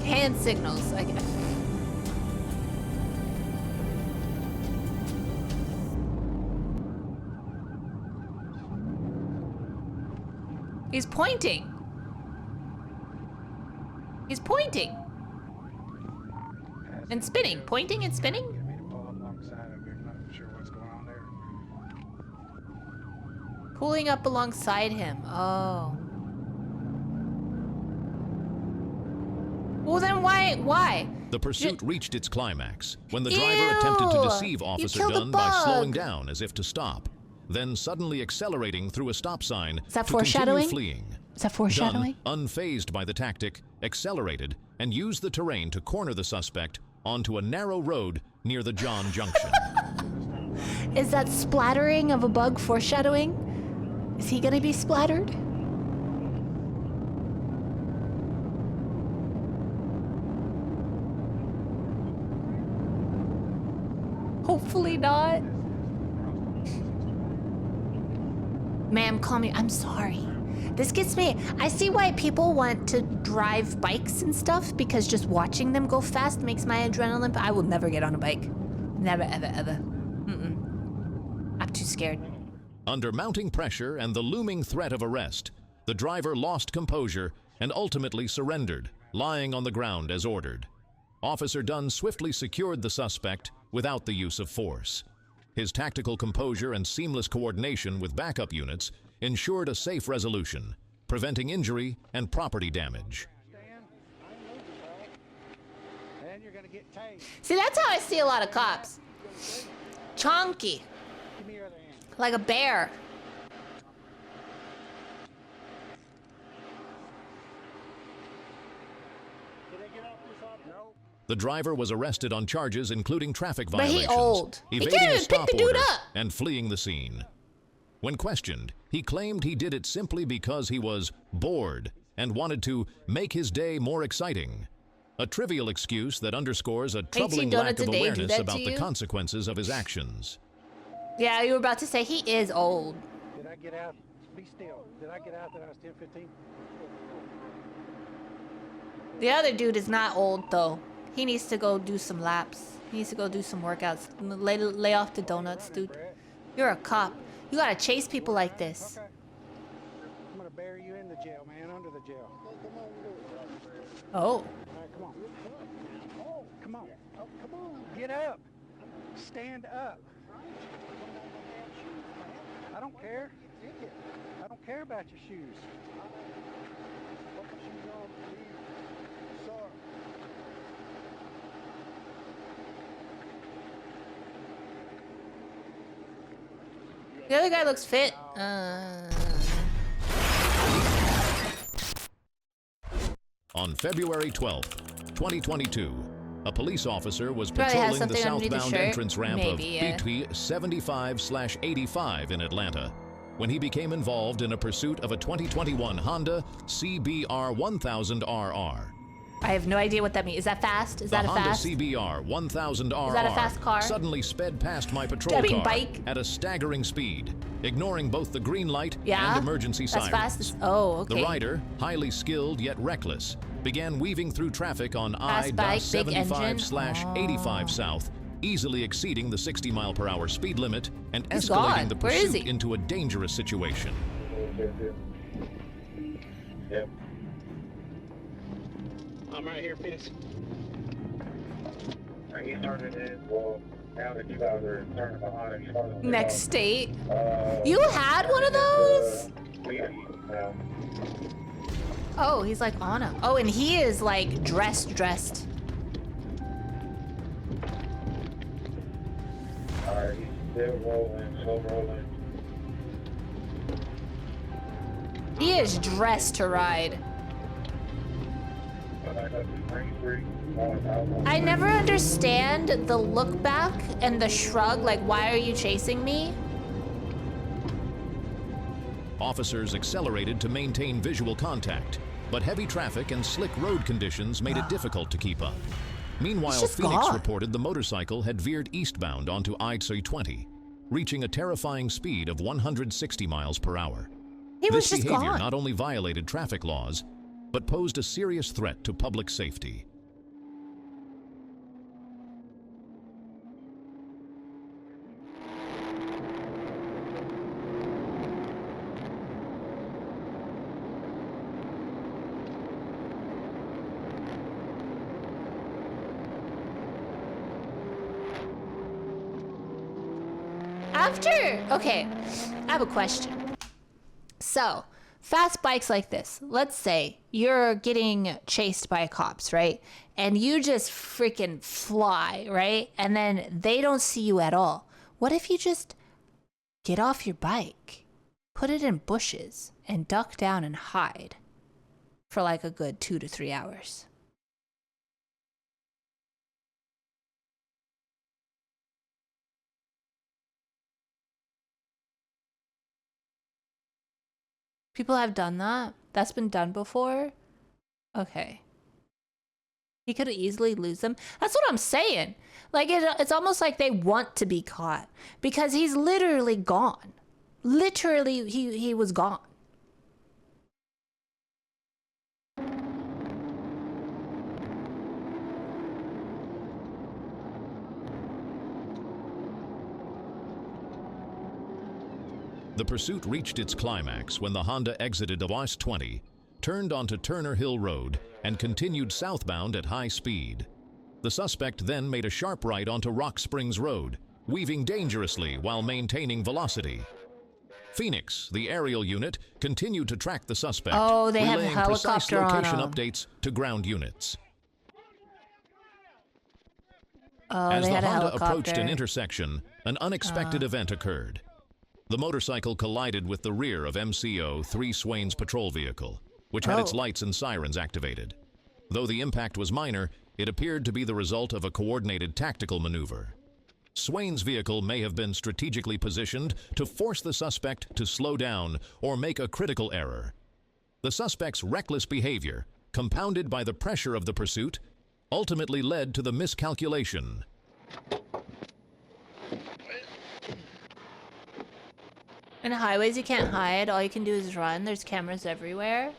[SPEAKER 1] Hand signals, I guess. He's pointing. He's pointing. And spinning. Pointing and spinning?
[SPEAKER 7] Get me to pull up alongside of it. Not sure what's going on there.
[SPEAKER 1] Pulling up alongside him. Oh. Well, then why?
[SPEAKER 13] The pursuit reached its climax when the driver attempted to deceive Officer Dunn by slowing down as if to stop, then suddenly accelerating through a stop sign
[SPEAKER 1] Is that
[SPEAKER 13] to
[SPEAKER 1] foreshadowing?
[SPEAKER 13] continue fleeing.
[SPEAKER 1] Is that foreshadowing?
[SPEAKER 13] Dunn, unfazed by the tactic, accelerated and used the terrain to corner the suspect onto a narrow road near the John Junction.
[SPEAKER 1] Is that splattering of a bug foreshadowing? Is he gonna be splattered? Hopefully not. Ma'am, call me. I'm sorry. This gets me. I see why people want to drive bikes and stuff, because just watching them go fast makes my adrenaline. I will never get on a bike. Never, ever, ever. I'm too scared.
[SPEAKER 13] Under mounting pressure and the looming threat of arrest, the driver lost composure and ultimately surrendered, lying on the ground as ordered. Officer Dunn swiftly secured the suspect without the use of force. His tactical composure and seamless coordination with backup units ensured a safe resolution, preventing injury and property damage.
[SPEAKER 1] See, that's how I see a lot of cops. Chonky. Like a bear.
[SPEAKER 13] The driver was arrested on charges including traffic
[SPEAKER 1] But he
[SPEAKER 13] violations,
[SPEAKER 1] old. He
[SPEAKER 13] evading
[SPEAKER 1] can't
[SPEAKER 13] a
[SPEAKER 1] even pick
[SPEAKER 13] stop
[SPEAKER 1] the dude
[SPEAKER 13] order,
[SPEAKER 1] up.
[SPEAKER 13] and fleeing the scene. When questioned, he claimed he did it simply because he was bored and wanted to make his day more exciting. A trivial excuse that underscores a troubling lack of awareness about the consequences of his actions.
[SPEAKER 1] Yeah, you were about to say he is old.
[SPEAKER 7] Did I get out? Be still. Did I get out that I was 10:15?
[SPEAKER 1] The other dude is not old though. He needs to go do some laps. He needs to go do some workouts. Lay off the donuts, dude. You're a cop. You gotta chase people like this.
[SPEAKER 7] Okay. I'm gonna bury you in the jail, man, under the jail.
[SPEAKER 1] Oh.
[SPEAKER 7] All right, come on. Oh, come on. Oh, come on. Get up. Stand up. I don't care. I don't care about your shoes.
[SPEAKER 1] The other guy looks fit.
[SPEAKER 13] On February 12th, 2022, a police officer was
[SPEAKER 1] Probably has
[SPEAKER 13] patrolling the
[SPEAKER 1] something underneath his
[SPEAKER 13] southbound
[SPEAKER 1] shirt.
[SPEAKER 13] entrance ramp
[SPEAKER 1] Maybe,
[SPEAKER 13] of
[SPEAKER 1] yeah.
[SPEAKER 13] BT 75/85 in Atlanta when he became involved in a pursuit of a 2021 Honda CBR 1000RR.
[SPEAKER 1] I have no idea what that means. Is that fast? Is that a
[SPEAKER 13] Honda
[SPEAKER 1] fast?
[SPEAKER 13] CBR 1000RR
[SPEAKER 1] Is that a fast car?
[SPEAKER 13] suddenly sped past my patrol car
[SPEAKER 1] bike.
[SPEAKER 13] at a staggering speed, ignoring both the green light
[SPEAKER 1] Yeah?
[SPEAKER 13] and emergency
[SPEAKER 1] That's
[SPEAKER 13] sirens.
[SPEAKER 1] fast. Oh, okay.
[SPEAKER 13] The rider, highly skilled yet reckless, began weaving through traffic on
[SPEAKER 1] Fast bike, big engine.
[SPEAKER 13] I-75/85 South, easily exceeding the 60-mile-per-hour speed limit and
[SPEAKER 1] He's
[SPEAKER 13] escalating
[SPEAKER 1] gone.
[SPEAKER 13] the
[SPEAKER 1] Where is
[SPEAKER 13] pursuit
[SPEAKER 1] he?
[SPEAKER 13] into a dangerous situation.
[SPEAKER 8] Yep.
[SPEAKER 7] I'm right here, Fitz.
[SPEAKER 8] He started in, well, now that you guys are turning behind him, he started
[SPEAKER 1] Next state. You had one of those?
[SPEAKER 8] now.
[SPEAKER 1] Oh, he's like on him. Oh, and he is like dressed.
[SPEAKER 8] Alright, he's still rolling, slow rolling.
[SPEAKER 1] He is dressed to ride. I never understand the look back and the shrug, like, why are you chasing me?
[SPEAKER 13] Officers accelerated to maintain visual contact, but heavy traffic and slick road conditions made it difficult to keep up. Meanwhile,
[SPEAKER 1] just
[SPEAKER 13] Phoenix
[SPEAKER 1] gone.
[SPEAKER 13] reported the motorcycle had veered eastbound onto I-20, reaching a terrifying speed of 160 miles per hour.
[SPEAKER 1] He was
[SPEAKER 13] This
[SPEAKER 1] just
[SPEAKER 13] behavior
[SPEAKER 1] gone.
[SPEAKER 13] not only violated traffic laws, but posed a serious threat to public safety.
[SPEAKER 1] Okay, I have a question. So, fast bikes like this, let's say you're getting chased by cops, right? And you just freaking fly, right? And then they don't see you at all. What if you just get off your bike, put it in bushes, and duck down and hide for like a good 2 to 3 hours? People have done that? That's been done before? Okay. He could easily lose them. That's what I'm saying. Like, it's almost like they want to be caught. Because he's literally gone. Literally, he was gone.
[SPEAKER 13] The pursuit reached its climax when the Honda exited Outlast 20, turned onto Turner Hill Road, and continued southbound at high speed. The suspect then made a sharp right onto Rock Springs Road, weaving dangerously while maintaining velocity. Phoenix, the aerial unit, continued to track the suspect,
[SPEAKER 1] Oh, they have a
[SPEAKER 13] relaying precise
[SPEAKER 1] helicopter on
[SPEAKER 13] location
[SPEAKER 1] him.
[SPEAKER 13] updates to ground units.
[SPEAKER 1] Oh,
[SPEAKER 13] As
[SPEAKER 1] they
[SPEAKER 13] the
[SPEAKER 1] had a
[SPEAKER 13] Honda
[SPEAKER 1] helicopter.
[SPEAKER 13] approached an intersection, an unexpected event occurred. The motorcycle collided with the rear of MCO 3 Swain's patrol vehicle, which had its lights and sirens activated. Though the impact was minor, it appeared to be the result of a coordinated tactical maneuver. Swain's vehicle may have been strategically positioned to force the suspect to slow down or make a critical error. The suspect's reckless behavior, compounded by the pressure of the pursuit, ultimately led to the miscalculation.
[SPEAKER 1] In highways, you can't hide. All you can do is run. There's cameras everywhere.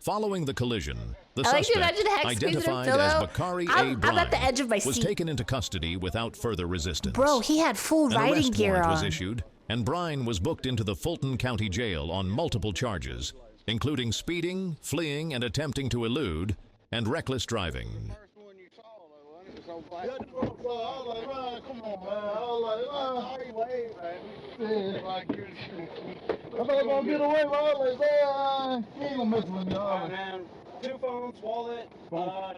[SPEAKER 13] Following the collision, the
[SPEAKER 1] I like to
[SPEAKER 13] suspect,
[SPEAKER 1] imagine Hex
[SPEAKER 13] identified
[SPEAKER 1] squeezing a
[SPEAKER 13] as
[SPEAKER 1] pillow.
[SPEAKER 13] Bakari
[SPEAKER 1] I'm
[SPEAKER 13] A. Brine,
[SPEAKER 1] at the edge of my
[SPEAKER 13] was
[SPEAKER 1] seat.
[SPEAKER 13] taken into custody without further resistance.
[SPEAKER 1] Bro, he had full
[SPEAKER 13] An
[SPEAKER 1] riding
[SPEAKER 13] arrest
[SPEAKER 1] gear
[SPEAKER 13] warrant
[SPEAKER 1] on.
[SPEAKER 13] was issued, and Brine was booked into the Fulton County Jail on multiple charges, including speeding, fleeing and attempting to elude, and reckless driving.
[SPEAKER 6] Come on, man. I was like, I'm not gonna get away, man. I was like, man, you ain't gonna mess with me. All right, man.
[SPEAKER 16] 2 phones, wallet,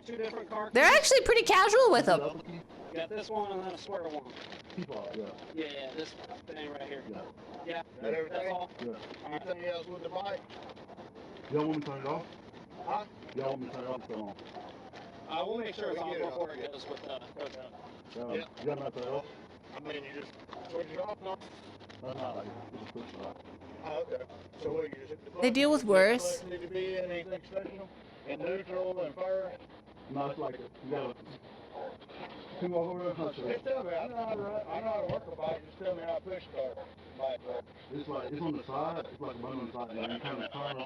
[SPEAKER 16] 2 different car keys.
[SPEAKER 1] They're actually pretty casual with them.
[SPEAKER 16] Got this one and then a square one.
[SPEAKER 6] Yeah.
[SPEAKER 16] Yeah, this thing right here. Yeah,
[SPEAKER 6] That everything?
[SPEAKER 16] that's all.
[SPEAKER 6] Yeah. Anything else with the bike?
[SPEAKER 7] Y'all want me to turn it off?
[SPEAKER 6] Huh?
[SPEAKER 7] Y'all want me to turn it off or turn it on?
[SPEAKER 16] We'll make sure it's on before it goes with
[SPEAKER 7] Y'all not turn it off?
[SPEAKER 6] I mean, you just switch it off, no?
[SPEAKER 7] Not like, just push it off.
[SPEAKER 6] Oh, okay. So what, you just hit the button?
[SPEAKER 1] They deal with worse.
[SPEAKER 6] Need to be anything special? In neutral and first?
[SPEAKER 7] No, it's like, you gotta, come over here,
[SPEAKER 6] Just tell me, I know how to run, I know how to work a bike, just tell me how to push start. Bike,
[SPEAKER 7] it's like, it's on the side, it's like a button on the side, and you kind of turn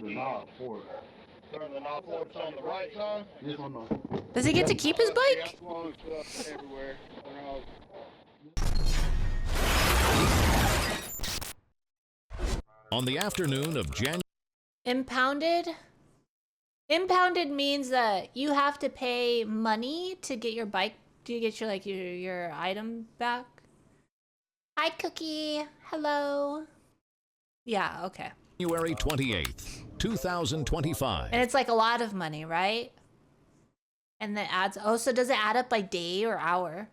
[SPEAKER 7] the knob forward.
[SPEAKER 6] Turn the knob forward, it's on the right side?
[SPEAKER 7] This one, no.
[SPEAKER 1] Does he get to keep his bike?
[SPEAKER 6] That's long stuff everywhere.
[SPEAKER 13] On the afternoon of January...
[SPEAKER 1] Impounded? Impounded means that you have to pay money to get your bike, to get your, like, your item back. Hi, Cookie. Hello. Yeah, okay.
[SPEAKER 13] January 28th, 2025.
[SPEAKER 1] And it's like a lot of money, right? And then adds, oh, so does it add up by day or hour?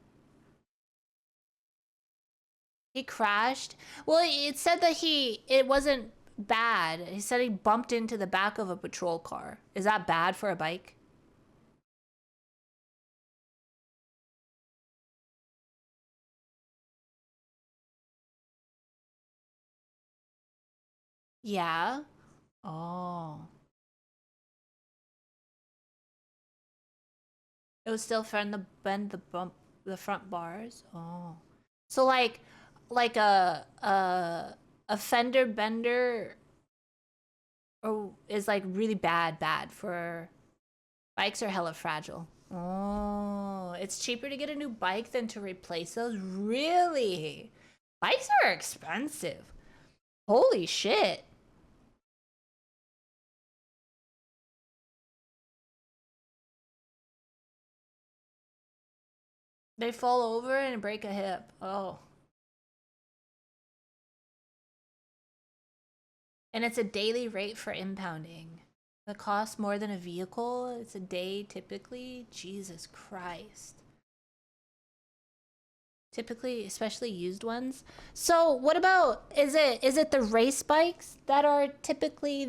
[SPEAKER 1] He crashed. Well, it said that it wasn't bad. He said he bumped into the back of a patrol car. Is that bad for a bike? Yeah. Oh. It was still trying to bend the front bars. Oh. So like a fender bender is like really bad for bikes are hella fragile. Oh, it's cheaper to get a new bike than to replace those? Really? Bikes are expensive. Holy shit. They fall over and break a hip. Oh. And it's a daily rate for impounding. The cost more than a vehicle. It's a day typically. Jesus Christ. Typically, especially used ones. So what about, is it the race bikes that are typically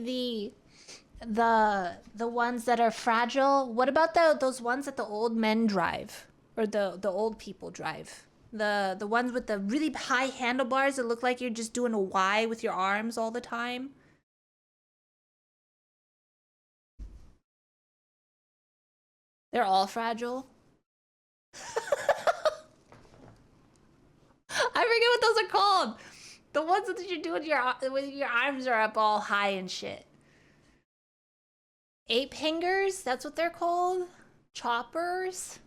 [SPEAKER 1] the ones that are fragile? What about those ones that the old men drive, or the old people drive? The ones with the really high handlebars that look like you're just doing a Y with your arms all the time. They're all fragile. I forget what those are called. The ones that you do with your arms are up all high and shit. Ape hangers? That's what they're called? Choppers?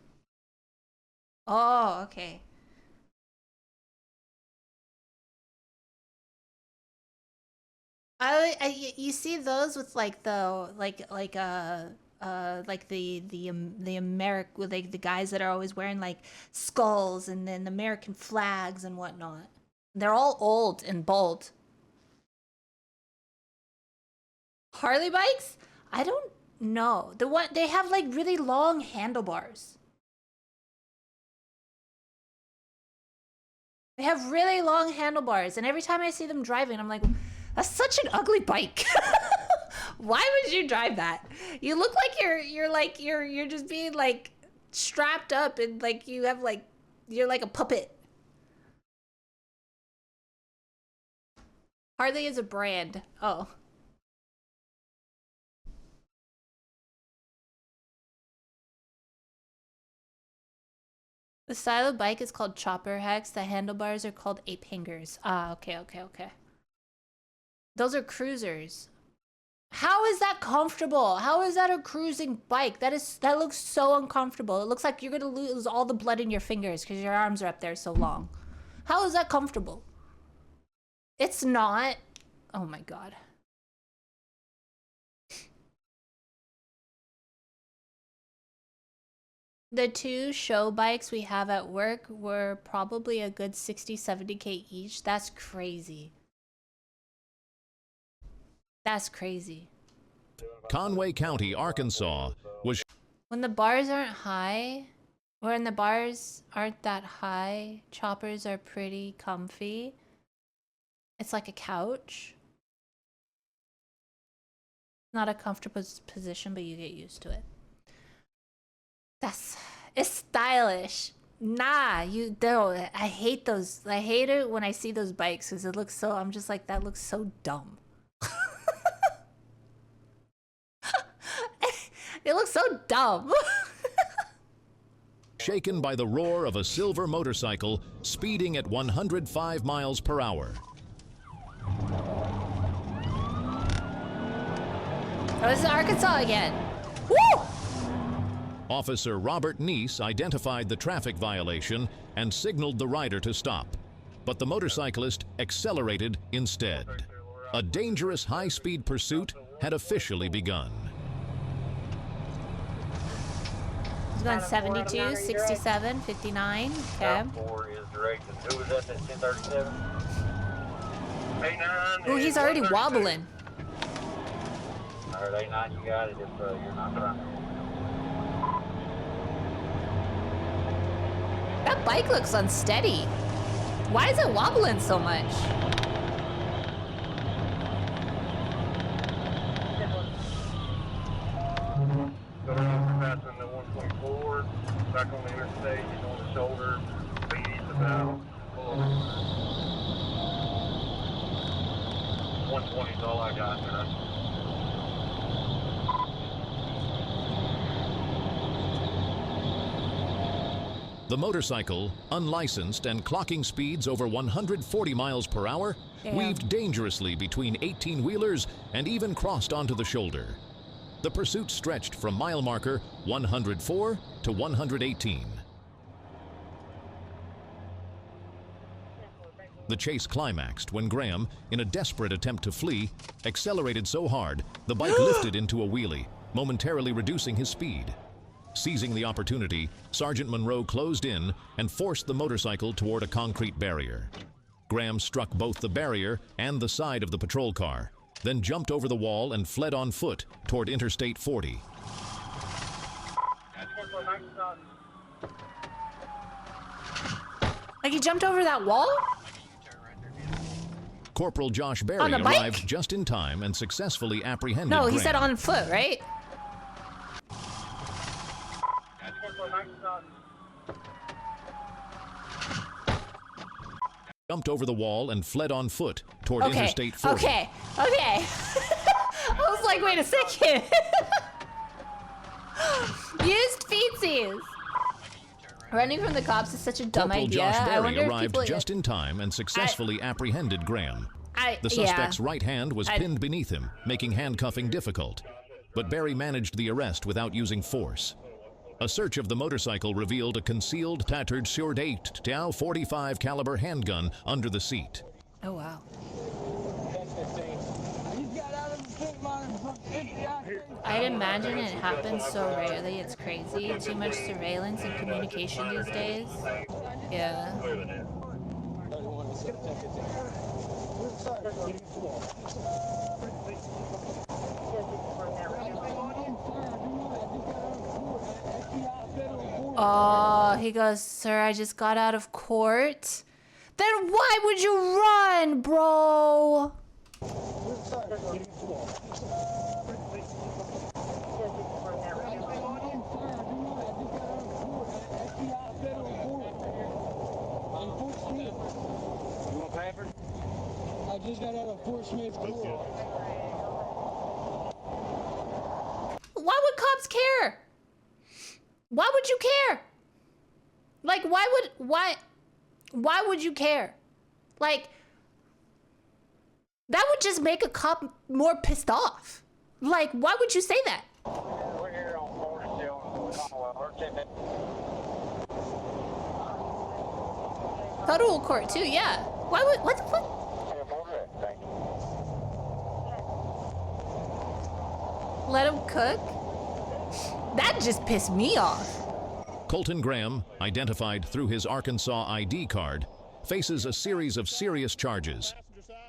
[SPEAKER 1] Oh, okay. You see those with like the like the American, like the guys that are always wearing like skulls and then American flags and whatnot. They're all old and bald. Harley bikes? I don't know. They have like really long handlebars. They have really long handlebars, and every time I see them driving, I'm like, that's such an ugly bike. Why would you drive that? You look like you're just being like strapped up and like you have like you're like a puppet. Harley is a brand. Oh. The style of bike is called chopper hex. The handlebars are called ape hangers. Ah, okay. Those are cruisers. How is that comfortable? How is that a cruising bike? That looks so uncomfortable. It looks like you're gonna lose all the blood in your fingers because your arms are up there so long. How is that comfortable? It's not. Oh my god. The two show bikes we have at work were probably a good 60, 70K each. That's crazy. That's crazy.
[SPEAKER 13] Conway County, Arkansas was...
[SPEAKER 1] When the bars aren't high, or when the bars aren't that high, choppers are pretty comfy. It's like a couch. Not a comfortable position, but you get used to it. It's stylish. Nah, you don't. I hate those. I hate it when I see those bikes because it looks so, I'm just like, that looks so dumb. It looks so dumb.
[SPEAKER 13] Shaken by the roar of a silver motorcycle speeding at 105 miles per hour.
[SPEAKER 1] Oh, this is Arkansas again. Woo!
[SPEAKER 13] Officer Robert Neese identified the traffic violation and signaled the rider to stop, but the motorcyclist accelerated instead. A dangerous high-speed pursuit had officially begun.
[SPEAKER 1] He's going 72, 67, 59. Okay. Oh, he's already wobbling.
[SPEAKER 8] I heard A9, you got it if you're not trying to.
[SPEAKER 1] That bike looks unsteady. Why is it wobbling so much?
[SPEAKER 8] Go down passing the 124, back on the interstate, he's on the shoulder, speed east about 120 is all I got there.
[SPEAKER 13] The motorcycle, unlicensed and clocking speeds over 140 miles per hour, weaved dangerously between 18-wheelers and even crossed onto the shoulder. The pursuit stretched from mile marker 104 to 118. The chase climaxed when Graham, in a desperate attempt to flee, accelerated so hard the bike lifted into a wheelie, momentarily reducing his speed. Seizing the opportunity, Sergeant Monroe closed in and forced the motorcycle toward a concrete barrier. Graham struck both the barrier and the side of the patrol car, then jumped over the wall and fled on foot toward Interstate 40.
[SPEAKER 1] Like he jumped over that wall?
[SPEAKER 13] Corporal Josh Berry
[SPEAKER 1] On a bike?
[SPEAKER 13] arrived just in time and successfully apprehended
[SPEAKER 1] No, he
[SPEAKER 13] Graham.
[SPEAKER 1] said on foot, right?
[SPEAKER 13] Jumped over the wall and fled on foot toward
[SPEAKER 1] Okay,
[SPEAKER 13] Interstate 40.
[SPEAKER 1] okay. I was like, wait a second. Used feetsies. Running from the cops is such a dumb
[SPEAKER 13] Corporal
[SPEAKER 1] idea.
[SPEAKER 13] Josh
[SPEAKER 1] I
[SPEAKER 13] Berry
[SPEAKER 1] wonder if
[SPEAKER 13] arrived
[SPEAKER 1] people
[SPEAKER 13] just in time and successfully apprehended Graham. The
[SPEAKER 1] yeah.
[SPEAKER 13] suspect's right hand was pinned beneath him, making handcuffing difficult. But Berry managed the arrest without using force. A search of the motorcycle revealed a concealed, tattered .38 .45 caliber handgun under the seat.
[SPEAKER 1] Oh wow. I'd imagine it happens so rarely, it's crazy. Too much surveillance and communication these days. Yeah. Oh, he goes, sir, I just got out of court. Then why would you run, bro?
[SPEAKER 6] I just got out of Fort Smith Court.
[SPEAKER 1] Why would cops care? Why would you care? Like, why would you care? Like, that would just make a cop more pissed off. Like, why would you say that?
[SPEAKER 8] We're here on Florida still.
[SPEAKER 1] Federal court too, yeah. Why would, what? Let him cook? That just pissed me off.
[SPEAKER 13] Colton Graham, identified through his Arkansas ID card, faces a series of serious charges: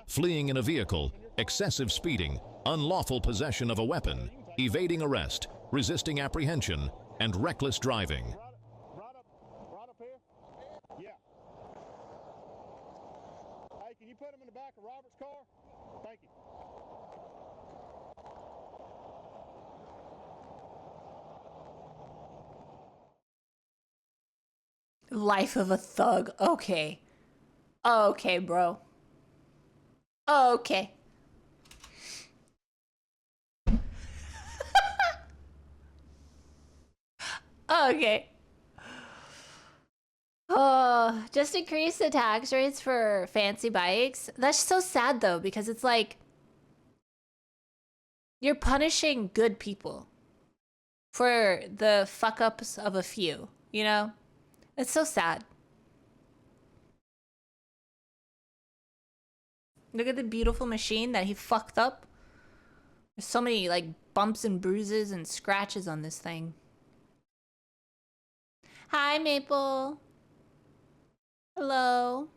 [SPEAKER 13] fleeing in a vehicle, excessive speeding, unlawful possession of a weapon, evading arrest, resisting apprehension, and reckless driving.
[SPEAKER 6] Right up here? Yeah. Hey, can you put him in the back of Robert's car? Thank you.
[SPEAKER 1] Life of a thug. Okay. Okay, bro. Okay. Okay. Oh, just increase the tax rates for fancy bikes. That's so sad though, because it's like you're punishing good people for the fuck ups of a few, you know? It's so sad. Look at the beautiful machine that he fucked up. There's so many like bumps and bruises and scratches on this thing. Hi, Maple. Hello.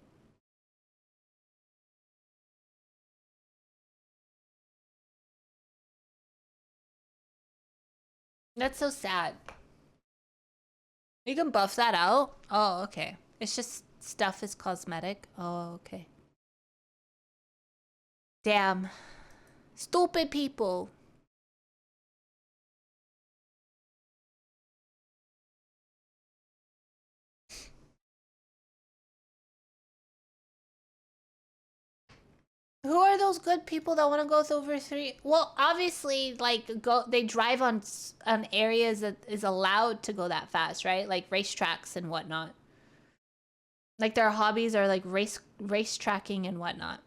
[SPEAKER 1] That's so sad. You can buff that out? Oh, okay. It's just stuff is cosmetic. Oh, okay. Damn. Stupid people. Who are those good people that want to go over 3? Well, obviously, like, they drive on areas that is allowed to go that fast, right? Like racetracks and whatnot. Like their hobbies are like race tracking and whatnot.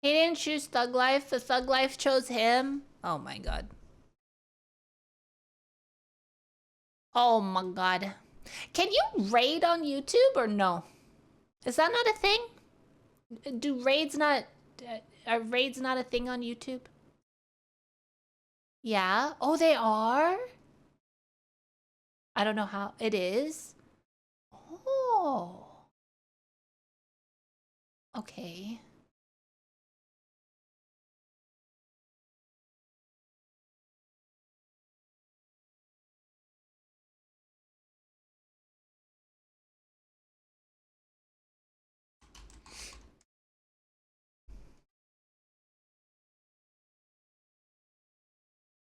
[SPEAKER 1] He didn't choose Thug Life. The Thug Life chose him. Oh my god. Oh my god. Can you raid on YouTube or no? Is that not a thing? Do raids not... are raids not a thing on YouTube? Yeah? Oh, they are? I don't know how... It is? Oh. Okay.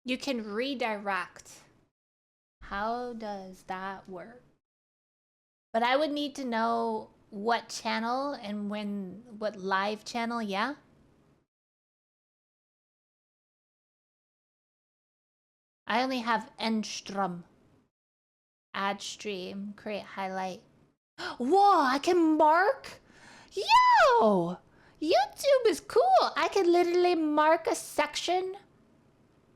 [SPEAKER 1] You can redirect. How does that work? But I would need to know what channel and when, what live channel, yeah? I only have Enstrom. Add stream, create highlight. Whoa, I can mark? Yo! YouTube is cool. I can literally mark a section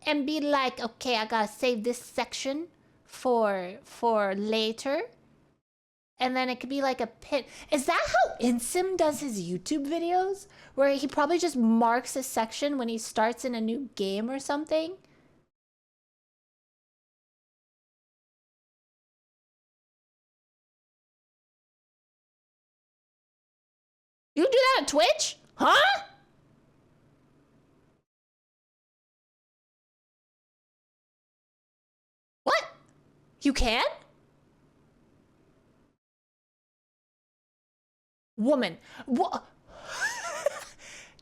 [SPEAKER 1] and be like, okay, I gotta save this section for later. And then it could be like a pin. Is that how Insim does his YouTube videos? Where he probably just marks a section when he starts in a new game or something? You do that on Twitch? Huh? What? You can? Woman. What?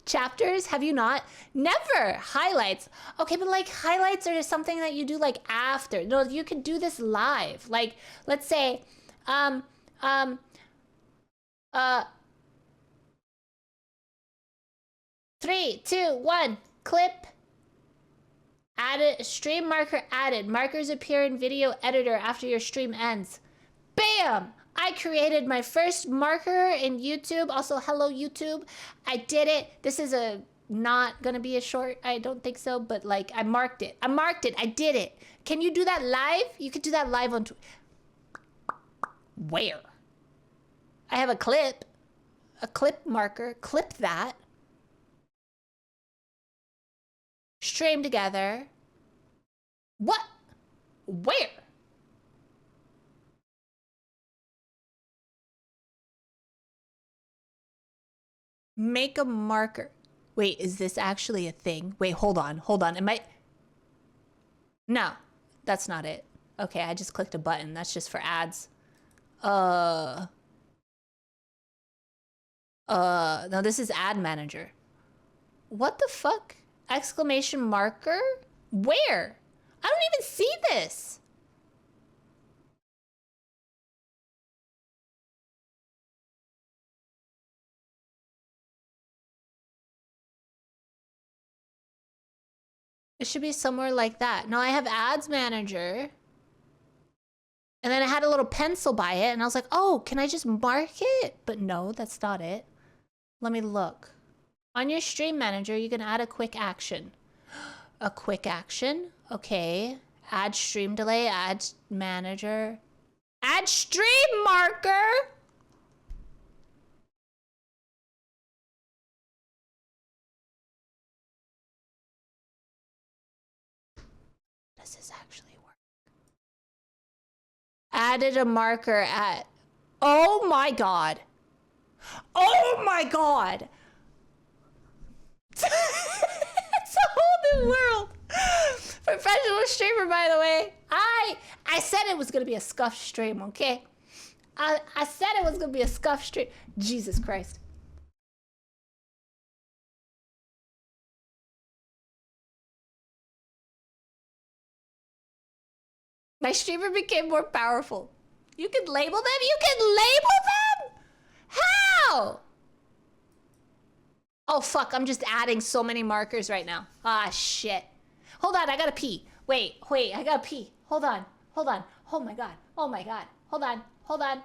[SPEAKER 1] Chapters? Have you not? Never. Highlights. Okay, but like highlights are something that you do like after. No, you could do this live. Like, let's say, uh, 3, 2, 1, clip. Added, stream marker added. Markers appear in video editor after your stream ends. Bam! I created my first marker in YouTube. Also, hello YouTube. I did it. This is not gonna be a short. I don't think so, but like I marked it. I did it. Can you do that live? You could do that live on where? I have a clip marker. Clip that. Stream together. What? Where? Make a marker. Wait, is this actually a thing? Wait, hold on. Am I... No, that's not it. Okay, I just clicked a button. That's just for ads. No, this is ad manager. What the fuck? Exclamation marker? Where? I don't even see this. It should be somewhere like that. No, I have ads manager. And then I had a little pencil by it and I was like, oh, can I just mark it? But no, that's not it. Let me look. On your stream manager, you can add a quick action. A quick action? Okay. Add stream delay, add manager. Add stream marker! Does this actually work? Added a marker at... Oh my god. Oh my god! It's a whole new world. Professional streamer, by the way. I said it was gonna be a scuff stream, okay? I said it was gonna be a scuff stream. Jesus Christ. My streamer became more powerful. You can label them? You can label them? How? Oh, fuck. I'm just adding so many markers right now. Ah, shit. Hold on. I gotta pee. Wait. I gotta pee. Hold on. Oh, my God. Hold on.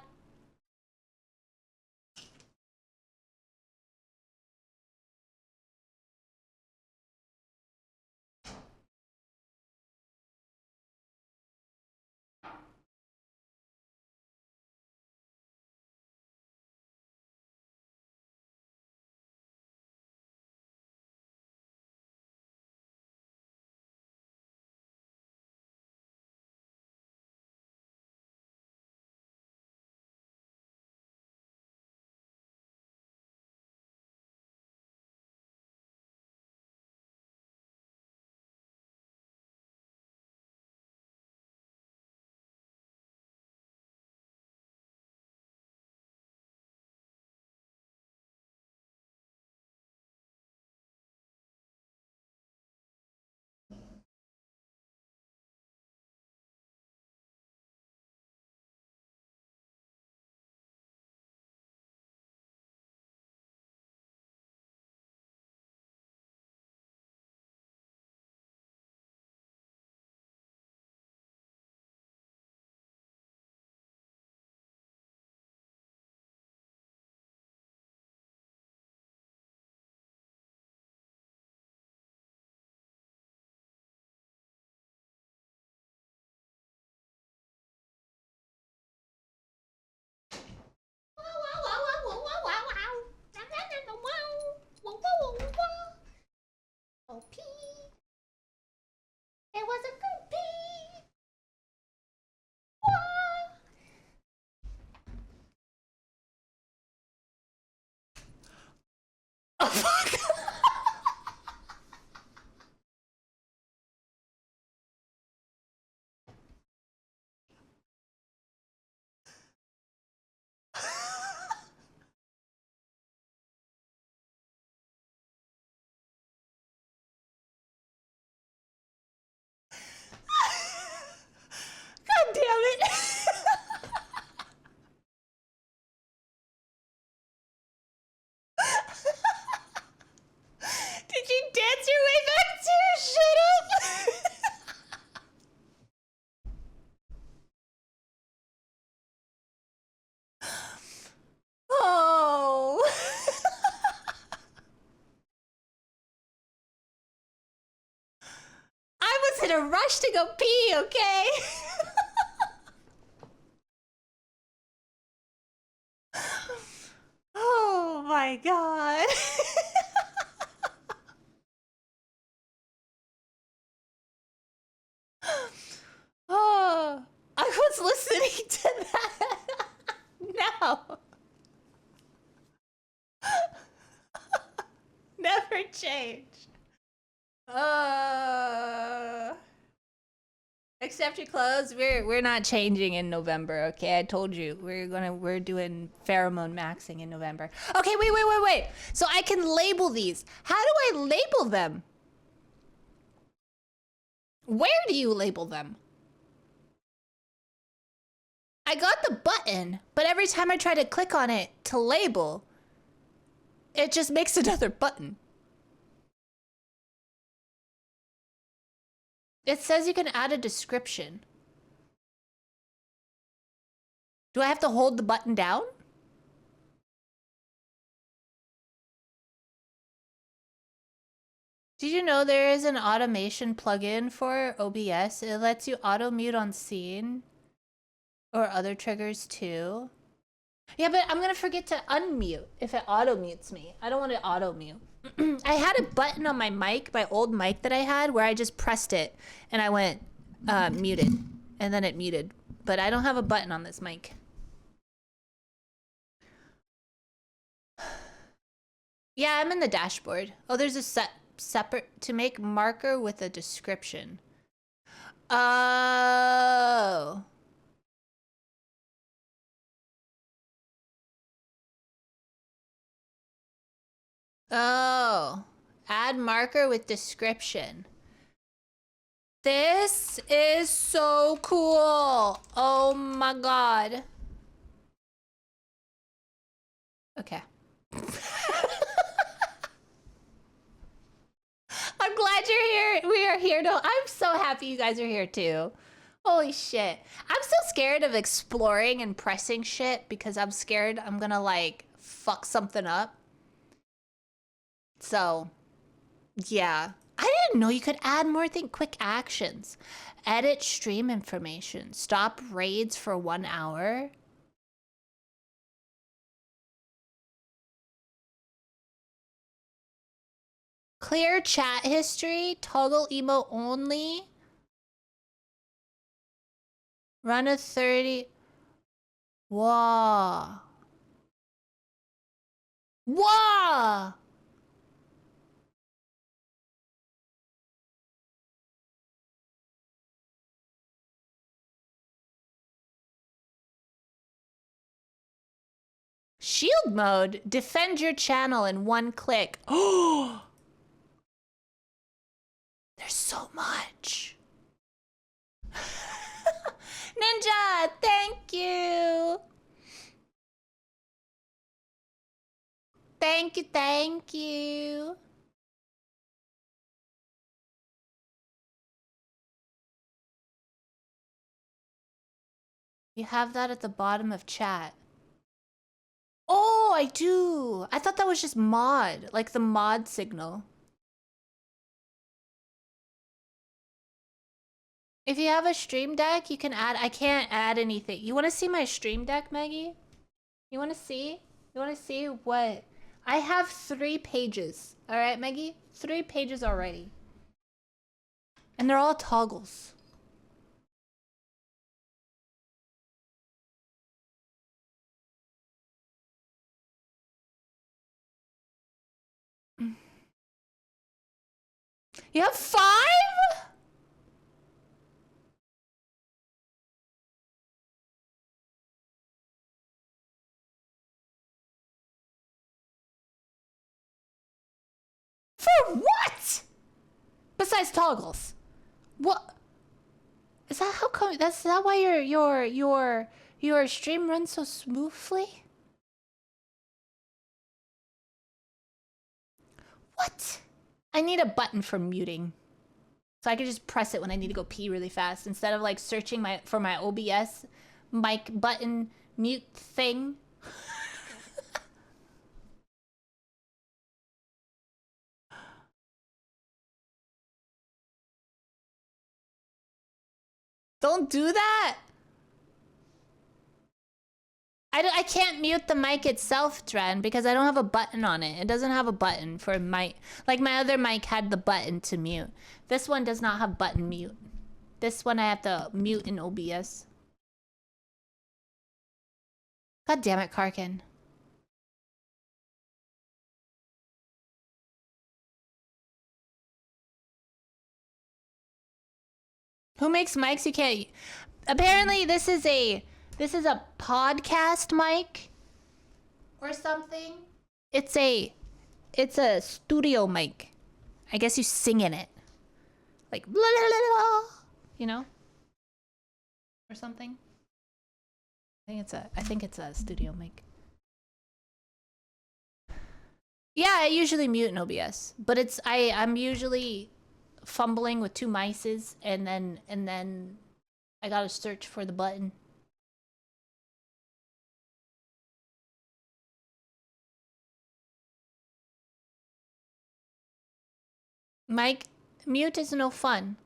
[SPEAKER 1] Oh, fuck. God damn it. Did you dance your way back to her? Shut up. Oh. I was in a rush to go pee, okay? Oh my god. Oh, I was listening to that. No. Never change. Accept your clothes. We're not changing in November, okay? I told you we're doing pheromone maxing in November. Okay, wait. So I can label these. How do I label them? Where do you label them? I got the button, but every time I try to click on it to label, it just makes another button. It says you can add a description. Do I have to hold the button down? Did you know there is an automation plugin for OBS? It lets you auto mute on scene or other triggers too. Yeah, but I'm gonna forget to unmute if it auto mutes me. I don't want to auto mute. I had a button on my mic, my old mic that I had, where I just pressed it and I went muted, and then it muted. But I don't have a button on this mic. Yeah, I'm in the dashboard. Oh, there's a separate to make marker with a description. Oh. Oh. Add marker with description. This is so cool. Oh my god. Okay. I'm glad you're here. We are here. No, I'm so happy you guys are here too. Holy shit. I'm so scared of exploring and pressing shit because I'm scared I'm gonna like fuck something up. So, yeah. I didn't know you could add more quick actions. Edit stream information. Stop raids for 1 hour. Clear chat history. Toggle emote only. Run a 30. Whoa. Whoa! Shield mode. Defend your channel in 1 click. Oh! There's so much. Ninja, thank you. Thank you, thank you. You have that at the bottom of chat. Oh, I do. I thought that was just mod, like the mod signal. If you have a stream deck, you can add. I can't add anything. You want to see my stream deck, Maggie? You want to see? You want to see what? I have 3 pages. All right, Maggie? 3 pages already. And they're all toggles. You have 5? For what? Besides toggles. What? Is that how come? Is that why your stream runs so smoothly? What? I need a button for muting. So I can just press it when I need to go pee really fast instead of like searching for my OBS mic button mute thing. Don't do that. I can't mute the mic itself, Dren, because I don't have a button on it. It doesn't have a button for mic. Like my other mic had the button to mute. This one does not have button mute. This one I have to mute in OBS. God damn it, Karkin. Who makes mics you can't... Apparently this is a podcast mic or something. It's a studio mic. I guess you sing in it. Like blah, blah, blah, blah, you know? Or something. I think it's a studio mic. Yeah, I usually mute in OBS, but I'm usually fumbling with 2 mices and then I gotta search for the button. Mic mute is no fun.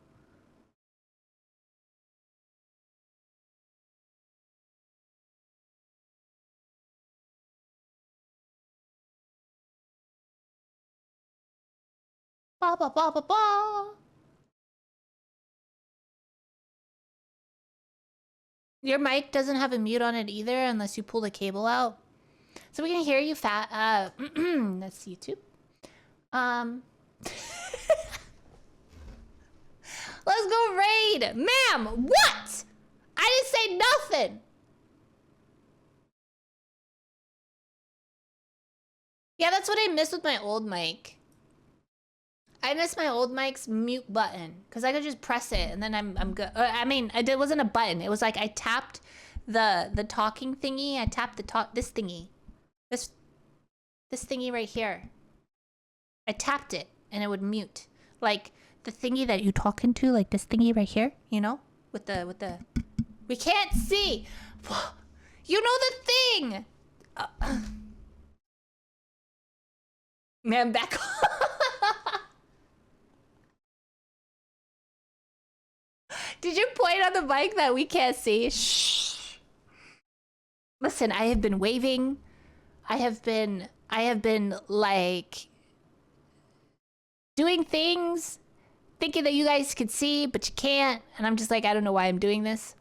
[SPEAKER 1] Ba ba ba ba ba. Your mic doesn't have a mute on it either unless you pull the cable out. So we can hear you that's YouTube. Let's go raid! Ma'am, what? I didn't say nothing! Yeah, that's what I miss with my old mic. I miss my old mic's mute button because I could just press it and then I'm good. I mean, it wasn't a button. It was like I tapped the talking thingy. I tapped this thingy, this thingy right here. I tapped it and it would mute, like the thingy that you talk into, like this thingy right here. You know, with the. We can't see. You know the thing. Man, back. Did you point on the mic that we can't see? Shh. Listen, I have been waving. I have been like doing things, thinking that you guys could see, but you can't. And I'm just like, I don't know why I'm doing this.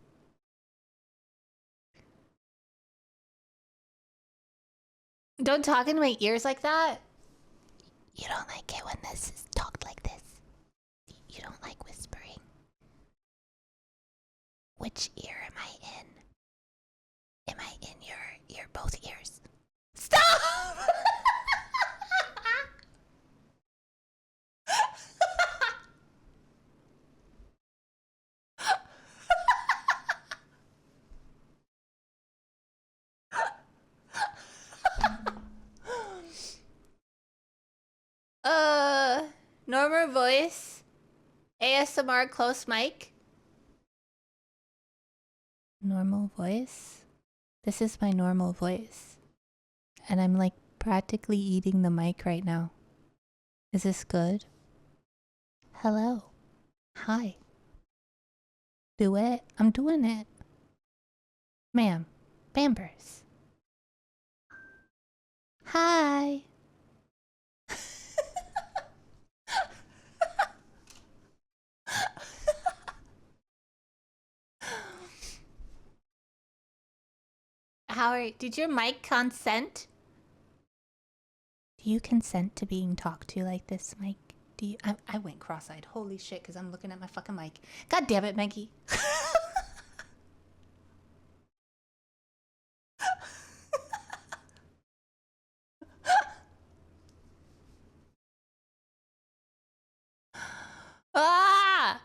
[SPEAKER 1] Don't talk into my ears like that. You don't like it when this is talked like this. You don't like whispering. Which ear am I in? Am I in your both ears? Stop! Normal voice. ASMR close mic. Normal voice. This is my normal voice. And I'm like practically eating the mic right now. Is this good? Hello. Hi. Do it. I'm doing it. Ma'am. Bambers. Hi. Did your mic consent? Do you consent to being talked to like this, Mike? VOD. I went cross-eyed. Holy shit, because I'm looking at my fucking mic. God damn it, Maggie. Ah!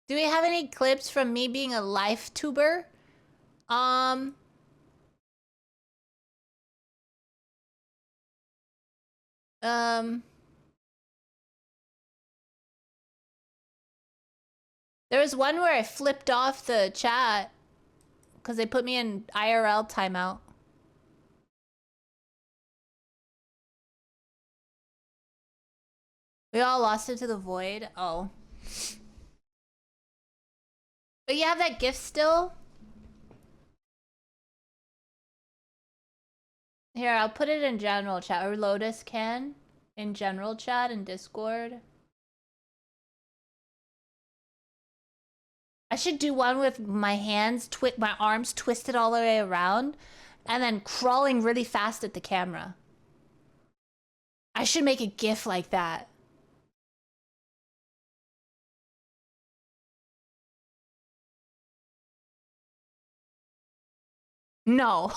[SPEAKER 1] Do we have any clips from me being a life tuber? There was one where I flipped off the chat because they put me in IRL timeout. We all lost into the void. Oh. But you have that gift still? Here, I'll put it in general chat. Or Lotus can. In general chat in Discord. I should do one with my hands, my arms twisted all the way around. And then crawling really fast at the camera. I should make a GIF like that. No.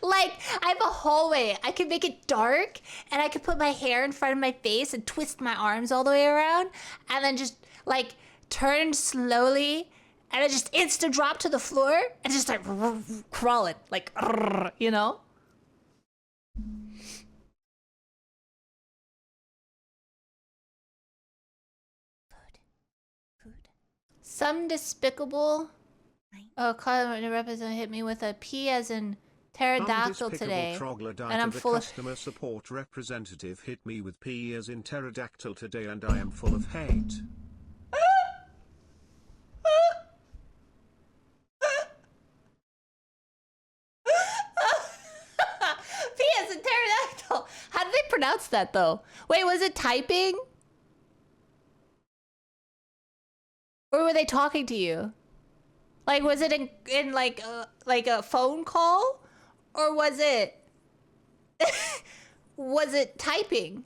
[SPEAKER 1] Like, I have a hallway. I could make it dark, and I could put my hair in front of my face and twist my arms all the way around, and then just, like, turn slowly, and then just insta drop to the floor, and just start crawling, like, you know? Food. Some despicable... Oh, Colin representative hit me with a P as in pterodactyl today, and I'm full of...
[SPEAKER 9] customer support representative hit me with P as in pterodactyl today, and I am full of hate.
[SPEAKER 1] P as in pterodactyl. How did they pronounce that though? Wait, was it typing? Or were they talking to you? Like, was it in like a phone call? Or was it... was it typing?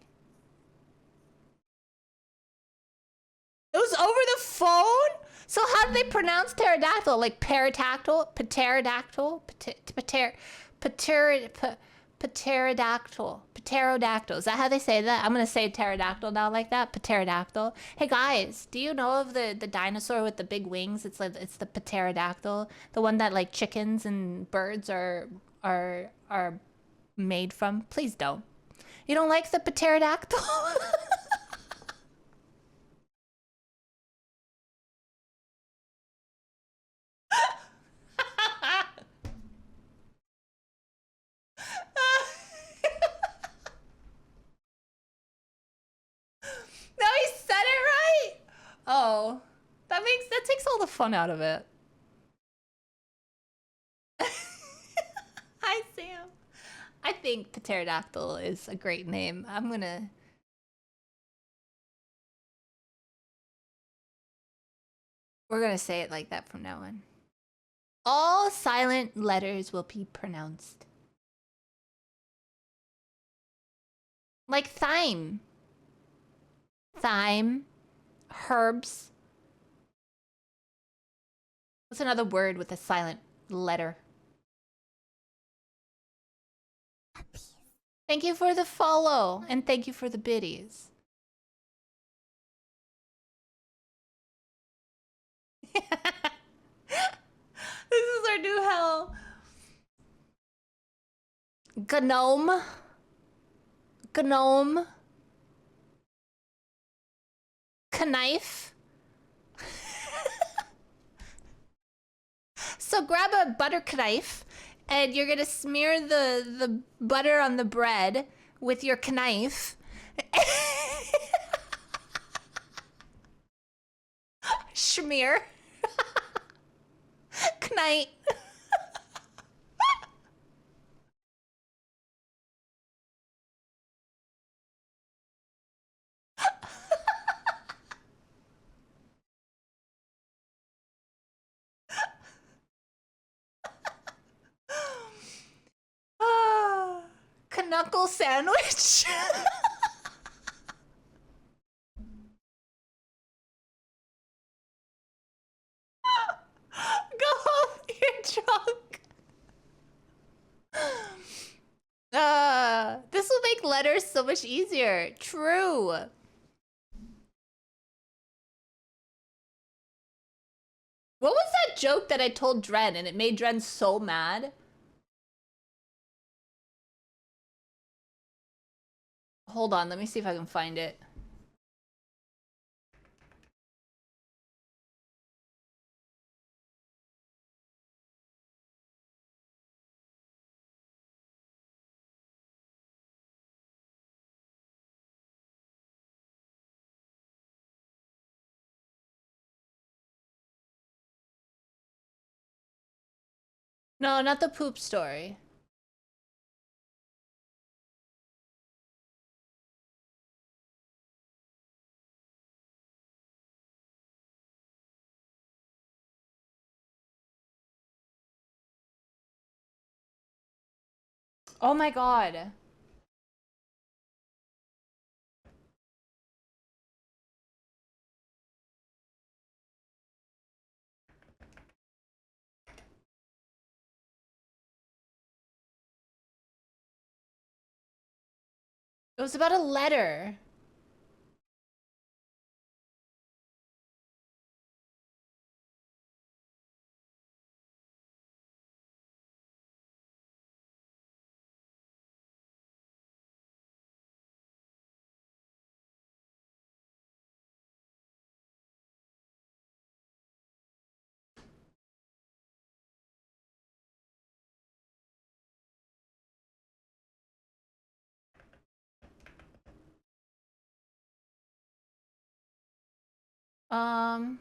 [SPEAKER 1] It was over the phone? So how did they pronounce pterodactyl? Like pterodactyl? Pterodactyl? Pterodactyl. Pterodactyl. Is that how they say that? I'm gonna say pterodactyl now like that. Pterodactyl. Hey guys, do you know of the dinosaur with the big wings? It's like it's the pterodactyl, the one that like chickens and birds are made from. Please don't. You don't like the pterodactyl? No, he said it right. Oh, that takes all the fun out of it. Hi, Sam. I think pterodactyl is a great name. We're gonna say it like that from now on. All silent letters will be pronounced. Like thyme. Thyme. Herbs. What's another word with a silent letter? Thank you for the follow, and thank you for the biddies. This is our new hell. Gnome. Gnome. Knife. So grab a butter knife, and you're gonna smear the butter on the bread with your knife. Schmear. Knight. knuckle sandwich. Go home, you're drunk. This will make letters so much easier. True. What was that joke that I told Dren and it made Dren so mad? Hold on, let me see if I can find it. No, not the poop story. Oh my god. It was about a letter. Um.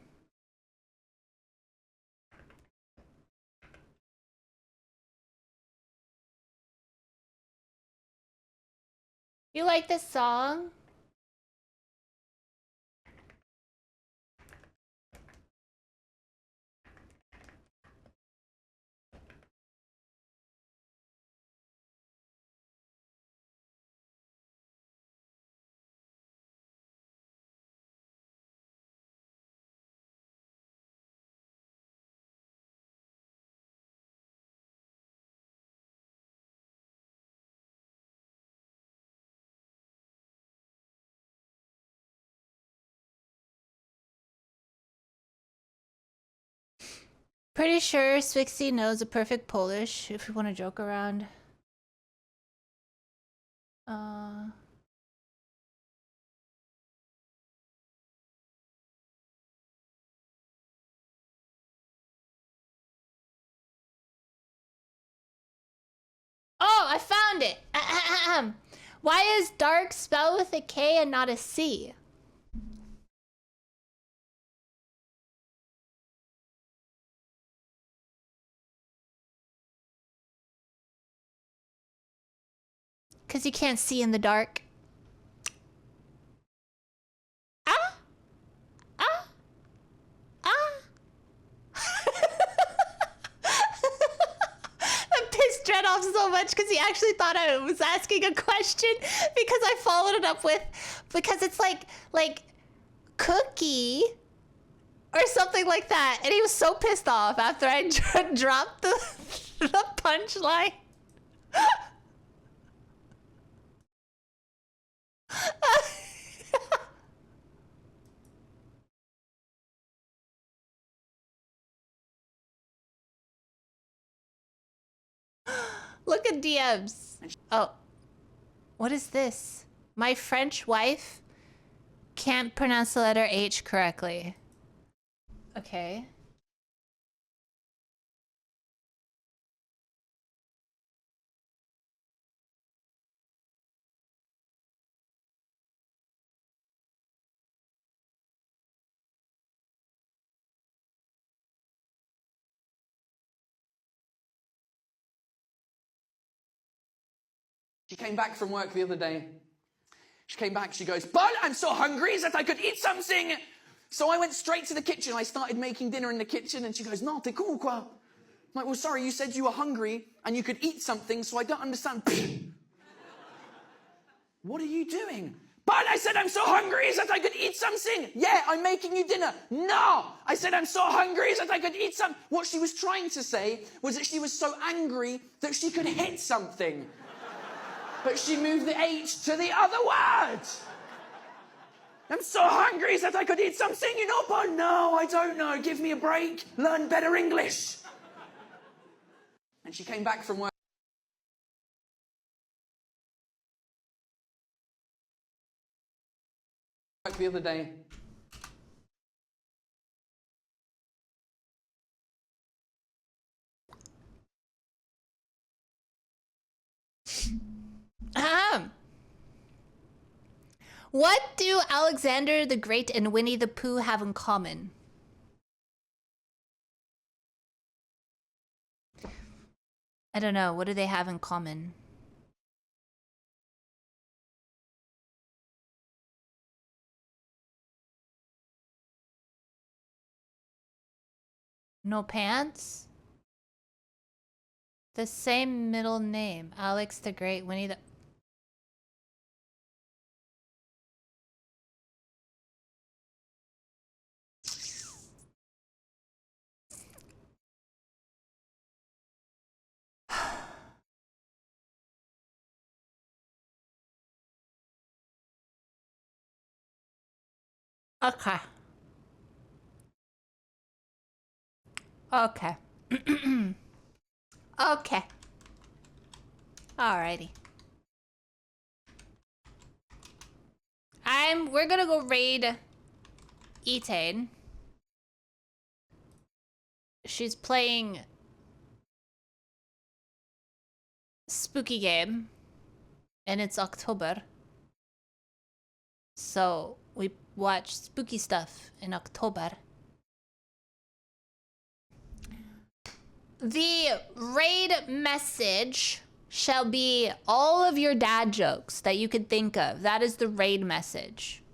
[SPEAKER 1] You like this song? Pretty sure Swixie knows a perfect Polish if you want to joke around. Oh, I found it! Why is dark spelled with a K and not a C? Because you can't see in the dark. Ah! Ah! Ah! That pissed Dred off so much because he actually thought I was asking a question because I followed it up with, because it's like cookie or something like that. And he was so pissed off after I dropped the punchline. Look at DMs. Oh, what is this? My French wife can't pronounce the letter H correctly. Okay.
[SPEAKER 17] She came back from work the other day. She came back, she goes, "But I'm so hungry that I could eat something." So I went straight to the kitchen. I started making dinner in the kitchen, and she goes, "Non, t'es con ou quoi?" I'm like, "Well, sorry, you said you were hungry and you could eat something, so I don't understand." What are you doing? But I said I'm so hungry that I could eat something. Yeah, I'm making you dinner. No, I said I'm so hungry that I could eat some. What she was trying to say was that she was so angry that she could hit something. But she moved the H to the other word. I'm so hungry that I could eat something, you know, but no, I don't know. Give me a break. Learn better English. And she came back from work the other day.
[SPEAKER 1] What do Alexander the Great and Winnie the Pooh have in common? I don't know. What do they have in common? No pants? The same middle name. Alex the Great, Winnie the... Okay. Okay. Okay. Alrighty. We're gonna go raid Etane. She's playing spooky game. And it's October. So we watch spooky stuff in October. The raid message shall be all of your dad jokes that you could think of. That is the raid message.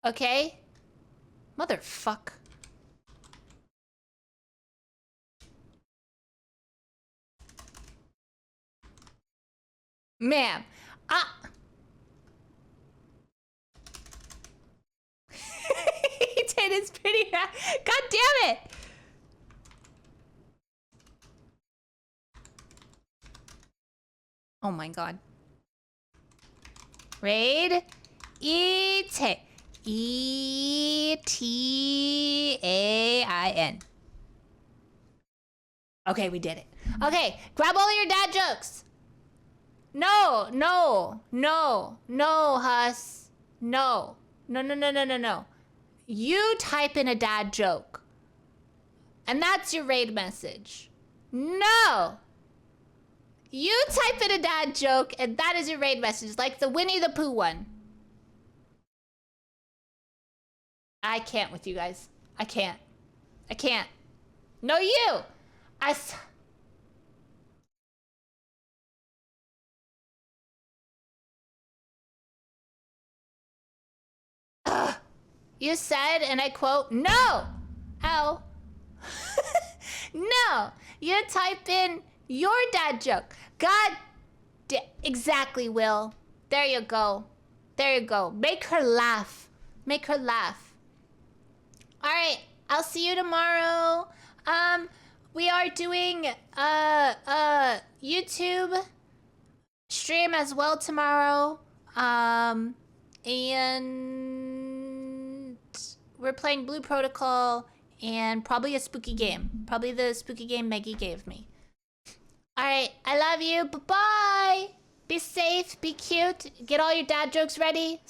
[SPEAKER 1] Okay? Motherfuck. Ma'am, he did. It's pretty. God damn it! Oh my god. Raid Etane. E-T-A-I-N. Okay, we did it. Okay, grab all of your dad jokes. No, Huss. No. You type in a dad joke. And that's your raid message. No. You type in a dad joke, and that is your raid message, like the Winnie the Pooh one. I can't with you guys. I can't. No, you. You said, and I quote, no. Ow. No. You type in your dad joke. Exactly, Will. There you go. Make her laugh. All right. I'll see you tomorrow. We are doing YouTube stream as well tomorrow. And we're playing Blue Protocol and probably a spooky game. Probably the spooky game Maggie gave me. All right. I love you. Bye-bye. Be safe. Be cute. Get all your dad jokes ready.